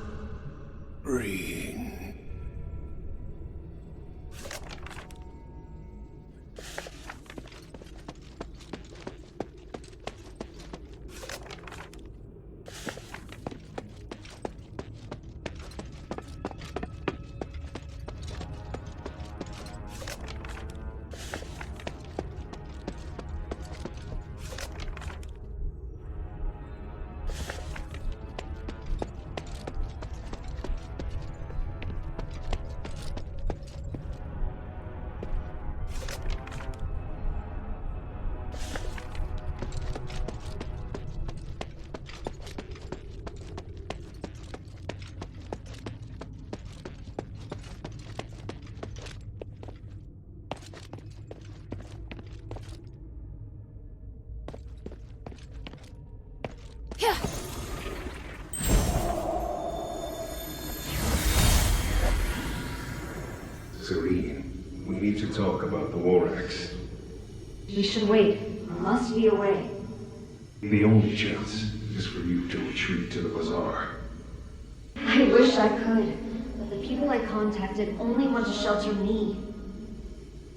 Serene, we need to talk about the Warax. We should wait. There must be a way. The only chance is for you to retreat to the bazaar. I wish I could, but the people I contacted only want to shelter me.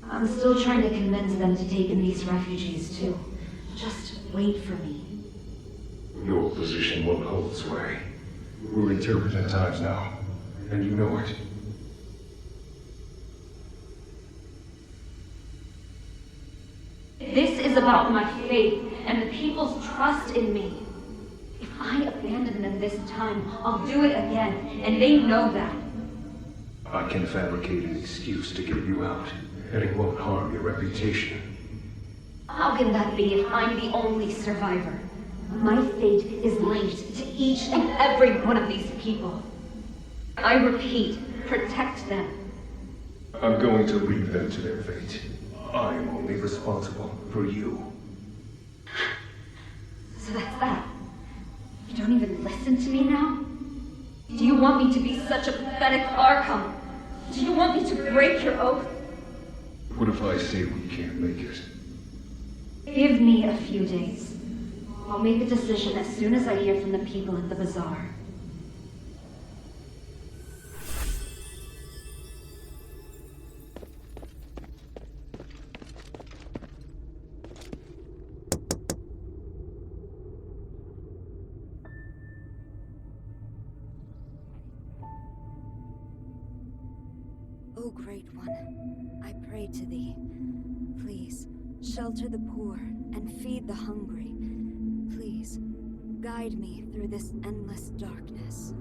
I'm still trying to convince them to take in these refugees too. Just wait for me. Your position won't hold sway. We're in turbulent times now, and you know it. This is about my faith and the people's trust in me. If I abandon them this time, I'll do it again, and they know that. I can fabricate an excuse to get you out, and it won't harm your reputation. How can that be if I'm the only survivor? My fate is linked to each and every one of these people. I repeat, protect them. I'm going to leave them to their fate. I am only responsible for you. So that's that. You don't even listen to me now? Do you want me to be such a pathetic Archon? Do you want me to break your oath? What if I say we can't make it? Give me a few days. I'll make a decision as soon as I hear from the people at the bazaar. O Great One, I pray to thee. Please, shelter the poor and feed the hungry. Please, guide me through this endless darkness.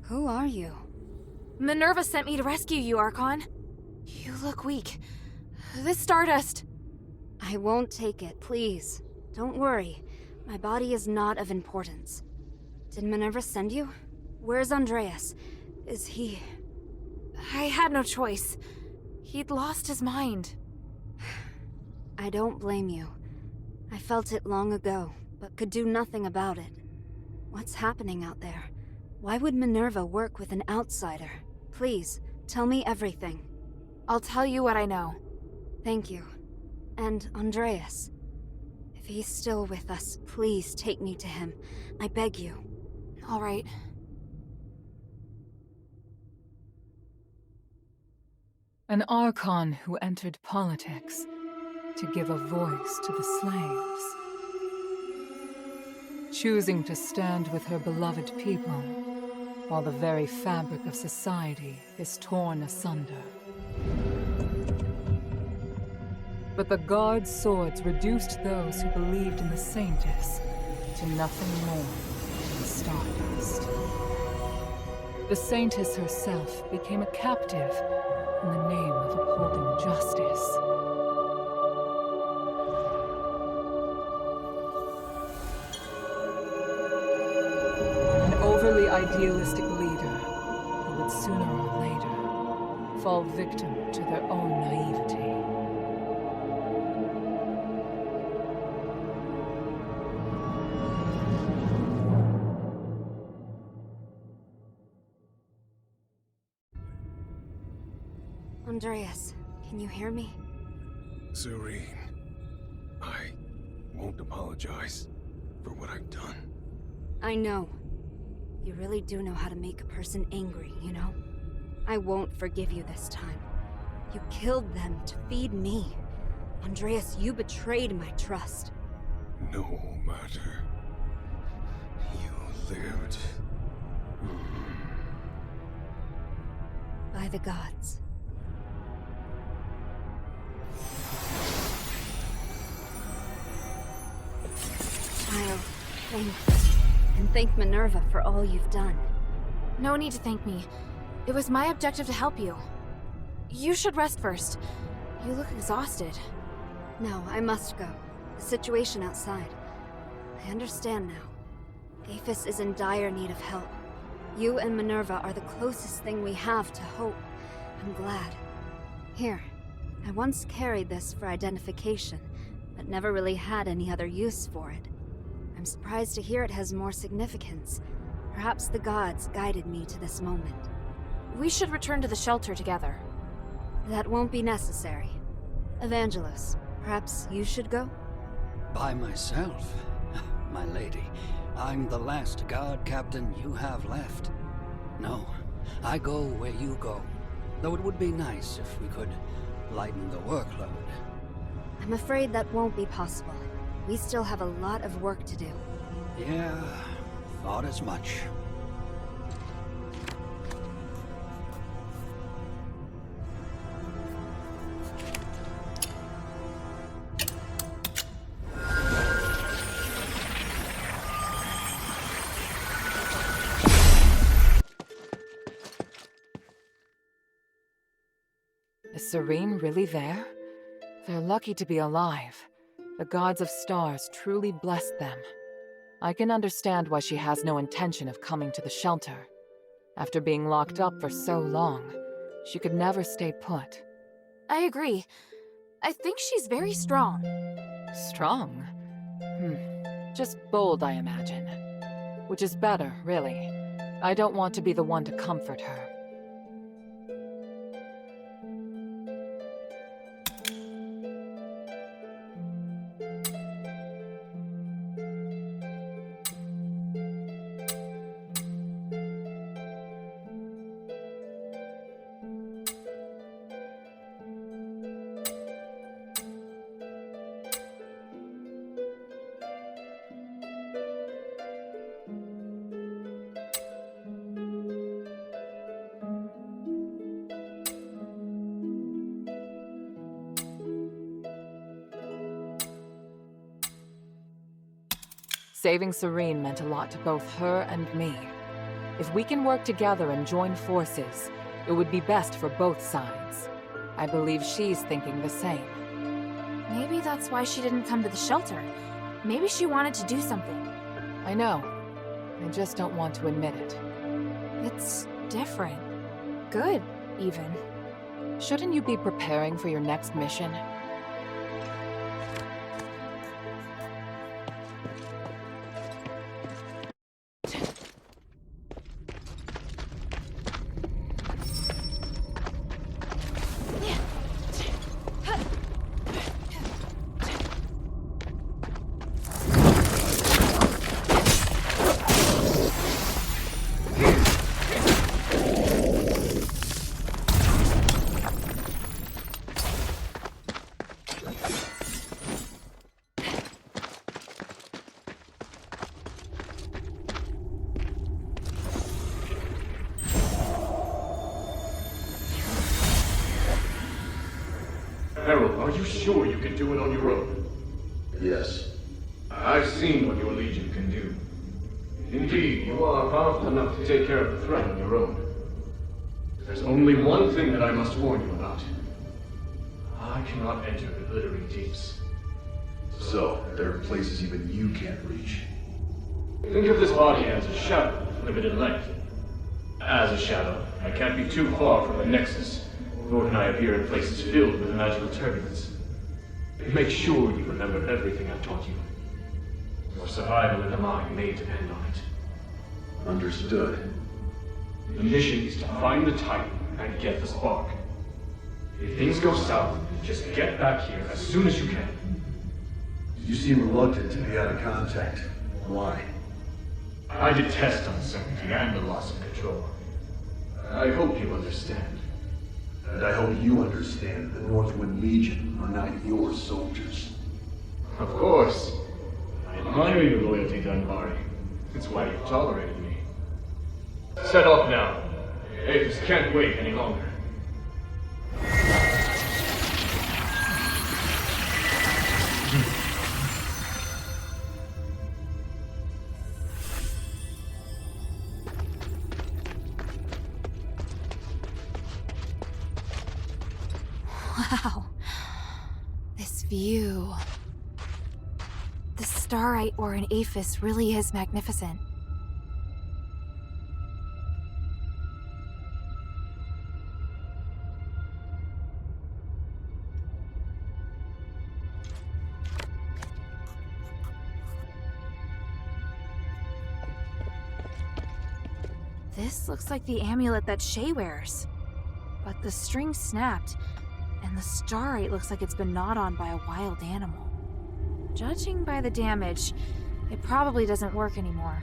Who are you? Minerva sent me to rescue you, Archon. You look weak. This stardust... I won't take it, please. Don't worry. My body is not of importance. Did Minerva send you? Where's Andreas? Is he... I had no choice. He'd lost his mind. I don't blame you. I felt it long ago, but could do nothing about it. What's happening out there? Why would Minerva work with an outsider? Please, tell me everything. I'll tell you what I know. Thank you. And Andreas. If he's still with us, please take me to him. I beg you. All right. An Archon who entered politics to give a voice to the slaves. Choosing to stand with her beloved people while the very fabric of society is torn asunder. But the Guard's swords reduced those who believed in the Saintess to nothing more than stardust. The Saintess herself became a captive in the name of upholding justice. idealistic leader who would sooner or later fall victim to their own naivety. Andreas, can you hear me? Serene, I won't apologize for what I've done. I know. You really do know how to make a person angry, you know? I won't forgive you this time. You killed them to feed me. Andreas, you betrayed my trust. No matter. You lived. By the gods. Child, thank you. And thank Minerva for all you've done. No need to thank me. It was my objective to help you. You should rest first. You look exhausted. No, I must go. The situation outside. I understand now. Aphis is in dire need of help. You and Minerva are the closest thing we have to hope. I'm glad. Here, I once carried this for identification, but never really had any other use for it. I'm surprised to hear it has more significance. Perhaps the gods guided me to this moment. We should return to the shelter together. That won't be necessary. Evangelos, perhaps you should go? By myself? My lady, I'm the last guard captain you have left. No, I go where you go. Though it would be nice if we could lighten the workload. I'm afraid that won't be possible. We still have a lot of work to do. Yeah, thought as much. Is Serene really there? They're lucky to be alive. The gods of stars truly blessed them. I can understand why she has no intention of coming to the shelter. After being locked up for so long, she could never stay put. I agree. I think she's very strong. Strong? Just bold, I imagine. Which is better, really. I don't want to be the one to comfort her. Saving Serene meant a lot to both her and me. If we can work together and join forces, it would be best for both sides. I believe she's thinking the same. Maybe that's why she didn't come to the shelter. Maybe she wanted to do something. I know. I just don't want to admit it. It's different. Good, even. Shouldn't you be preparing for your next mission? Harold, are you sure you can do it on your own? Yes. I've seen what your Legion can do. Indeed, you are powerful enough to take care of the threat on your own. There's only one thing that I must warn you about. I cannot enter the glittering deeps. So, there are places even you can't reach. Think of this body as a shadow limited length. As a shadow, I can't be too far from the Nexus, nor can I appear in places filled with magical turbulence. Make sure you remember everything I've taught you. Your survival in the mine may depend on it. Understood. The mission is to find the Titan and get the spark. If things go south, just get back here as soon as you can. You seem reluctant to be out of contact. Why? I detest uncertainty and the loss of control. I hope you understand. And I hope you understand the Northwind Legion are not your soldiers. Of course. I admire your loyalty to Anbari. It's why you've tolerated me. Set off now. Avis can't wait any longer. Wow. This view. The starite ore in Aphis really is magnificent. This looks like the amulet that Shay wears. But the string snapped, and the starite looks like it's been gnawed on by a wild animal. Judging by the damage, it probably doesn't work anymore.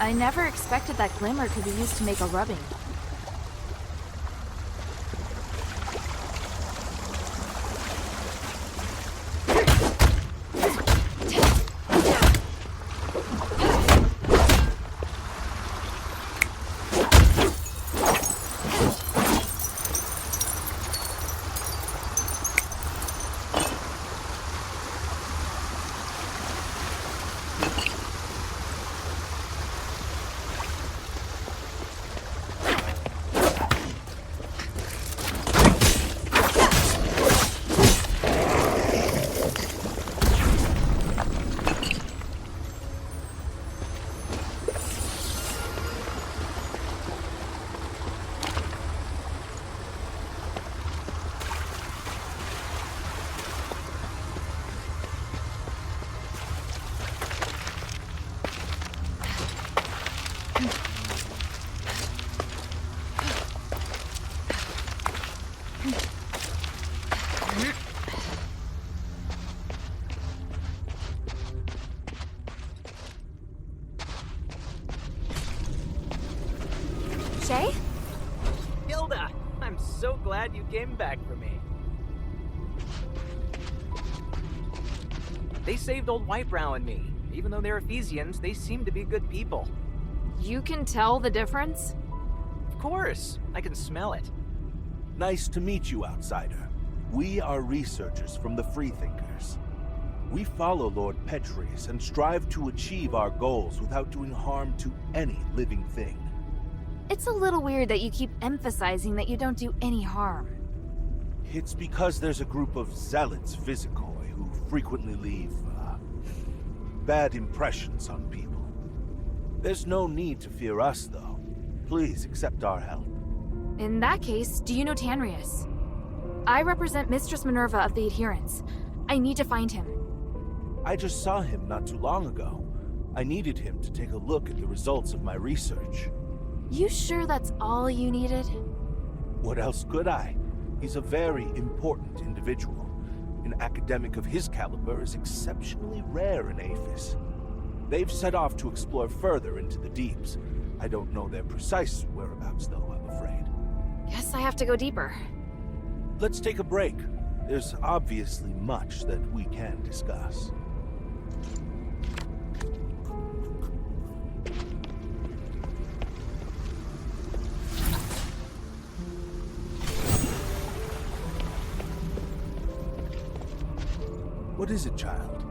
I never expected that glimmer could be used to make a rubbing. Shay? Hilda! I'm so glad you came back for me. They saved old Whitebrow and me. Even though they're Ephesians, they seem to be good people. You can tell the difference? Of course. I can smell it. Nice to meet you, outsider. We are researchers from the Freethinkers. We follow Lord Petrius and strive to achieve our goals without doing harm to any living thing. It's a little weird that you keep emphasizing that you don't do any harm. It's because there's a group of zealots Visicoi who who frequently leave bad impressions on people. There's no need to fear us, though. Please accept our help. In that case, do you know Tanrius? I represent Mistress Minerva of the Adherents. I need to find him. I just saw him not too long ago. I needed him to take a look at the results of my research. You sure that's all you needed? What else could I? He's a very important individual. An academic of his caliber is exceptionally rare in Aphis. They've set off to explore further into the deeps. I don't know their precise whereabouts, though, I'm afraid. Guess I have to go deeper. Let's take a break. There's obviously much that we can discuss. What is it, child?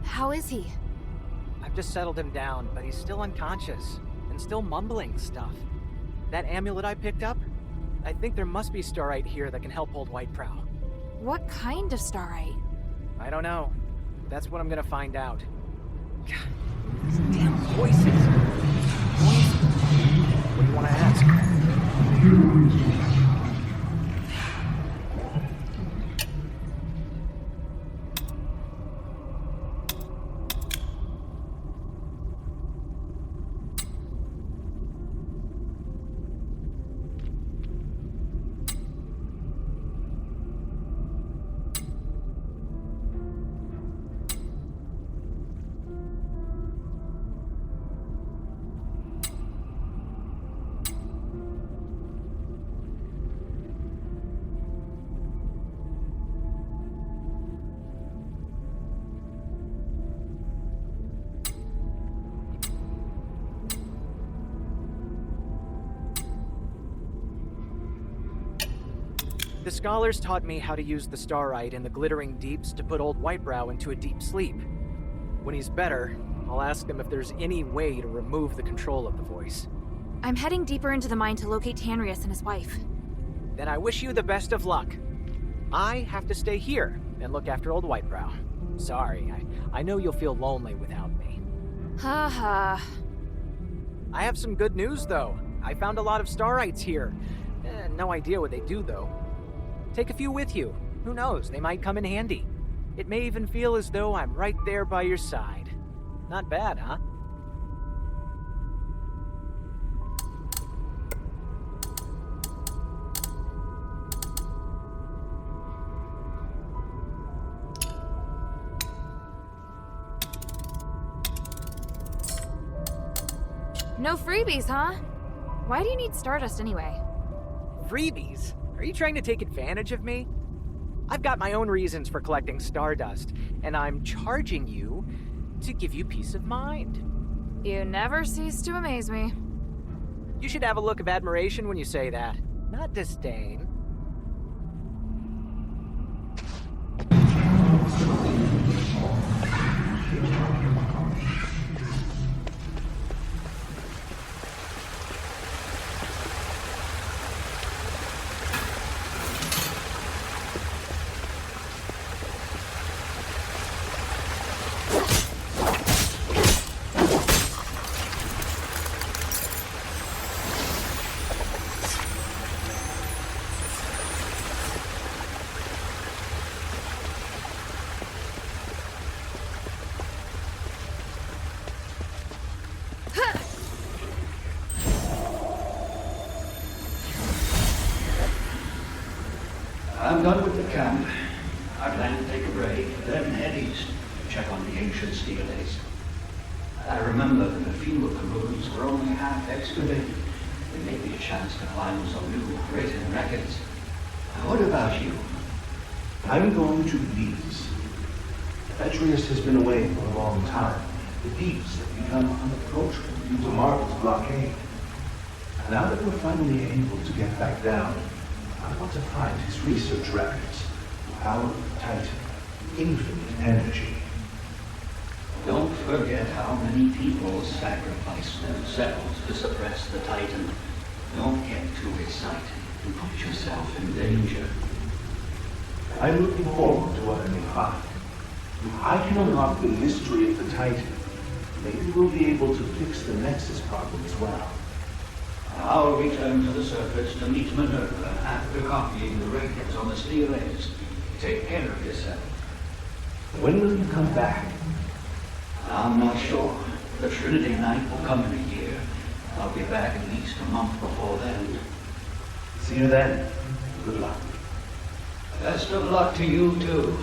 How is he? I've just settled him down, but he's still unconscious and still mumbling stuff. That amulet I picked up? I think there must be starite here that can help old Whitebrow. What kind of starite? I don't know. That's what I'm gonna find out. God, these damn voices. What do you want to ask? The scholars taught me how to use the starite in the glittering deeps to put old Whitebrow into a deep sleep. When he's better, I'll ask him if there's any way to remove the control of the voice. I'm heading deeper into the mine to locate Tanrius and his wife. Then I wish you the best of luck. I have to stay here and look after old Whitebrow. Sorry, I know you'll feel lonely without me. Ha ha. I have some good news, though. I found a lot of starites here. No idea what they do, though. Take a few with you. Who knows, they might come in handy. It may even feel as though I'm right there by your side. Not bad, huh? No freebies, huh? Why do you need Stardust anyway? Freebies? Are you trying to take advantage of me? I've got my own reasons for collecting Stardust, and I'm charging you to give you peace of mind. You never cease to amaze me. You should have a look of admiration when you say that, not disdain. I'm done with the camp. I plan to take a break, then head east to check on the ancient steelates. I remember that a few of the ruins were only half excavated. There may be a chance to find some new written records. What about you? I'm going to the deeps. Asterigos has been away for a long time. The deeps have become unapproachable due to Marvel's blockade. Now that we're finally able to get back down, I want to find his research records. The power of the Titan, infinite energy. Don't forget how many people sacrificed themselves to suppress the Titan. Don't get too excited and put yourself in danger. I'm looking forward to what I may find. If I can unlock the mystery of the Titan, maybe we'll be able to fix the Nexus problem as well. I'll return to the surface to meet Minerva after copying the records on the steelates. Take care of yourself. When will you come back? I'm not sure. The Trinity Night will come in a year. I'll be back at least a month before then. See you then. Good luck. Best of luck to you, too.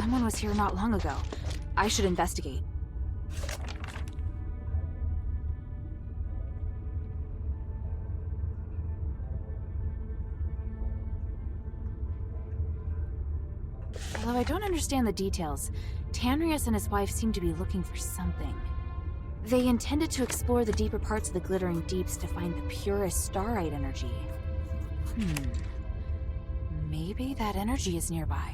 Someone was here not long ago. I should investigate. Although I don't understand the details, Tanrius and his wife seem to be looking for something. They intended to explore the deeper parts of the glittering deeps to find the purest starite energy. Maybe that energy is nearby.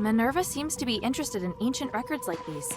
Minerva seems to be interested in ancient records like these.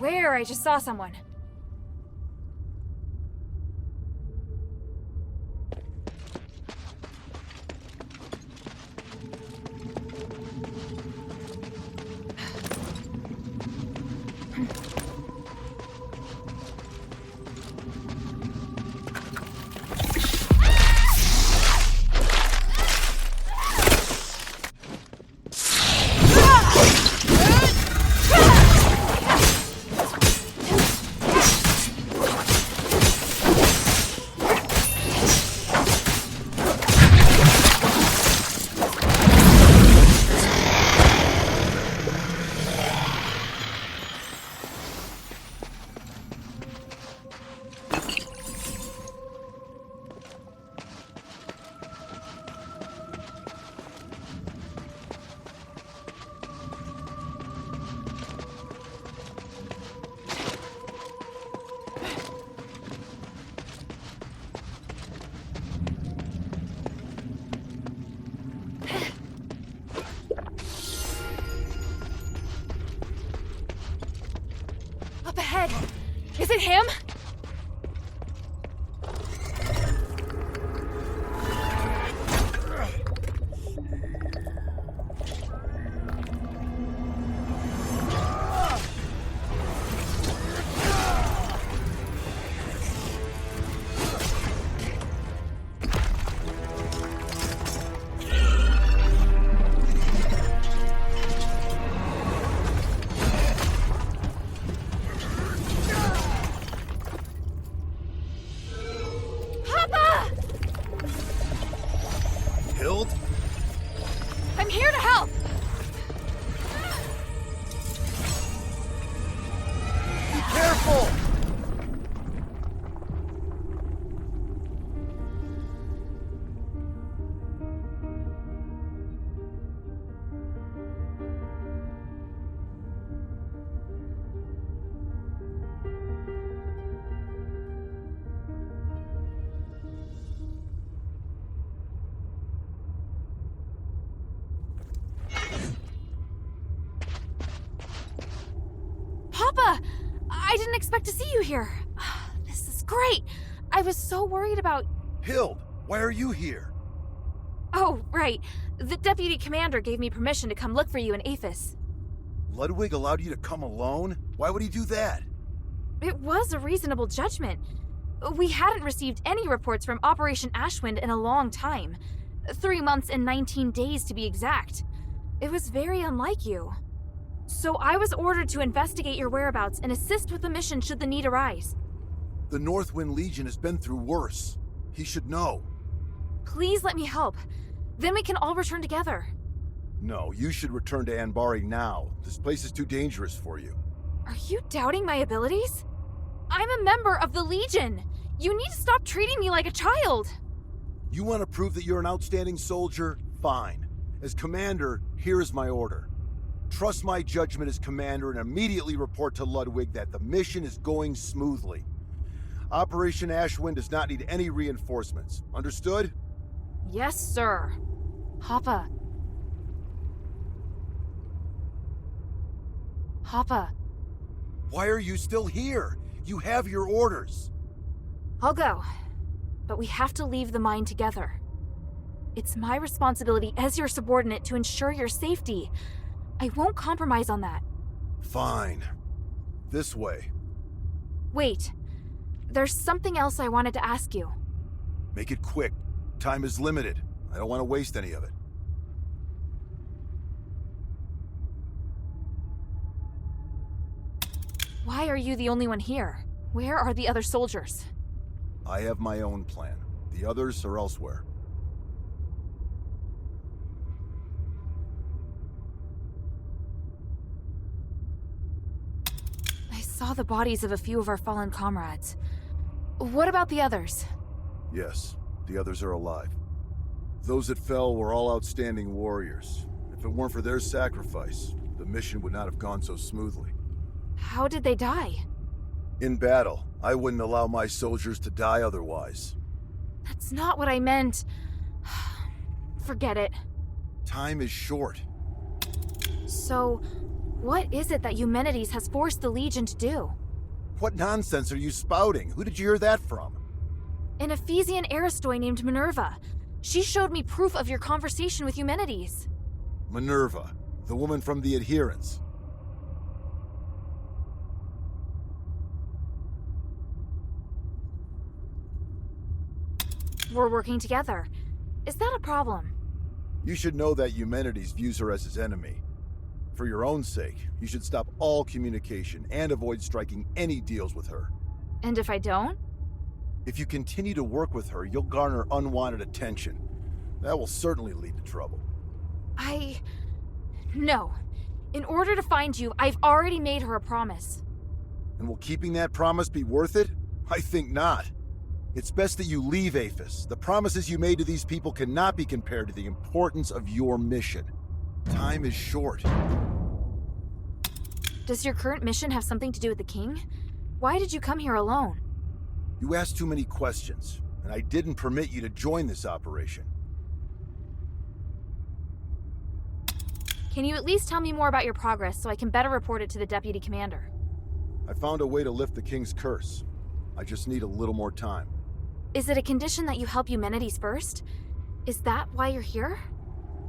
swear I just saw someone. Up ahead! Is it him? I'm here to help! Be careful! Papa! I didn't expect to see you here. This is great. I was so worried about... Hild, why are you here? Oh, right. The deputy commander gave me permission to come look for you in Aphis. Ludwig allowed you to come alone? Why would he do that? It was a reasonable judgment. We hadn't received any reports from Operation Ashwind in a long time. 3 months and 19 days to be exact. It was very unlike you. So I was ordered to investigate your whereabouts and assist with the mission should the need arise. The Northwind Legion has been through worse. He should know. Please let me help. Then we can all return together. No, you should return to Anbari now. This place is too dangerous for you. Are you doubting my abilities? I'm a member of the Legion. You need to stop treating me like a child. You want to prove that you're an outstanding soldier? Fine. As commander, here is my order. Trust my judgment as commander and immediately report to Ludwig that the mission is going smoothly. Operation Ashwind does not need any reinforcements. Understood? Yes, sir. Papa. Papa. Why are you still here? You have your orders. I'll go. But we have to leave the mine together. It's my responsibility as your subordinate to ensure your safety. I won't compromise on that. Fine. This way. Wait. There's something else I wanted to ask you. Make it quick. Time is limited. I don't want to waste any of it. Why are you the only one here? Where are the other soldiers? I have my own plan. The others are elsewhere. I saw the bodies of a few of our fallen comrades. What about the others? Yes, the others are alive. Those that fell were all outstanding warriors. If it weren't for their sacrifice, the mission would not have gone so smoothly. How did they die? In battle, I wouldn't allow my soldiers to die otherwise. That's not what I meant. Forget it. Time is short. So, What is it that Eumenides has forced the Legion to do? What nonsense are you spouting? Who did you hear that from? An Ephesian Aristoi named Minerva. She showed me proof of your conversation with Eumenides. Minerva, the woman from the Adherents. We're working together. Is that a problem? You should know that Eumenides views her as his enemy. For your own sake, you should stop all communication and avoid striking any deals with her. And if I don't? If you continue to work with her, you'll garner unwanted attention. That will certainly lead to trouble. No. In order to find you, I've already made her a promise. And will keeping that promise be worth it? I think not. It's best that you leave Aphis. The promises you made to these people cannot be compared to the importance of your mission. Time is short. Does your current mission have something to do with the king? Why did you come here alone? You asked too many questions, and I didn't permit you to join this operation. Can you at least tell me more about your progress so I can better report it to the deputy commander? I found a way to lift the king's curse. I just need a little more time. Is it a condition that you help Eumenides first? Is that why you're here?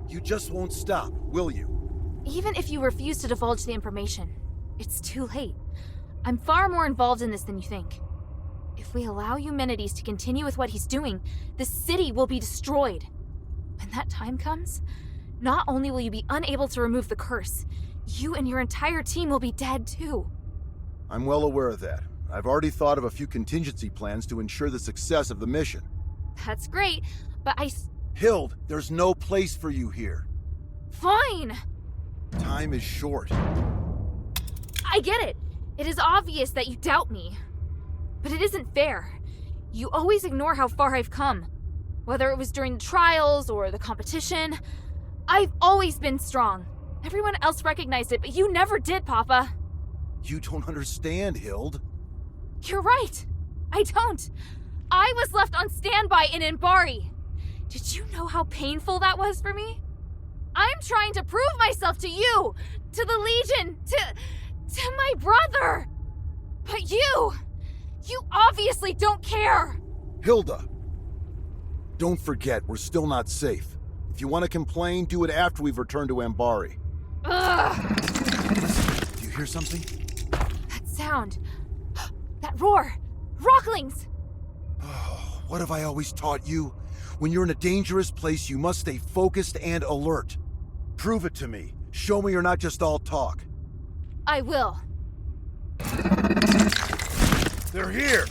You just won't stop, will you? Even if you refuse to divulge the information, it's too late. I'm far more involved in this than you think. If we allow Eumenides to continue with what he's doing, the city will be destroyed. When that time comes, not only will you be unable to remove the curse, you and your entire team will be dead too. I'm well aware of that. I've already thought of a few contingency plans to ensure the success of the mission. That's great, but Hild, there's no place for you here. Fine! Time is short. I get it. It is obvious that you doubt me. But it isn't fair. You always ignore how far I've come. Whether it was during the trials or the competition, I've always been strong. Everyone else recognized it, but you never did, Papa. You don't understand, Hild. You're right. I don't. I was left on standby in Embari. Did you know how painful that was for me? I'm trying to prove myself to you, to the Legion, to my brother. But you obviously don't care. Hilda, don't forget, we're still not safe. If you want to complain, do it after we've returned to Ambari. Ugh. Do you hear something? That sound. That roar. Rocklings! Oh, what have I always taught you? When you're in a dangerous place, you must stay focused and alert. Prove it to me. Show me you're not just all talk. I will. They're here!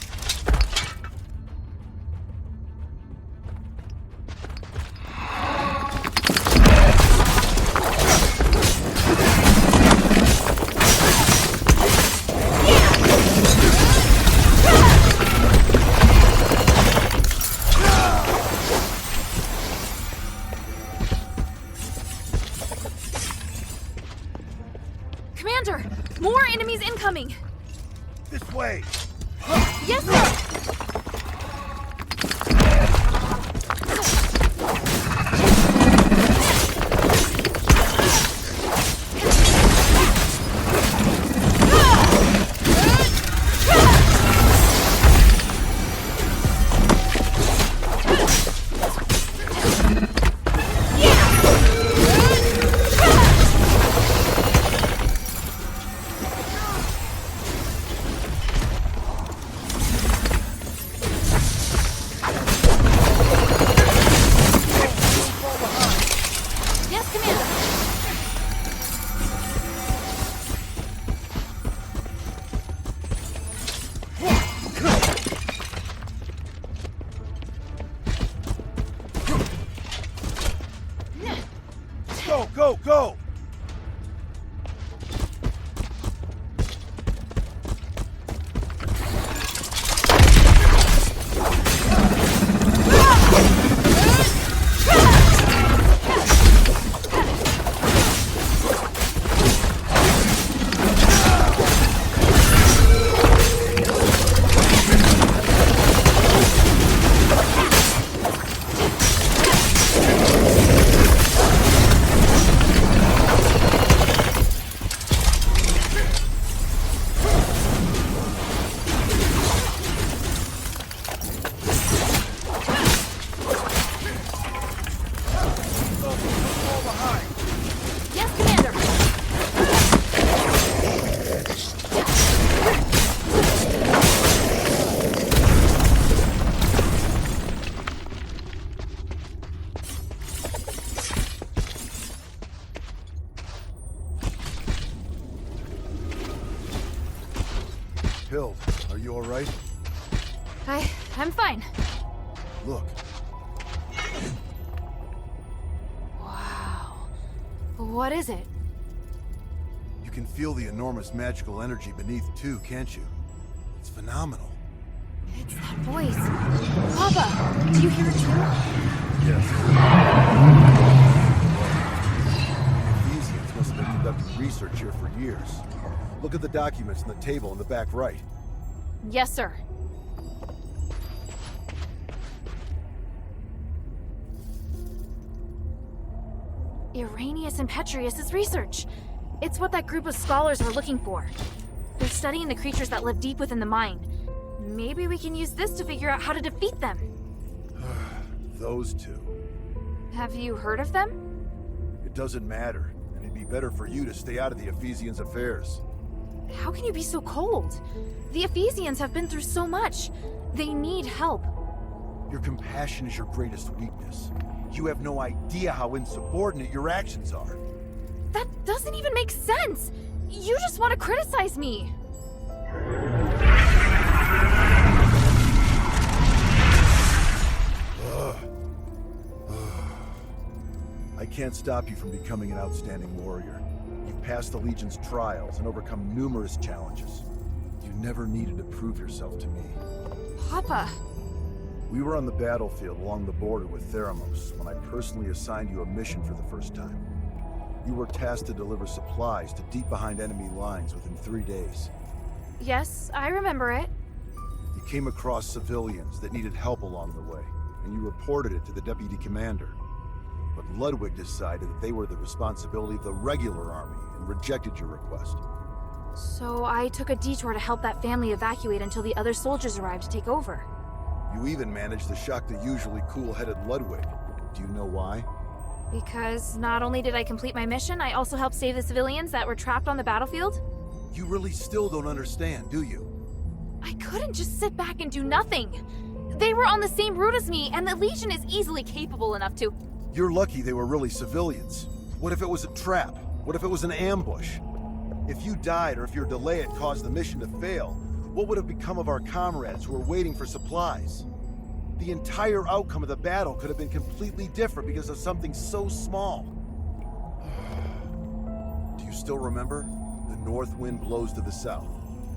Commander! More enemies incoming! This way! Yes, sir! Hild, are you alright? I'm fine. Look. Wow. What is it? You can feel the enormous magical energy beneath too, can't you? It's phenomenal. It's that voice. Papa, do you hear it too? Yes. The Ephesians must have been conducting research here for years. Look at the documents in the table in the back right. Yes, sir. Irenaeus and Petrius' research. It's what that group of scholars were looking for. They're studying the creatures that live deep within the mine. Maybe we can use this to figure out how to defeat them. Those two. Have you heard of them? It doesn't matter, and it'd be better for you to stay out of the Ephesians' affairs. How can you be so cold? The Ephesians have been through so much. They need help. Your compassion is your greatest weakness. You have no idea how insubordinate your actions are. That doesn't even make sense! You just want to criticize me! I can't stop you from becoming an outstanding warrior. You've passed the Legion's trials and overcome numerous challenges. You never needed to prove yourself to me. Papa! We were on the battlefield along the border with Theramos when I personally assigned you a mission for the first time. You were tasked to deliver supplies to deep behind enemy lines within 3 days. Yes, I remember it. You came across civilians that needed help along the way, and you reported it to the deputy commander. But Ludwig decided that they were the responsibility of the regular army and rejected your request. So I took a detour to help that family evacuate until the other soldiers arrived to take over. You even managed to shock the usually cool-headed Ludwig. Do you know why? Because not only did I complete my mission, I also helped save the civilians that were trapped on the battlefield. You really still don't understand, do you? I couldn't just sit back and do nothing. They were on the same route as me, and the Legion is easily capable enough to... You're lucky they were really civilians. What if it was a trap? What if it was an ambush? If you died or if your delay had caused the mission to fail, what would have become of our comrades who were waiting for supplies? The entire outcome of the battle could have been completely different because of something so small. Do you still remember? The north wind blows to the south.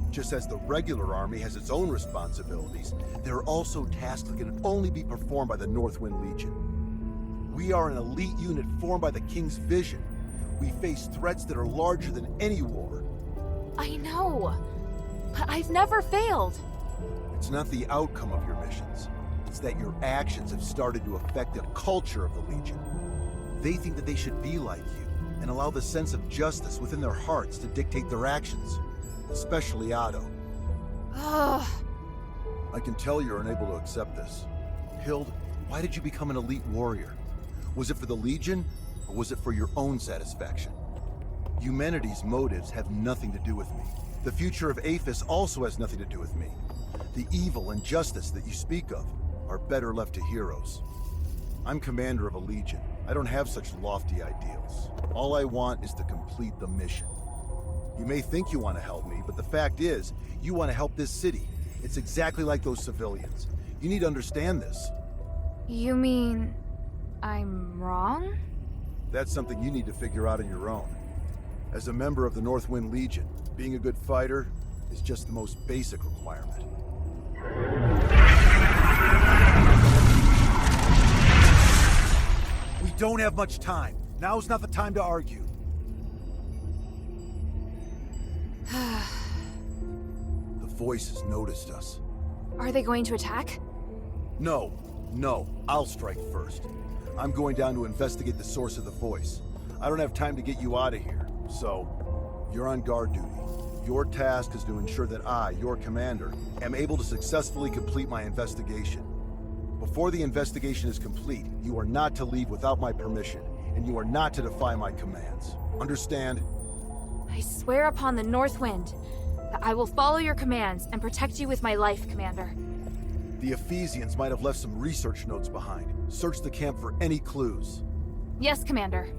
Just as the regular army has its own responsibilities, there are also tasks that can only be performed by the Northwind Legion. We are an elite unit formed by the King's vision. We face threats that are larger than any war. I know, but I've never failed. It's not the outcome of your missions. It's that your actions have started to affect the culture of the Legion. They think that they should be like you, and allow the sense of justice within their hearts to dictate their actions. Especially Otto. Ugh. I can tell you're unable to accept this. Hild, why did you become an elite warrior? Was it for the Legion, or was it for your own satisfaction? Humanity's motives have nothing to do with me. The future of Aphis also has nothing to do with me. The evil and justice that you speak of are better left to heroes. I'm commander of a Legion. I don't have such lofty ideals. All I want is to complete the mission. You may think you want to help me, but the fact is, you want to help this city. It's exactly like those civilians. You need to understand this. You mean... I'm wrong? That's something you need to figure out on your own. As a member of the Northwind Legion, being a good fighter is just the most basic requirement. We don't have much time. Now's not the time to argue. The voices noticed us. Are they going to attack? No. I'll strike first. I'm going down to investigate the source of the voice. I don't have time to get you out of here, so you're on guard duty. Your task is to ensure that I, your commander, am able to successfully complete my investigation. Before the investigation is complete, you are not to leave without my permission, and you are not to defy my commands. Understand? I swear upon the North Wind that I will follow your commands and protect you with my life, Commander. The Ephesians might have left some research notes behind. Search the camp for any clues. Yes, Commander.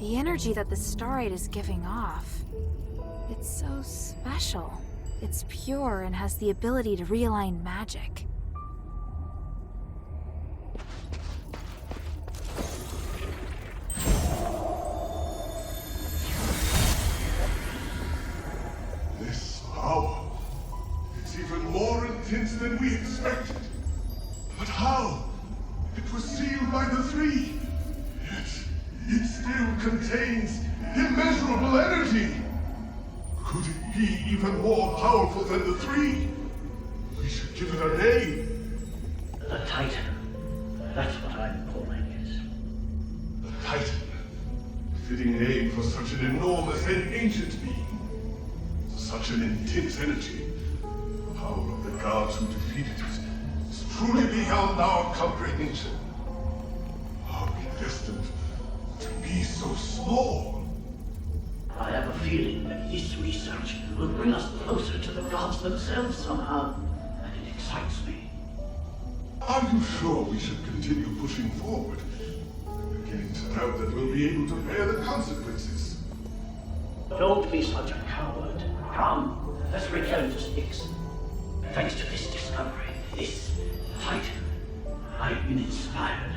The energy that the starite is giving off. It's so special. It's pure and has the ability to realign magic. This power is even more intense than we expected. But how? It was sealed by the three. Yet, it still contains immeasurable energy. Could it be even more powerful than the three? We should give it a name. The Titan. That's what I'm calling it. The Titan. Fitting name for such an enormous and ancient being. Such an intense energy. The power of the gods who defeated it is truly beyond our comprehension. Are we destined to be so small? I have a feeling that this research will bring us closer to the gods themselves somehow, and it excites me. Are you sure we should continue pushing forward? I'm beginning to doubt that we'll be able to bear the consequences. Don't be such a coward. Come, let's return to Styx. Thanks to this discovery, this Titan, I've been inspired.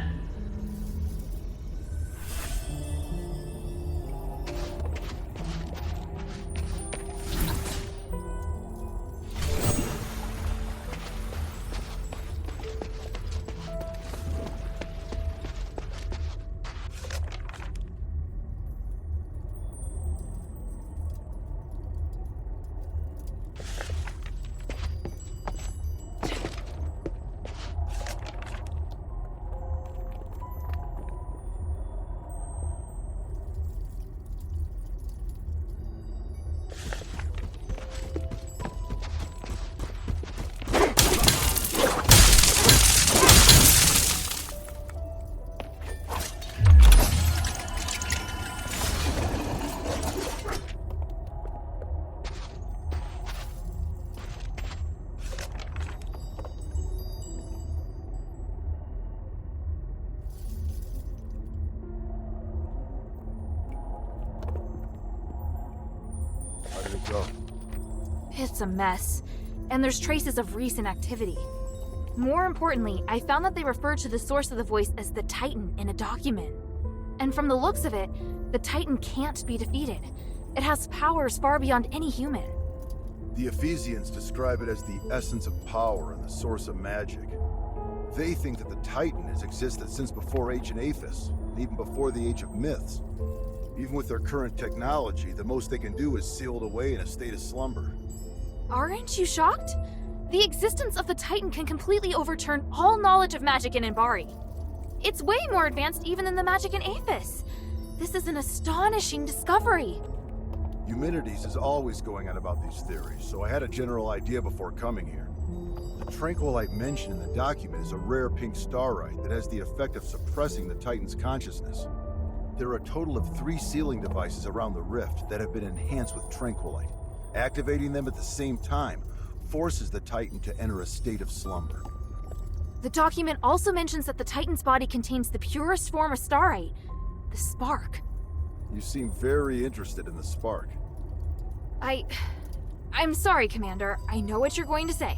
It's a mess, and there's traces of recent activity. More importantly, I found that they refer to the source of the voice as the Titan in a document. And from the looks of it, the Titan can't be defeated. It has powers far beyond any human. The Ephesians describe it as the essence of power and the source of magic. They think that the Titan has existed since before ancient Aphis, and even before the age of myths. Even with their current technology, the most they can do is seal it away in a state of slumber. Aren't you shocked? The existence of the Titan can completely overturn all knowledge of magic in Embari. It's way more advanced even than the magic in Aphis. This is an astonishing discovery. Eumenides is always going on about these theories, so I had a general idea before coming here. The tranquilite mentioned in the document is a rare pink starite that has the effect of suppressing the Titan's consciousness. There are a total of 3 sealing devices around the rift that have been enhanced with tranquilite. Activating them at the same time forces the Titan to enter a state of slumber. The document also mentions that the Titan's body contains the purest form of starite, the spark. You seem very interested in the spark. I'm sorry, Commander. I know what you're going to say.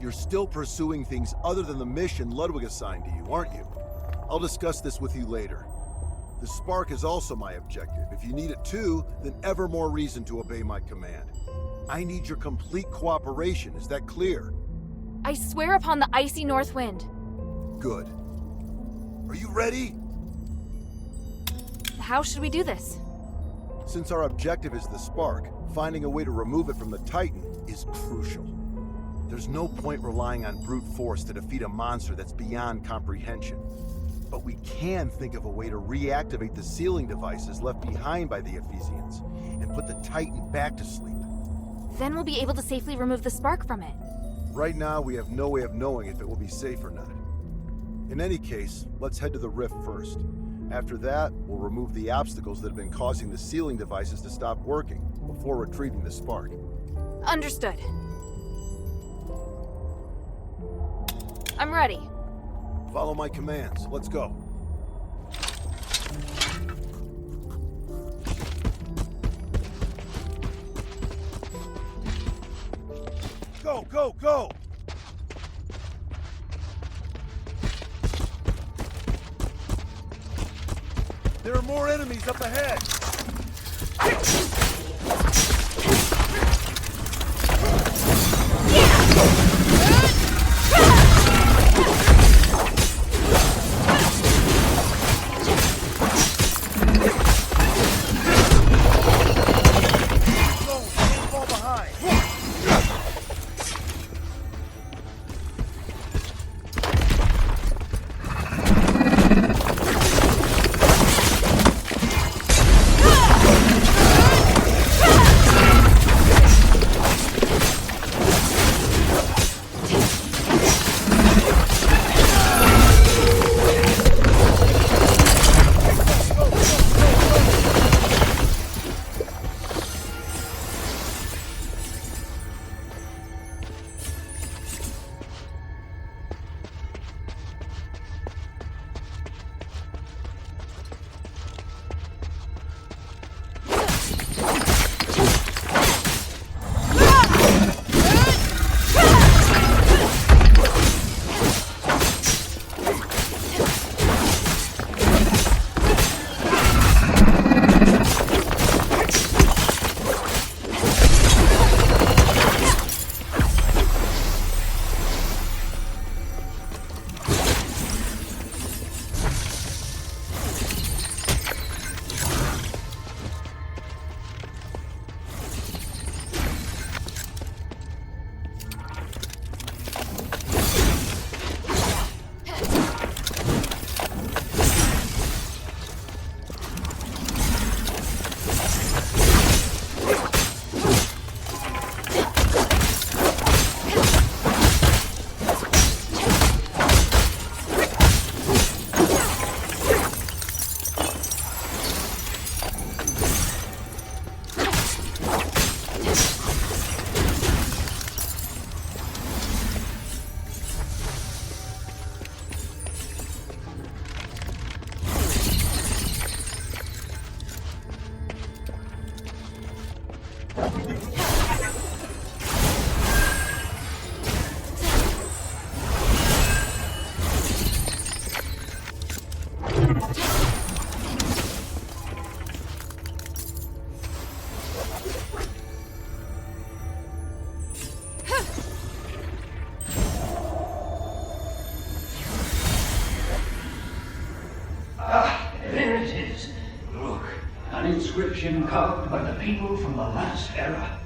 You're still pursuing things other than the mission Ludwig assigned to you, aren't you? I'll discuss this with you later. The spark is also my objective. If you need it too, then ever more reason to obey my command. I need your complete cooperation, is that clear? I swear upon the icy north wind. Good. Are you ready? How should we do this? Since our objective is the spark, finding a way to remove it from the Titan is crucial. There's no point relying on brute force to defeat a monster that's beyond comprehension. But we can think of a way to reactivate the sealing devices left behind by the Ephesians and put the Titan back to sleep. Then we'll be able to safely remove the spark from it. Right now, we have no way of knowing if it will be safe or not. In any case, let's head to the rift first. After that, we'll remove the obstacles that have been causing the sealing devices to stop working before retrieving the spark. Understood. I'm ready. Follow my commands. Let's go. Go, go, go! There are more enemies up ahead! Inscription carved by the people from the last era.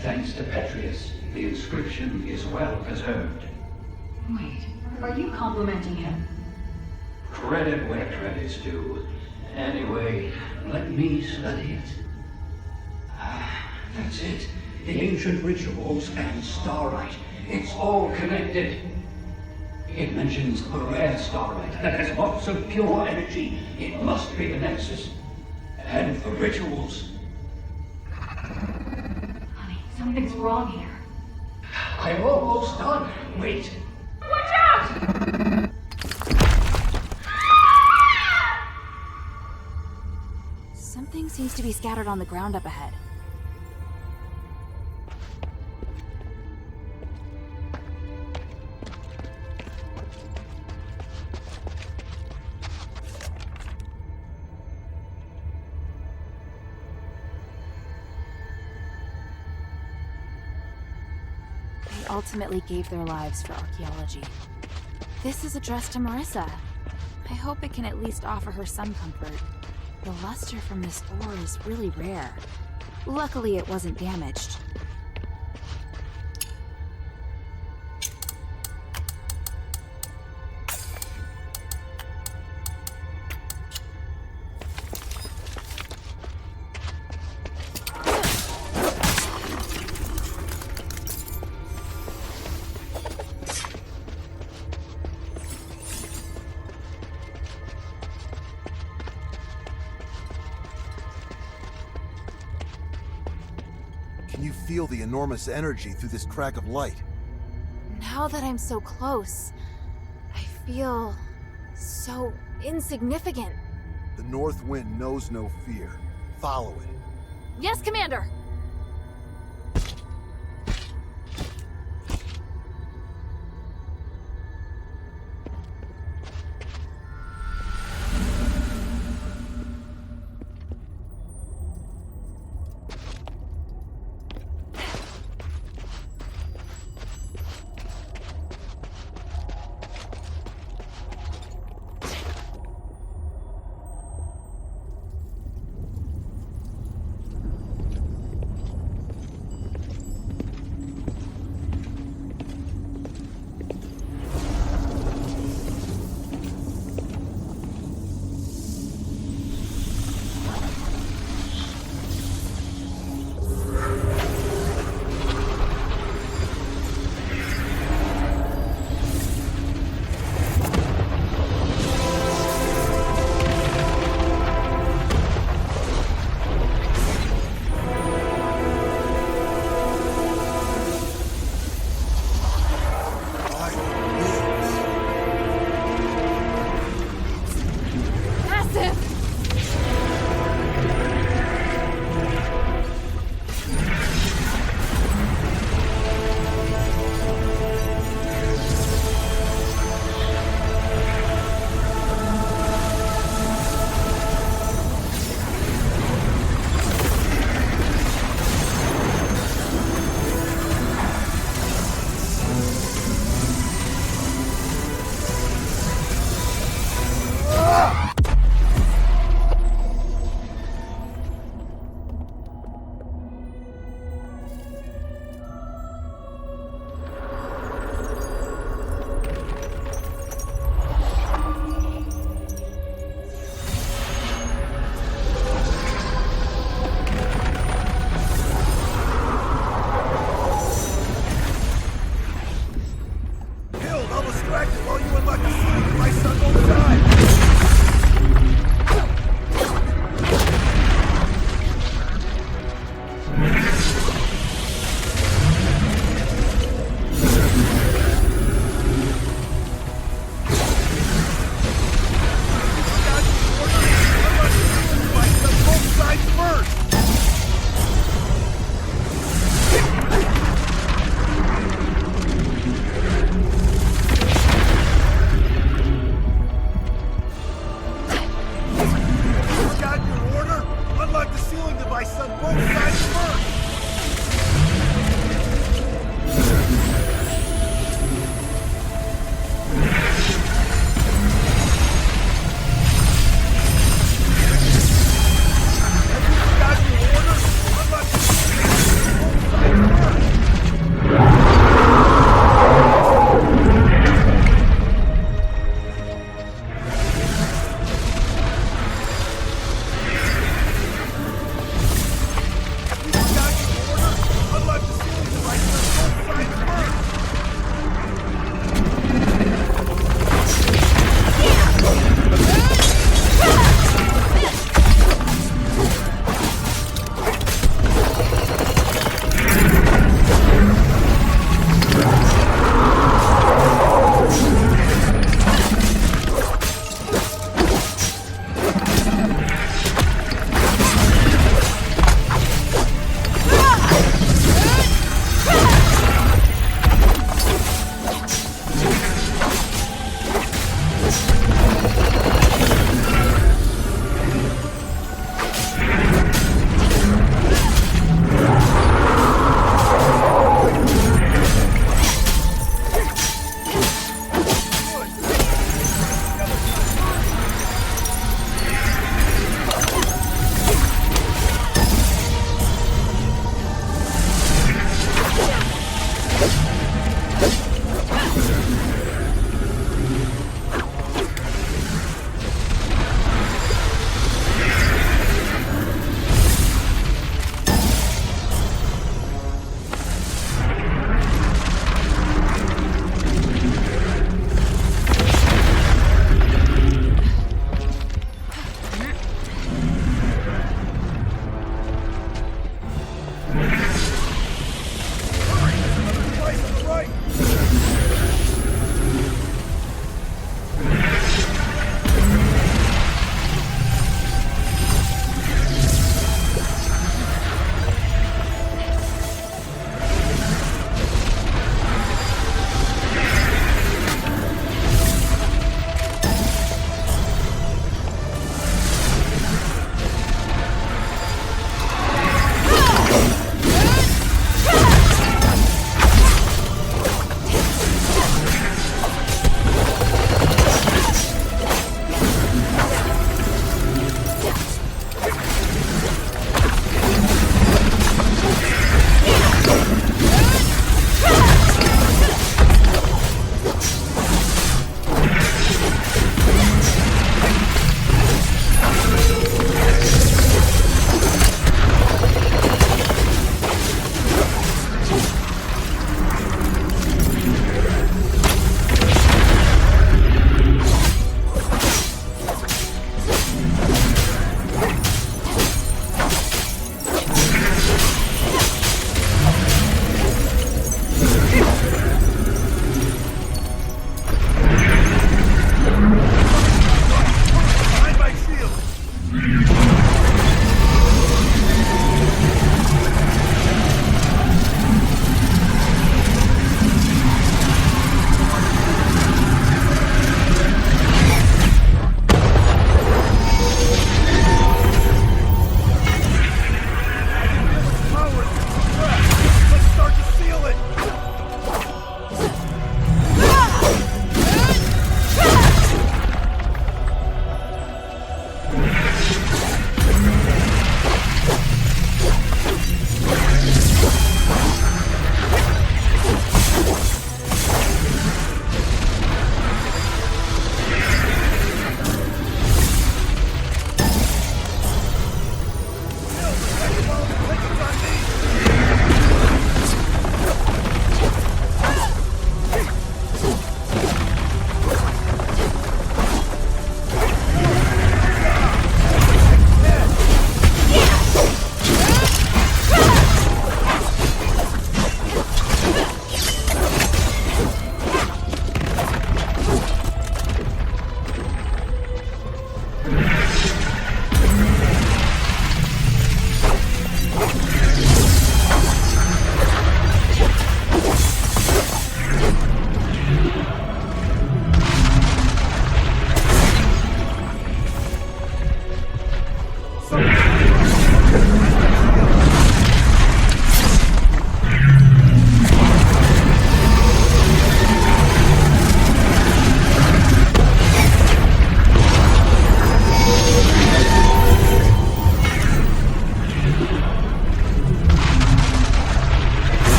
Thanks to Petrius, the inscription is well preserved. Wait, are you complimenting him? Credit where credit's due. Anyway, let me study it. That's it. The ancient rituals and starlight. It's all connected. It mentions a rare starlight that has lots of pure energy. It must be the Nexus. And the rituals. Honey, something's wrong here. I'm almost done. Wait. Watch out! Something seems to be scattered on the ground up ahead. Ultimately gave their lives for archaeology. This is addressed to Marissa. I hope it can at least offer her some comfort. The luster from this ore is really rare. Luckily, it wasn't damaged. Can you feel the enormous energy through this crack of light? Now that I'm so close, I feel so insignificant. The North Wind knows no fear. Follow it. Yes, Commander!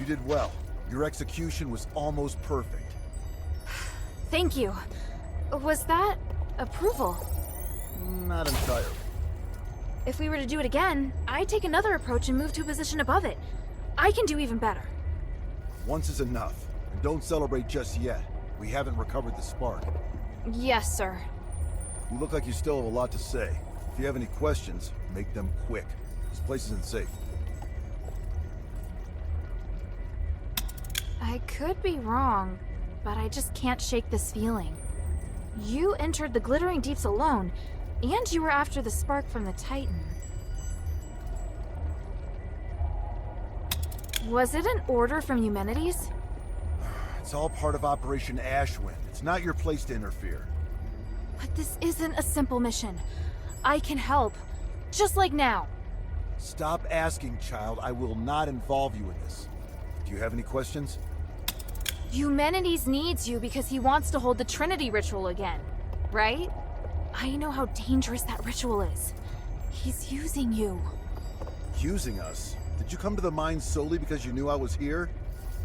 You did well. Your execution was almost perfect. Thank you. Was that approval? Not entirely. If we were to do it again, I'd take another approach and move to a position above it. I can do even better. Once is enough. And don't celebrate just yet. We haven't recovered the spark. Yes, sir. You look like you still have a lot to say. If you have any questions, make them quick. This place isn't safe. I could be wrong, but I just can't shake this feeling. You entered the Glittering Deeps alone, and you were after the spark from the Titan. Was it an order from Eumenides? It's all part of Operation Ashwind. It's not your place to interfere. But this isn't a simple mission. I can help. Just like now. Stop asking, child. I will not involve you in this. Do you have any questions? Eumenides needs you because he wants to hold the Trinity ritual again, right? I know how dangerous that ritual is. He's using you. Using us? Did you come to the mine solely because you knew I was here?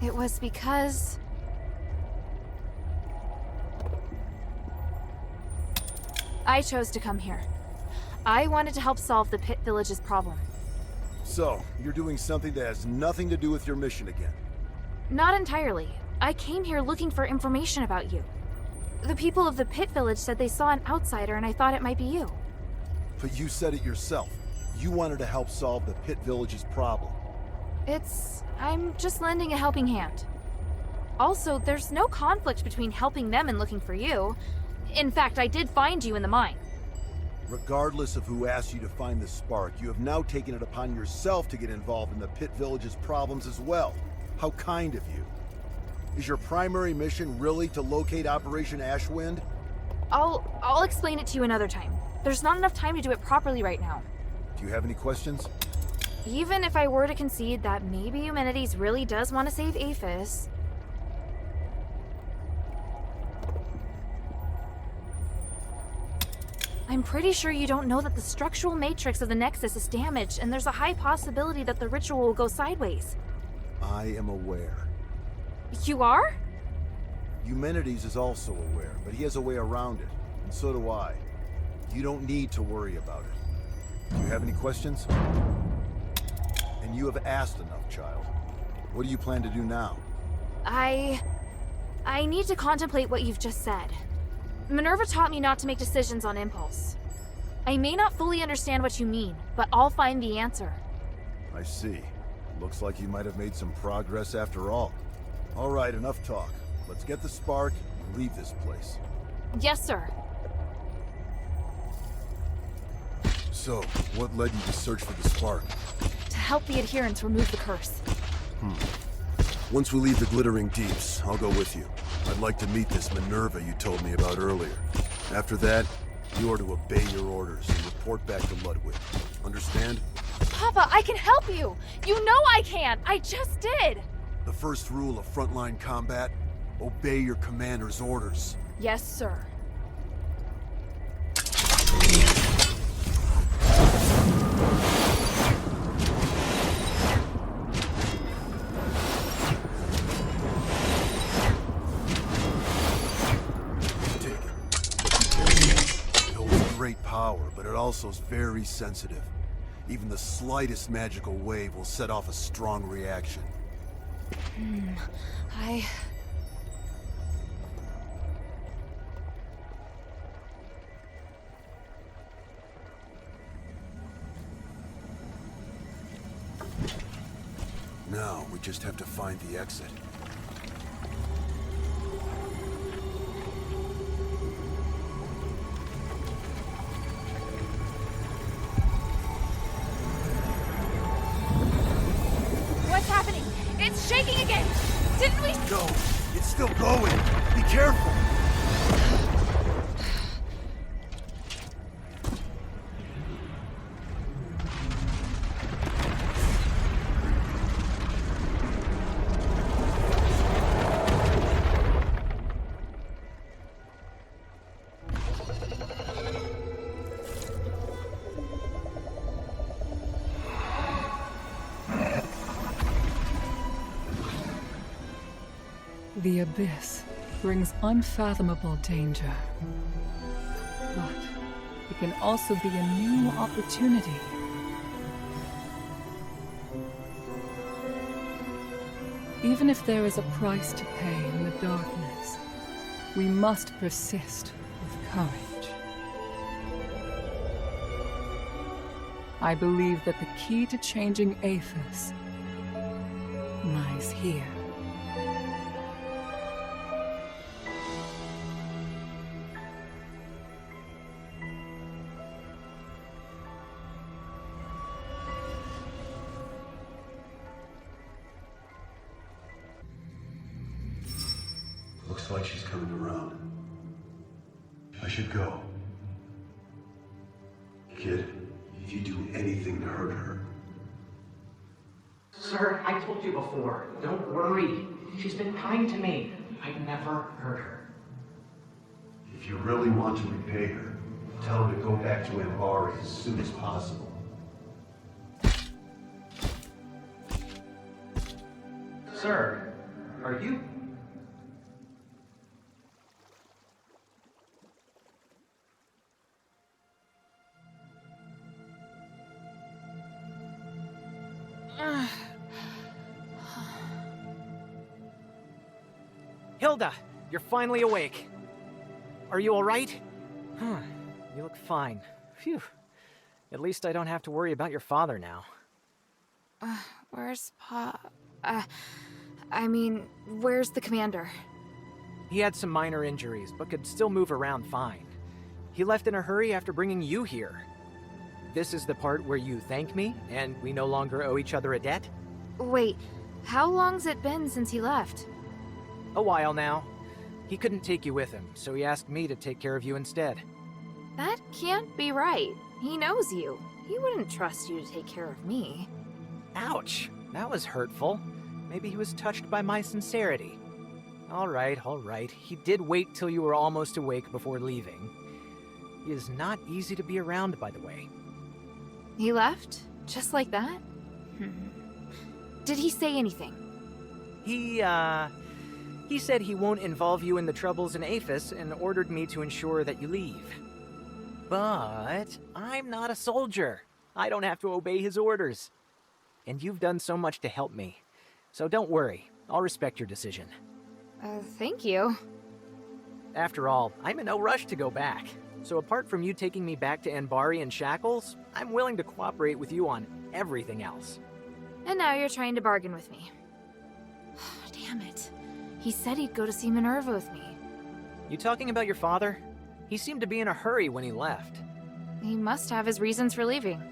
It was because... I chose to come here. I wanted to help solve the Pit Village's problem. So, you're doing something that has nothing to do with your mission again? Not entirely. I came here looking for information about you. The people of the Pit Village said they saw an outsider and I thought it might be you. But you said it yourself. You wanted to help solve the Pit Village's problem. I'm just lending a helping hand. Also, there's no conflict between helping them and looking for you. In fact, I did find you in the mine. Regardless of who asked you to find the spark, you have now taken it upon yourself to get involved in the Pit Village's problems as well. How kind of you. Is your primary mission really to locate Operation Ashwind? I'll explain it to you another time. There's not enough time to do it properly right now. Do you have any questions? Even if I were to concede that maybe Eumenides really does want to save Aphis... I'm pretty sure you don't know that the structural matrix of the Nexus is damaged, and there's a high possibility that the ritual will go sideways. I am aware. You are? Eumenides is also aware, but he has a way around it, and so do I. You don't need to worry about it. Do you have any questions? And you have asked enough, child. What do you plan to do now? I need to contemplate what you've just said. Minerva taught me not to make decisions on impulse. I may not fully understand what you mean, but I'll find the answer. I see. Looks like you might have made some progress after all. All right, enough talk. Let's get the spark and leave this place. Yes, sir. So, what led you to search for the spark? To help the adherents remove the curse. Once we leave the Glittering Deeps, I'll go with you. I'd like to meet this Minerva you told me about earlier. After that, you are to obey your orders and report back to Ludwig. Understand? Papa, I can help you! You know I can! I just did! The first rule of frontline combat, obey your commander's orders. Yes, sir. Great power, but it also is very sensitive. Even the slightest magical wave will set off a strong reaction. Now, we just have to find the exit. What's happening? It's shaking again! Didn't we... No, it's still going! Be careful! The abyss brings unfathomable danger. But it can also be a new opportunity. Even if there is a price to pay in the darkness, we must persist with courage. I believe that the key to changing Aphis lies here. Looks like she's coming around. I should go. Kid, if you do anything to hurt her... Sir, I told you before, don't worry. She's been kind to me. I'd never hurt her. If you really want to repay her, tell her to go back to Ambari as soon as possible. Sir, are you... Hilda, you're finally awake. Are you all right? You look fine. Phew. At least I don't have to worry about your father now. Where's Pa? Where's the commander? He had some minor injuries, but could still move around fine. He left in a hurry after bringing you here. This is the part where you thank me, and we no longer owe each other a debt? Wait, how long's it been since he left? A while now. He couldn't take you with him, so he asked me to take care of you instead. That can't be right. He knows you. He wouldn't trust you to take care of me. Ouch! That was hurtful. Maybe he was touched by my sincerity. All right. He did wait till you were almost awake before leaving. He is not easy to be around, by the way. He left? Just like that? Did he say anything? He said he won't involve you in the troubles in Aphis and ordered me to ensure that you leave. But I'm not a soldier. I don't have to obey his orders. And you've done so much to help me. So don't worry. I'll respect your decision. Thank you. After all, I'm in no rush to go back. So apart from you taking me back to Ambari in shackles, I'm willing to cooperate with you on everything else. And now you're trying to bargain with me. Damn it. He said he'd go to see Minerva with me. You talking about your father? He seemed to be in a hurry when he left. He must have his reasons for leaving.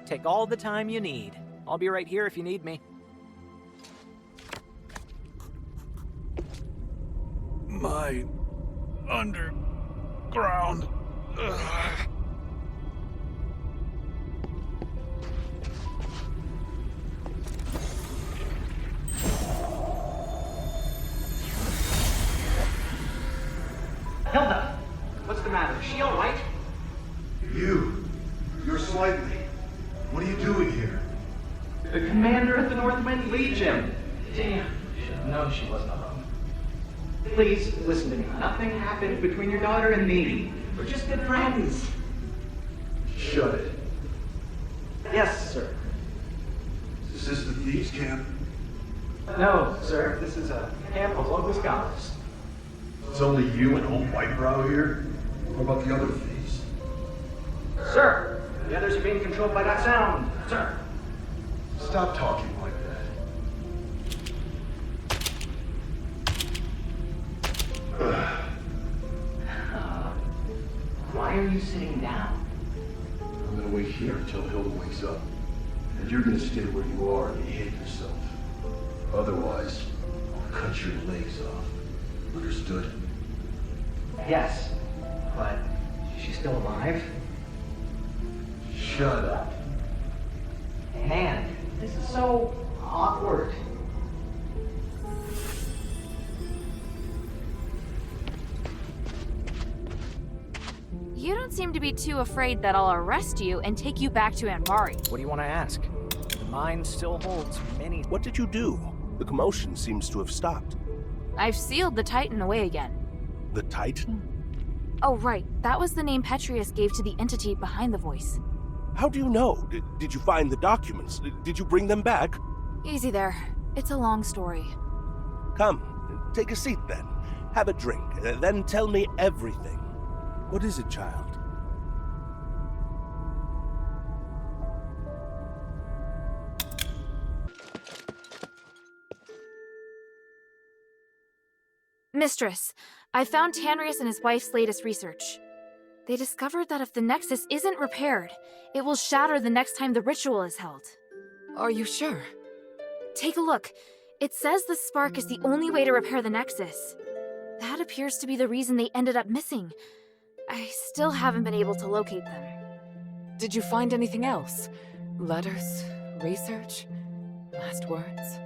Take all the time you need. I'll be right here if you need me. My underground. Hilda! What's the matter? Is she all right? You're slightly. What are you doing here? The commander of the Northwind Legion. Damn, should have known she wasn't alone. Please, listen to me. Nothing happened between your daughter and me. We're just good friends. Shut it. Yes, sir. Is this the thieves' camp? No, sir. This is a camp of local scholars. It's only you and old Whitebrow here? What about the other thieves? Sir, the others are being controlled by that sound, sir. Stop talking like that. Why are you sitting down? I'm gonna wait here until Hilda wakes up. And you're gonna stay where you are and behave yourself. Otherwise, I'll cut your legs off. Understood? Yes, but she's still alive? Shut up. Man, this is so awkward. You don't seem to be too afraid that I'll arrest you and take you back to Ambari. What do you want to ask? The mine still holds many... What did you do? The commotion seems to have stopped. I've sealed the Titan away again. The Titan? Oh, right. That was the name Petrius gave to the entity behind the voice. How do you know? Did you find the documents? Did you bring them back? Easy there. It's a long story. Come, take a seat then. Have a drink, then tell me everything. What is it, child? Mistress, I found Tanrius and his wife's latest research. They discovered that if the Nexus isn't repaired, it will shatter the next time the ritual is held. Are you sure? Take a look. It says the spark is the only way to repair the Nexus. That appears to be the reason they ended up missing. I still haven't been able to locate them. Did you find anything else? Letters? Research? Last words?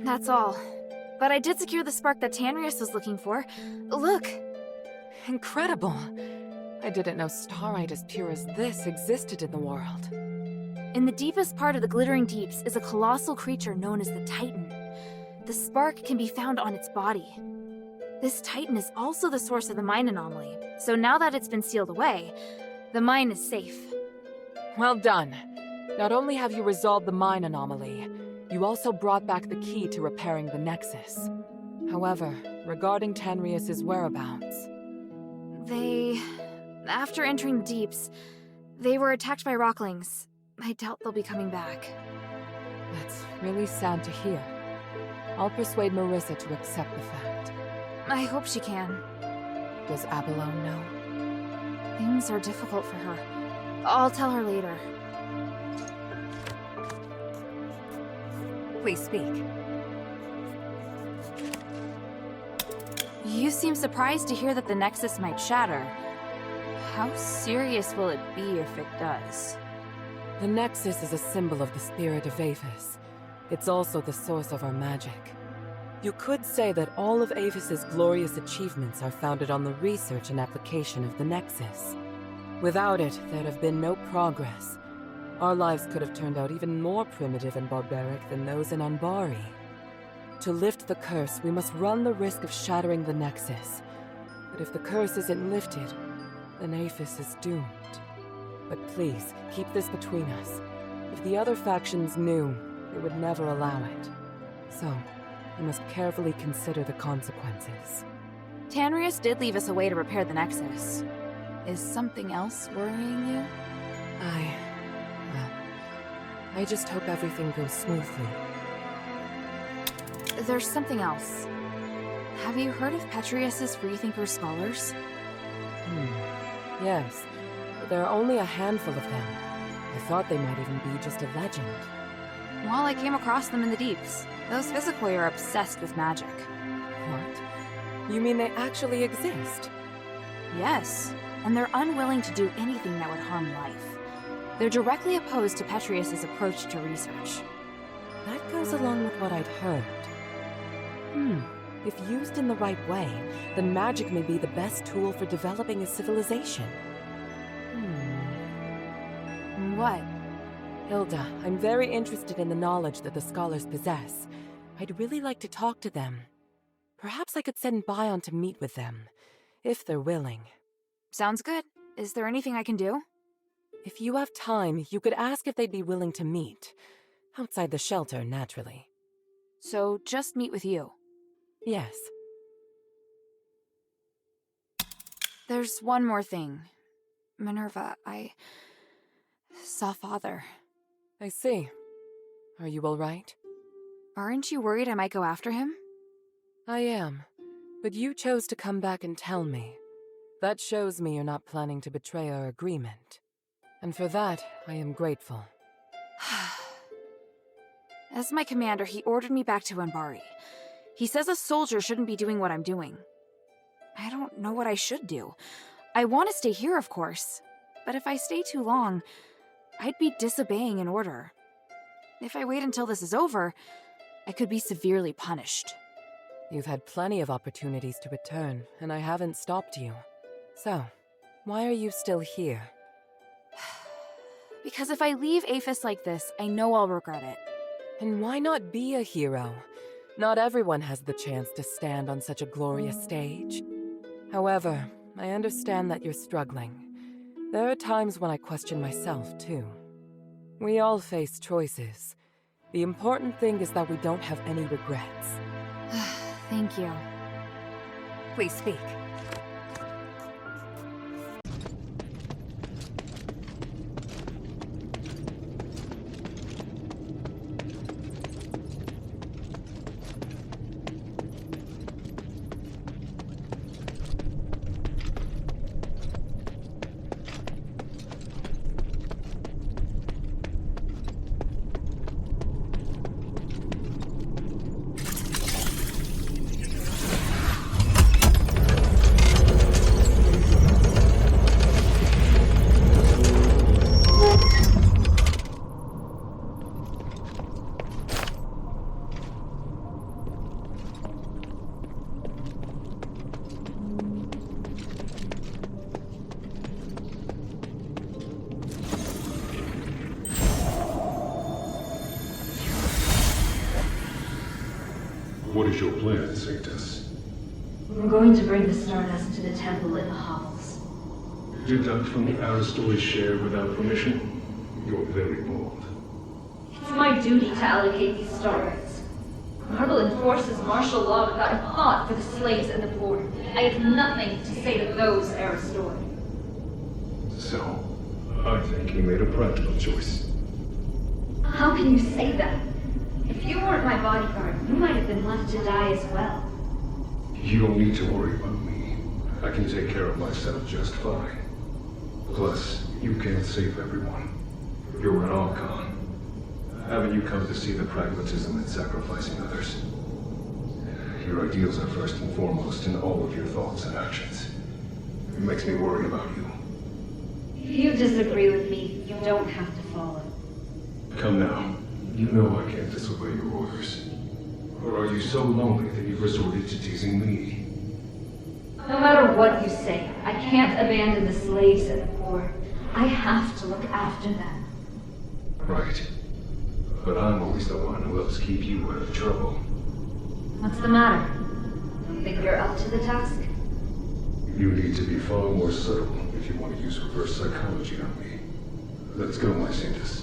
That's all. But I did secure the spark that Tanrius was looking for. Look! Incredible! I didn't know starite as pure as this existed in the world. In the deepest part of the Glittering Deeps is a colossal creature known as the Titan. The spark can be found on its body. This Titan is also the source of the mine anomaly, so now that it's been sealed away, the mine is safe. Well done. Not only have you resolved the mine anomaly, you also brought back the key to repairing the Nexus. However, regarding Tanrius's whereabouts... After entering the Deeps, they were attacked by Rocklings. I doubt they'll be coming back. That's really sad to hear. I'll persuade Marissa to accept the fact. I hope she can. Does Abalone know? Things are difficult for her. I'll tell her later. Please speak. You seem surprised to hear that the Nexus might shatter. How serious will it be if it does? The Nexus is a symbol of the spirit of Aphis. It's also the source of our magic. You could say that all of Aphis's glorious achievements are founded on the research and application of the Nexus. Without it, there'd have been no progress. Our lives could have turned out even more primitive and barbaric than those in Anbari. To lift the curse, we must run the risk of shattering the Nexus. But if the curse isn't lifted, then Aphis is doomed. But please, keep this between us. If the other factions knew, they would never allow it. So, we must carefully consider the consequences. Tanrius did leave us a way to repair the Nexus. Is something else worrying you? I just hope everything goes smoothly. There's something else. Have you heard of Petrius's Freethinker scholars? Yes, but there are only a handful of them. I thought they might even be just a legend. Well, I came across them in the Deeps. Those physically are obsessed with magic. What? You mean they actually exist? Yes, and they're unwilling to do anything that would harm life. They're directly opposed to Petrius's approach to research. That goes along with what I'd heard. If used in the right way, then magic may be the best tool for developing a civilization. What? Hilda, I'm very interested in the knowledge that the scholars possess. I'd really like to talk to them. Perhaps I could send Bion to meet with them, if they're willing. Sounds good. Is there anything I can do? If you have time, you could ask if they'd be willing to meet. Outside the shelter, naturally. So, just meet with you? Yes. There's one more thing. Minerva, I saw Father. I see. Are you all right? Aren't you worried I might go after him? I am. But you chose to come back and tell me. That shows me you're not planning to betray our agreement. And for that, I am grateful. As my commander, he ordered me back to Anbari. He says a soldier shouldn't be doing what I'm doing. I don't know what I should do. I want to stay here, of course. But if I stay too long, I'd be disobeying an order. If I wait until this is over, I could be severely punished. You've had plenty of opportunities to return, and I haven't stopped you. So, why are you still here? Because if I leave Aphis like this, I know I'll regret it. And why not be a hero? Not everyone has the chance to stand on such a glorious stage. However, I understand that you're struggling. There are times when I question myself, too. We all face choices. The important thing is that we don't have any regrets. Thank you. Please speak. What is your plan, Sanctus? We're going to bring the Stardust to the temple in the hovels. Deduct from the Asterigos share without permission? You're very bold. It's my duty to allocate these Stardust. Marble enforces martial law without a thought for the slaves and the poor. I have nothing to say to those Aristori. So, I think you made a practical choice. How can you say that? If you weren't my bodyguard, you might have been left to die as well. You don't need to worry about me. I can take care of myself just fine. Plus, you can't save everyone. You're an Archon. Haven't you come to see the pragmatism in sacrificing others? Your ideals are first and foremost in all of your thoughts and actions. It makes me worry about you. If you disagree with me, you don't have to follow. Come now. You know I can't disobey your orders. Or are you so lonely that you've resorted to teasing me? No matter what you say, I can't abandon the slaves and the poor. I have to look after them. Right. But I'm always the one who helps keep you out of trouble. What's the matter? You think you're up to the task? You need to be far more subtle if you want to use reverse psychology on me. Let's go, my Sanctus.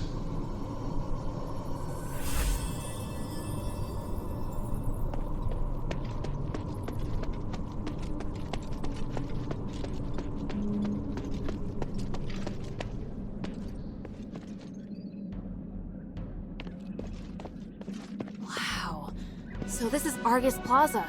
So this is Argus Plaza.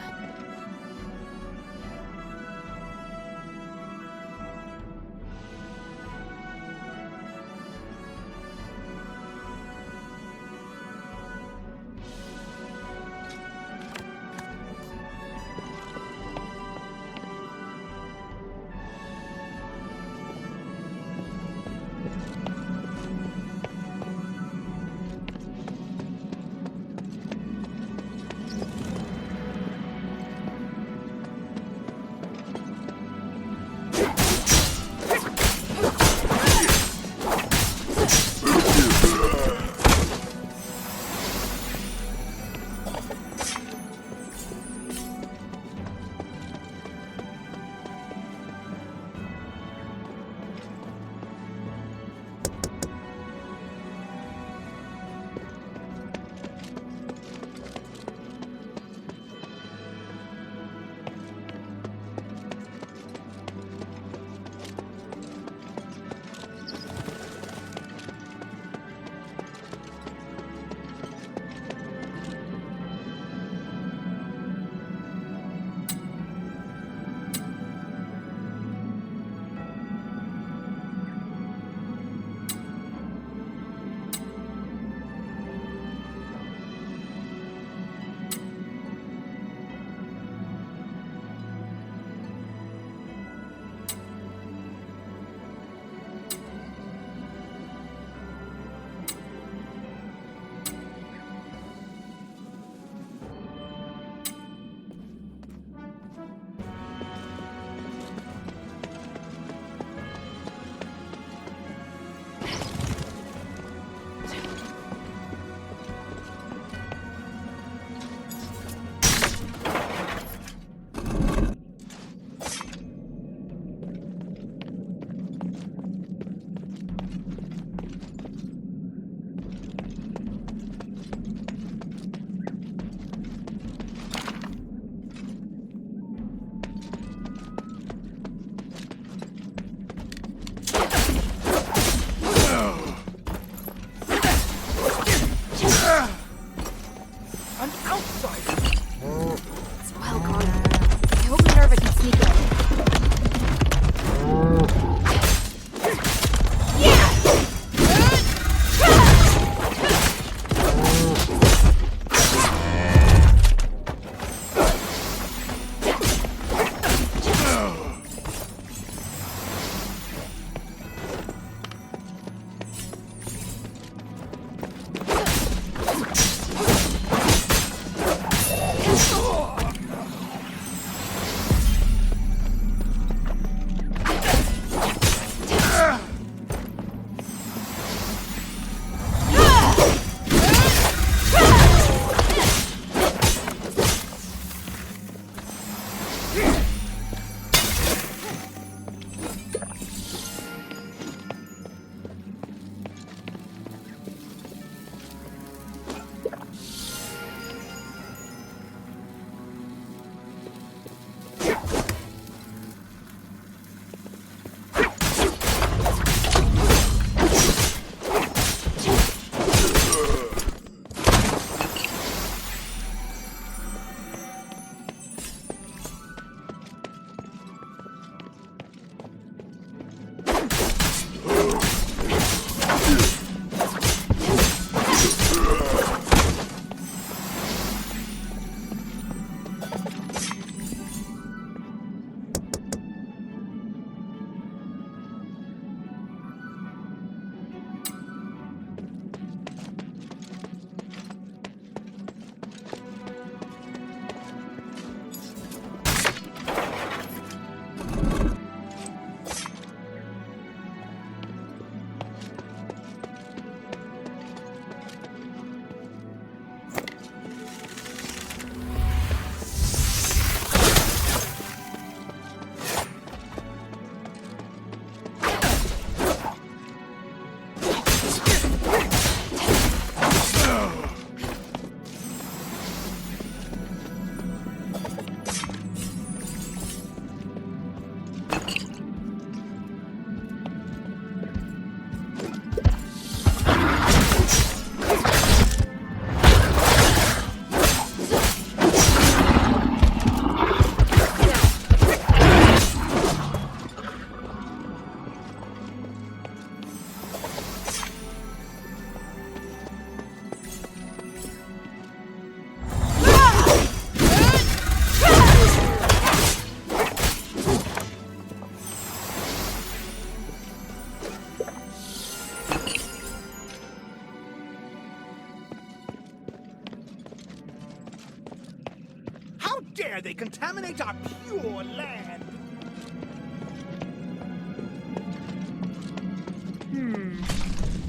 dare they contaminate our pure land?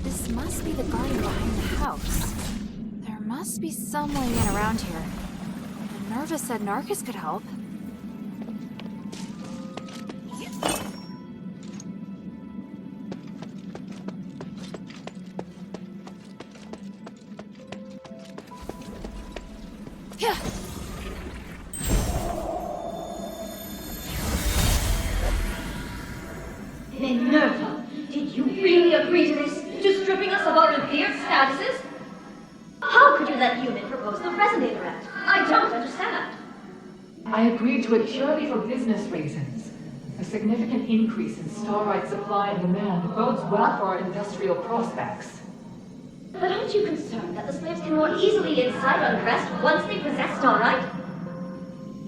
This must be the garden behind the house. There must be some way in around here. Minerva said Narcus could help. Yeah. Minerva, did you really agree to this? To stripping us of our revered statuses? How could you let human propose the Resonator Act? I don't understand. I agreed to it purely for business reasons. A significant increase in starite supply and demand bodes well for our industrial prospects. But aren't you concerned that the slaves can more easily incite unrest once they possess starite?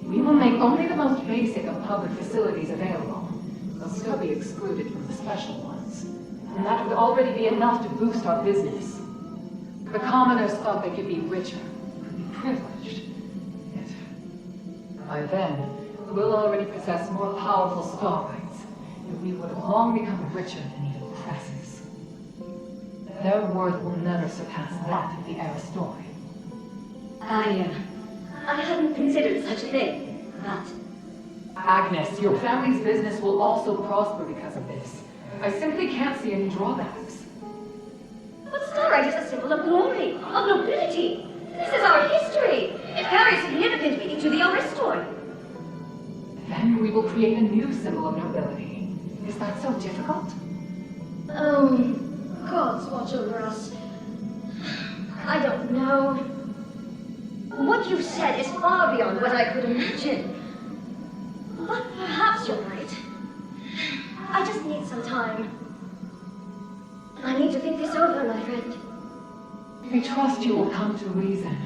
We will make only the most basic of public facilities available. They'll still be excluded from the special ones. And that would already be enough to boost our business. The commoners thought they could be richer, could be privileged. Yet, by then, we'll already possess more powerful starites, and we would have long become richer than even presses. Their worth will never surpass that of the Aristoi. I hadn't considered such a thing, but... Agnes, your family's business will also prosper because of this. I simply can't see any drawbacks. But starite is a symbol of glory, of nobility. This is our history. It carries significant meaning to the Aristoi. Then we will create a new symbol of nobility. Is that so difficult? Gods watch over us. I don't know. What you've said is far beyond what I could imagine. But perhaps you're right. I just need some time. I need to think this over, my friend. We trust you will come to reason.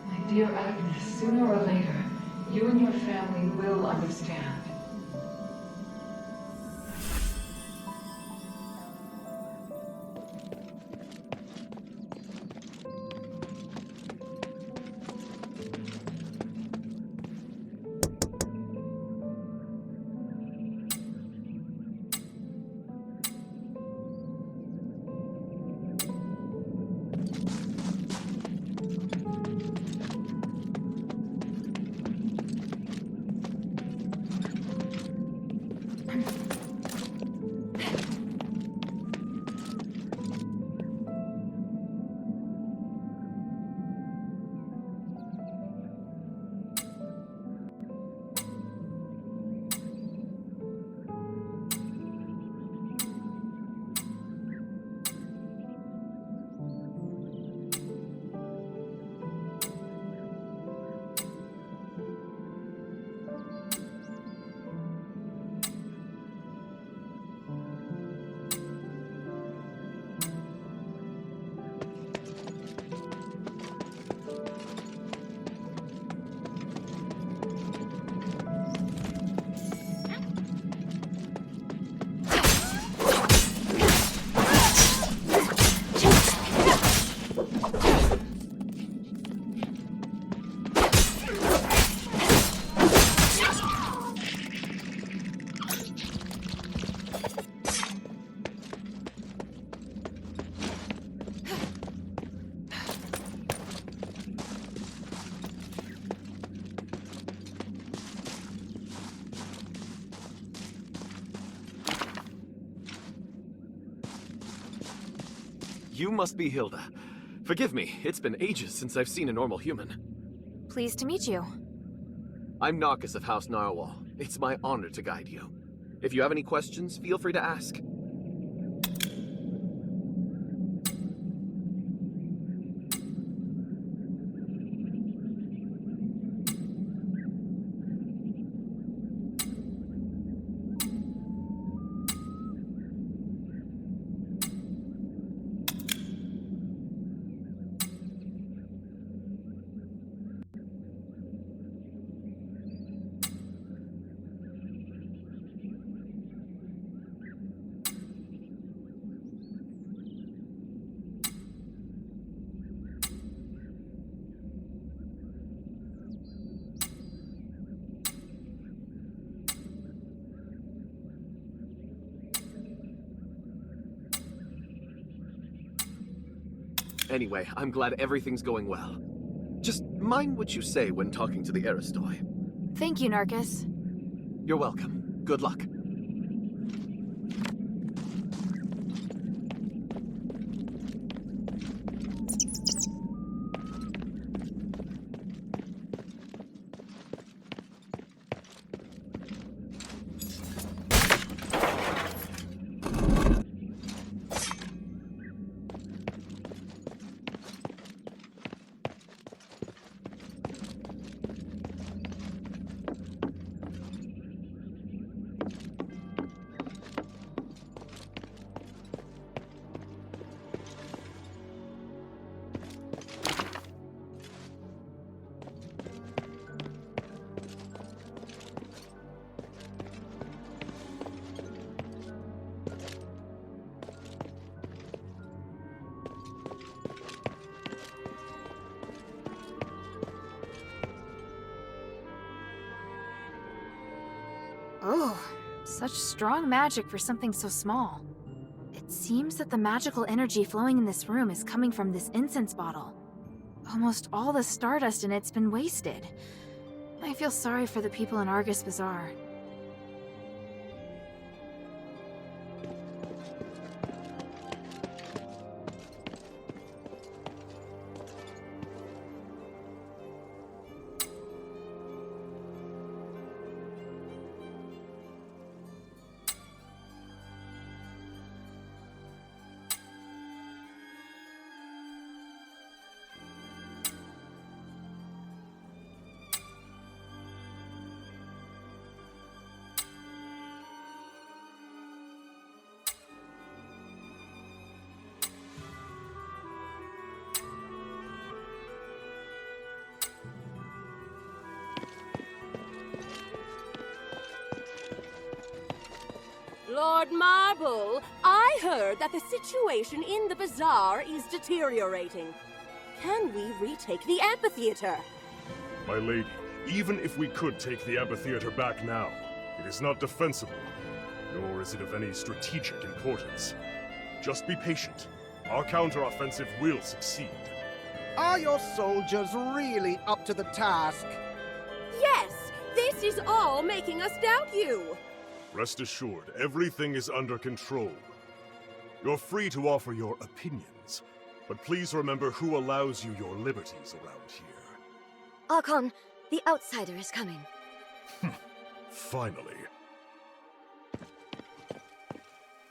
My dear Agnes, sooner or later, you and your family will understand. You must be Hilda. Forgive me, it's been ages since I've seen a normal human. Pleased to meet you. I'm Narcus of House Narwhal. It's my honor to guide you. If you have any questions, feel free to ask. Anyway, I'm glad everything's going well. Just mind what you say when talking to the Aristoi. Thank you, Narcus. You're welcome. Good luck. Oh, such strong magic for something so small. It seems that the magical energy flowing in this room is coming from this incense bottle. Almost all the stardust in it's been wasted. I feel sorry for the people in Argus Bazaar. Lord Marble, I heard that the situation in the bazaar is deteriorating. Can we retake the amphitheater? My lady, even if we could take the amphitheater back now, it is not defensible, nor is it of any strategic importance. Just be patient. Our counteroffensive will succeed. Are your soldiers really up to the task? Yes! This is all making us doubt you! Rest assured, everything is under control. You're free to offer your opinions, but please remember who allows you your liberties around here. Archon, the outsider is coming. Finally.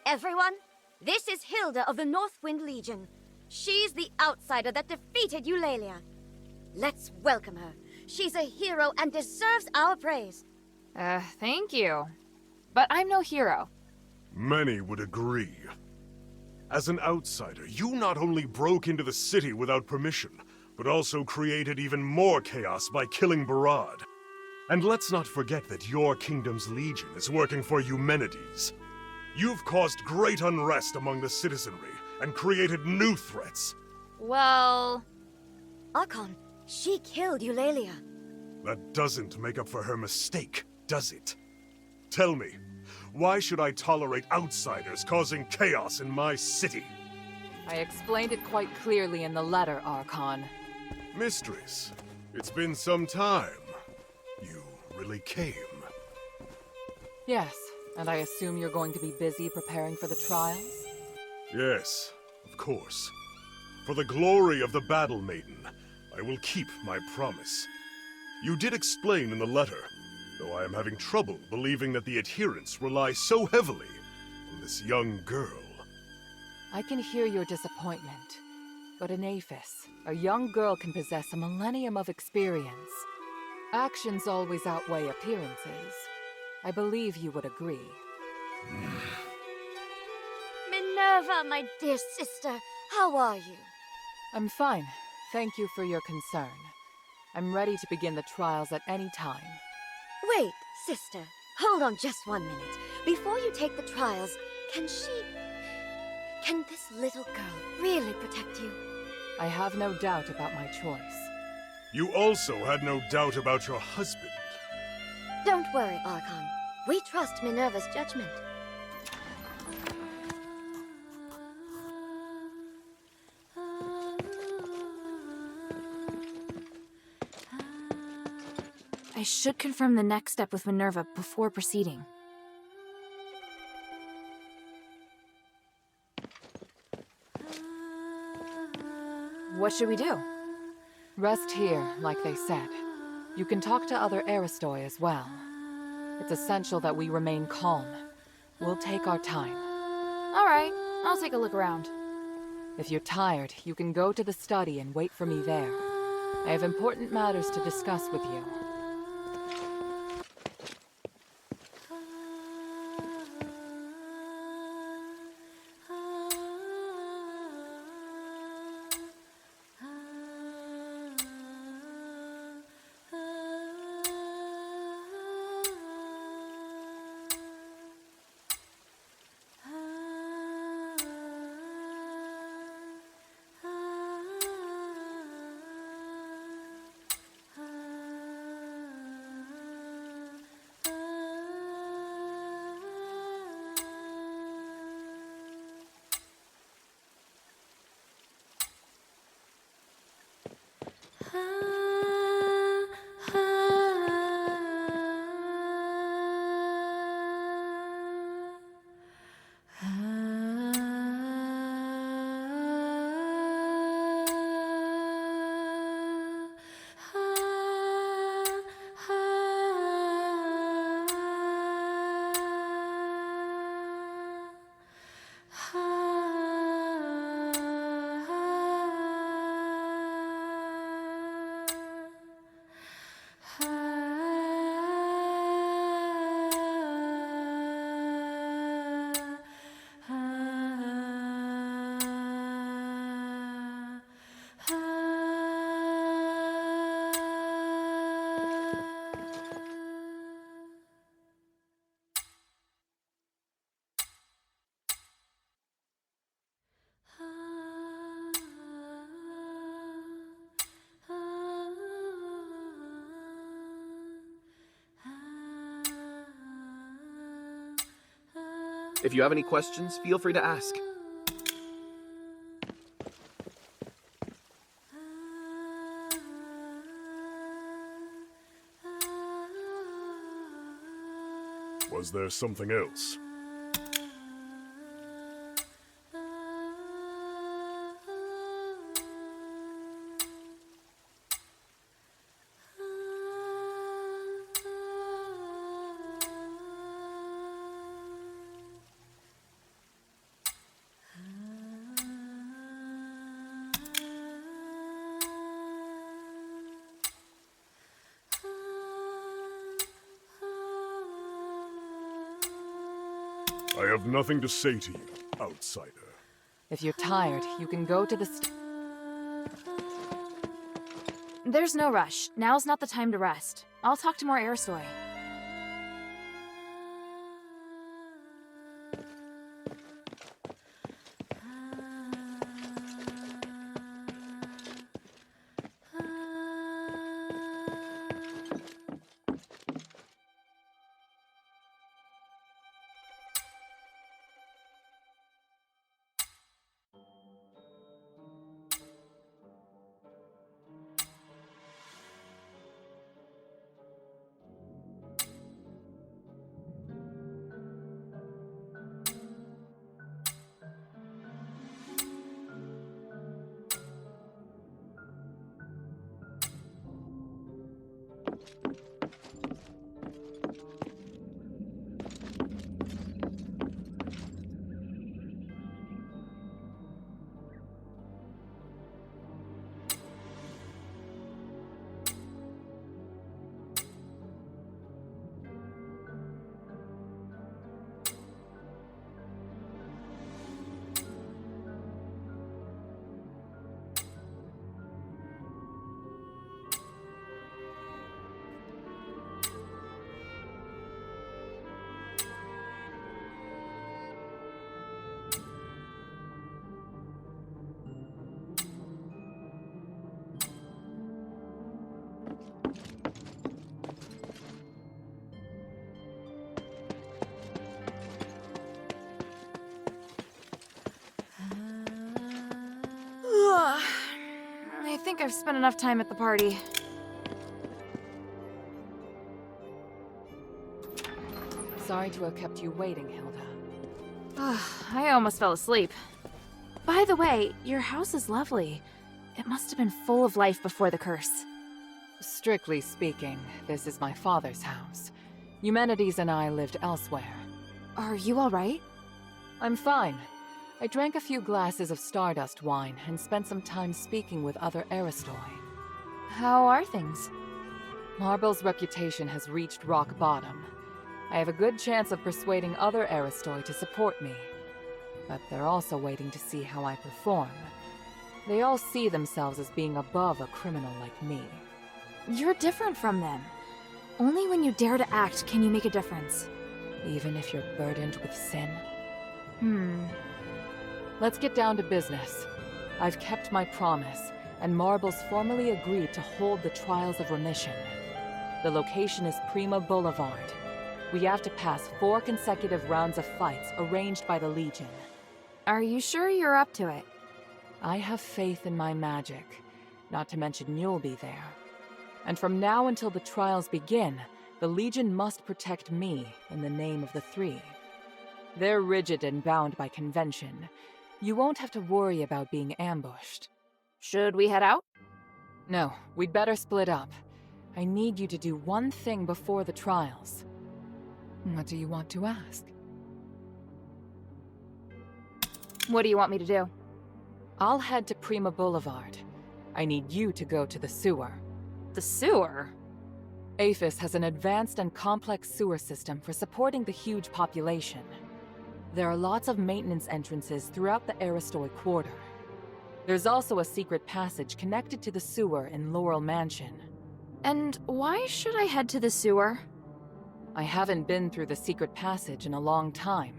Everyone, this is Hilda of the Northwind Legion. She's the outsider that defeated Eulalia. Let's welcome her. She's a hero and deserves our praise. Thank you. But I'm no hero. Many would agree. As an outsider, you not only broke into the city without permission, but also created even more chaos by killing Barad. And let's not forget that your kingdom's legion is working for Eumenides. You've caused great unrest among the citizenry and created new threats. Well... Archon, she killed Eulalia. That doesn't make up for her mistake, does it? Tell me, why should I tolerate outsiders causing chaos in my city? I explained it quite clearly in the letter, Archon. Mistress, it's been some time. You really came. Yes, and I assume you're going to be busy preparing for the trials? Yes, of course. For the glory of the Battle Maiden, I will keep my promise. You did explain in the letter, though I am having trouble believing that the adherents rely so heavily on this young girl. I can hear your disappointment, but in Aphis, a young girl can possess a millennium of experience. Actions always outweigh appearances. I believe you would agree. Minerva, my dear sister, how are you? I'm fine. Thank you for your concern. I'm ready to begin the trials at any time. Wait, sister. Hold on just 1 minute. Before you take the trials, can this little girl really protect you? I have no doubt about my choice. You also had no doubt about your husband. Don't worry, Archon. We trust Minerva's judgment. I should confirm the next step with Minerva before proceeding. What should we do? Rest here, like they said. You can talk to other Aristoi as well. It's essential that we remain calm. We'll take our time. All right, I'll take a look around. If you're tired, you can go to the study and wait for me there. I have important matters to discuss with you. If you have any questions, feel free to ask. Was there something else? I have nothing to say to you, outsider. If you're tired, you can go to the There's no rush. Now's not the time to rest. I'll talk to more Aristoi. I think I've spent enough time at the party. Sorry to have kept you waiting, Hilda. I almost fell asleep. By the way, your house is lovely. It must have been full of life before the curse. Strictly speaking, this is my father's house. Eumenides and I lived elsewhere. Are you alright? I'm fine. I drank a few glasses of Stardust wine and spent some time speaking with other Aristoi. How are things? Marble's reputation has reached rock bottom. I have a good chance of persuading other Aristoi to support me. But they're also waiting to see how I perform. They all see themselves as being above a criminal like me. You're different from them. Only when you dare to act can you make a difference. Even if you're burdened with sin? Let's get down to business. I've kept my promise, and Marble's formally agreed to hold the Trials of Remission. The location is Prima Boulevard. We have to pass 4 consecutive rounds of fights arranged by the Legion. Are you sure you're up to it? I have faith in my magic, not to mention you'll be there. And from now until the trials begin, the Legion must protect me in the name of the 3. They're rigid and bound by convention. You won't have to worry about being ambushed. Should we head out? No, we'd better split up. I need you to do one thing before the trials. What do you want to ask? What do you want me to do? I'll head to Prima Boulevard. I need you to go to the sewer. The sewer? Aphis has an advanced and complex sewer system for supporting the huge population. There are lots of maintenance entrances throughout the Aristoi Quarter. There's also a secret passage connected to the sewer in Laurel Mansion. And why should I head to the sewer? I haven't been through the secret passage in a long time.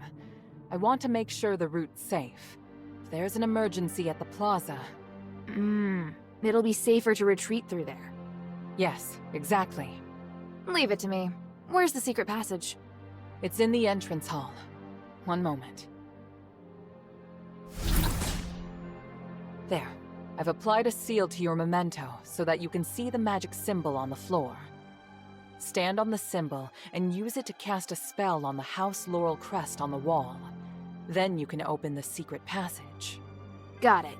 I want to make sure the route's safe. If there's an emergency at the plaza... It'll be safer to retreat through there. Yes, exactly. Leave it to me. Where's the secret passage? It's in the entrance hall. One moment. There. I've applied a seal to your memento so that you can see the magic symbol on the floor. Stand on the symbol and use it to cast a spell on the House Laurel crest on the wall. Then you can open the secret passage. Got it.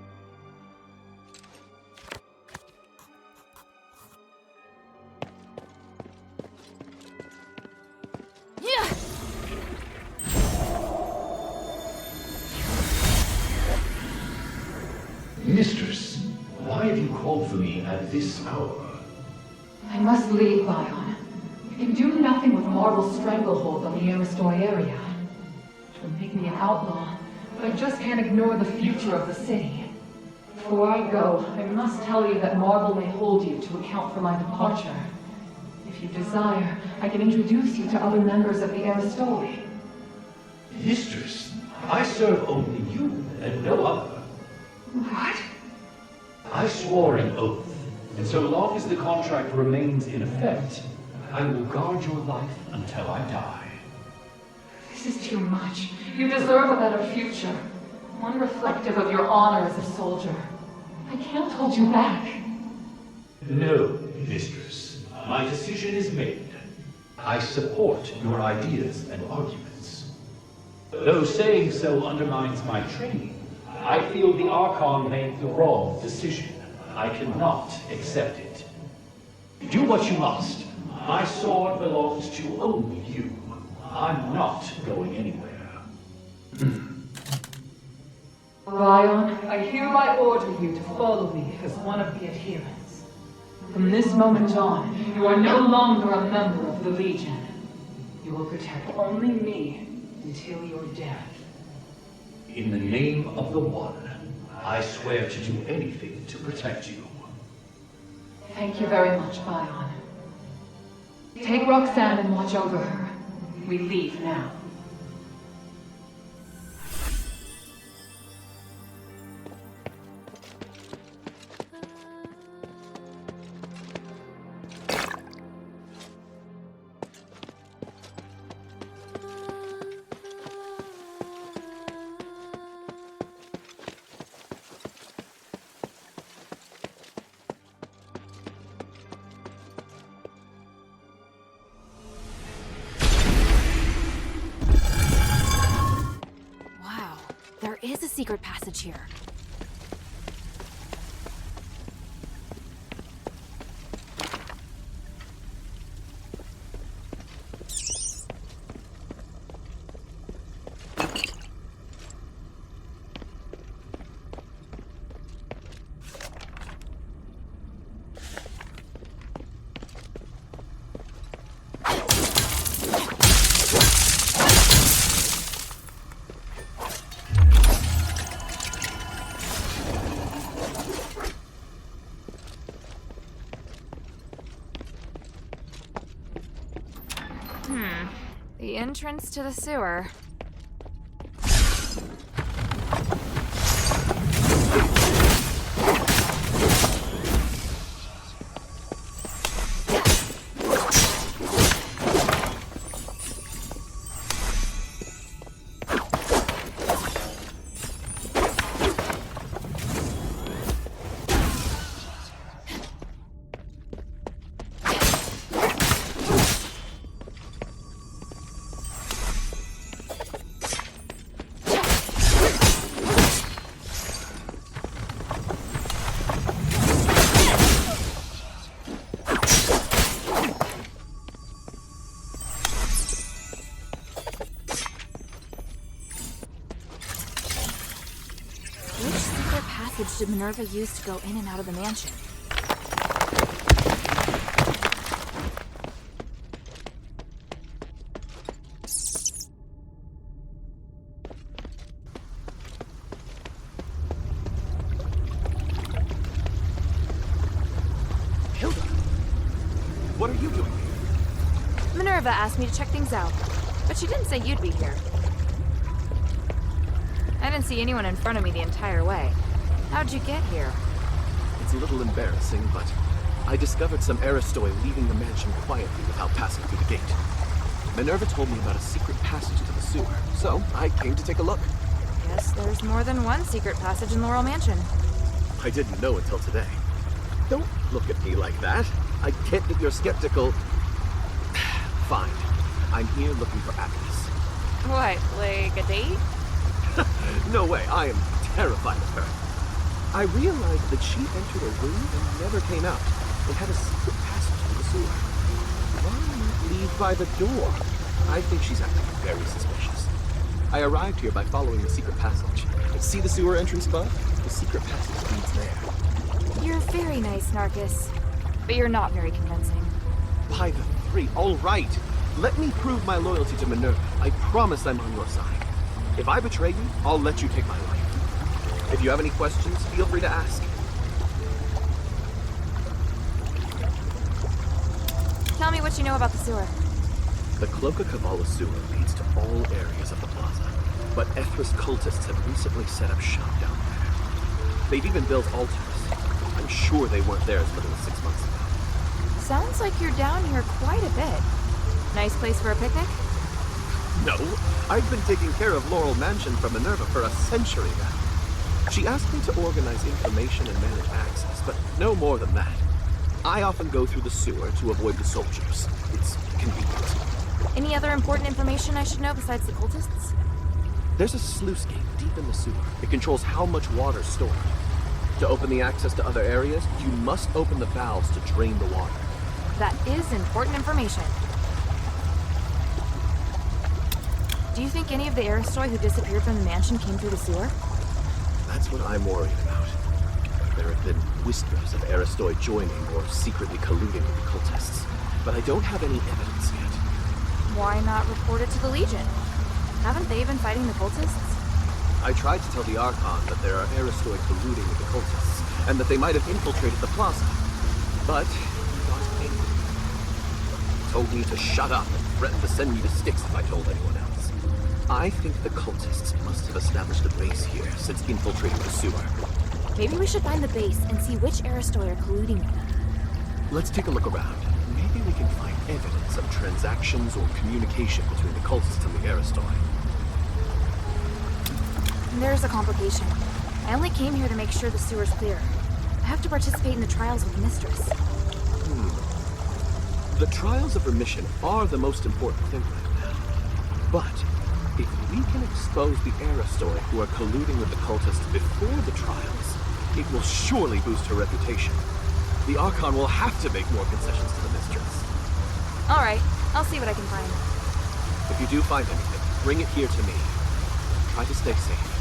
Mistress, why have you called for me at this hour? I must leave, Bion. I can do nothing with Marble's stranglehold on the Aristoi area. It will make me an outlaw, but I just can't ignore the future of the city. Before I go, I must tell you that Marble may hold you to account for my departure. If you desire, I can introduce you to other members of the Aristoi. Mistress, I serve only you and no other. What? I swore an oath, and so long as the contract remains in effect, I will guard your life until I die. This is too much. You deserve a better future. One reflective of your honor as a soldier. I can't hold you back. No, mistress. My decision is made. I support your ideas and arguments. Though saying so undermines my training, I feel the Archon made the wrong decision. I cannot accept it. Do what you must. My sword belongs to only you. I'm not going anywhere. Ryan, I hereby order you to follow me as one of the adherents. From this moment on, you are no longer a member of the Legion. You will protect only me until your death. In the name of the One, I swear to do anything to protect you. Thank you very much, Bion. Take Roxanne and watch over her. We leave now. secret passage here. The entrance to the sewer. Did Minerva use to go in and out of the mansion? Hilda! What are you doing here? Minerva asked me to check things out, but she didn't say you'd be here. I didn't see anyone in front of me the entire way. How'd you get here? It's a little embarrassing, but I discovered some Aristoi leaving the mansion quietly without passing through the gate. Minerva told me about a secret passage to the sewer, so I came to take a look. Guess there's more than one secret passage in Laurel Mansion. I didn't know until today. Don't look at me like that. I get that you're skeptical. Fine. I'm here looking for Agnes. What, like a date? No way, I am terrified of her. I realized that she entered a room and never came out, and had a secret passage to the sewer. Why not leave by the door? I think she's acting very suspicious. I arrived here by following the secret passage. See the sewer entrance above? The secret passage leads there. You're very nice, Narcus, but you're not very convincing. By the three, all right. Let me prove my loyalty to Minerva. I promise I'm on your side. If I betray you, I'll let you take my life. If you have any questions, feel free to ask. Tell me what you know about the sewer. The Cloaca Cavala sewer leads to all areas of the plaza, but Ethris cultists have recently set up shop down there. They've even built altars. I'm sure they weren't there as little as 6 months ago. Sounds like you're down here quite a bit. Nice place for a picnic? No, I've been taking care of Laurel Mansion for Minerva for a century now. She asked me to organize information and manage access, but no more than that. I often go through the sewer to avoid the soldiers. It's convenient. Any other important information I should know besides the cultists? There's a sluice gate deep in the sewer. It controls how much water's stored. To open the access to other areas, you must open the valves to drain the water. That is important information. Do you think any of the Aristoi who disappeared from the mansion came through the sewer? That's what I'm worried about. There have been whispers of Aristoi joining or secretly colluding with the cultists, but I don't have any evidence yet. Why not report it to the Legion? Haven't they been fighting the cultists? I tried to tell the Archon that there are Aristoi colluding with the cultists, and that they might have infiltrated the plaza. But he got angry. He told me to shut up and threatened to send me to Styx if I told anyone else. I think the cultists must have established a base here since infiltrating the sewer. Maybe we should find the base and see which Aristoi are colluding with them. Let's take a look around. Maybe we can find evidence of transactions or communication between the cultists and the Aristoi. There's a complication. I only came here to make sure the sewer's clear. I have to participate in the trials with the Mistress. The trials of remission are the most important thing right now. But If we can expose the Asterigos who are colluding with the cultists before the trials, it will surely boost her reputation. The Archon will have to make more concessions to the Mistress. Alright, I'll see what I can find. If you do find anything, bring it here to me. Try to stay safe.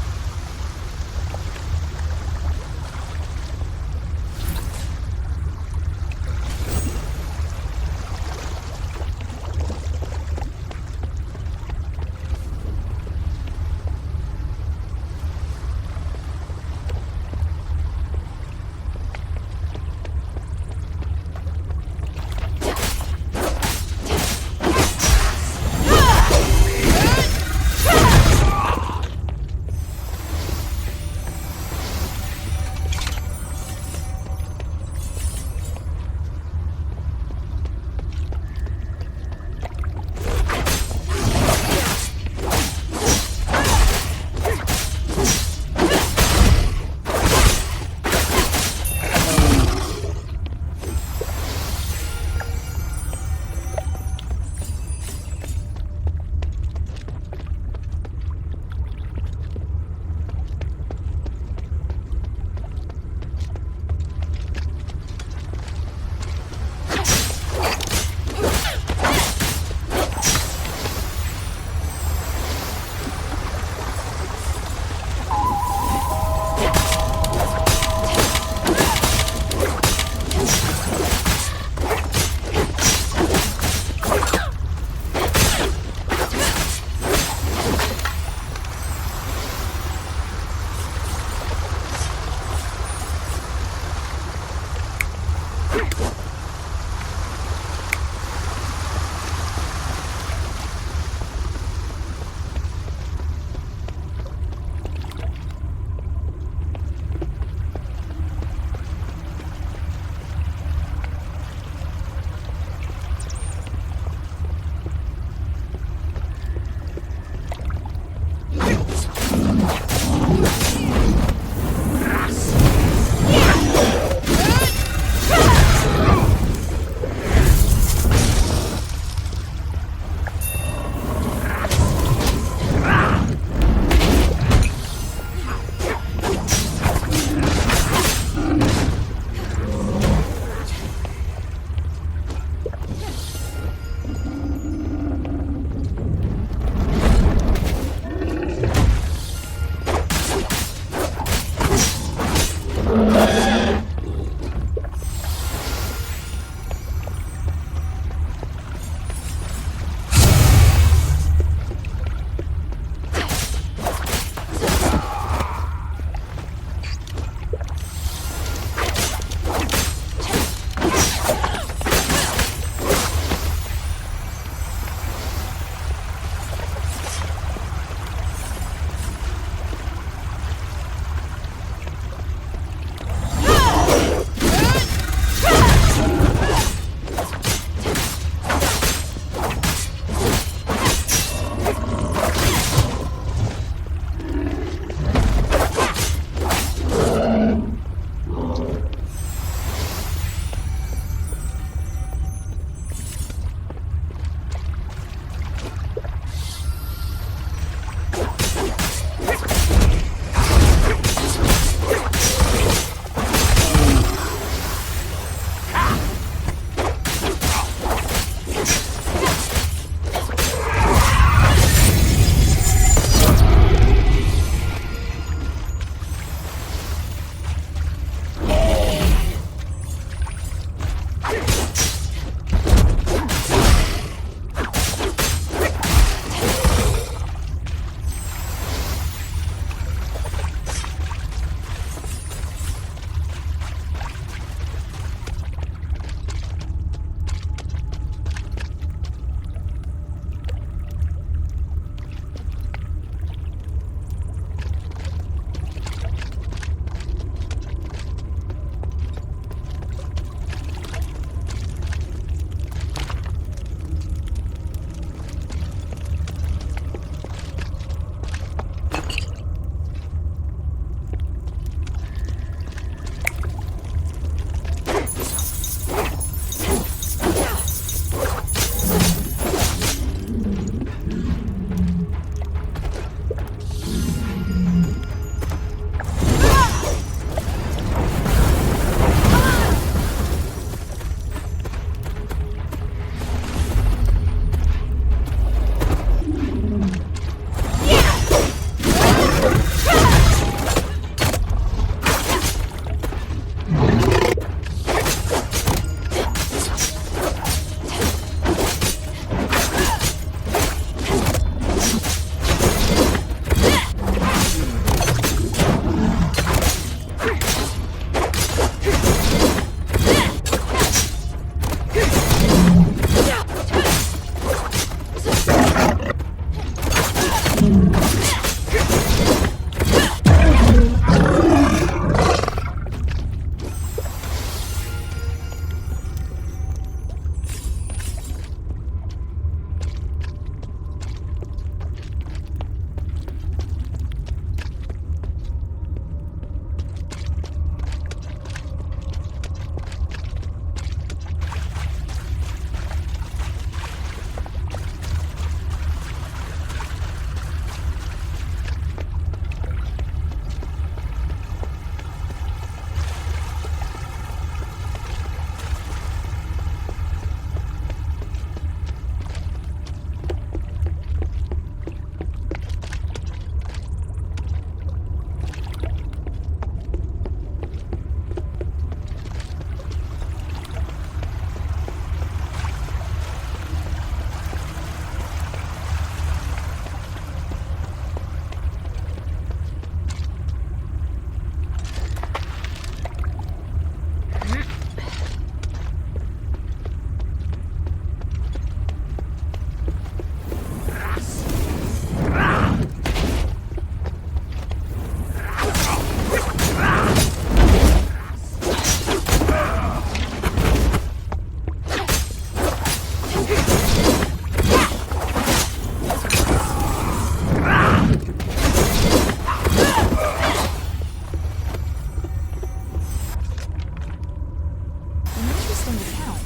thing to count.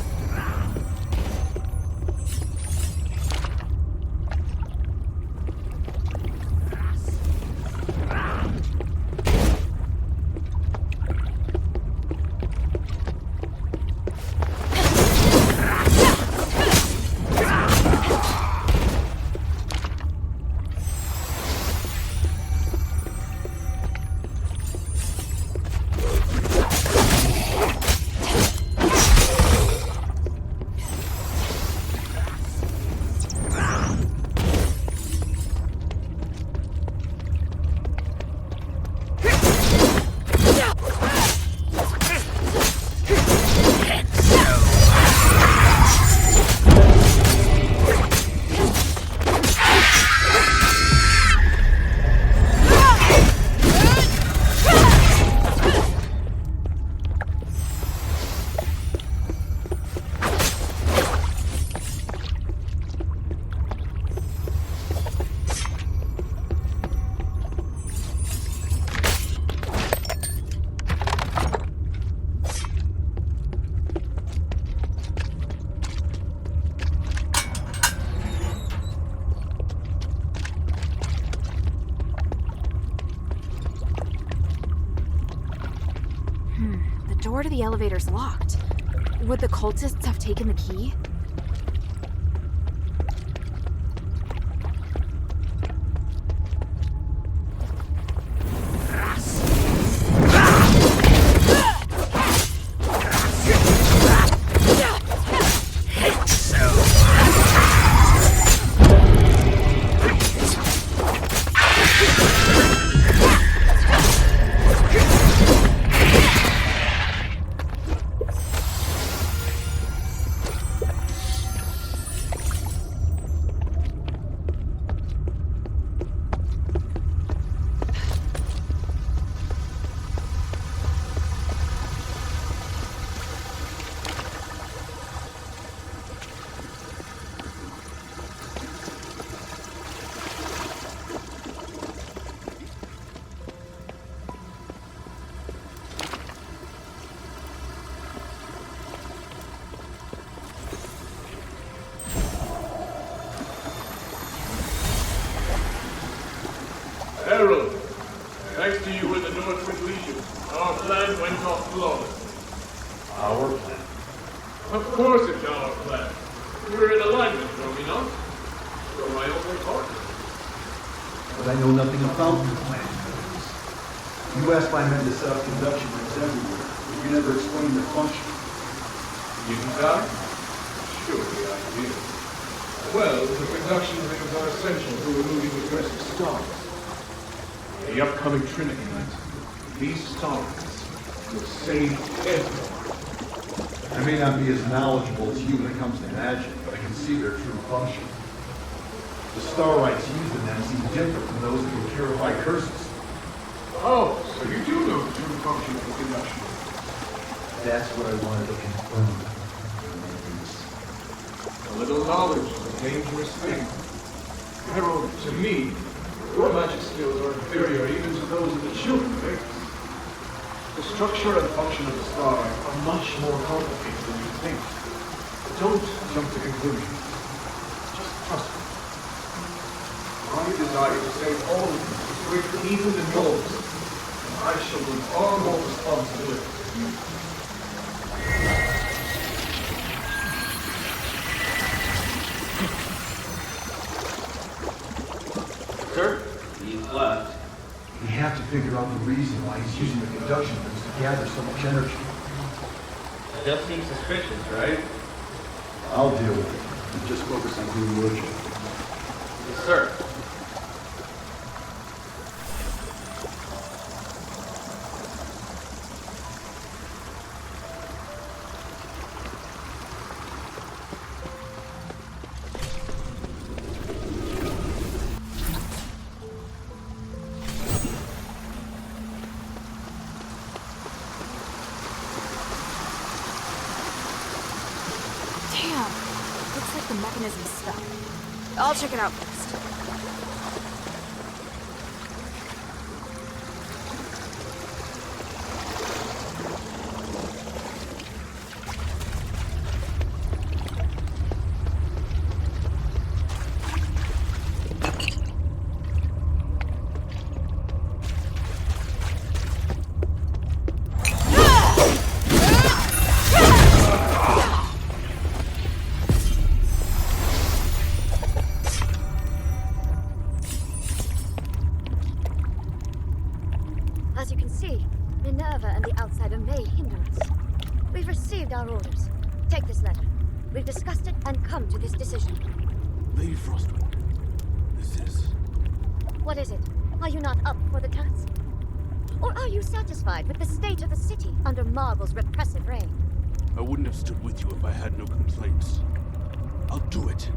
The door to the elevator's locked. Would the cultists have taken the key? Herald, thanks to you and the Northwind Legion, our plan went off flawlessly. Our plan? Of course it's our plan. We're in alignment, are we not? You're my only partner. But I know nothing about your plan. You asked my men to set up conduction rings everywhere, but you never explained their function. Didn't I? Surely I did. Well, the conduction rings are essential for removing the curse of stars. The upcoming Trinity Night, these stars will save everyone. I may not be as knowledgeable as you when it comes to magic, but I can see their true function. The star rites used in them seem different from those that can purify curses. Oh, so you do know the true function of the conduction ring. That's what I wanted to confirm. A little knowledge is a dangerous thing. Herald, to me, your magic skills are inferior even to those of the children of Ares. The structure and function of the star are much more complicated than you think. Don't jump to conclusions. Just trust me. My desire to save all of you is greater even than yours. I shall bring far more responsibility to you. Sir? He's left. We have to figure out the reason why he's using the conduction rings to gather so much energy. It does seem suspicious, right? I'll deal with it. You just focus on doing your job. Yes, sir. The mechanism's stuck. I'll check it out first. orders. Take this letter. We've discussed it and come to this decision. Lady Frostwind, this is... What is it? Are you not up for the task? Or are you satisfied with the state of the city under Marble's repressive reign? I wouldn't have stood with you if I had no complaints. I'll do it.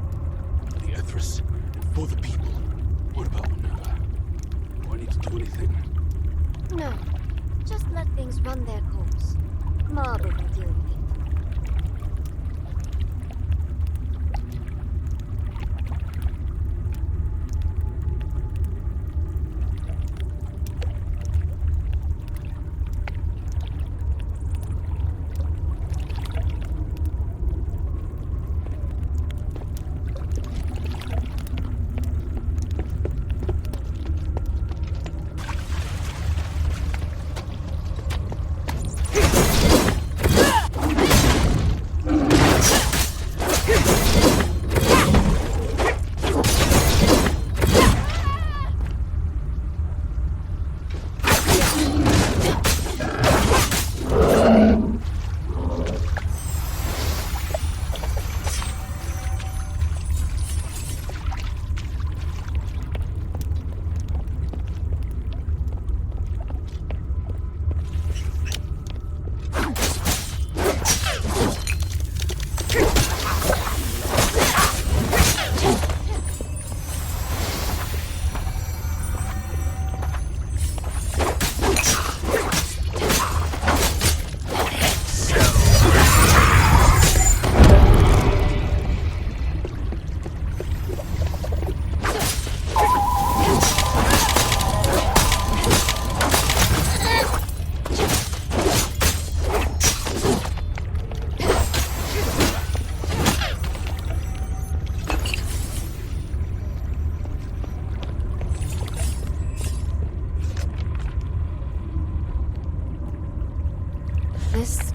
For the Ethris, and for the people. What about Minerva? Do I need to do anything? No. Just let things run their course. Marble will deal with it.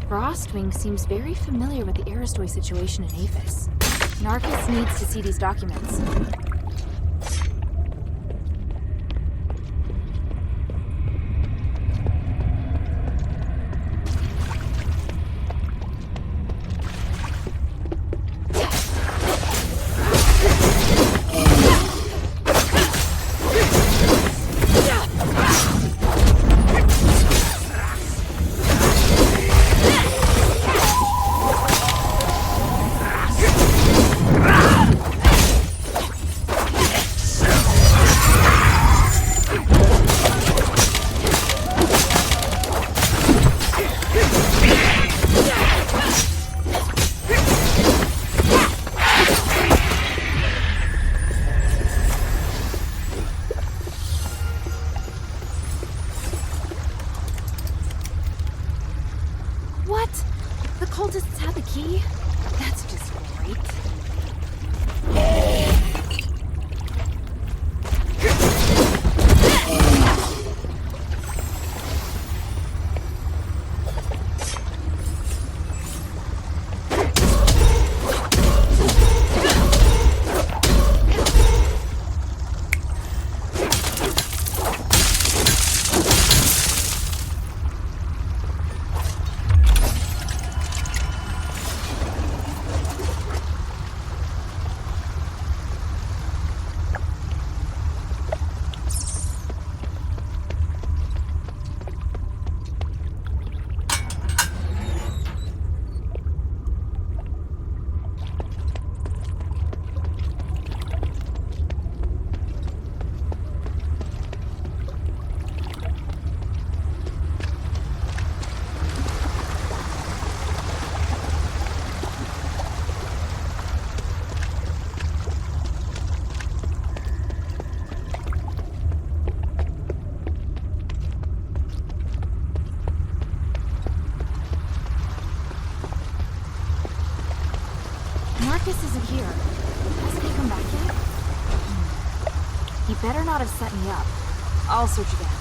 Frostwing seems very familiar with the Aristoi situation in Aphis. Narcus needs to see these documents. What? The cultists had the key? That's just great. Marcus isn't here. Hasn't he come back yet? He better not have set me up. I'll search again.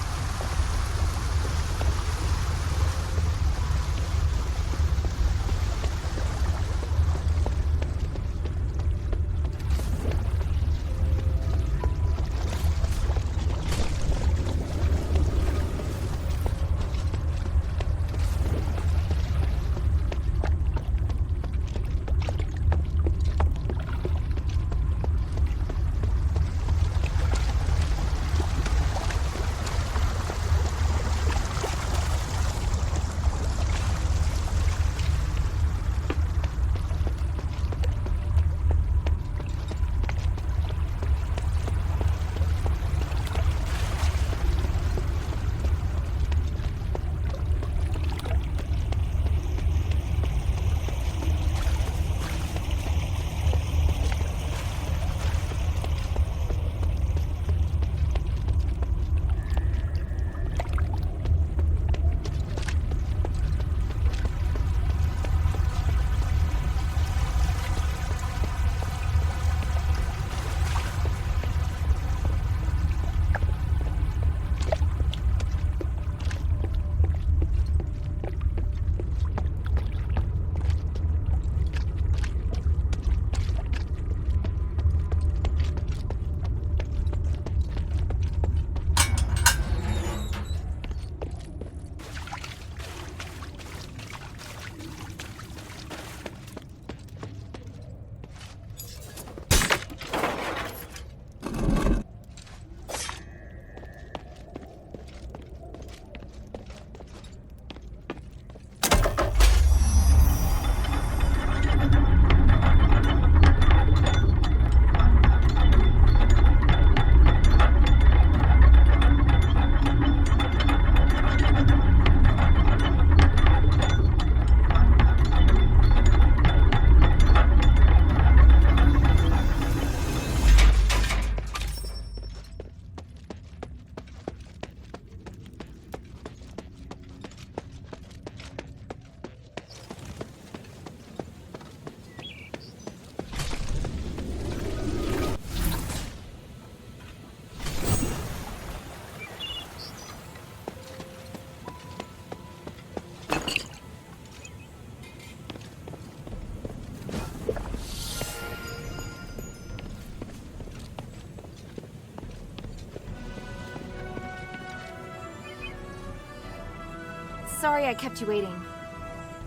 Sorry I kept you waiting.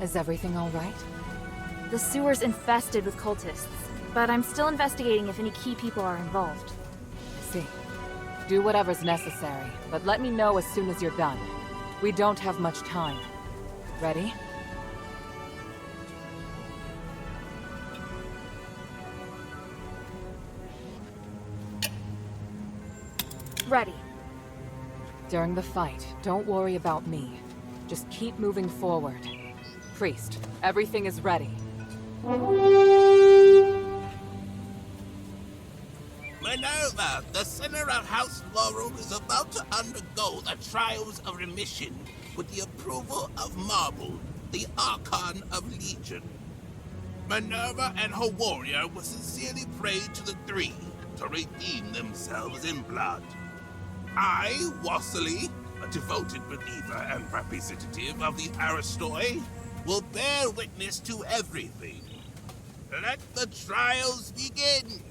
Is everything all right? The sewer's infested with cultists, but I'm still investigating if any key people are involved. I see. Do whatever's necessary, but let me know as soon as you're done. We don't have much time. Ready? Ready. During the fight, don't worry about me. Just keep moving forward. Priest, everything is ready. Minerva, the sinner of House Laurel is about to undergo the trials of remission with the approval of Marble, the Archon of Legion. Minerva and her warrior will sincerely pray to the three to redeem themselves in blood. I, Wassily, a devoted believer and representative of the Aristoi, will bear witness to everything. Let the trials begin!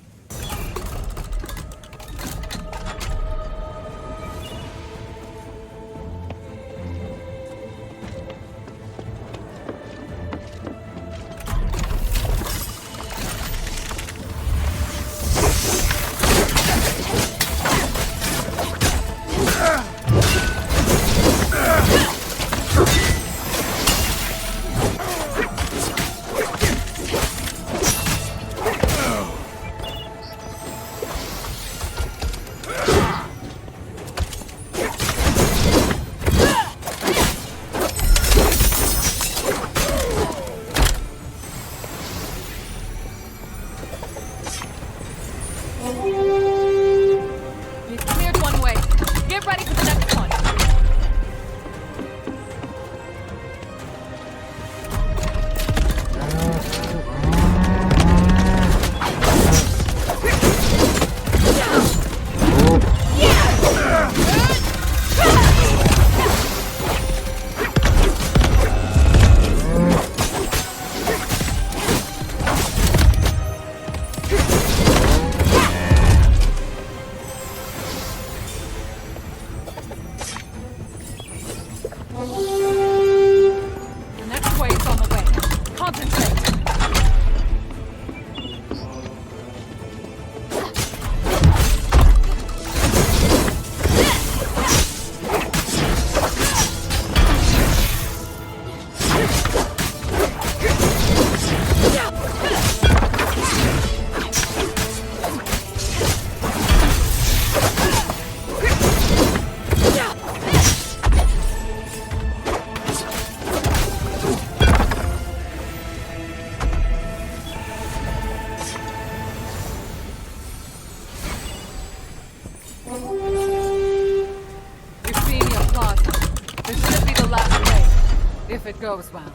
If it goes well.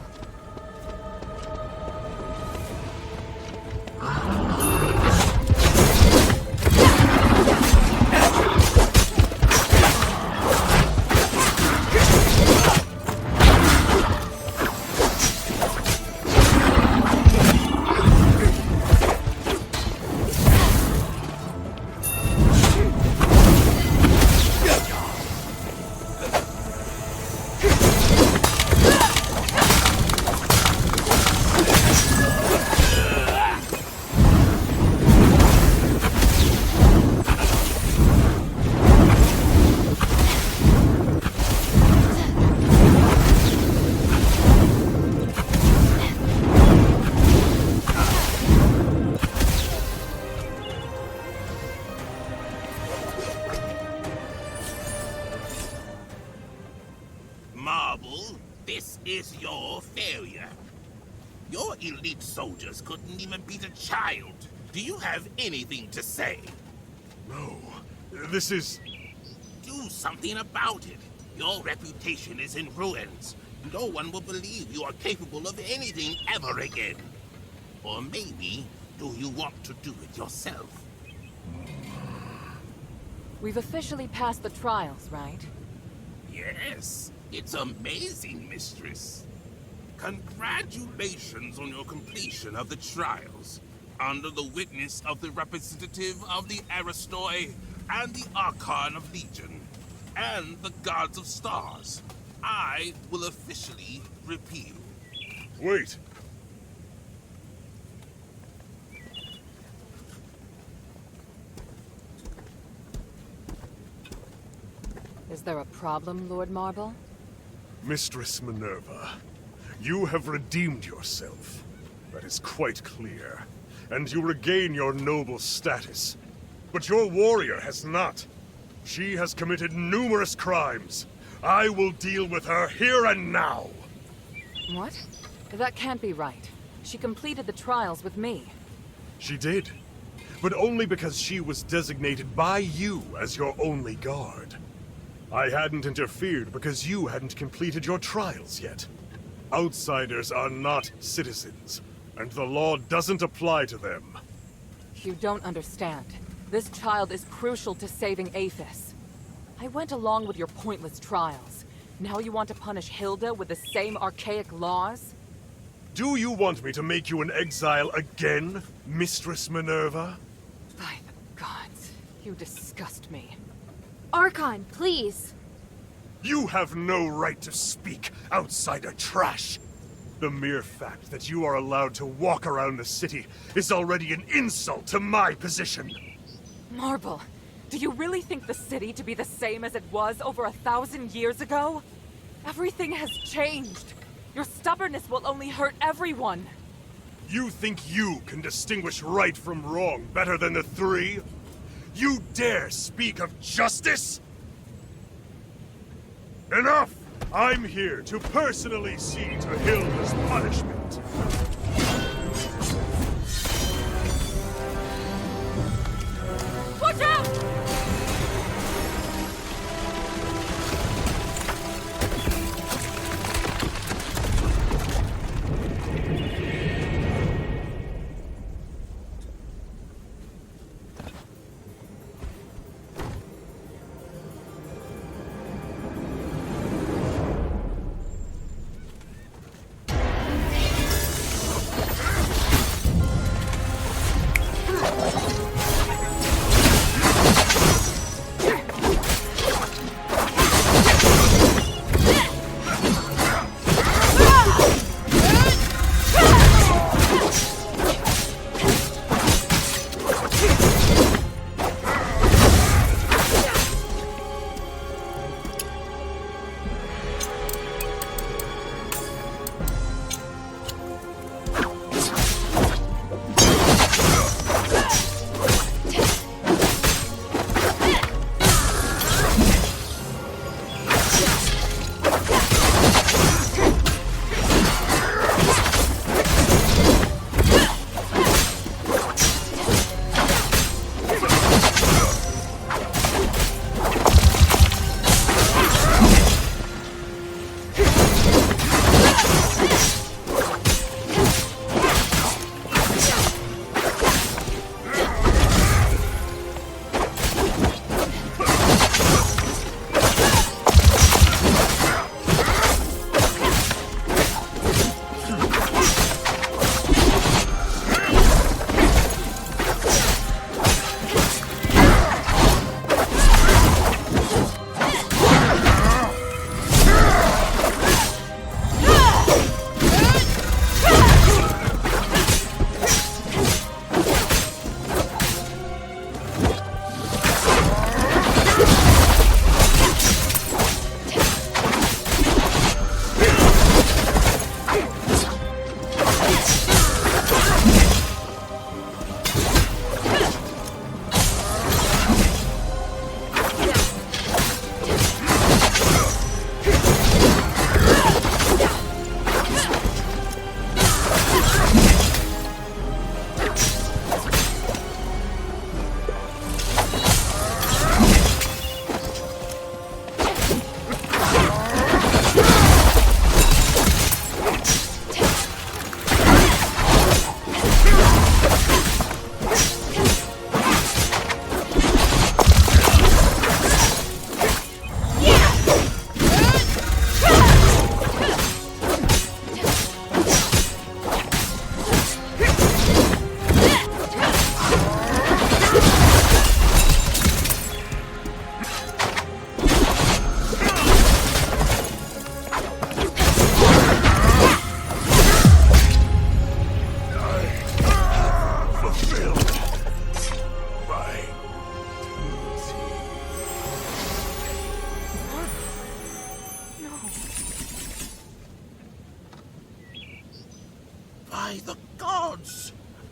Marble, this is your failure. Your elite soldiers couldn't even beat a child. Do you have anything to say? No. This is... Do something about it. Your reputation is in ruins. No one will believe you are capable of anything ever again. Or maybe, do you want to do it yourself? We've officially passed the trials, right? Yes. It's amazing, mistress. Congratulations on your completion of the trials, under the witness of the representative of the Aristoi and the Archon of Legion, and the Gods of Stars. I will officially repeal. Wait. Is there a problem, Lord Marble? Mistress Minerva, you have redeemed yourself. That is quite clear. And you regain your noble status. But your warrior has not. She has committed numerous crimes. I will deal with her here and now. What? That can't be right. She completed the trials with me. She did. But only because she was designated by you as your only guard. I hadn't interfered because you hadn't completed your trials yet. Outsiders are not citizens, and the law doesn't apply to them. You don't understand. This child is crucial to saving Aphis. I went along with your pointless trials. Now you want to punish Hilda with the same archaic laws? Do you want me to make you an exile again, Mistress Minerva? By the gods, you disgust me. Archon, please! You have no right to speak, outsider trash! The mere fact that you are allowed to walk around the city is already an insult to my position! Marble, do you really think the city to be the same as it was over 1,000 years ago? Everything has changed. Your stubbornness will only hurt everyone. You think you can distinguish right from wrong better than the three? You dare speak of justice? Enough! I'm here to personally see to Hilda's punishment. Watch out!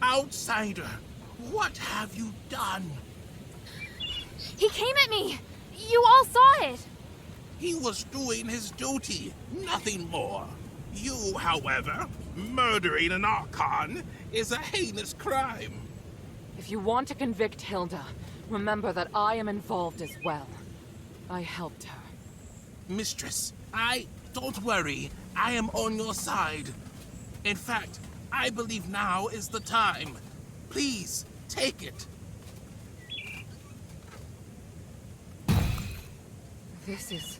Outsider, what have you done? He came at me! You all saw it! He was doing his duty, nothing more. You, however, murdering an Archon is a heinous crime. If you want to convict Hilda, remember that I am involved as well. I helped her. Mistress, don't worry. I am on your side. In fact, I believe now is the time. Please, take it. This is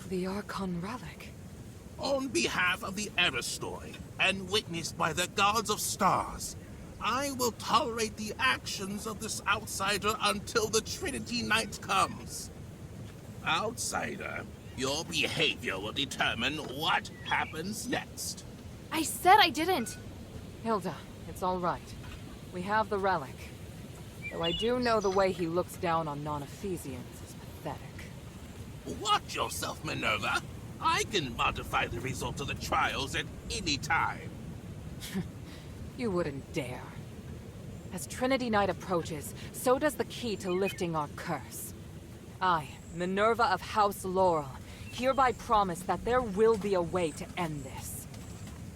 the Archon relic. On behalf of the Aristoi, and witnessed by the gods of stars, I will tolerate the actions of this outsider until the Trinity Night comes. Outsider, your behavior will determine what happens next. I said I didn't. Hilda, it's all right. We have the relic. Though I do know the way he looks down on non-Ephesians is pathetic. Watch yourself, Minerva. I can modify the result of the trials at any time. You wouldn't dare. As Trinity Night approaches, so does the key to lifting our curse. I, Minerva of House Laurel, hereby promise that there will be a way to end this.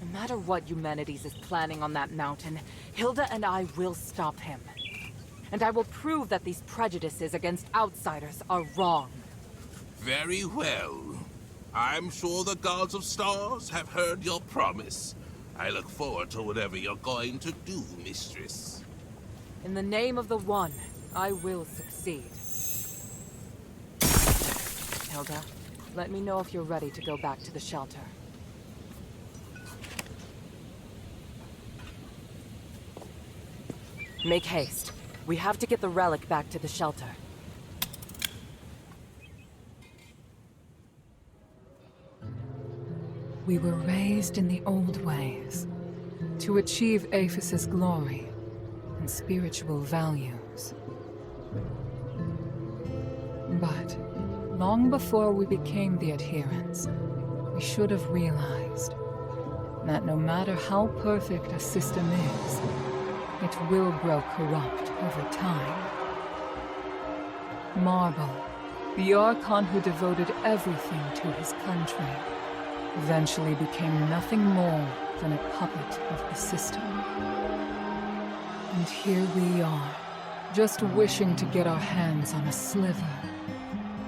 No matter what Eumenides is planning on that mountain, Hilda and I will stop him. And I will prove that these prejudices against outsiders are wrong. Very well. I'm sure the gods of stars have heard your promise. I look forward to whatever you're going to do, mistress. In the name of the One, I will succeed. Hilda, let me know if you're ready to go back to the shelter. Make haste. We have to get the relic back to the shelter. We were raised in the old ways, to achieve Aphis' glory and spiritual values. But long before we became the adherents, we should have realized that no matter how perfect a system is, it will grow corrupt over time. Marble, the Archon who devoted everything to his country, eventually became nothing more than a puppet of the system. And here we are, just wishing to get our hands on a sliver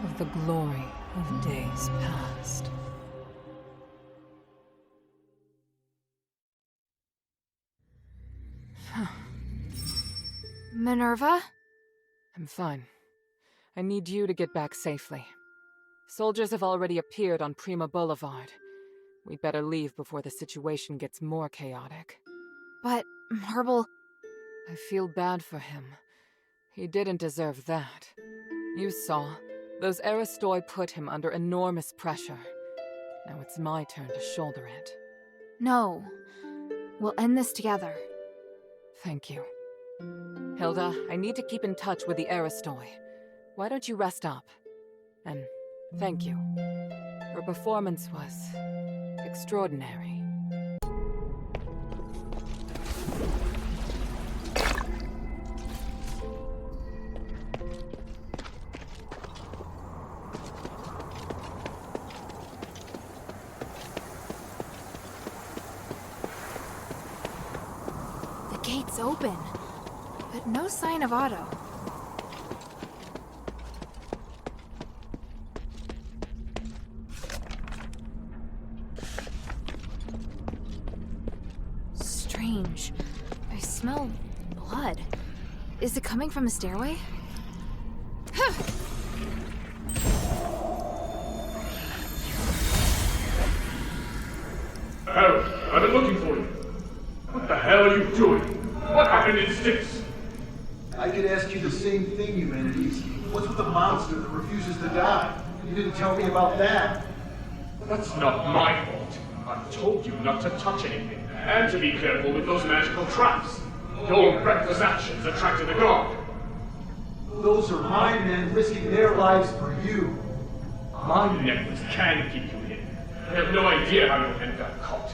of the glory of days past. Minerva? I'm fine. I need you to get back safely. Soldiers have already appeared on Prima Boulevard. We'd better leave before the situation gets more chaotic. But, Marble... I feel bad for him. He didn't deserve that. You saw. Those Aristoi put him under enormous pressure. Now it's my turn to shoulder it. No. We'll end this together. Thank you. Hilda, I need to keep in touch with the Aristoi. Why don't you rest up? And thank you. Her performance was extraordinary. The gate's open, but no sign of Otto. Strange. I smell blood. Is it coming from the stairway? Harold, I've been looking for you. What the hell are you doing? What happened in Styx? I could ask you the same thing, Eumenides. What's with the monster that refuses to die? You didn't tell me about that. That's not my fault. I've told you not to touch anything, and to be careful with those magical traps. Your reckless actions attracted the guard. Those are my men risking their lives for you. My necklace can keep you hidden. I have no idea how your men got caught.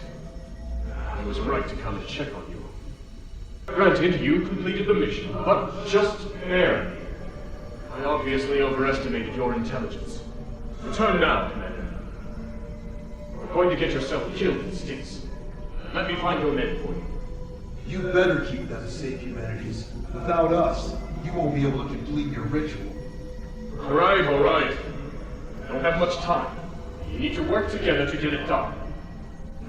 I was right to come and check on you. Granted, you completed the mission, but just barely. I obviously overestimated your intelligence. Return now, Commander. You're going to get yourself killed in stinks. Let me find your men for you. You better keep that a safe, Humanities. Without us, you won't be able to complete your ritual. All right. I don't have much time. You need to work together to get it done.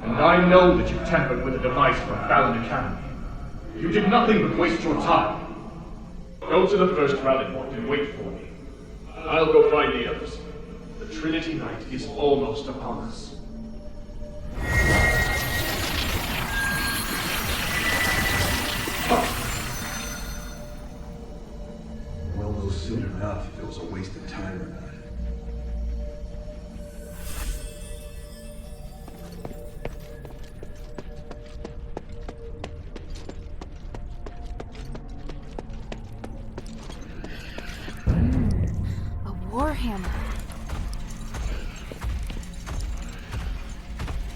And I know that you tampered with a device from Fallon Academy. You did nothing but waste your time. Go to the first rally point and wait for me. I'll go find the others. The Trinity Night is almost upon us. We'll know soon enough if it was a waste of time or not. Warhammer.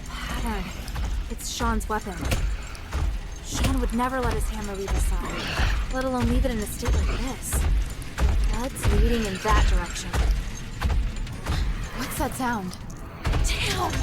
Pattern. It's Sean's weapon. Sean would never let his hammer leave his side, let alone leave it in a state like this. Blood's leading in that direction. What's that sound? Damn!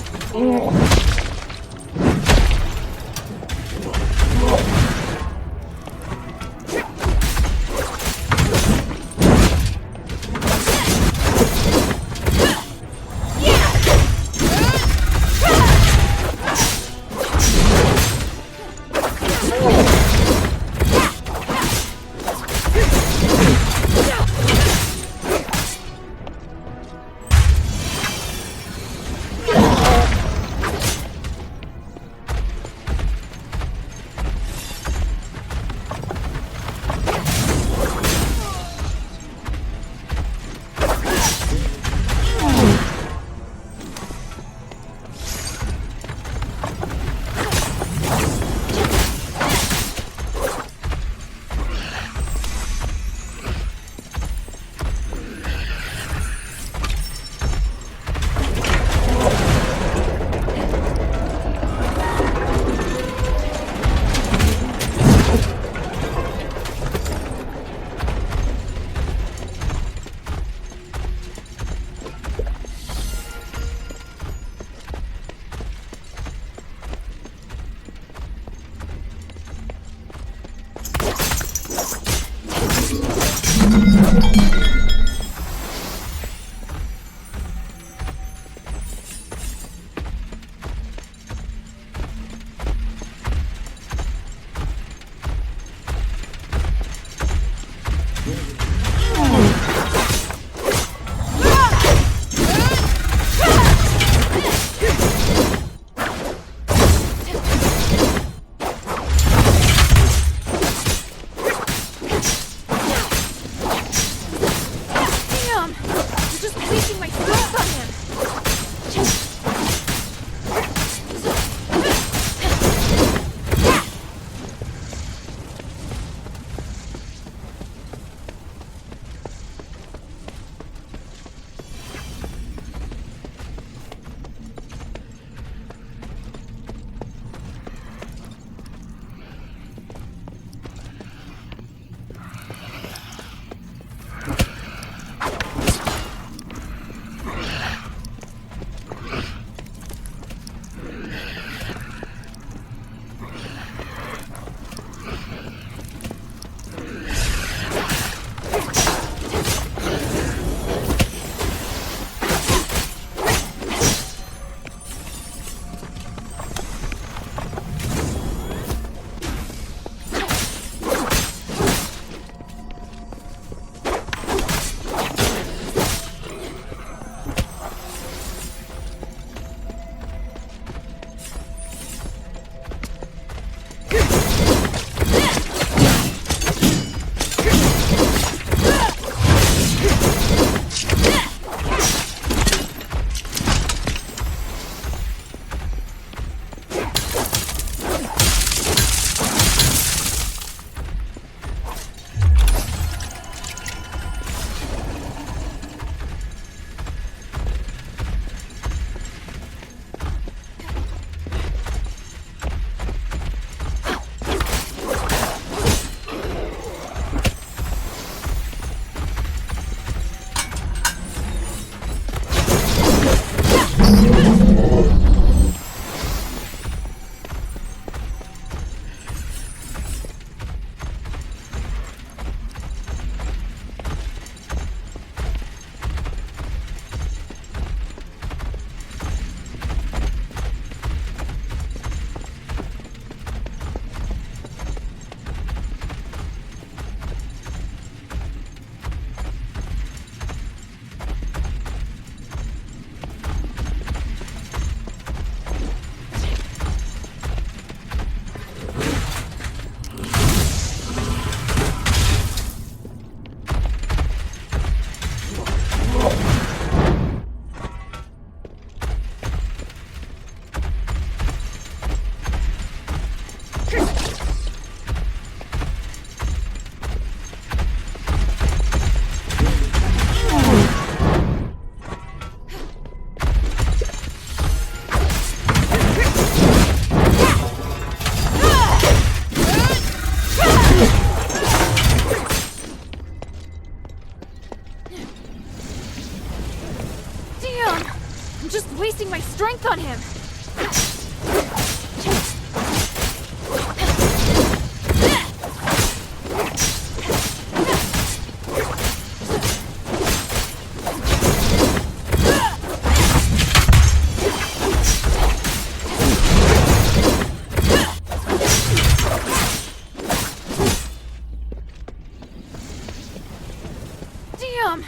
Damn!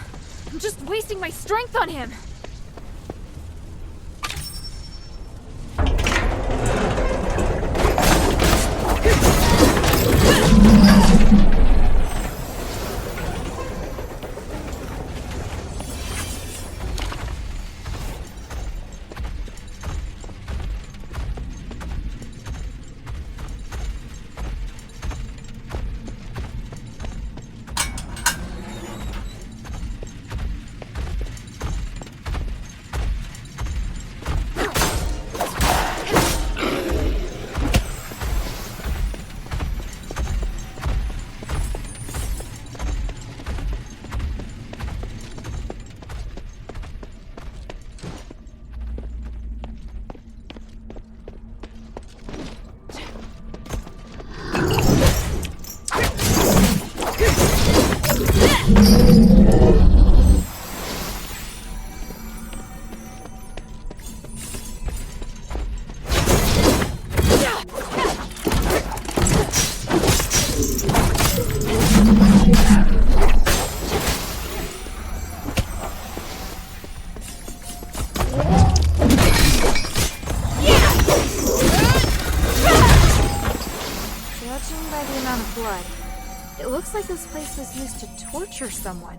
I'm just wasting my strength on him! Judging by the amount of blood, it looks like this place was used to torture someone.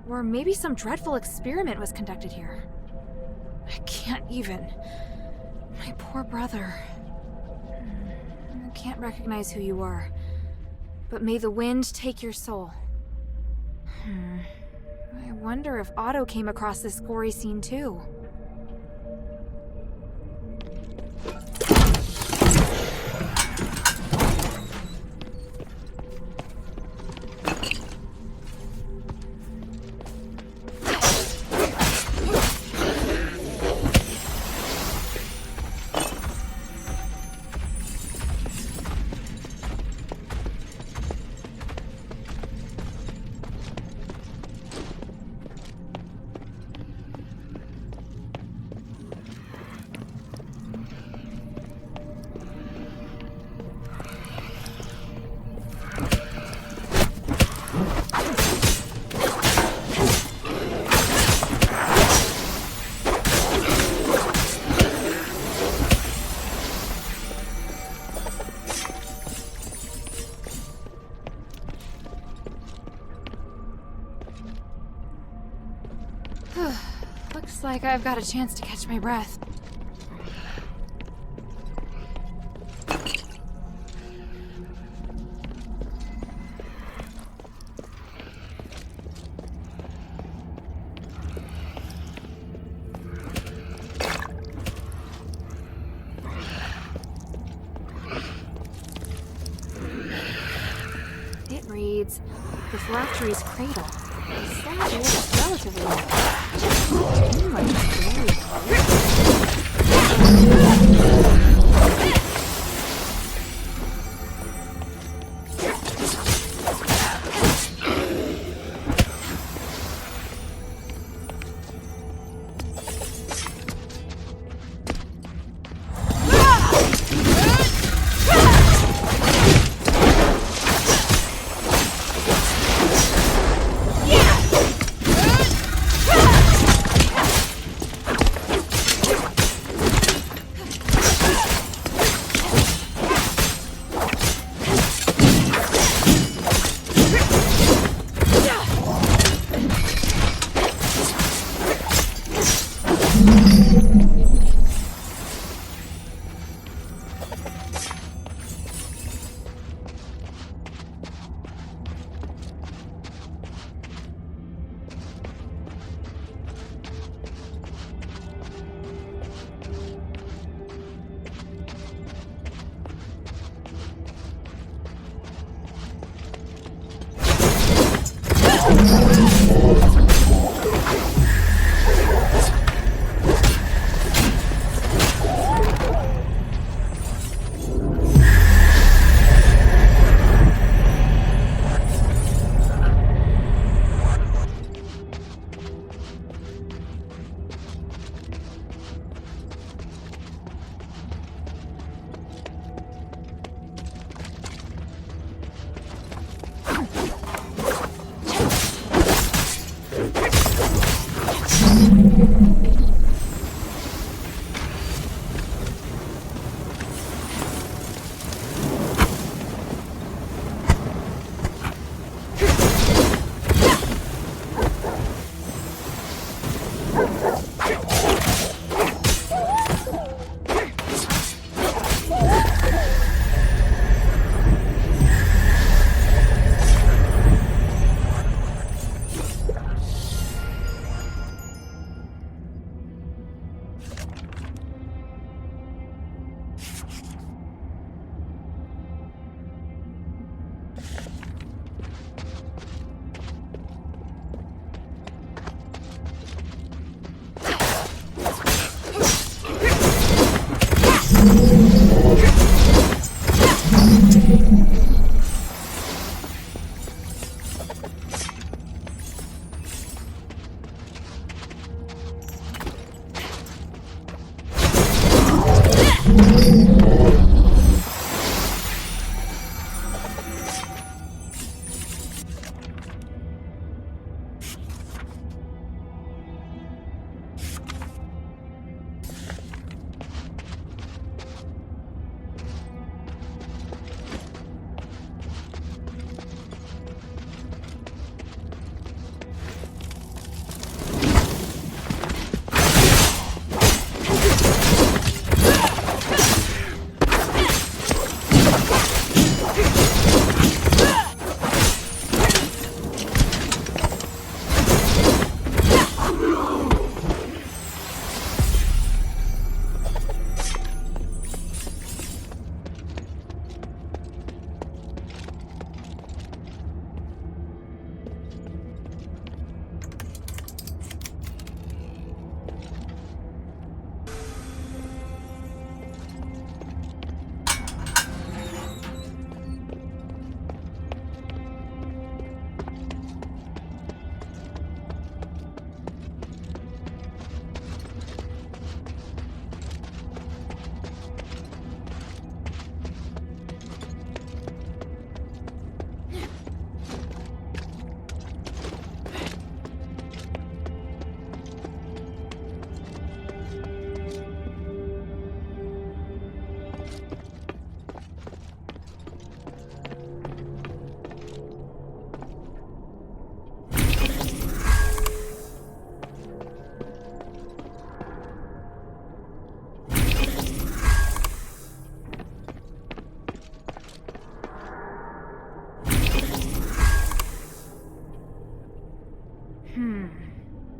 Or maybe some dreadful experiment was conducted here. I can't even. My poor brother. I can't recognize who you are. But may the wind take your soul. I wonder if Otto came across this gory scene too. Looks like I've got a chance to catch my breath. It reads, the Phylactery's cradle. Sad is relatively new. Seems like it's very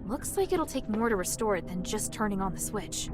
Looks like it'll take more to restore it than just turning on the switch.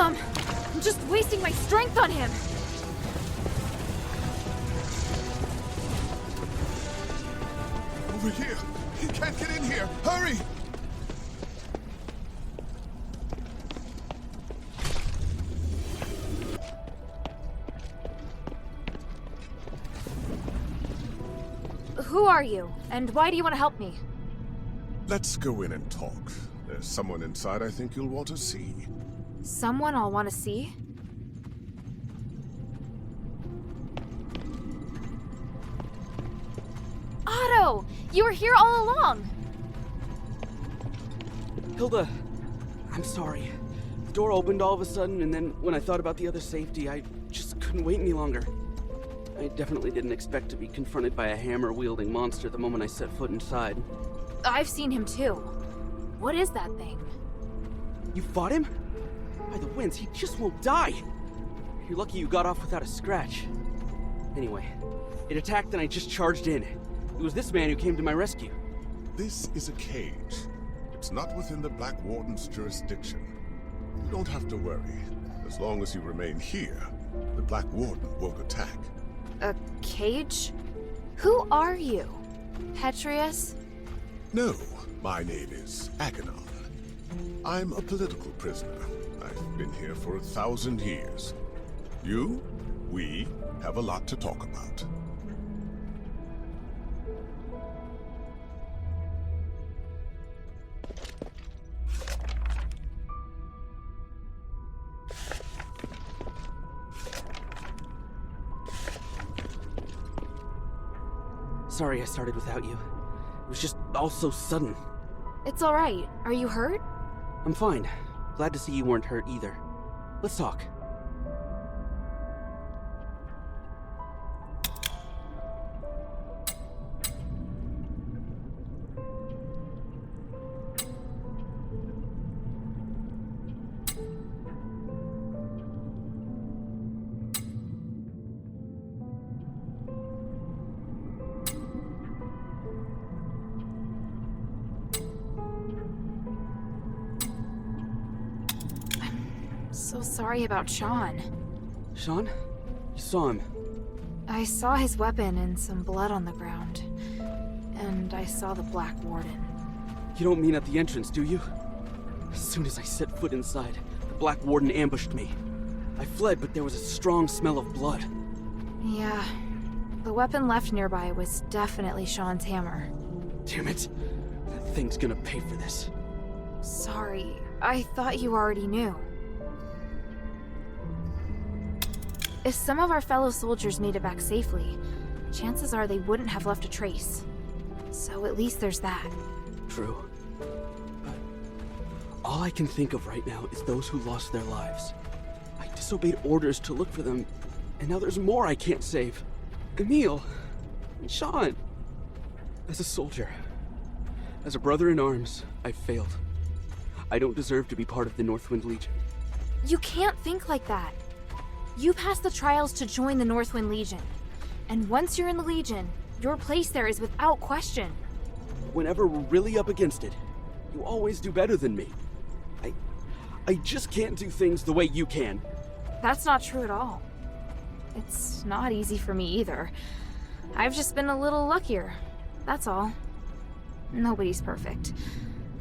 I'm just wasting my strength on him. Over here! He can't get in here! Hurry! Who are you, and why do you want to help me? Let's go in and talk. There's someone inside I think you'll want to see. Someone I'll want to see? Otto! You were here all along! Hilda, I'm sorry. The door opened all of a sudden, and then when I thought about the other safety, I just couldn't wait any longer. I definitely didn't expect to be confronted by a hammer-wielding monster the moment I set foot inside. I've seen him too. What is that thing? You fought him? By the winds, he just won't die! You're lucky you got off without a scratch. Anyway, it attacked and I just charged in. It was this man who came to my rescue. This is a cage. It's not within the Black Warden's jurisdiction. You don't have to worry. As long as you remain here, the Black Warden won't attack. A cage? Who are you? Petrius? No, my name is Aganon. I'm a political prisoner. I've been here for 1,000 years. We have a lot to talk about. Sorry I started without you. It was just all so sudden. It's alright. Are you hurt? I'm fine. Glad to see you weren't hurt either. Let's talk. So sorry about Sean. Sean? You saw him. I saw his weapon and some blood on the ground. And I saw the Black Warden. You don't mean at the entrance, do you? As soon as I set foot inside, the Black Warden ambushed me. I fled, but there was a strong smell of blood. Yeah. The weapon left nearby was definitely Sean's hammer. Damn it. That thing's gonna pay for this. Sorry. I thought you already knew. If some of our fellow soldiers made it back safely, chances are they wouldn't have left a trace. So at least there's that. True. But all I can think of right now is those who lost their lives. I disobeyed orders to look for them, and now there's more I can't save. Emil, and Sean. As a soldier, as a brother in arms, I've failed. I don't deserve to be part of the Northwind Legion. You can't think like that. You passed the trials to join the Northwind Legion. And once you're in the Legion, your place there is without question. Whenever we're really up against it, you always do better than me. I just can't do things the way you can. That's not true at all. It's not easy for me either. I've just been a little luckier. That's all. Nobody's perfect.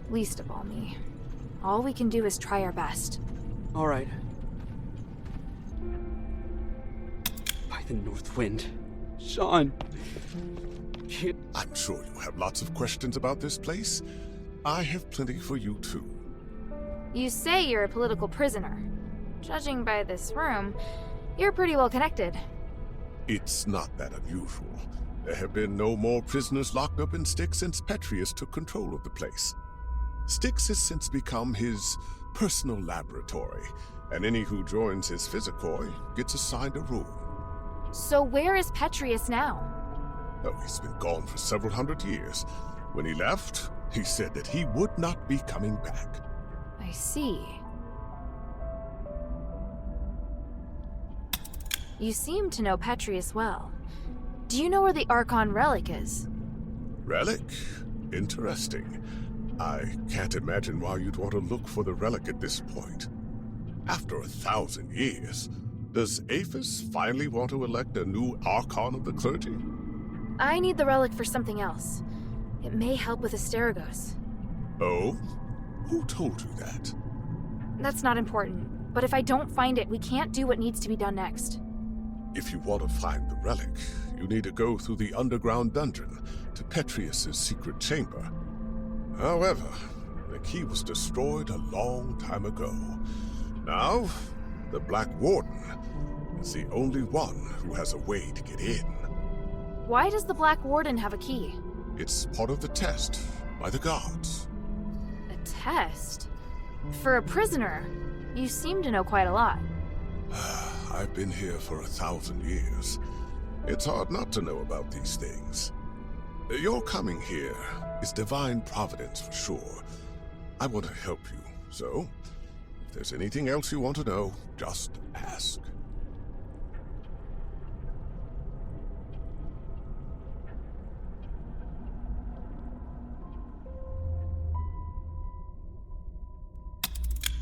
Least of all me. All we can do is try our best. All right. By the North Wind. Sean. I'm sure you have lots of questions about this place. I have plenty for you too. You say you're a political prisoner. Judging by this room, you're pretty well connected. It's not that unusual. There have been no more prisoners locked up in Styx since Petrius took control of the place. Styx has since become his personal laboratory, and any who joins his physicoi gets assigned a room. So where is Petrius now? Oh, he's been gone for several hundred years. When he left, he said that he would not be coming back. I see. You seem to know Petrius well. Do you know where the Archon relic is? Relic? Interesting. I can't imagine why you'd want to look for the relic at this point. After 1,000 years, does Aphis finally want to elect a new Archon of the clergy? I need the relic for something else. It may help with Asterigos. Oh? Who told you that? That's not important, but if I don't find it, we can't do what needs to be done next. If you want to find the relic, you need to go through the underground dungeon to Petrius's secret chamber. However, the key was destroyed a long time ago. Now, the Black Warden is the only one who has a way to get in. Why does the Black Warden have a key? It's part of the test by the guards. A test? For a prisoner? You seem to know quite a lot. I've been here for 1,000 years. It's hard not to know about these things. Your coming here is divine providence for sure. I want to help you, so if there's anything else you want to know, just ask.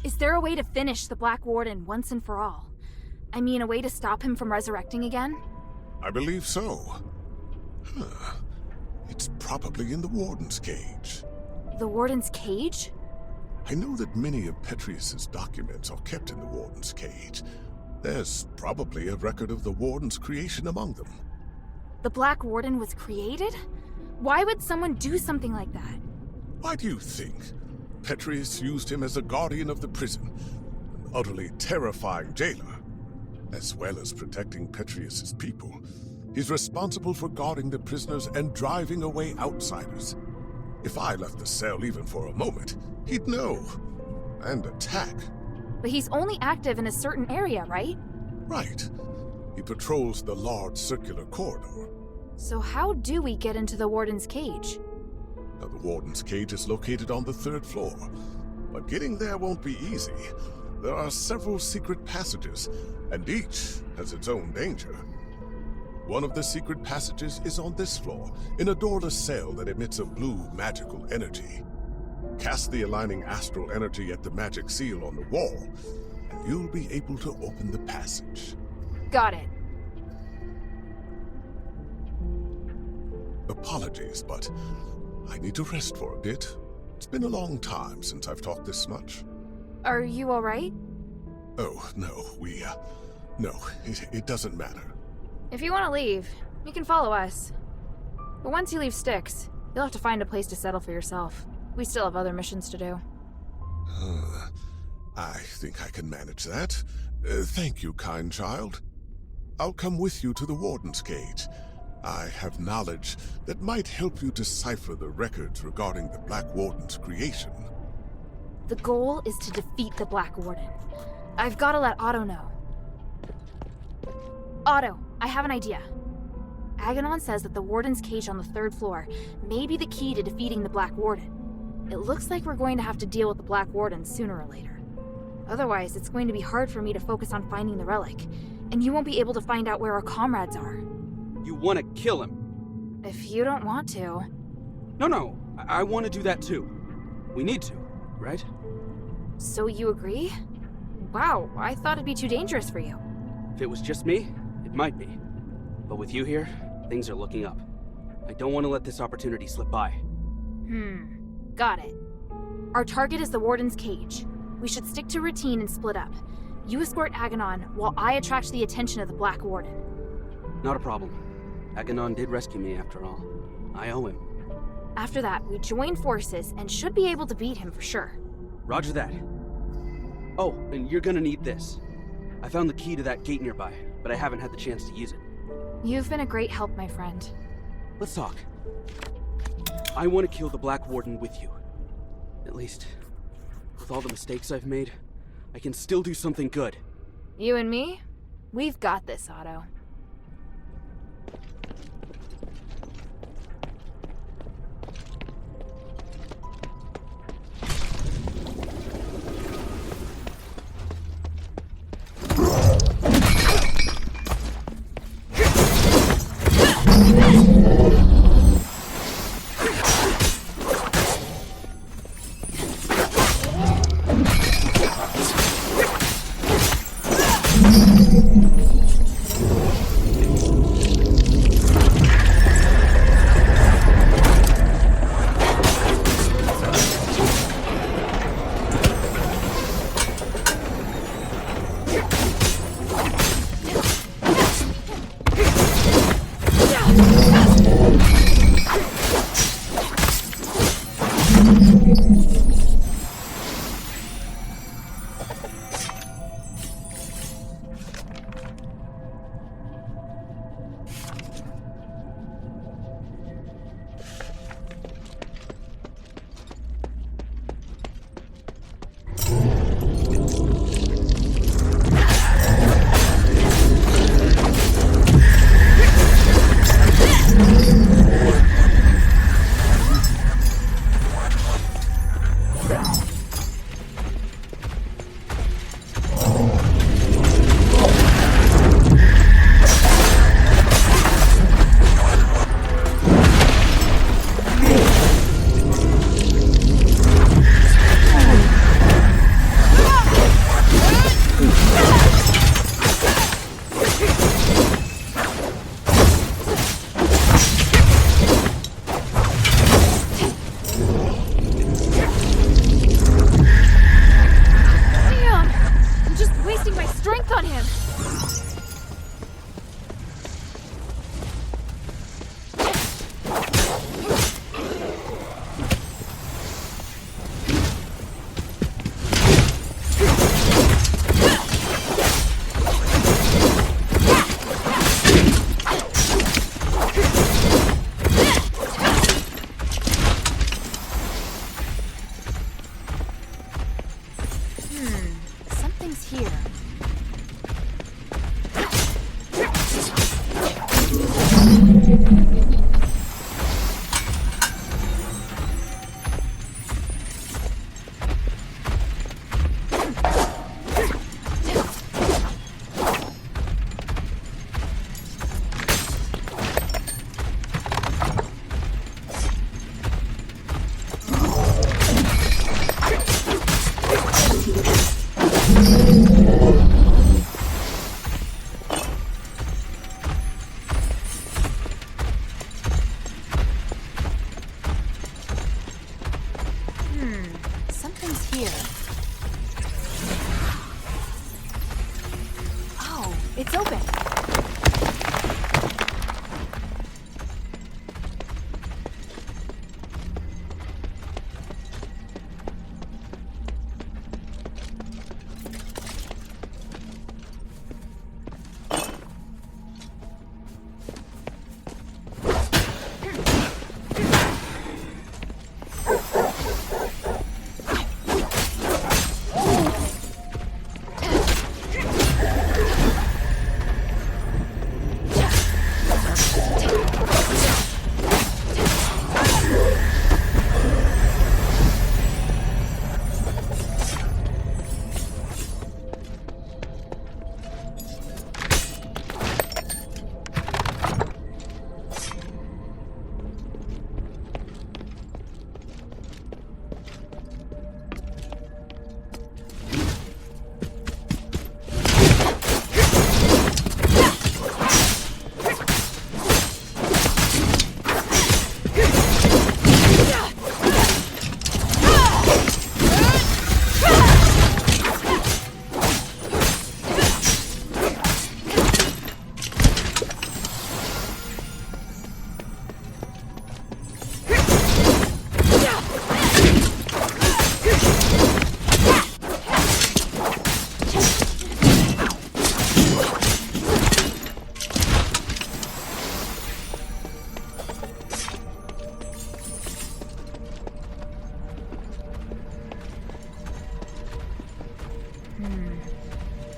Is there a way to finish the Black Warden once and for all? I mean, a way to stop him from resurrecting again? I believe so. It's probably in the Warden's cage. The Warden's cage? I know that many of Petrius's documents are kept in the Warden's cage. There's probably a record of the Warden's creation among them. The Black Warden was created? Why would someone do something like that? Why do you think? Petrius used him as a guardian of the prison, an utterly terrifying jailer. As well as protecting Petrius's people, he's responsible for guarding the prisoners and driving away outsiders. If I left the cell even for a moment, he'd know. And attack. But he's only active in a certain area, right? Right. He patrols the large circular corridor. So how do we get into the Warden's cage? Now, the Warden's cage is located on the 3rd floor, but getting there won't be easy. There are several secret passages, and each has its own danger. One of the secret passages is on this floor, in a doorless cell that emits a blue magical energy. Cast the aligning astral energy at the magic seal on the wall, and you'll be able to open the passage. Got it. Apologies, but I need to rest for a bit. It's been a long time since I've talked this much. Are you alright? Oh, no, no, it doesn't matter. If you want to leave, you can follow us. But once you leave Styx, you'll have to find a place to settle for yourself. We still have other missions to do. I think I can manage that. Thank you, kind child. I'll come with you to the Warden's cage. I have knowledge that might help you decipher the records regarding the Black Warden's creation. The goal is to defeat the Black Warden. I've got to let Otto know. Otto, I have an idea. Aganon says that the Warden's cage on the 3rd floor may be the key to defeating the Black Warden. It looks like we're going to have to deal with the Black Warden sooner or later. Otherwise, it's going to be hard for me to focus on finding the relic, and you won't be able to find out where our comrades are. You want to kill him? If you don't want to. No, I want to do that too. We need to, right? So you agree? Wow, I thought it'd be too dangerous for you. If it was just me, it might be. But with you here, things are looking up. I don't want to let this opportunity slip by. Got it. Our target is the Warden's cage. We should stick to routine and split up. You escort Aganon, while I attract the attention of the Black Warden. Not a problem. Aganon did rescue me after all. I owe him. After that, we join forces and should be able to beat him for sure. Roger that. Oh, and you're gonna need this. I found the key to that gate nearby, but I haven't had the chance to use it. You've been a great help, my friend. Let's talk. I want to kill the Black Warden with you. At least, with all the mistakes I've made, I can still do something good. You and me? We've got this, Otto. It's open.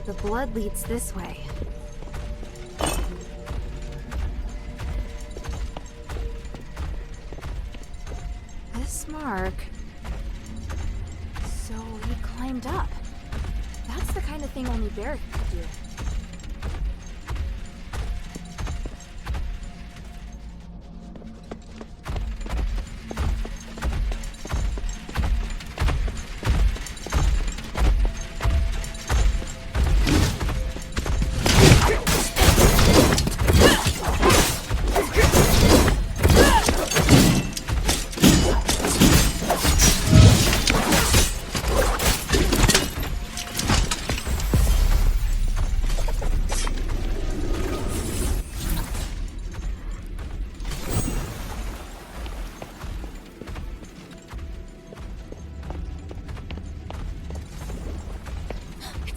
The blood leads this way. This mark... So he climbed up. That's the kind of thing only Barrick could do.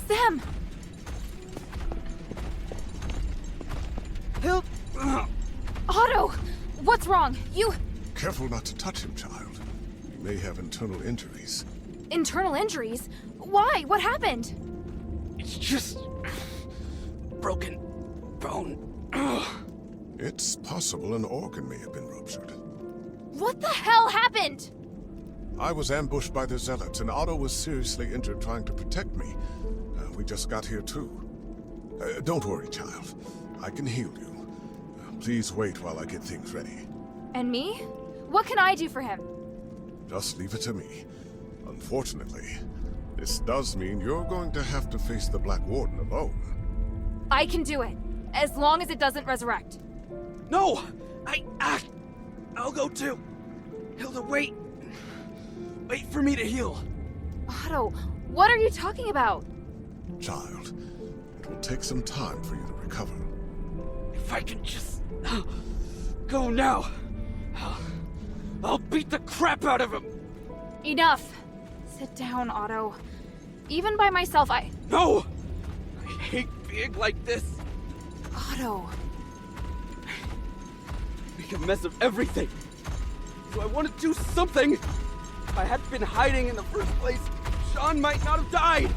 them! Help! Otto! What's wrong? You... Careful not to touch him, child. He may have internal injuries. Internal injuries? Why? What happened? It's just... broken bone. It's possible an organ may have been ruptured. What the hell happened? I was ambushed by the Zealots, and Otto was seriously injured trying to protect me. We just got here too. Don't worry, child. I can heal you. Please wait while I get things ready. And me? What can I do for him? Just leave it to me. Unfortunately, this does mean you're going to have to face the Black Warden alone. I can do it, as long as it doesn't resurrect. No! I'll go too. Hilda, wait. Wait for me to heal. Otto, what are you talking about? Child, it will take some time for you to recover. If I can just go now, I'll beat the crap out of him. Enough. Sit down, Otto. Even by myself, No! I hate being like this. Otto. Make a mess of everything. So I want to do something. If I hadn't been hiding in the first place, Sean might not have died.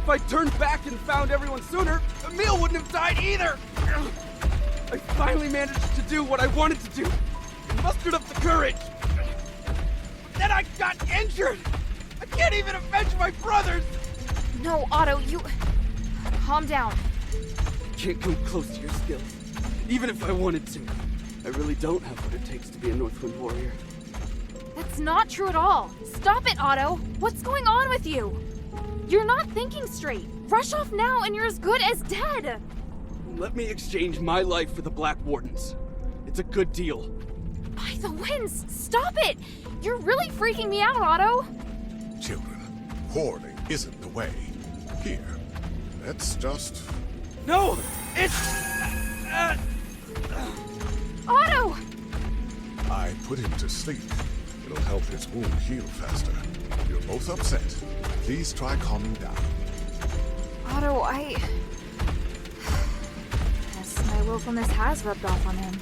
If I turned back and found everyone sooner, Emil wouldn't have died either. I finally managed to do what I wanted to do. And mustered up the courage. But then I got injured. I can't even avenge my brothers. No, Otto, you... Calm down. I can't come close to your skills. Even if I wanted to. I really don't have what it takes to be a Northwind warrior. That's not true at all. Stop it, Otto. What's going on with you? You're not thinking straight. Rush off now and you're as good as dead. Let me exchange my life for the Black Warden's. It's a good deal. By the winds, stop it! You're really freaking me out, Otto. Children, hoarding isn't the way. Here, let's just... No! It's... Otto! I put him to sleep. It'll help his wound heal faster. You're both upset. Please try calming down. Otto, Guess my willfulness has rubbed off on him.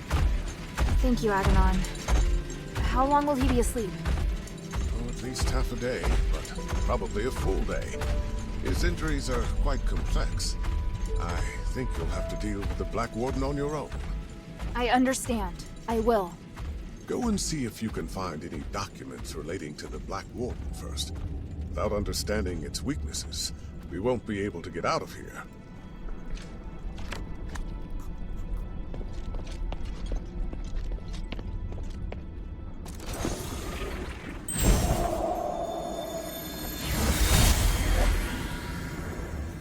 Thank you, Aganon. How long will he be asleep? Oh, at least half a day, but probably a full day. His injuries are quite complex. I think you'll have to deal with the Black Warden on your own. I understand. I will. Go and see if you can find any documents relating to the Black Warden first. Without understanding its weaknesses, we won't be able to get out of here.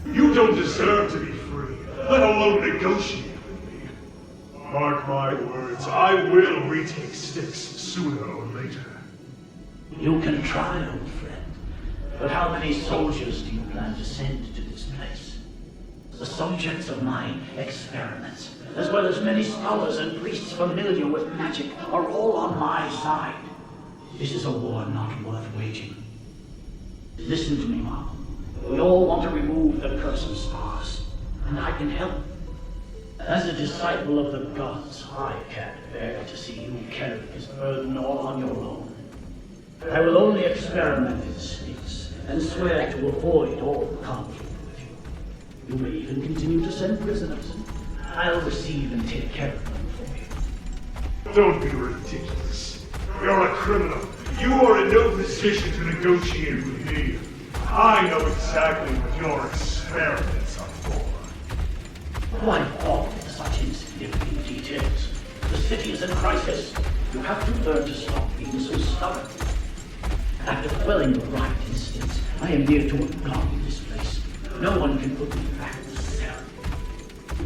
You don't deserve to be free, let alone negotiate with me. Mark my words, I will retake Styx sooner or later. You can try, old friend. But how many soldiers do you plan to send to this place? The subjects of my experiments, as well as many scholars and priests familiar with magic, are all on my side. This is a war not worth waging. Listen to me, Mom. We all want to remove the curse of stars, and I can help. As a disciple of the gods, I can't bear to see you carry this burden all on your own. I will only experiment with Styx, and swear to avoid all conflict with you. You may even continue to send prisoners. I'll receive and take care of them for you. Don't be ridiculous. You're a criminal. You are in no position to negotiate with me. I know exactly what your experiments are for. Why bother with such insignificant details? The city is in crisis. You have to learn to stop being so stubborn. After quelling the right instincts, I am near to abandon this place. No one can put me back in the cell.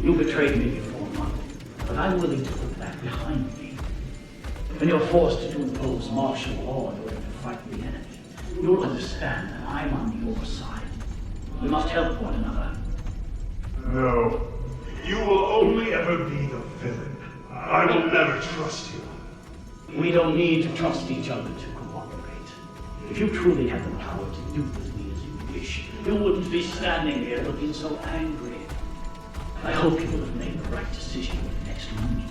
You betrayed me before, Mom, but I'm willing to put that behind me. When you're forced to impose martial law in order to fight the enemy, you'll understand that I'm on your side. We must help one another. No. You will only ever be the villain. I will never trust you. We don't need to trust each other to cooperate. If you truly have the power to do with me as you wish, you wouldn't be standing here looking so angry. I hope you will have made the right decision with the next movement.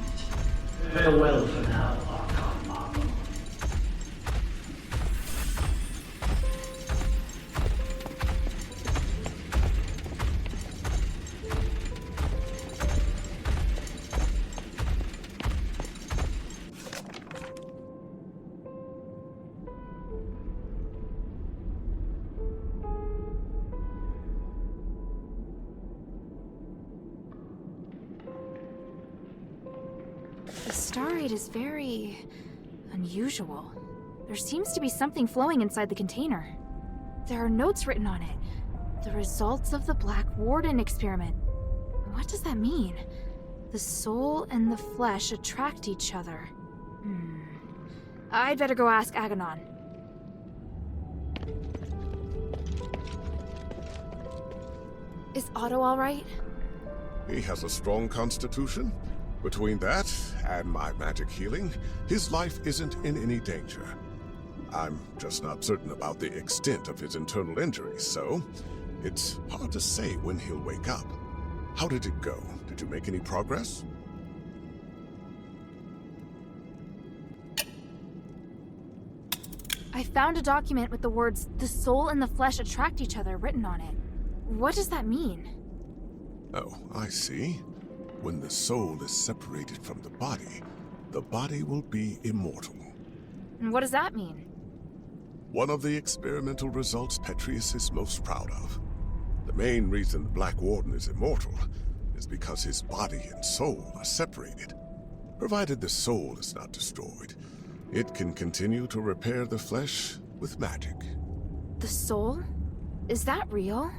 Farewell for now, Archon Marble. The starite is very unusual. There seems to be something flowing inside the container. There are notes written on it. The results of the Black Warden experiment. What does that mean? The soul and the flesh attract each other. I'd better go ask Aganon. Is Otto all right? He has a strong constitution. Between that and my magic healing, his life isn't in any danger. I'm just not certain about the extent of his internal injuries, so it's hard to say when he'll wake up. How did it go? Did you make any progress? I found a document with the words, "The soul and the flesh attract each other," written on it. What does that mean? Oh, I see. When the soul is separated from the body will be immortal. And what does that mean? One of the experimental results Petrius is most proud of. The main reason the Black Warden is immortal is because his body and soul are separated. Provided the soul is not destroyed, it can continue to repair the flesh with magic. The soul? Is that real?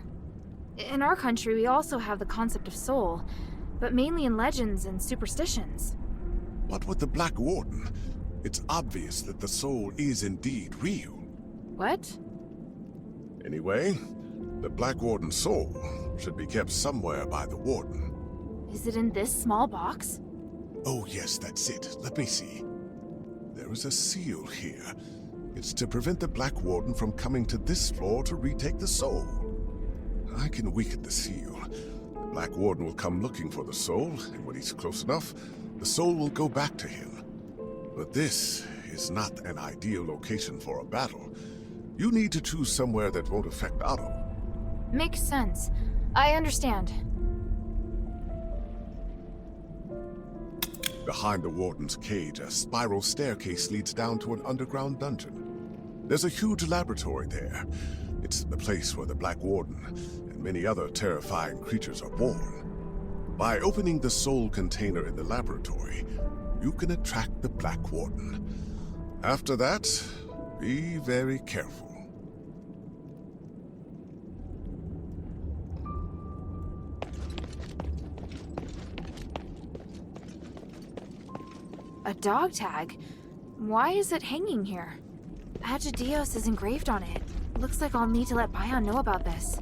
In our country, we also have the concept of soul, but mainly in legends and superstitions. But with the Black Warden, it's obvious that the soul is indeed real. What? Anyway, the Black Warden's soul should be kept somewhere by the Warden. Is it in this small box? Oh yes, that's it. Let me see. There is a seal here. It's to prevent the Black Warden from coming to this floor to retake the soul. I can weaken the seal. The Black Warden will come looking for the soul, and when he's close enough, the soul will go back to him. But this is not an ideal location for a battle. You need to choose somewhere that won't affect Otto. Makes sense. I understand. Behind the Warden's cage, a spiral staircase leads down to an underground dungeon. There's a huge laboratory there. It's the place where the Black Warden and many other terrifying creatures are born. By opening the soul container in the laboratory, you can attract the Black Warden. After that, be very careful. A dog tag? Why is it hanging here? Agidios is engraved on it. Looks like I'll need to let Bion know about this.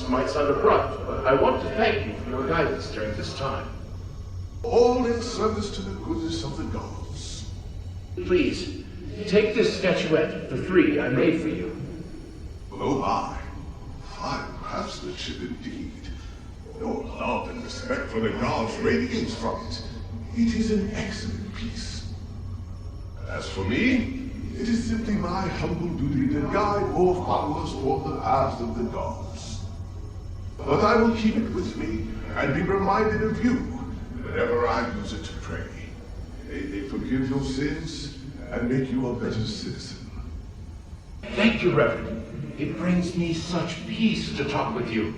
This might sound abrupt, but I want to thank you for your guidance during this time. All in service to the goodness of the gods. Please, take this statuette, the 3 I made for you. Oh my, fine craftsmanship indeed. Your love and respect for the gods radiates from it. It is an excellent piece. As for me, it is simply my humble duty to guide more followers toward the paths of the gods. But I will keep it with me and be reminded of you whenever I use it to pray. May they forgive your sins and make you a better citizen. Thank you, Reverend. It brings me such peace to talk with you.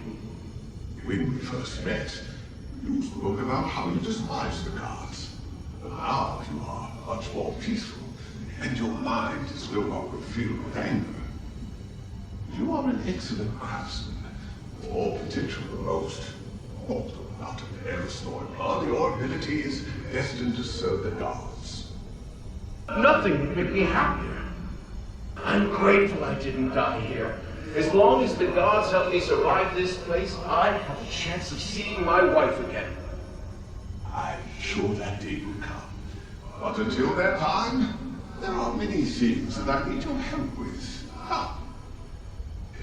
When we first met, you spoke about how you despise the gods. Now you are much more peaceful, and your mind is no longer filled with anger. You are an excellent craftsman, more potential than most. Although not of Aristoid blood, your ability is destined to serve the gods. Nothing would make me happier. I'm grateful I didn't die here. As long as the gods help me survive this place, I have a chance of seeing my wife again. I'm sure that day will come. But until that time, there are many things that I need your help with.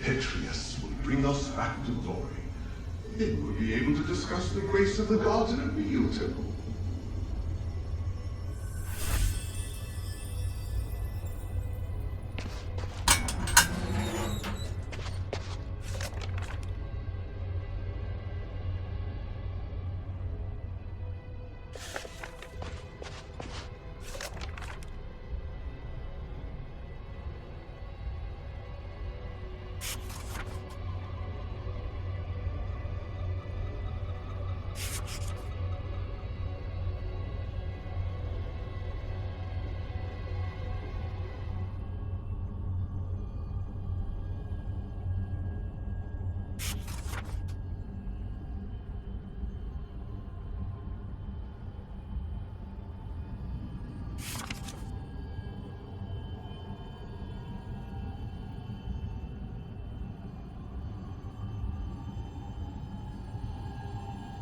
Petrius will bring us back to glory. Then we'll be able to discuss the grace of the gods in a real temple.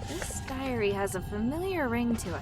This diary has a familiar ring to it.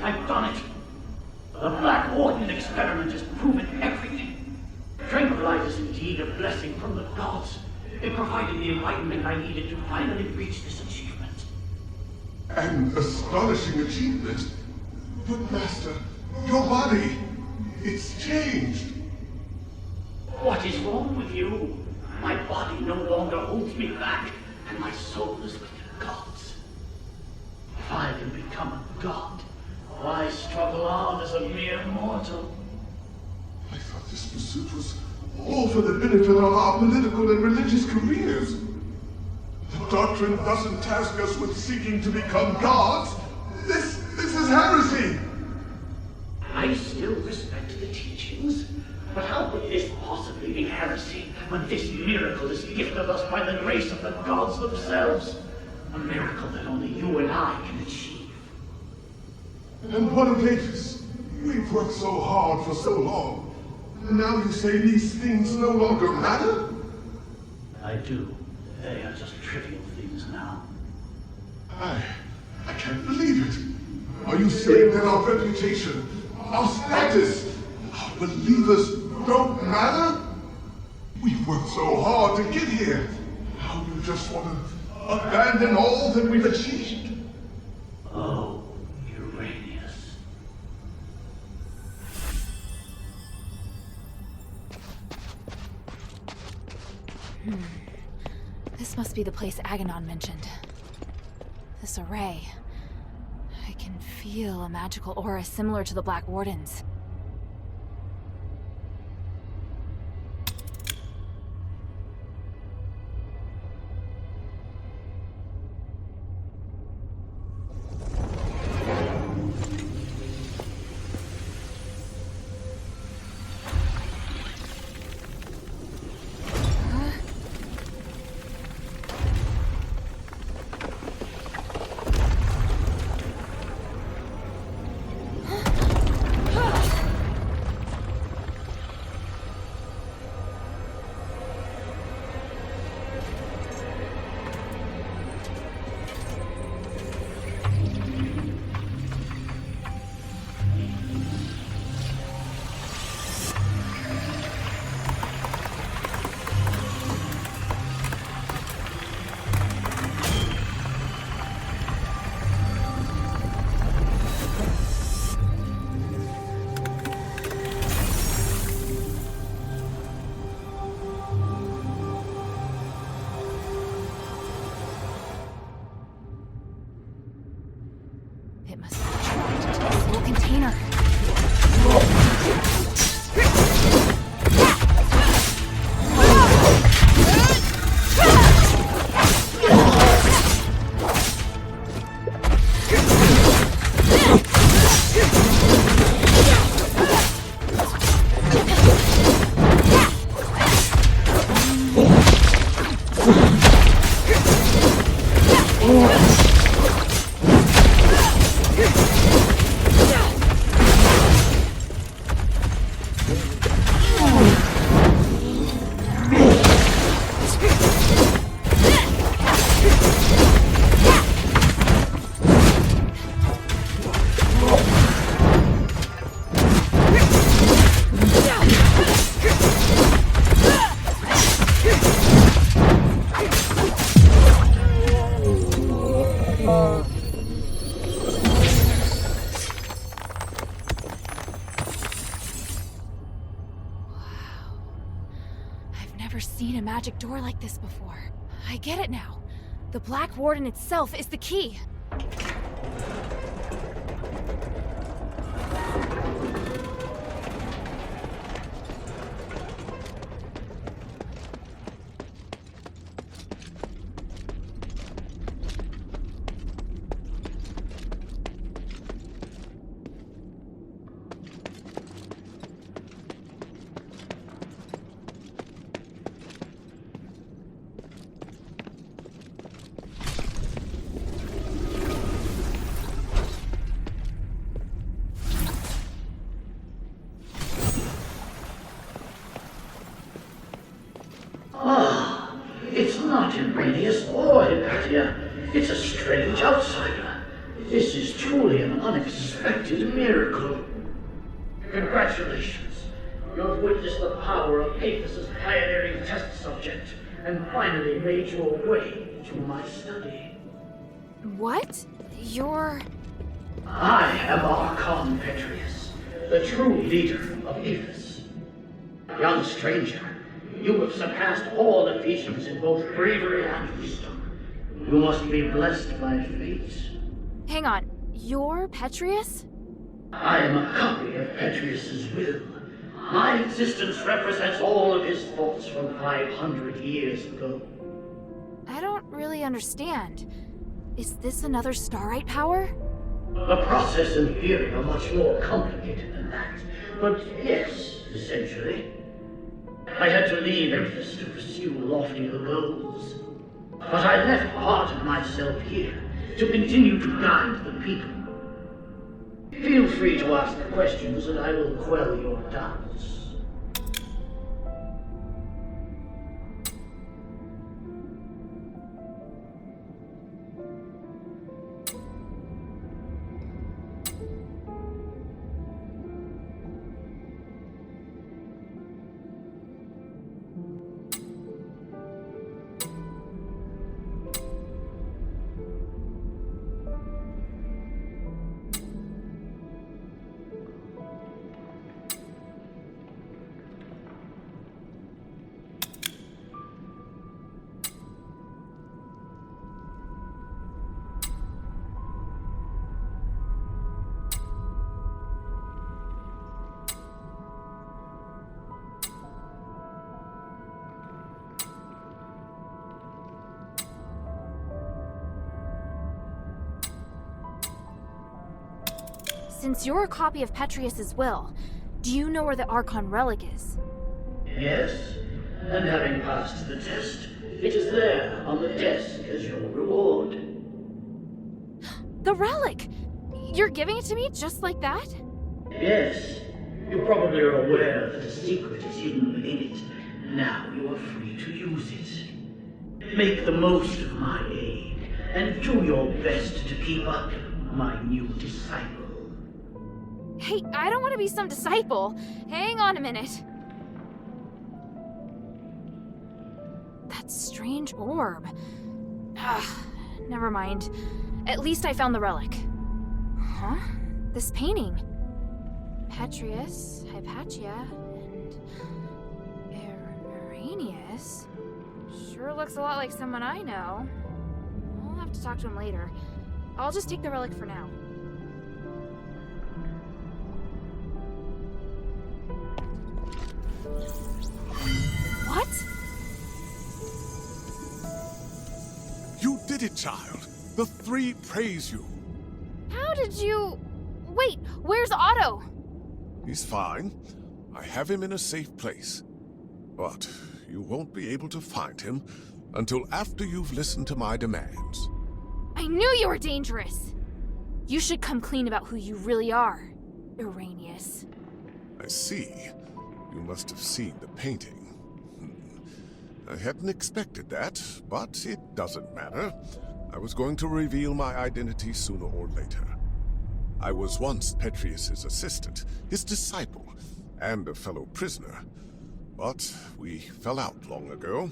I've done it. The Black Warden experiment has proven everything. Tranquilize is indeed a blessing from the gods. It provided the enlightenment I needed to finally reach this achievement. An astonishing achievement. But Master, your body, it's changed. What is wrong with you? My body no longer holds me back, and my soul is with the gods. If I can become a god, why struggle on as a mere mortal? I thought this pursuit was all for the benefit of our political and religious careers. The doctrine doesn't task us with seeking to become gods. This is heresy. I still respect the teachings, but how could this possibly be heresy when this miracle is gifted us by the grace of the gods themselves? A miracle that only you and I can achieve. And what of Avis? We've worked so hard for so long. Now you say these things no longer matter? I do. They are just trivial things now. I can't believe it. Are you saying that our reputation, our status, our believers don't matter? We've worked so hard to get here. Now you just want to abandon all that we've achieved? Oh, Uranus. This must be the place Aganon mentioned. This array. I can feel a magical aura similar to the Black Warden's. It must have trapped into this little container. Seen a magic door like this before. I get it now. The Black Warden itself is the key. It's not Iranius or Hypatia. It's a strange outsider. This is truly an unexpected miracle. Congratulations. You have witnessed the power of Aethys' pioneering test subject, and finally made your way to my study. What? You're... I am Archon Petrius, the true leader of Aethys. Young stranger, you have surpassed all Ephesians in both bravery and wisdom. You must be blessed by fate. Hang on, you're Petrius? I am a copy of Petrius's will. My existence represents all of his thoughts from 500 years ago. I don't really understand. Is this another Starite power? The process in theory are much more complicated than that. But yes, essentially. I had to leave Aethys to pursue loftier goals. But I left part of myself here to continue to guide the people. Feel free to ask questions and I will quell your doubts. Since you're a copy of Petrius's will, do you know where the Archon relic is? Yes, and having passed the test, it is there on the desk as your reward. The relic! You're giving it to me just like that? Yes, you probably are aware that a secret is hidden within it. Now you are free to use it. Make the most of my aid, and do your best to keep up my new disciple. Hey, I don't want to be some disciple. Hang on a minute. That strange orb. Never mind. At least I found the relic. Huh? This painting. Petrius, Hypatia, and Arrhenius. Sure looks a lot like someone I know. I'll have to talk to him later. I'll just take the relic for now. What? You did it, child. The three praise you. How did you... Wait, where's Otto? He's fine. I have him in a safe place. But you won't be able to find him until after you've listened to my demands. I knew you were dangerous. You should come clean about who you really are, Arrhenius. I see. You must have seen the painting. I hadn't expected that, but it doesn't matter. I was going to reveal my identity sooner or later. I was once Petrius's assistant, his disciple, and a fellow prisoner. But we fell out long ago.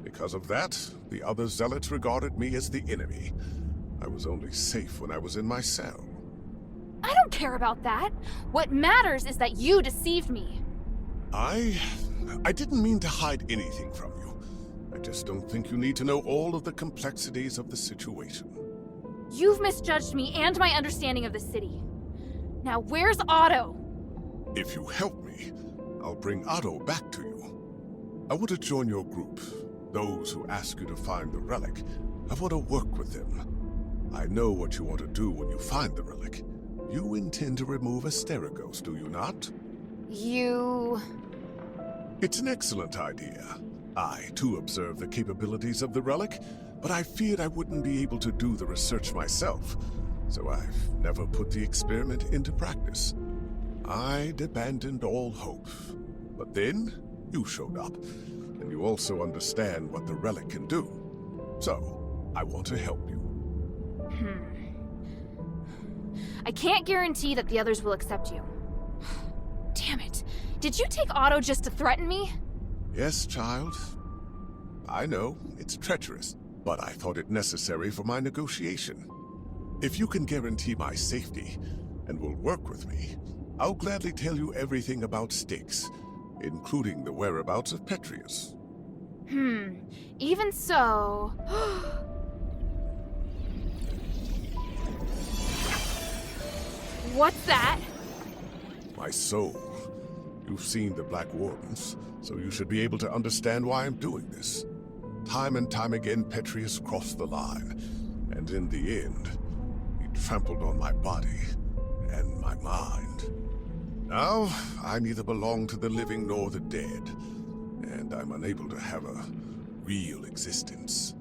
Because of that, the other zealots regarded me as the enemy. I was only safe when I was in my cell. I don't care about that. What matters is that you deceived me. I didn't mean to hide anything from you. I just don't think you need to know all of the complexities of the situation. You've misjudged me and my understanding of the city. Now where's Otto? If you help me, I'll bring Otto back to you. I want to join your group. Those who ask you to find the relic. I want to work with them. I know what you want to do when you find the relic. You intend to remove Asterigos, do you not? It's an excellent idea. I, too, observe the capabilities of the relic, but I feared I wouldn't be able to do the research myself, so I've never put the experiment into practice. I'd abandoned all hope. But then, you showed up, and you also understand what the relic can do. So, I want to help you. I can't guarantee that the others will accept you. Damn it. Did you take Otto just to threaten me? Yes, child. I know, it's treacherous. but I thought it necessary for my negotiation. If you can guarantee my safety and will work with me, I'll gladly tell you everything about Styx, including the whereabouts of Petrius. Even so... What's that? My soul. You've seen the Black Wardens, so you should be able to understand why I'm doing this. Time and time again, Petrius crossed the line, and in the end, he trampled on my body and my mind. Now, I neither belong to the living nor the dead, and I'm unable to have a real existence.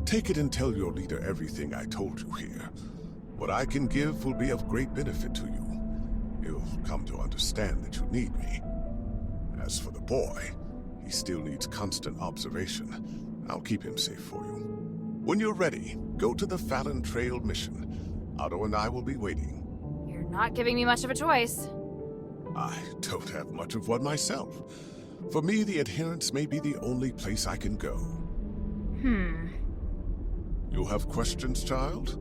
Take it and tell your leader everything I told you here. What I can give will be of great benefit to you. You'll come to understand that you need me. As for the boy, he still needs constant observation. I'll keep him safe for you. When you're ready, go to the Fallon Trail mission. Otto and I will be waiting. You're not giving me much of a choice. I don't have much of one myself. For me, the Adherents may be the only place I can go. You have questions, child?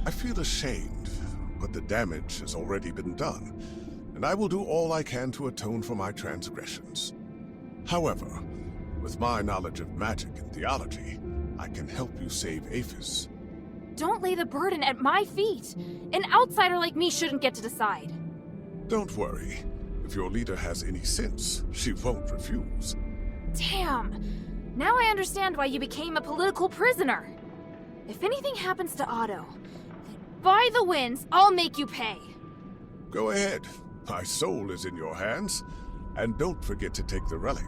I feel ashamed, but the damage has already been done, and I will do all I can to atone for my transgressions. However, with my knowledge of magic and theology, I can help you save Aphis. Don't lay the burden at my feet. An outsider like me shouldn't get to decide. Don't worry. If your leader has any sense, she won't refuse. Damn! Now I understand why you became a political prisoner. If anything happens to Otto, then by the winds, I'll make you pay. Go ahead. My soul is in your hands. And don't forget to take the relic.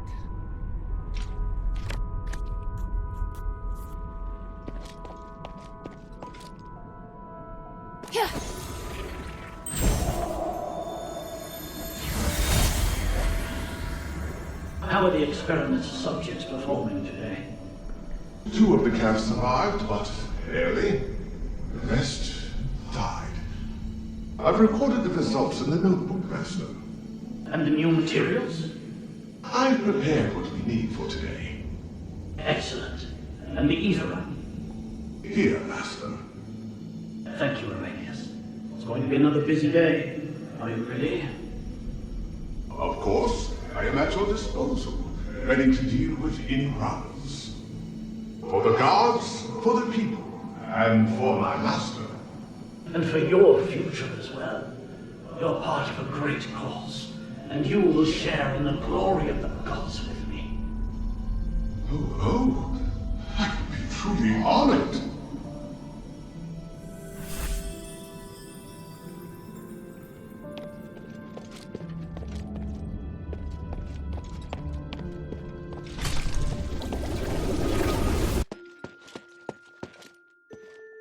Yeah. How are the experiment's subjects performing today? 2 of the calves survived, but barely. The rest died. I've recorded the results in the notebook, Master. And the new materials? I've prepared what we need for today. Excellent. And the ether? Here, Master. Thank you, Arrhenius. It's going to be another busy day. Are you ready? Of course. I am at your disposal, ready to deal with any problems. For the gods, for the people, and for my master. And for your future as well. You're part of a great cause, and you will share in the glory of the gods with me. Oh, I would be truly honored.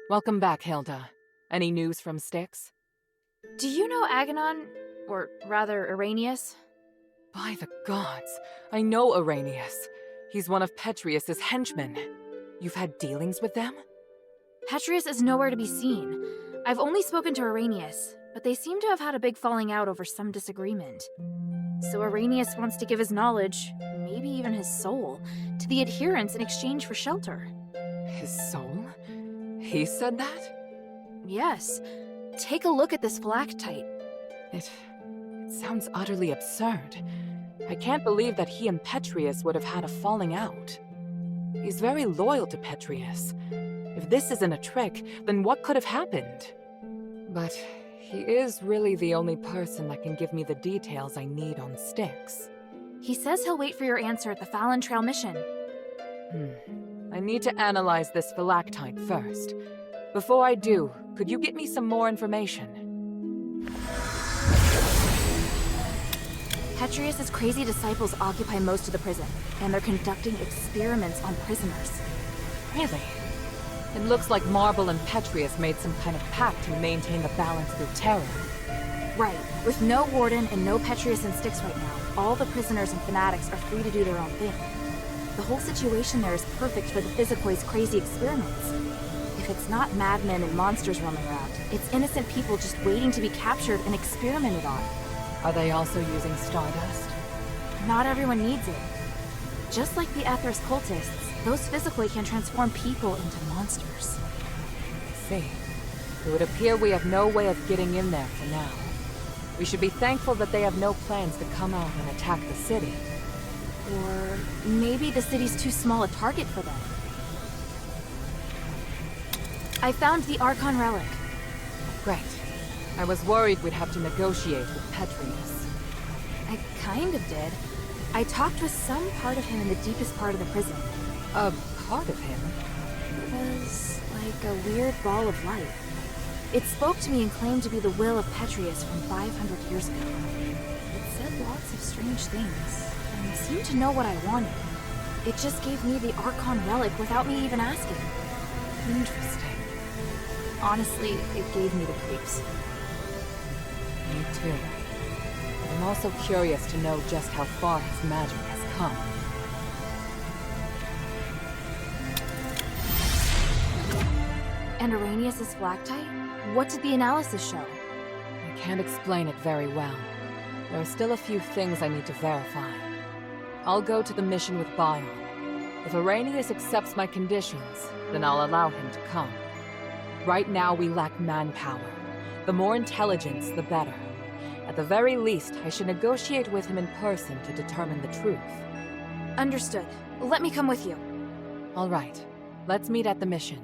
Welcome back, Hilda. Any news from Styx? Do you know Aganon? Or rather, Arrhenius. By the gods, I know Arrhenius. He's one of Petrius's henchmen. You've had dealings with them? Petrius is nowhere to be seen. I've only spoken to Arrhenius, but they seem to have had a big falling out over some disagreement. So Arrhenius wants to give his knowledge, maybe even his soul, to the adherents in exchange for shelter. His soul? He said that? Yes. Take a look at this phylactite. It sounds utterly absurd. I can't believe that he and Petrius would have had a falling out. He's very loyal to Petrius. If this isn't a trick, then what could have happened? But he is really the only person that can give me the details I need on Styx. He says he'll wait for your answer at the Fallon Trail mission. I need to analyze this phylactite first. Before I do, could you get me some more information? Petrius's crazy disciples occupy most of the prison, and they're conducting experiments on prisoners. Really? It looks like Marble and Petrius made some kind of pact to maintain the balance through terror. Right. With no warden and no Petrius and Styx right now, all the prisoners and fanatics are free to do their own thing. The whole situation there is perfect for the Physikoid's crazy experiments. If it's not madmen and monsters roaming around, it's innocent people just waiting to be captured and experimented on. Are they also using stardust? Not everyone needs it. Just like the Aethris cultists, those Physikoid can transform people into monsters. I see. It would appear we have no way of getting in there for now. We should be thankful that they have no plans to come out and attack the city. Or maybe the city's too small a target for them. I found the Archon relic. Great. I was worried we'd have to negotiate with Petrius. I kind of did. I talked with some part of him in the deepest part of the prison. A part of him? It was like a weird ball of light. It spoke to me and claimed to be the will of Petrius from 500 years ago. It said lots of strange things, and seemed to know what I wanted. It just gave me the Archon relic without me even asking. Interesting. Honestly, it gave me the creeps. Me too. But I'm also curious to know just how far his magic has come. And Arrhenius' phylactite? What did the analysis show? I can't explain it very well. There are still a few things I need to verify. I'll go to the mission with Bion. If Arrhenius accepts my conditions, then I'll allow him to come. Right now we lack manpower. The more intelligence, the better. At the very least, I should negotiate with him in person to determine the truth. Understood. Let me come with you. All right. Let's meet at the mission.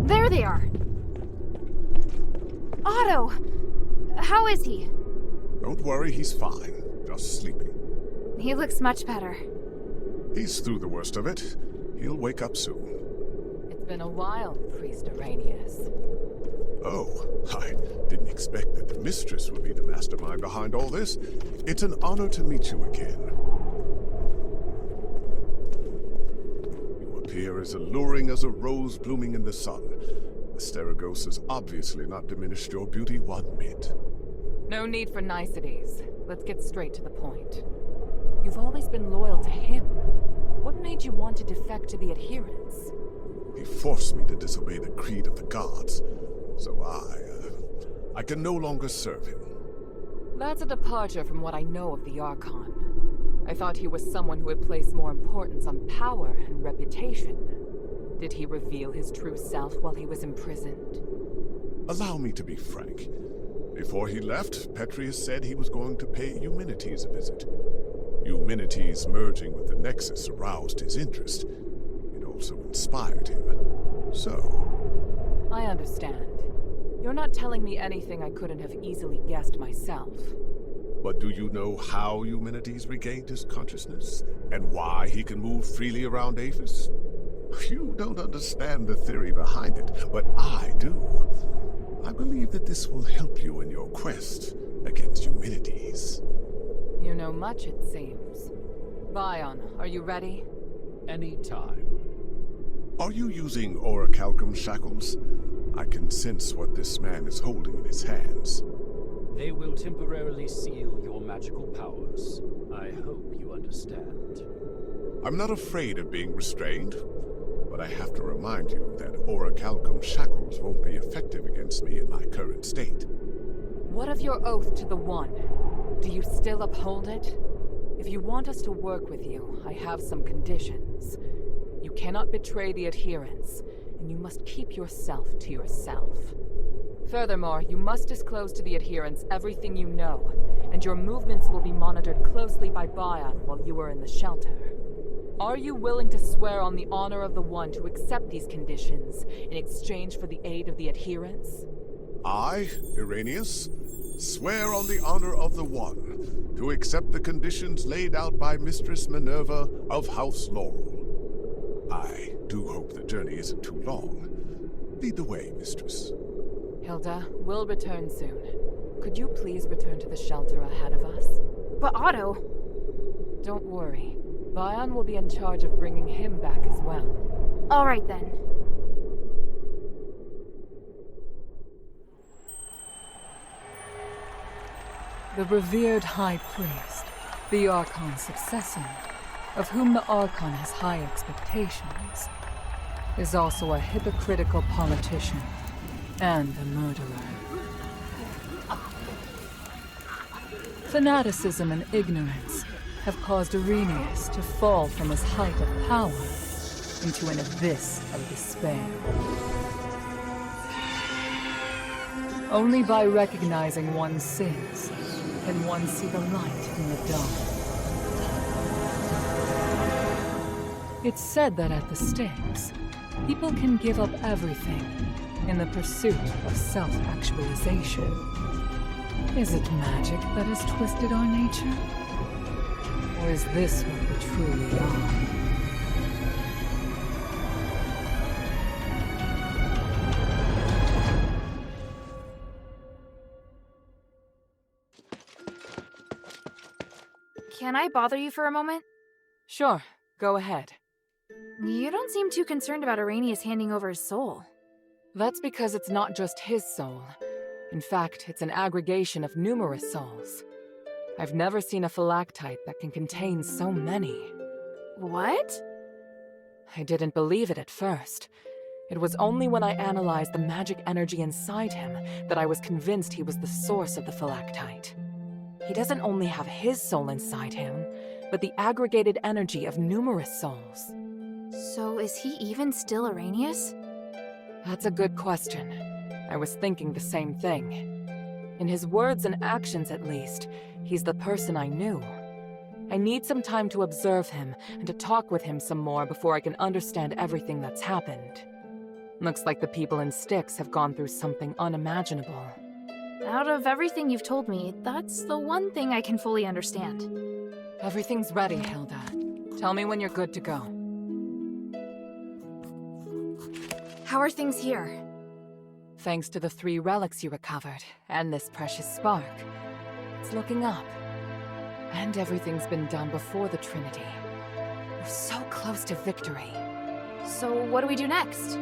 There they are! Otto! How is he? Don't worry, he's fine. Just sleeping. He looks much better. He's through the worst of it. He'll wake up soon. It's been a while, Priest Arrhenius. Oh, I didn't expect that the mistress would be the mastermind behind all this. It's an honor to meet you again. You appear as alluring as a rose blooming in the sun. Asterigos has obviously not diminished your beauty one bit. No need for niceties. Let's get straight to the point. You've always been loyal to him. What made you want to defect to the adherents? He forced me to disobey the creed of the gods, so I can no longer serve him. That's a departure from what I know of the Archon. I thought he was someone who would place more importance on power and reputation. Did he reveal his true self while he was imprisoned? Allow me to be frank. Before he left, Petrius said he was going to pay Eumenides a visit. Eumenides merging with the Nexus aroused his interest. It also inspired him. So... I understand. You're not telling me anything I couldn't have easily guessed myself. But do you know how Eumenides regained his consciousness? And why he can move freely around Aphis? You don't understand the theory behind it, but I do. I believe that this will help you in your quest against Eumenides. You know much, it seems. Bion, are you ready? Anytime. Are you using orichalcum shackles? I can sense what this man is holding in his hands. They will temporarily seal your magical powers. I hope you understand. I'm not afraid of being restrained, but I have to remind you that orichalcum shackles won't be effective against me in my current state. What of your oath to the One? Do you still uphold it? If you want us to work with you, I have some conditions. You cannot betray the adherents, and you must keep yourself to yourself. Furthermore, you must disclose to the adherents everything you know, and your movements will be monitored closely by Bion while you are in the shelter. Are you willing to swear on the honor of the One to accept these conditions in exchange for the aid of the adherents? I, Irenaeus, swear on the honor of the One to accept the conditions laid out by Mistress Minerva of House Laurel. I do hope the journey isn't too long. Lead the way, Mistress. Hilda, we'll return soon. Could you please return to the shelter ahead of us? But Otto... Don't worry. Bion will be in charge of bringing him back as well. All right, then. The revered High Priest, the Archon's successor, of whom the Archon has high expectations, is also a hypocritical politician and a murderer. Fanaticism and ignorance have caused Irenaeus to fall from his height of power into an abyss of despair. Only by recognizing one's sins can one see the light in the dark. It's said that at the Styx, people can give up everything in the pursuit of self-actualization. Is it magic that has twisted our nature? Or is this what we truly are? Can I bother you for a moment? Sure, go ahead. You don't seem too concerned about Irenaeus handing over his soul. That's because it's not just his soul. In fact, it's an aggregation of numerous souls. I've never seen a phylactite that can contain so many. What? I didn't believe it at first. It was only when I analyzed the magic energy inside him that I was convinced he was the source of the phylactite. He doesn't only have his soul inside him, but the aggregated energy of numerous souls. So is he even still Irenaeus? That's a good question. I was thinking the same thing. In his words and actions, at least, he's the person I knew. I need some time to observe him and to talk with him some more before I can understand everything that's happened. Looks like the people in Styx have gone through something unimaginable. Out of everything you've told me, that's the one thing I can fully understand. Everything's ready, Hilda. Tell me when you're good to go. How are things here? Thanks to the 3 relics you recovered, and this precious spark. It's looking up. And everything's been done before the Trinity. We're so close to victory. So what do we do next?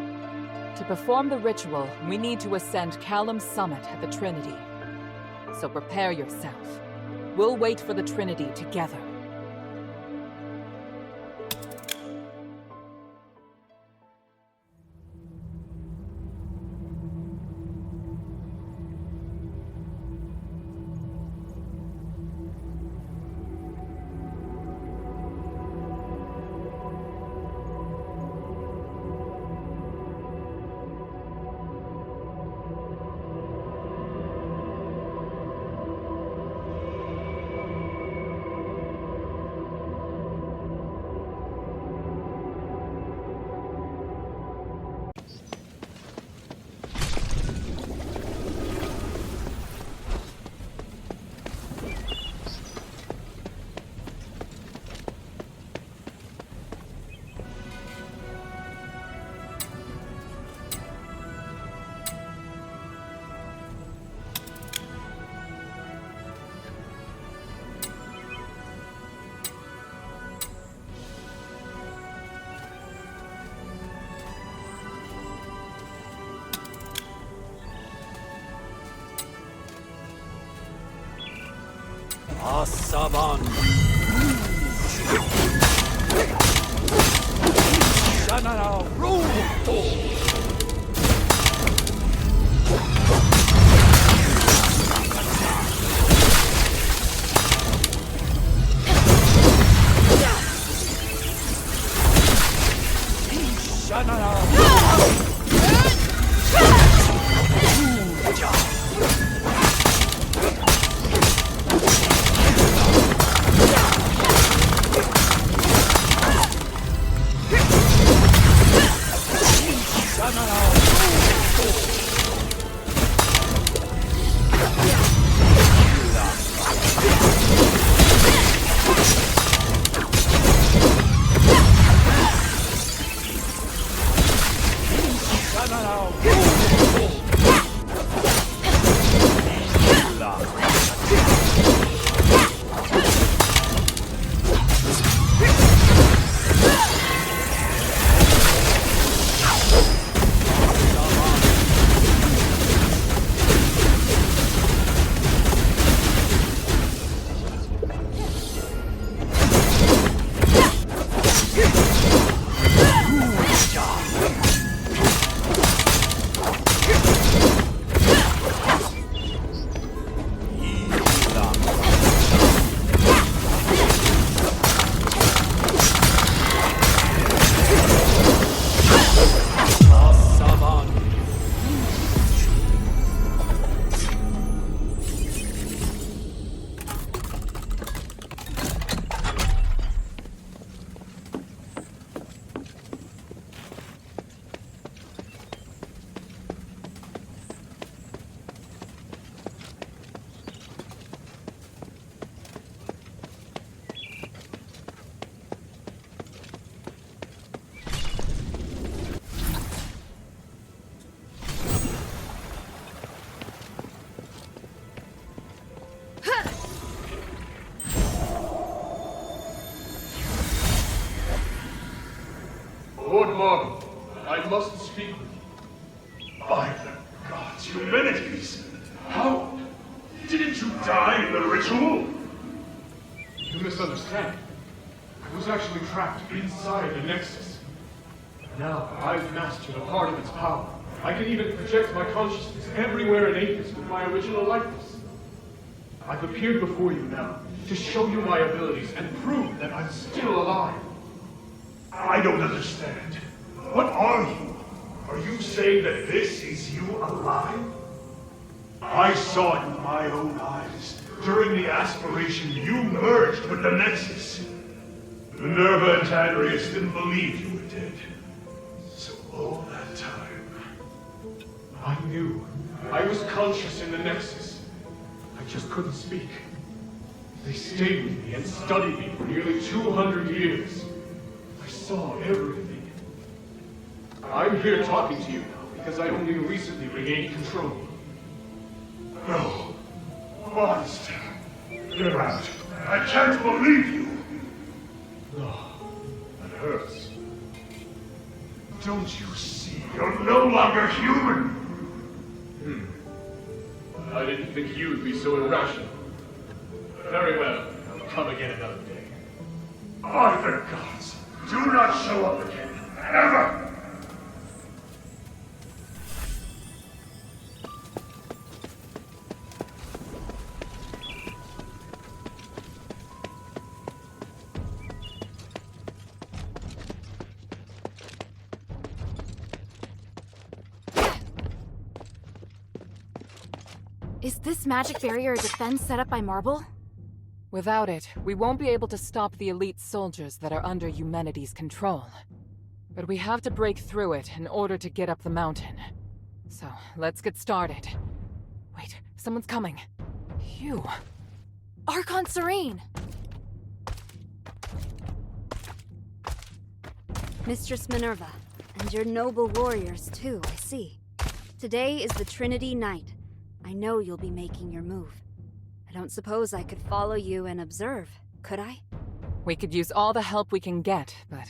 To perform the ritual, we need to ascend Callum's summit at the Trinity. So prepare yourself. We'll wait for the Trinity together. Asaban. Shanana Ruto. Lord Marble, I must speak with you. By the gods, humanities! How? Didn't you die in the ritual? You misunderstand. I was actually trapped inside the Nexus. Now I've mastered a part of its power. I can even project my consciousness everywhere in Athos with my original likeness. I've appeared before you now to show you my abilities and prove that I'm still alive. I don't understand. What are you? Are you saying that this is you alive? I saw it with my own eyes. During the aspiration, you merged with the Nexus. Minerva and Tadrius didn't believe you were dead. So all that time, I knew. I was conscious in the Nexus. I just couldn't speak. They stayed with me and studied me for nearly 200 years. I saw everything. I'm here talking to you now because I only recently regained control. No. Monster. Get out. I can't believe you. No. That hurts. Don't you see? You're no longer human. I didn't think you'd be so irrational. Very well. I'll come again another day. By the gods, do not show up again. Ever! Is this magic barrier a defense set up by Marble? Without it, we won't be able to stop the elite soldiers that are under humanity's control. But we have to break through it in order to get up the mountain. So, let's get started. Wait, someone's coming. Phew. Archon Serene! Mistress Minerva, and your noble warriors too, I see. Today is the Trinity Night. I know you'll be making your move. I don't suppose I could follow you and observe, could I? We could use all the help we can get, but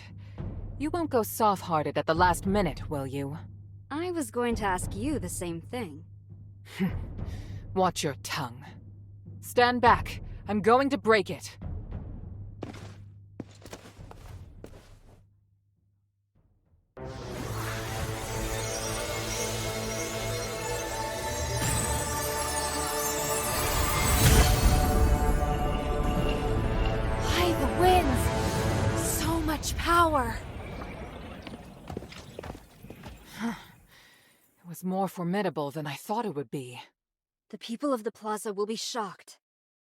you won't go soft-hearted at the last minute, will you? I was going to ask you the same thing. Watch your tongue. Stand back. I'm going to break it. By the winds! So much power! It was more formidable than I thought it would be. The people of the plaza will be shocked.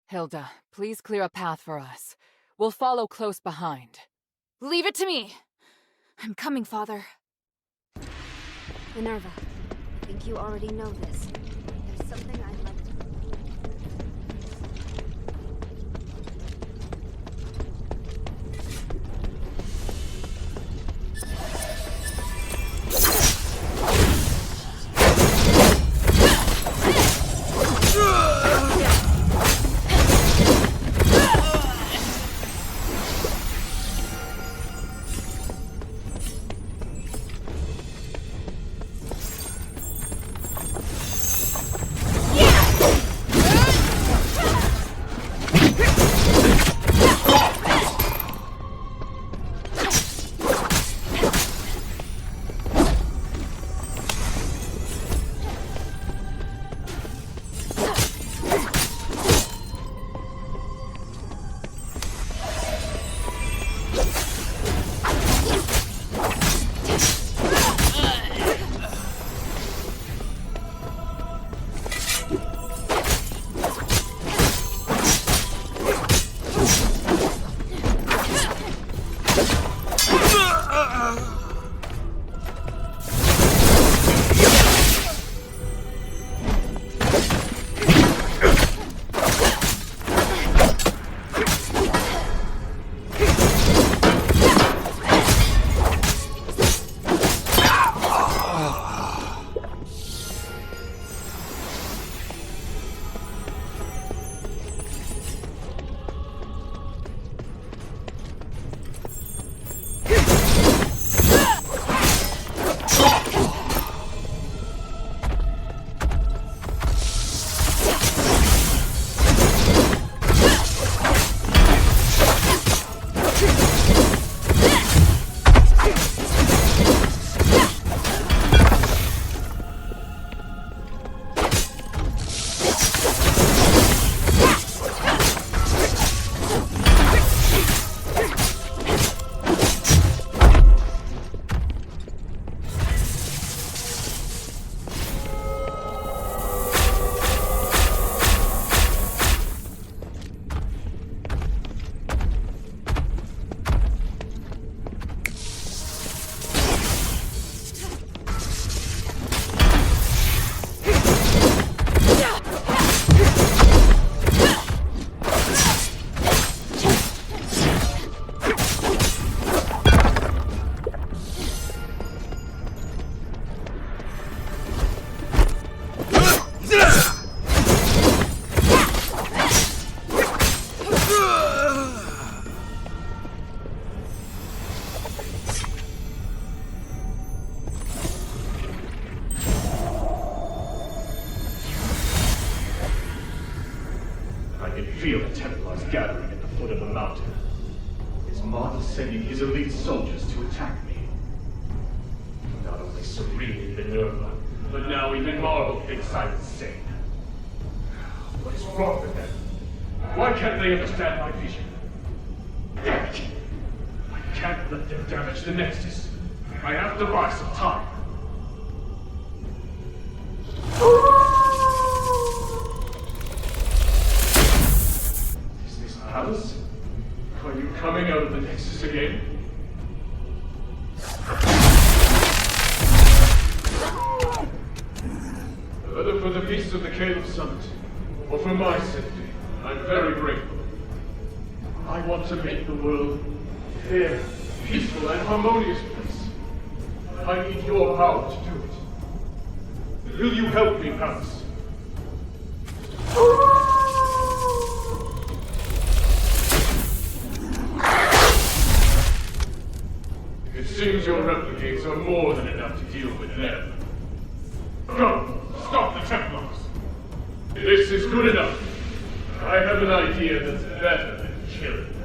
Hilda, please clear a path for us. We'll follow close behind. Leave it to me! I'm coming, Father. Minerva, I think you already know this. There's something I'd like to... Feel the Templars gathering at the foot of the mountain. Is Martyr sending his elite soldiers to attack me? Not only Serene and Minerva, but now even Marble thinks I'm insane. What is wrong with them? Why can't they understand my vision? Damn it! I can't let them damage the Nexus. I have to buy some time. Alice? Are you coming out of the Nexus again? Whether for the peace of the Caleb Summit, or for my safety, I'm very grateful. I want to make the world a fair, peaceful, and harmonious place. I need your power to do it. Will you help me, Alice? It seems your replicants are more than enough to deal with them. Go! Stop the Templars! This is good enough! I I have an idea that's better than killing.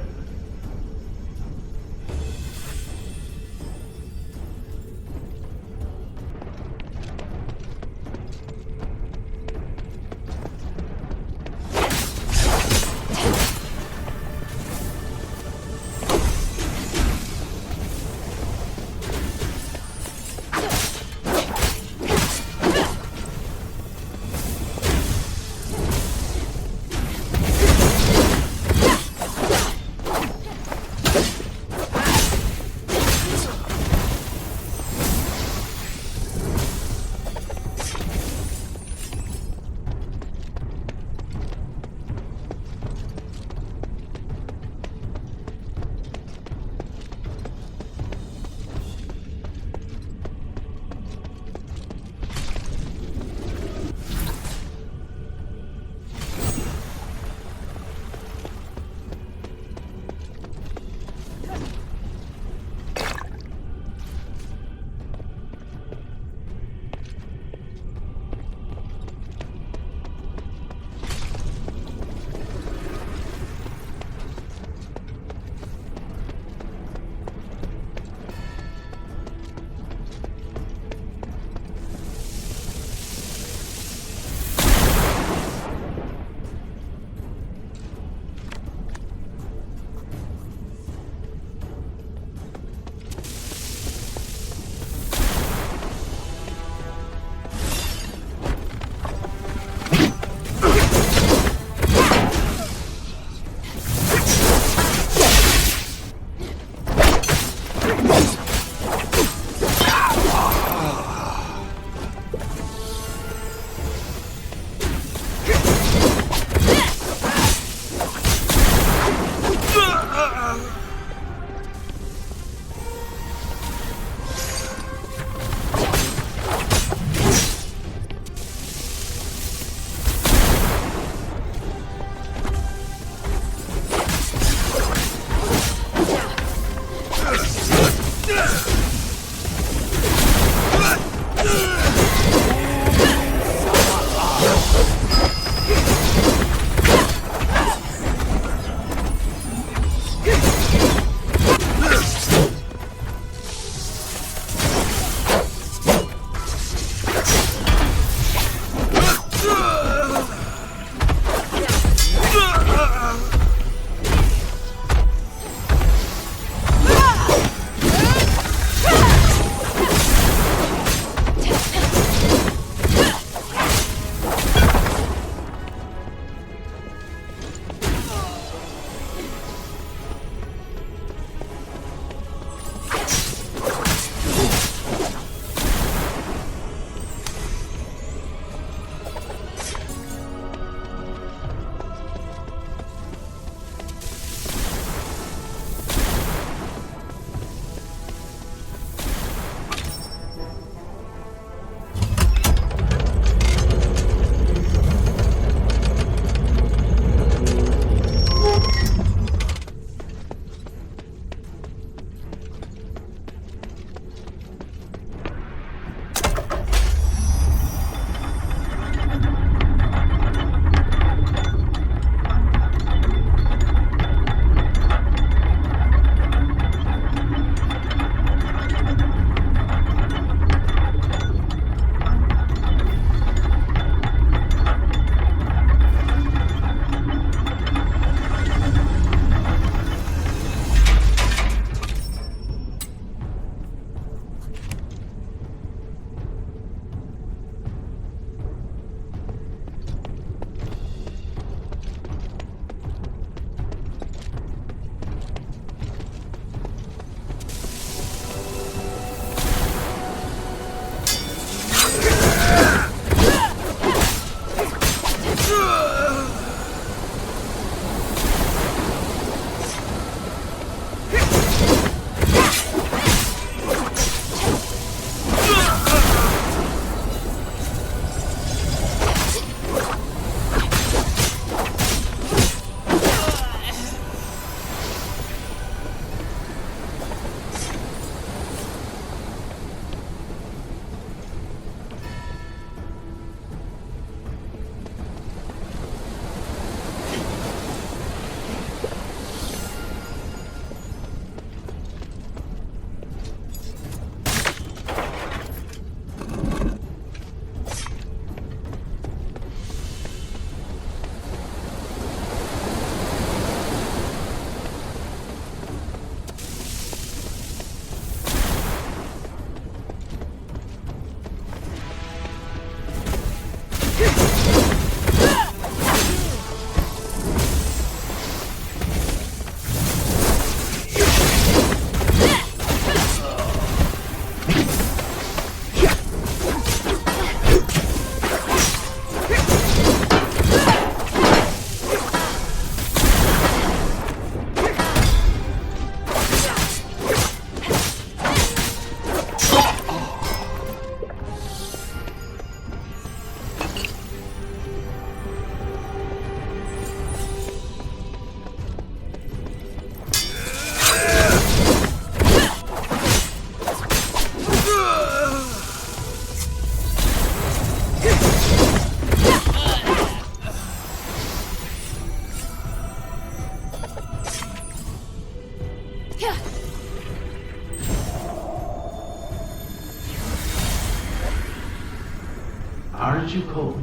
too cold?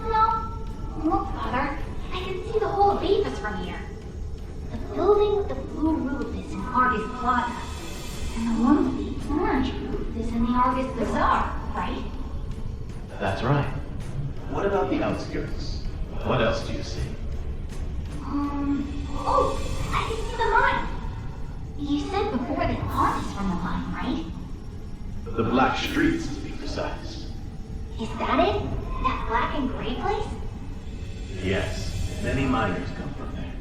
No. Look, Father. I can see the whole Beavis from here. The building with the blue roof is in Argus Plaza. And the one with the orange roof is in the Argus Bazaar, right? That's right. What about the outskirts? What else do you see? Oh, I can see the mine. You said before that Haunt is from the mine, right? The Black Streets, to be precise. Is that it? That black and gray place? Yes, many miners come from there.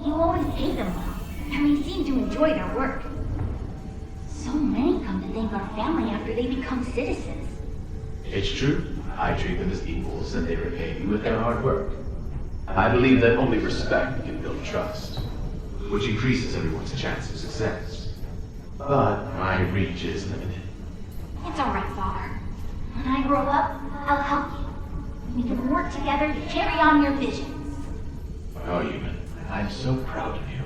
You always pay them well, and they seem to enjoy their work. So many come to thank our family after they become citizens. It's true. I treat them as equals, and they repay me with their hard work. I believe that only respect can build trust, which increases everyone's chance of success. But my reach is limited. It's all right, Father. When I grow up, I'll help you. We can work together to carry on your visions. Oh, Ewan, I'm so proud of you.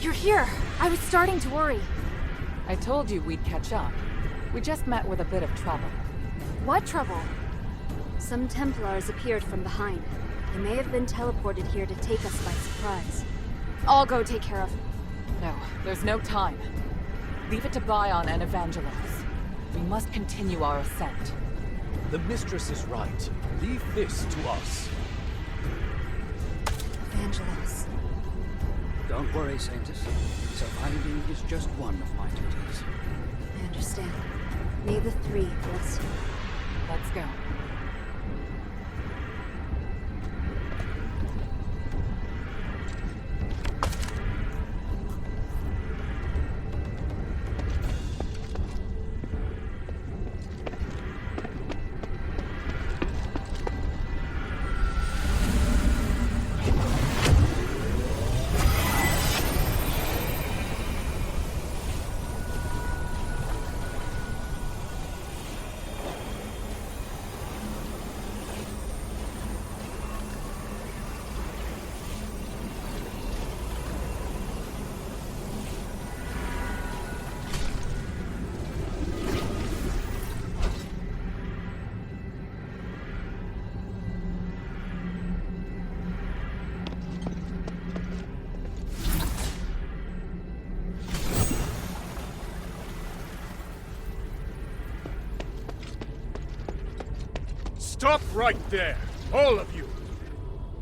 You're here! I was starting to worry. I told you we'd catch up. We just met with a bit of trouble. What trouble? Some Templars appeared from behind. They may have been teleported here to take us by surprise. I'll go take care of. No, there's no time. Leave it to Bion and Evangelos. We must continue our ascent. The mistress is right. Leave this to us. Evangelos. Don't worry, Saintess. Surviving is just one of my duties. I understand. May the three bless you. Let's go. Stop right there, all of you!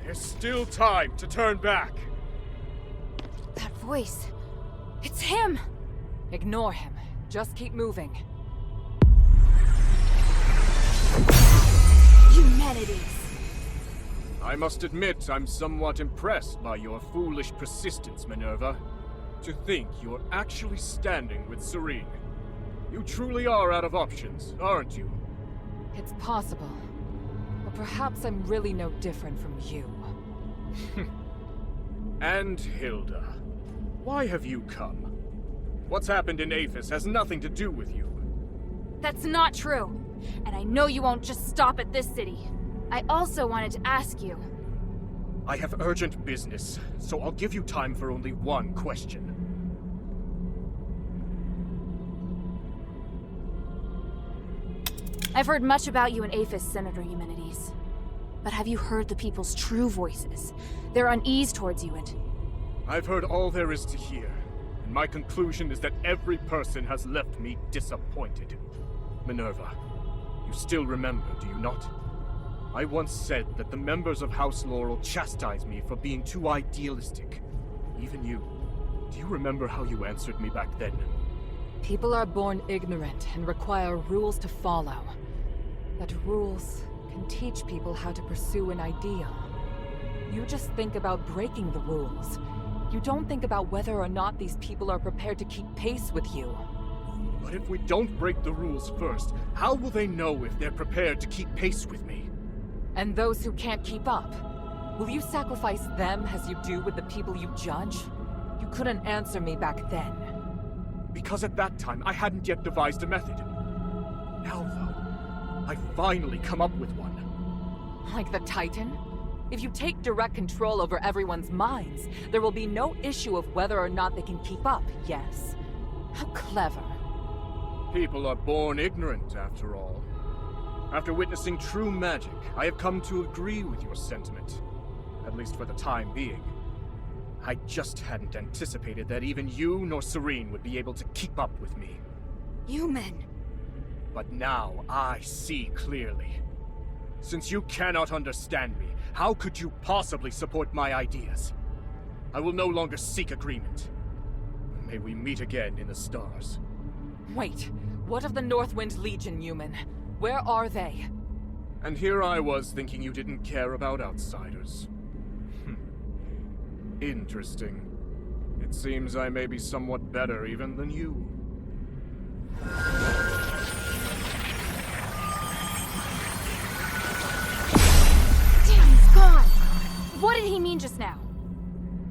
There's still time to turn back. That voice. It's him! Ignore him. Just keep moving. Humanities! I must admit I'm somewhat impressed by your foolish persistence, Minerva. To think you're actually standing with Serene. You truly are out of options, aren't you? It's possible. But perhaps I'm really no different from you. And Hilda, why have you come? What's happened in Aphis has nothing to do with you. That's not true. And I know you won't just stop at this city. I also wanted to ask you. I have urgent business, so I'll give you time for only one question. I've heard much about you in Aphis, Senator Eumenides. But have you heard the people's true voices? Their unease towards you and... I've heard all there is to hear, and my conclusion is that every person has left me disappointed. Minerva, you still remember, do you not? I once said that the members of House Laurel chastised me for being too idealistic. Even you. Do you remember how you answered me back then? People are born ignorant and require rules to follow. But rules can teach people how to pursue an ideal. You just think about breaking the rules. You don't think about whether or not these people are prepared to keep pace with you. But if we don't break the rules first, how will they know if they're prepared to keep pace with me? And those who can't keep up? Will you sacrifice them as you do with the people you judge? You couldn't answer me back then. Because at that time, I hadn't yet devised a method. Now, though, I've finally come up with one. Like the Titan? If you take direct control over everyone's minds, there will be no issue of whether or not they can keep up, yes? How clever. People are born ignorant, after all. After witnessing true magic, I have come to agree with your sentiment. At least for the time being. I just hadn't anticipated that even you nor Serene would be able to keep up with me. Human. But now I see clearly. Since you cannot understand me, how could you possibly support my ideas? I will no longer seek agreement. May we meet again in the stars. Wait, what of the Northwind Legion, human? Where are they? And here I was thinking you didn't care about outsiders. Interesting. It seems I may be somewhat better even than you. Damn, he's gone! What did he mean just now?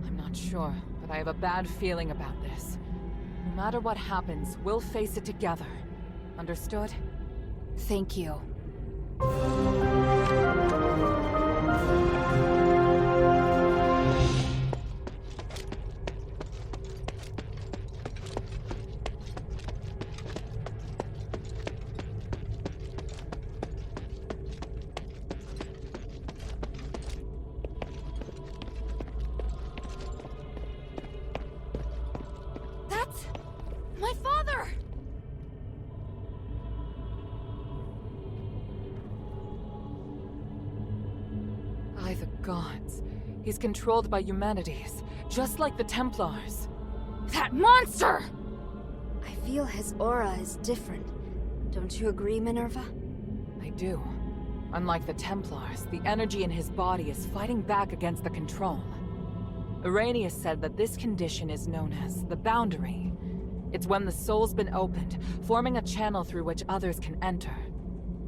I'm not sure, but I have a bad feeling about this. No matter what happens, we'll face it together. Understood? Thank you. That's my father! the gods. He's controlled by humanities, just like the Templars. That monster! I feel his aura is different. Don't you agree, Minerva? I do. Unlike the Templars, the energy in his body is fighting back against the control. Arrhenius said that this condition is known as the boundary. It's when the soul's been opened, forming a channel through which others can enter.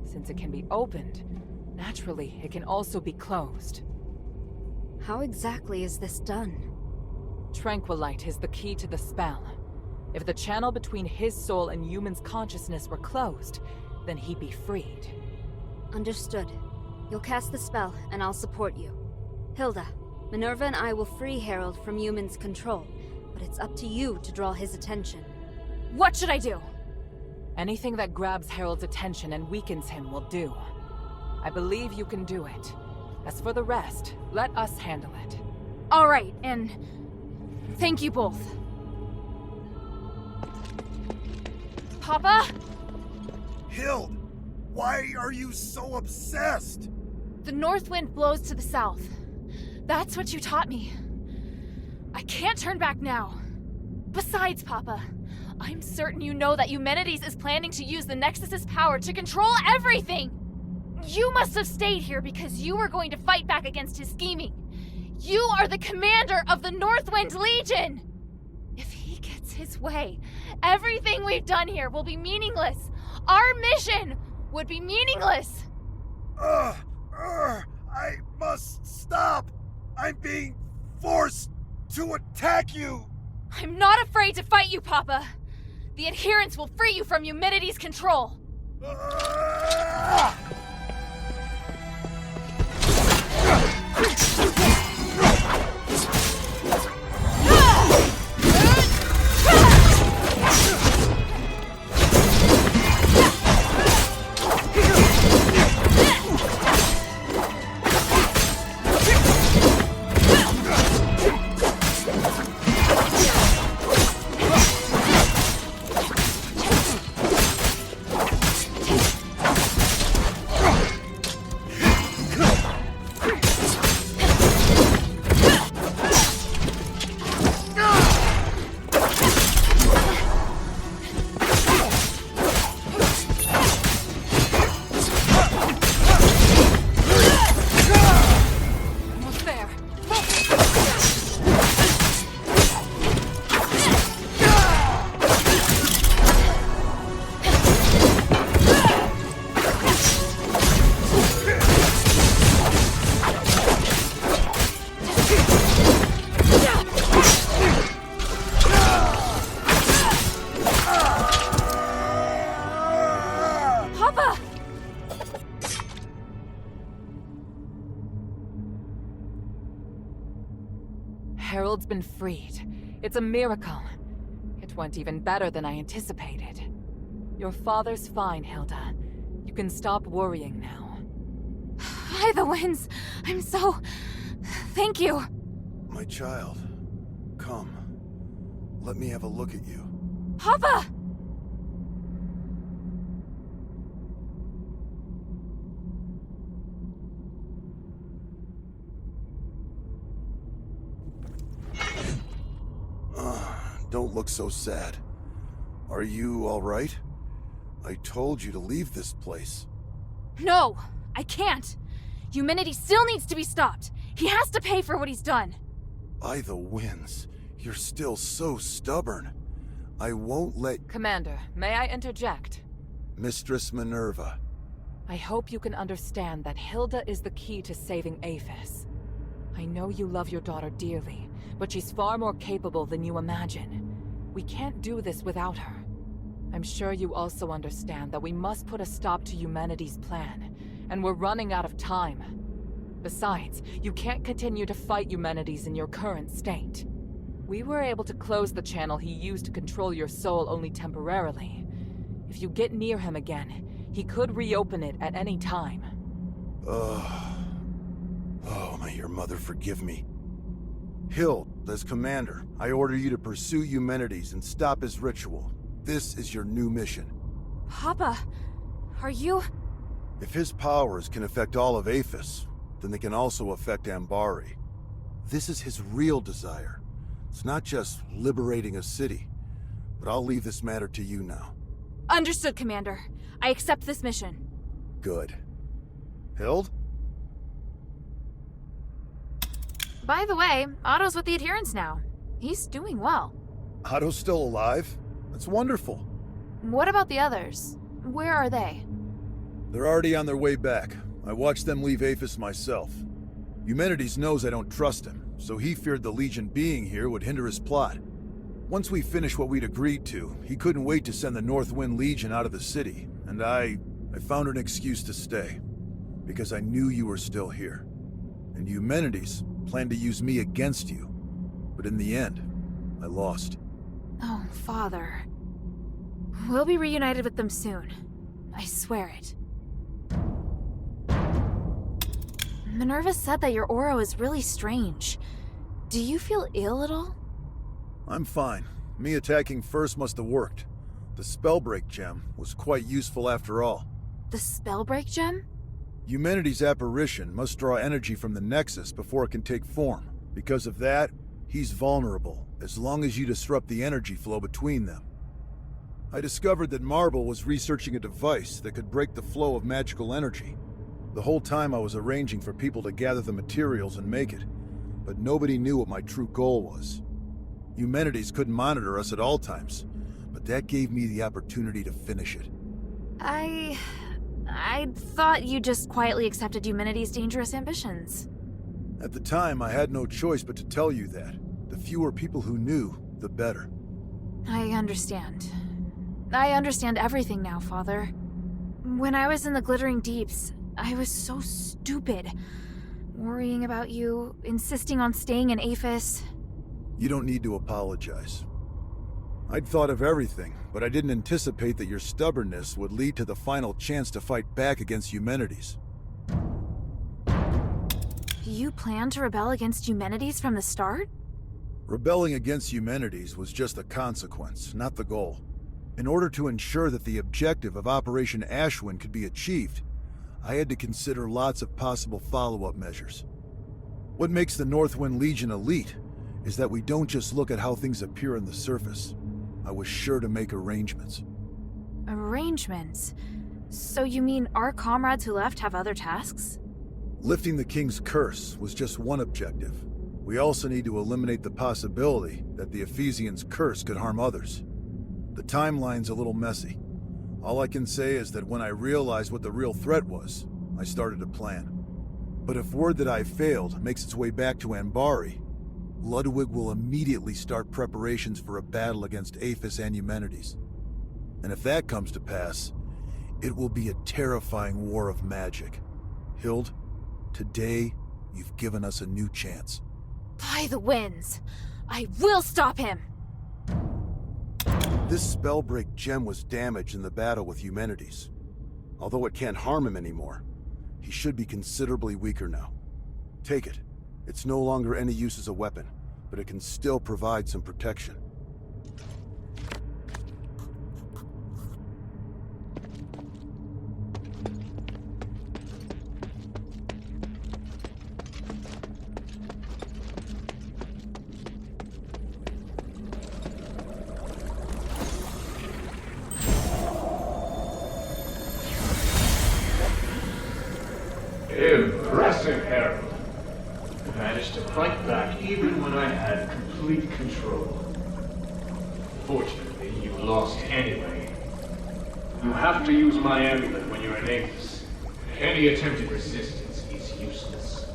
Since it can be opened, naturally, it can also be closed. How exactly is this done? Tranquilite is the key to the spell. If the channel between his soul and human's consciousness were closed, then he'd be freed. Understood. You'll cast the spell, and I'll support you. Hilda, Minerva and I will free Harold from human's control, but it's up to you to draw his attention. What should I do? Anything that grabs Harold's attention and weakens him will do. I believe you can do it. As for the rest, let us handle it. All right, and thank you both. Papa? Hild, why are you so obsessed? The north wind blows to the south. That's what you taught me. I can't turn back now. Besides, Papa, I'm certain you know that Eumenides is planning to use the Nexus's power to control everything! You must have stayed here because you were going to fight back against his scheming. You are the commander of the Northwind Legion! If he gets his way, everything we've done here will be meaningless. Our mission would be meaningless. I must stop. I'm being forced to attack you. I'm not afraid to fight you, Papa. The adherents will free you from Eumenides' control. Harold's been freed. It's a miracle. It went even better than I anticipated. Your father's fine, Hilda. You can stop worrying now. By the winds, I'm so... Thank you. My child, come. Let me have a look at you. Papa! Don't look so sad. Are you all right? I told you to leave this place. No, I can't. Eumenides still needs to be stopped. He has to pay for what he's done. By the winds, you're still so stubborn. I won't let... Commander, may I interject? Mistress Minerva. I hope you can understand that Hilda is the key to saving Aphis. I know you love your daughter dearly, but she's far more capable than you imagine. We can't do this without her. I'm sure you also understand that we must put a stop to Eumenides' plan, and we're running out of time. Besides, you can't continue to fight Eumenides in your current state. We were able to close the channel he used to control your soul only temporarily. If you get near him again, he could reopen it at any time. Oh, may your mother forgive me. Hild, as commander, I order you to pursue Eumenides and stop his ritual. This is your new mission. Papa, are you... If his powers can affect all of Aphis, then they can also affect Ambari. This is his real desire. It's not just liberating a city. But I'll leave this matter to you now. Understood, Commander. I accept this mission. Good. Hild? By the way, Otto's with the Adherents now. He's doing well. Otto's still alive? That's wonderful. What about the others? Where are they? They're already on their way back. I watched them leave Aphis myself. Eumenides knows I don't trust him, so he feared the Legion being here would hinder his plot. Once we finished what we'd agreed to, he couldn't wait to send the Northwind Legion out of the city, and I found an excuse to stay. Because I knew you were still here. And Eumenides planned to use me against you. But in the end, I lost. Oh, Father. We'll be reunited with them soon. I swear it. Minerva said that your aura is really strange. Do you feel ill at all? I'm fine. Me attacking first must have worked. The Spellbreak gem was quite useful after all. The Spellbreak gem? Eumenides' apparition must draw energy from the Nexus before it can take form. Because of that, he's vulnerable, as long as you disrupt the energy flow between them. I discovered that Marble was researching a device that could break the flow of magical energy. The whole time I was arranging for people to gather the materials and make it, but nobody knew what my true goal was. Eumenides couldn't monitor us at all times, but that gave me the opportunity to finish it. I thought you just quietly accepted Eumenides' dangerous ambitions. At the time, I had no choice but to tell you that. The fewer people who knew, the better. I understand. I understand everything now, Father. When I was in the Glittering Deeps, I was so stupid. Worrying about you, insisting on staying in Aphis. You don't need to apologize. I'd thought of everything, but I didn't anticipate that your stubbornness would lead to the final chance to fight back against Eumenides. You planned to rebel against Eumenides from the start? Rebelling against Eumenides was just a consequence, not the goal. In order to ensure that the objective of Operation Ashwin could be achieved, I had to consider lots of possible follow-up measures. What makes the Northwind Legion elite is that we don't just look at how things appear on the surface. I was sure to make arrangements. Arrangements? So you mean our comrades who left have other tasks? Lifting the King's curse was just one objective. We also need to eliminate the possibility that the Ephesians' curse could harm others. The timeline's a little messy. All I can say is that when I realized what the real threat was, I started a plan. But if word that I failed makes its way back to Ambari, Ludwig will immediately start preparations for a battle against Aphis and Eumenides. And if that comes to pass, it will be a terrifying war of magic. Hild, today, you've given us a new chance. By the winds! I will stop him! This Spellbreak gem was damaged in the battle with Eumenides. Although it can't harm him anymore, he should be considerably weaker now. Take it. It's no longer any use as a weapon, but it can still provide some protection. Impressive, Harold. You managed to fight back even when I had complete control. Fortunately, you lost anyway. You have to use my amulet when you're in Aphis. Any attempted resistance is useless.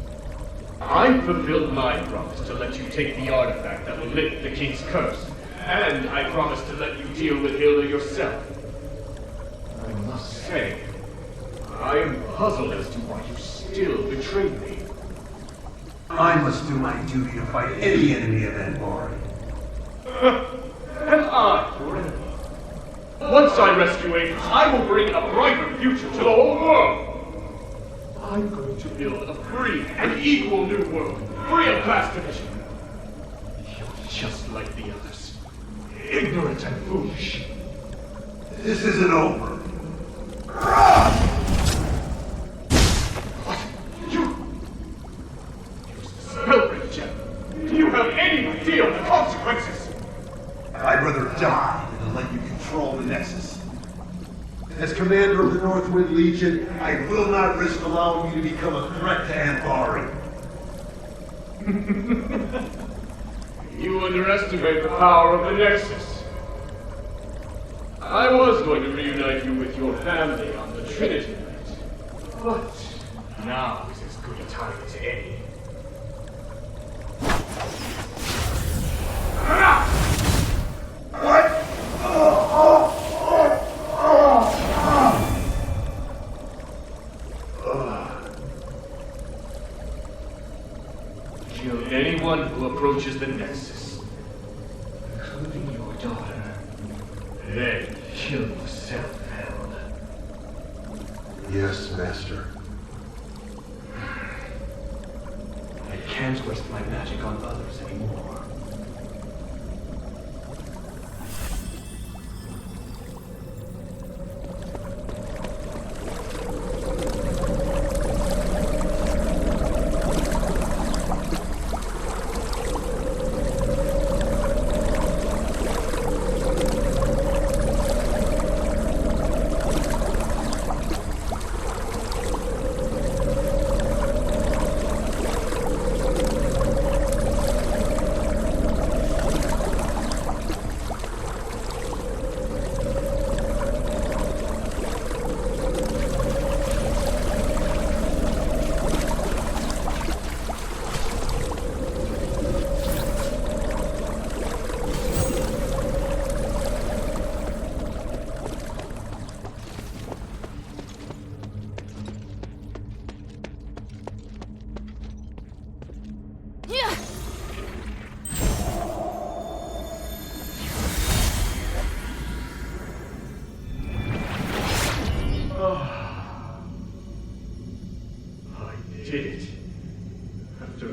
I fulfilled my promise to let you take the artifact that will lift the King's curse, and I promised to let you deal with Hilda yourself. I must say, I am puzzled as to why you still betrayed me. I must do my duty to fight any enemy of Ambari. And I, forever. Once I rescue Aphis, I will bring a brighter future to the whole world. I'm going to build a free and equal new world, free of class division. You're just like the others, ignorant and foolish. This isn't over. As commander of the Northwind Legion, I will not risk allowing you to become a threat to Anbari. You underestimate the power of the Nexus. I was going to reunite you with your family on the Trinity night, but now is as good a time as any. What? Kill anyone who approaches the Nexus, including your daughter. Then kill yourself, Herald. Yes, Master. I can't waste my magic on others anymore.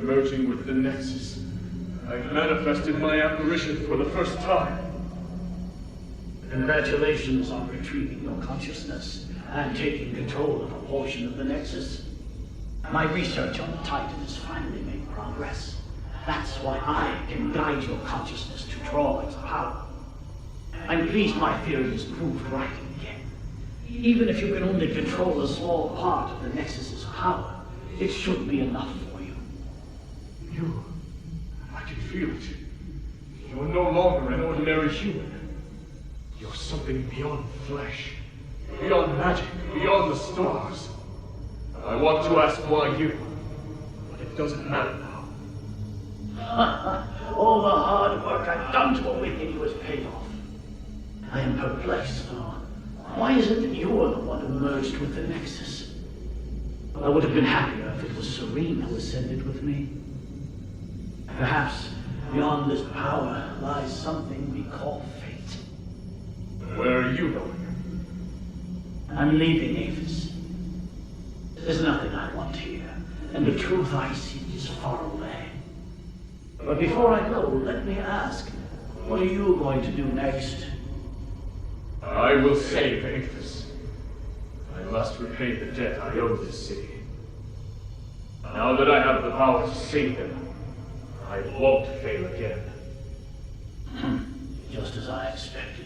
Merging with the Nexus, I've manifested my apparition for the first time. Congratulations on retrieving your consciousness and taking control of a portion of the Nexus. My research on the Titan has finally made progress. That's why I can guide your consciousness to draw its power. I'm pleased my theory is proved right again. Even if you can only control a small part of the Nexus's power, it should be enough for you. I can feel it. You're no longer an ordinary human. You're something beyond flesh, beyond magic, beyond the stars. I want to ask why you, but it doesn't matter now. All the hard work I've done to awaken you has paid off. I am perplexed, though. Why is it that you're the one who merged with the Nexus? I would have been happier if it was Serene who ascended with me. Perhaps beyond this power lies something we call fate. Where are you going? I'm leaving Avis. There's nothing I want here, and the truth I seek is far away. But before I go, let me ask, what are you going to do next? I will save Avis. I must repay the debt I owe this city. Now that I have the power to save them, I won't fail again. Just as I expected.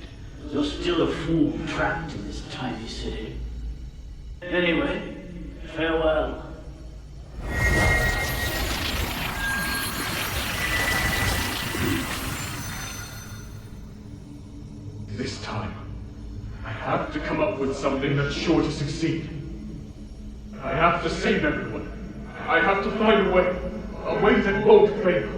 You're still a fool trapped in this tiny city. Anyway, farewell. This time, I have to come up with something that's sure to succeed. I have to save everyone. I have to find a way that won't fail.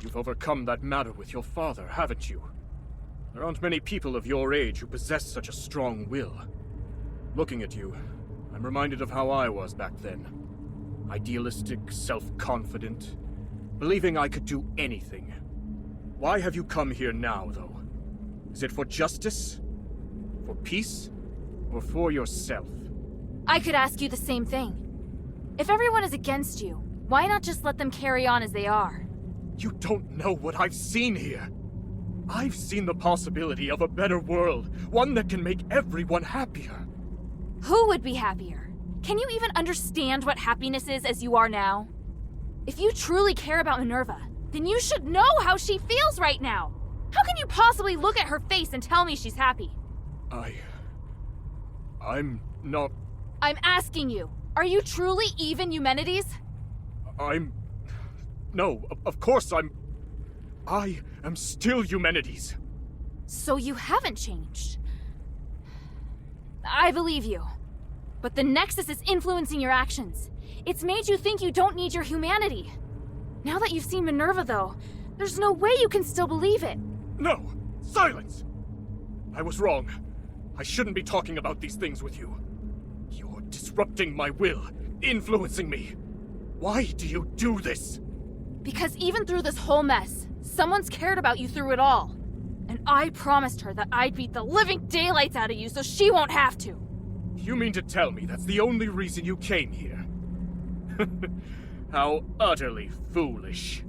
You've overcome that matter with your father, haven't you? There aren't many people of your age who possess such a strong will. Looking at you, I'm reminded of how I was back then. Idealistic, self-confident, believing I could do anything. Why have you come here now, though? Is it for justice? For peace? Or for yourself? I could ask you the same thing. If everyone is against you, why not just let them carry on as they are? You don't know what I've seen here. I've seen the possibility of a better world, one that can make everyone happier. Who would be happier? Can you even understand what happiness is as you are now? If you truly care about Minerva, then you should know how she feels right now. How can you possibly look at her face and tell me she's happy? I'm not... I'm asking you, are you truly even Eumenides? No, of course I am still Eumenides. So you haven't changed. I believe you. But the Nexus is influencing your actions. It's made you think you don't need your humanity. Now that you've seen Minerva, though, there's no way you can still believe it. No! Silence! I was wrong. I shouldn't be talking about these things with you. You're disrupting my will, influencing me. Why do you do this? Because even through this whole mess, someone's cared about you through it all. And I promised her that I'd beat the living daylights out of you so she won't have to. You mean to tell me that's the only reason you came here? How utterly foolish.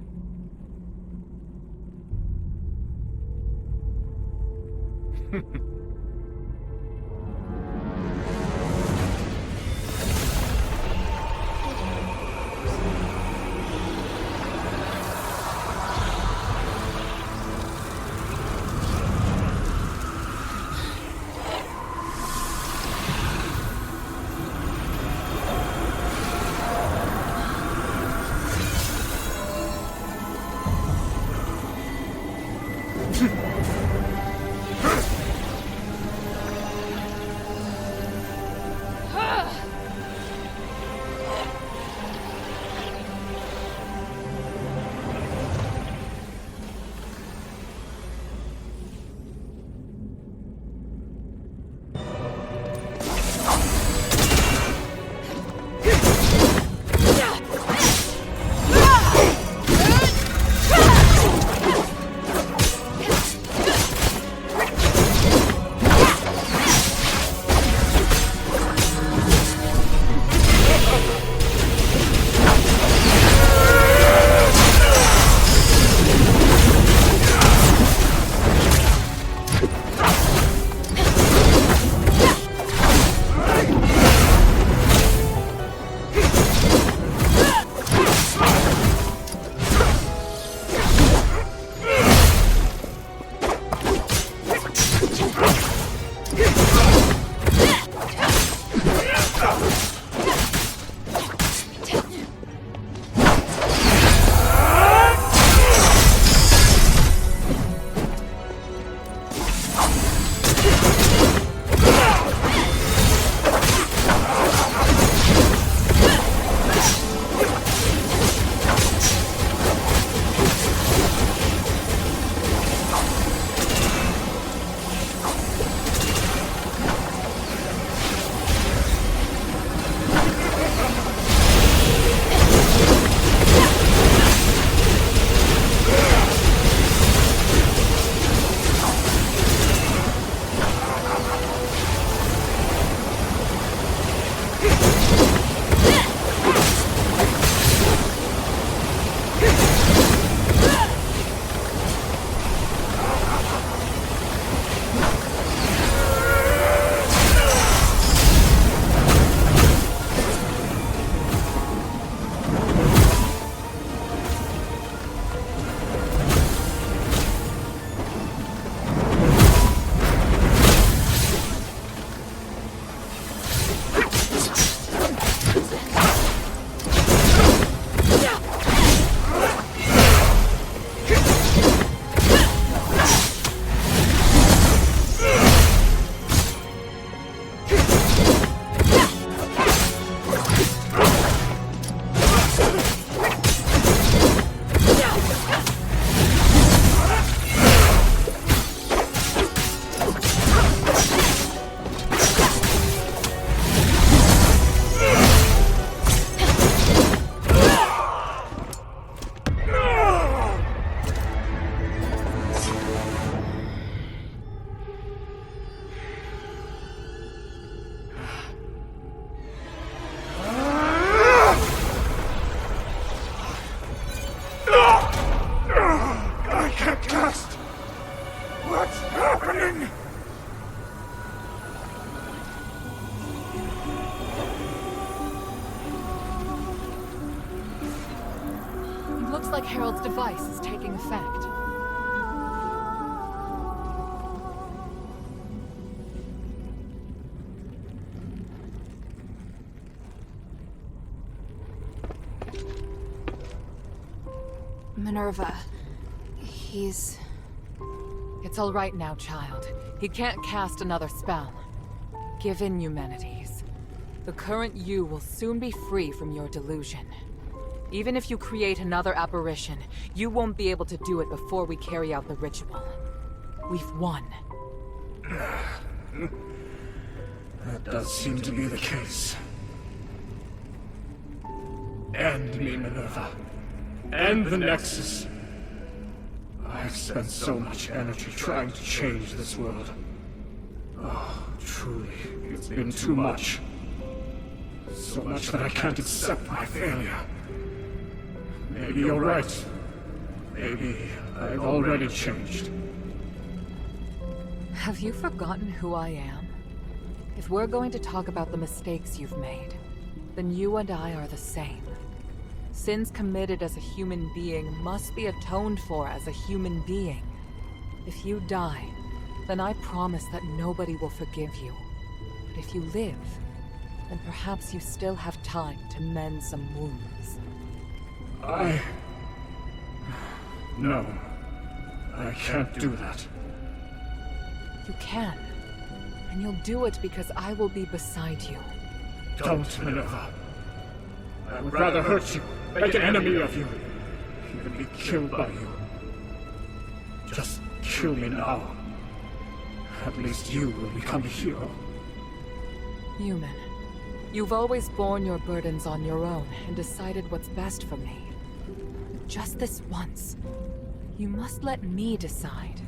Looks like Harold's device is taking effect. Minerva. He's... It's all right now, child. He can't cast another spell. Give in, Eumenides. The current you will soon be free from your delusion. Even if you create another apparition, you won't be able to do it before we carry out the ritual. We've won. That does seem to be the case. End me, Minerva. End the Nexus. I've spent so much energy trying to change this world. Oh, truly, it's been too much. So much that I can't accept my failure. Maybe you're right. Maybe I've already changed. Have you forgotten who I am? If we're going to talk about the mistakes you've made, then you and I are the same. Sins committed as a human being must be atoned for as a human being. If you die, then I promise that nobody will forgive you. But if you live, then perhaps you still have time to mend some wounds. No. I can't do that. You can. And you'll do it because I will be beside you. Don't, Minerva. I would rather hurt you, make an enemy of you, even be killed by you. Just kill me now. At least you will become a hero. Human, you've always borne your burdens on your own and decided what's best for me. But just this once, you must let me decide.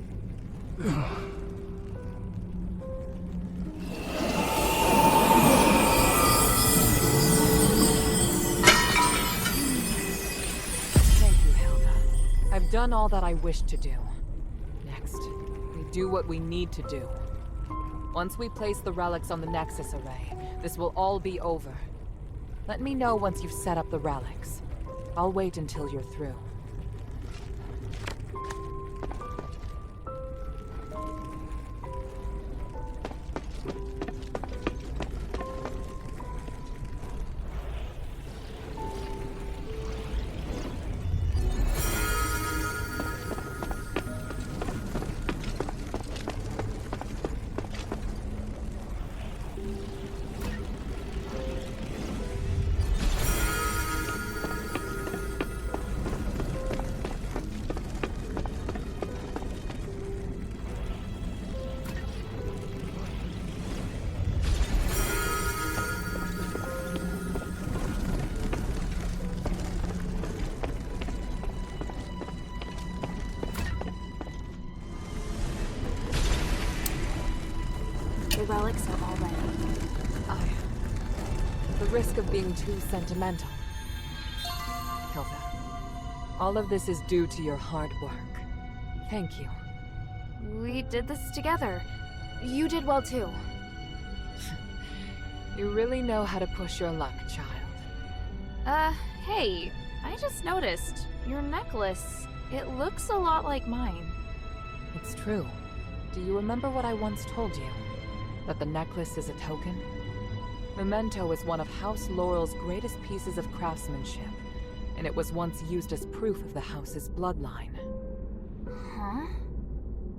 I've done all that I wish to do. Next, we do what we need to do. Once we place the relics on the Nexus array, this will all be over. Let me know once you've set up the relics. I'll wait until you're through. The relics are all ready. The risk of being too sentimental. Hilda, all of this is due to your hard work. Thank you. We did this together. You did well too. You really know how to push your luck, child. Hey, I just noticed. Your necklace, it looks a lot like mine. It's true. Do you remember what I once told you? That the necklace is a token? Memento is one of House Laurel's greatest pieces of craftsmanship, and it was once used as proof of the house's bloodline. Huh?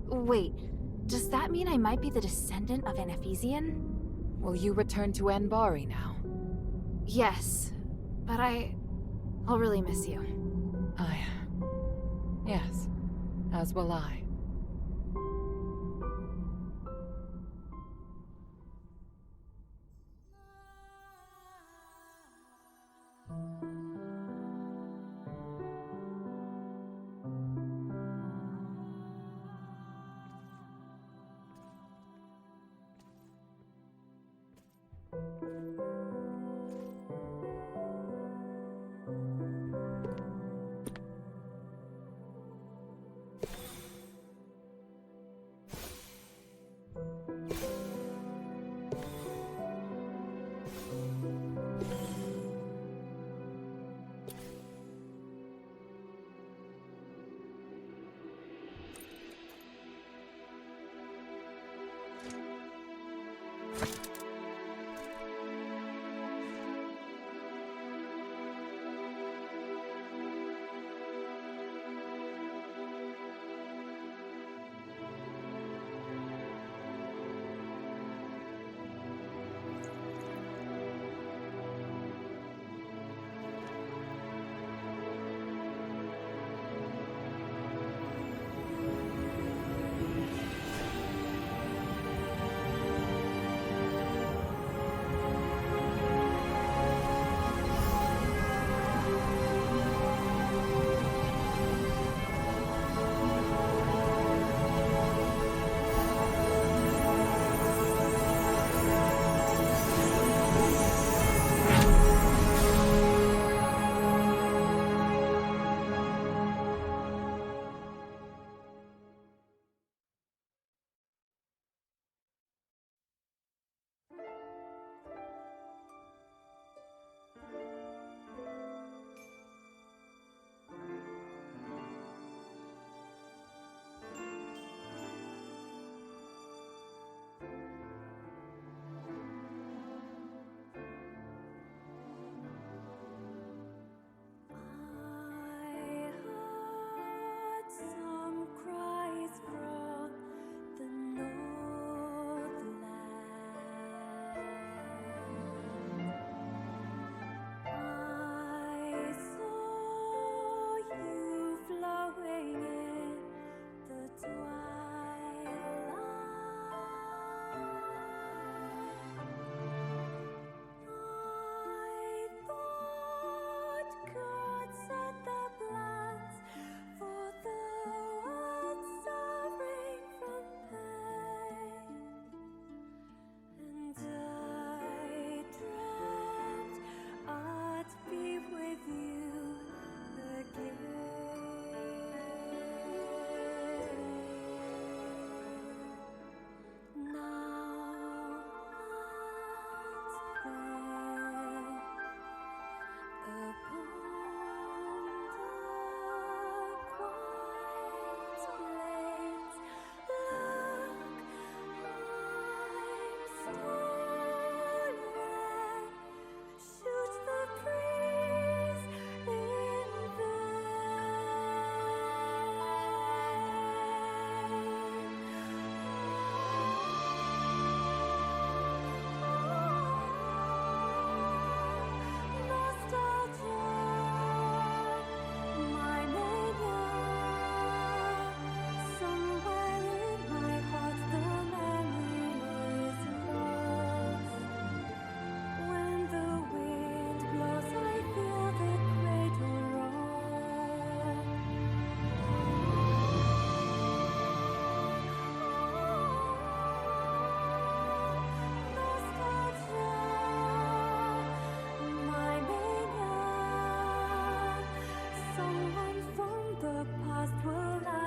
Wait, does that mean I might be the descendant of an Ephesian? Will you return to Anbari now? Yes, but I'll really miss you. Yes, as will I. past will lie.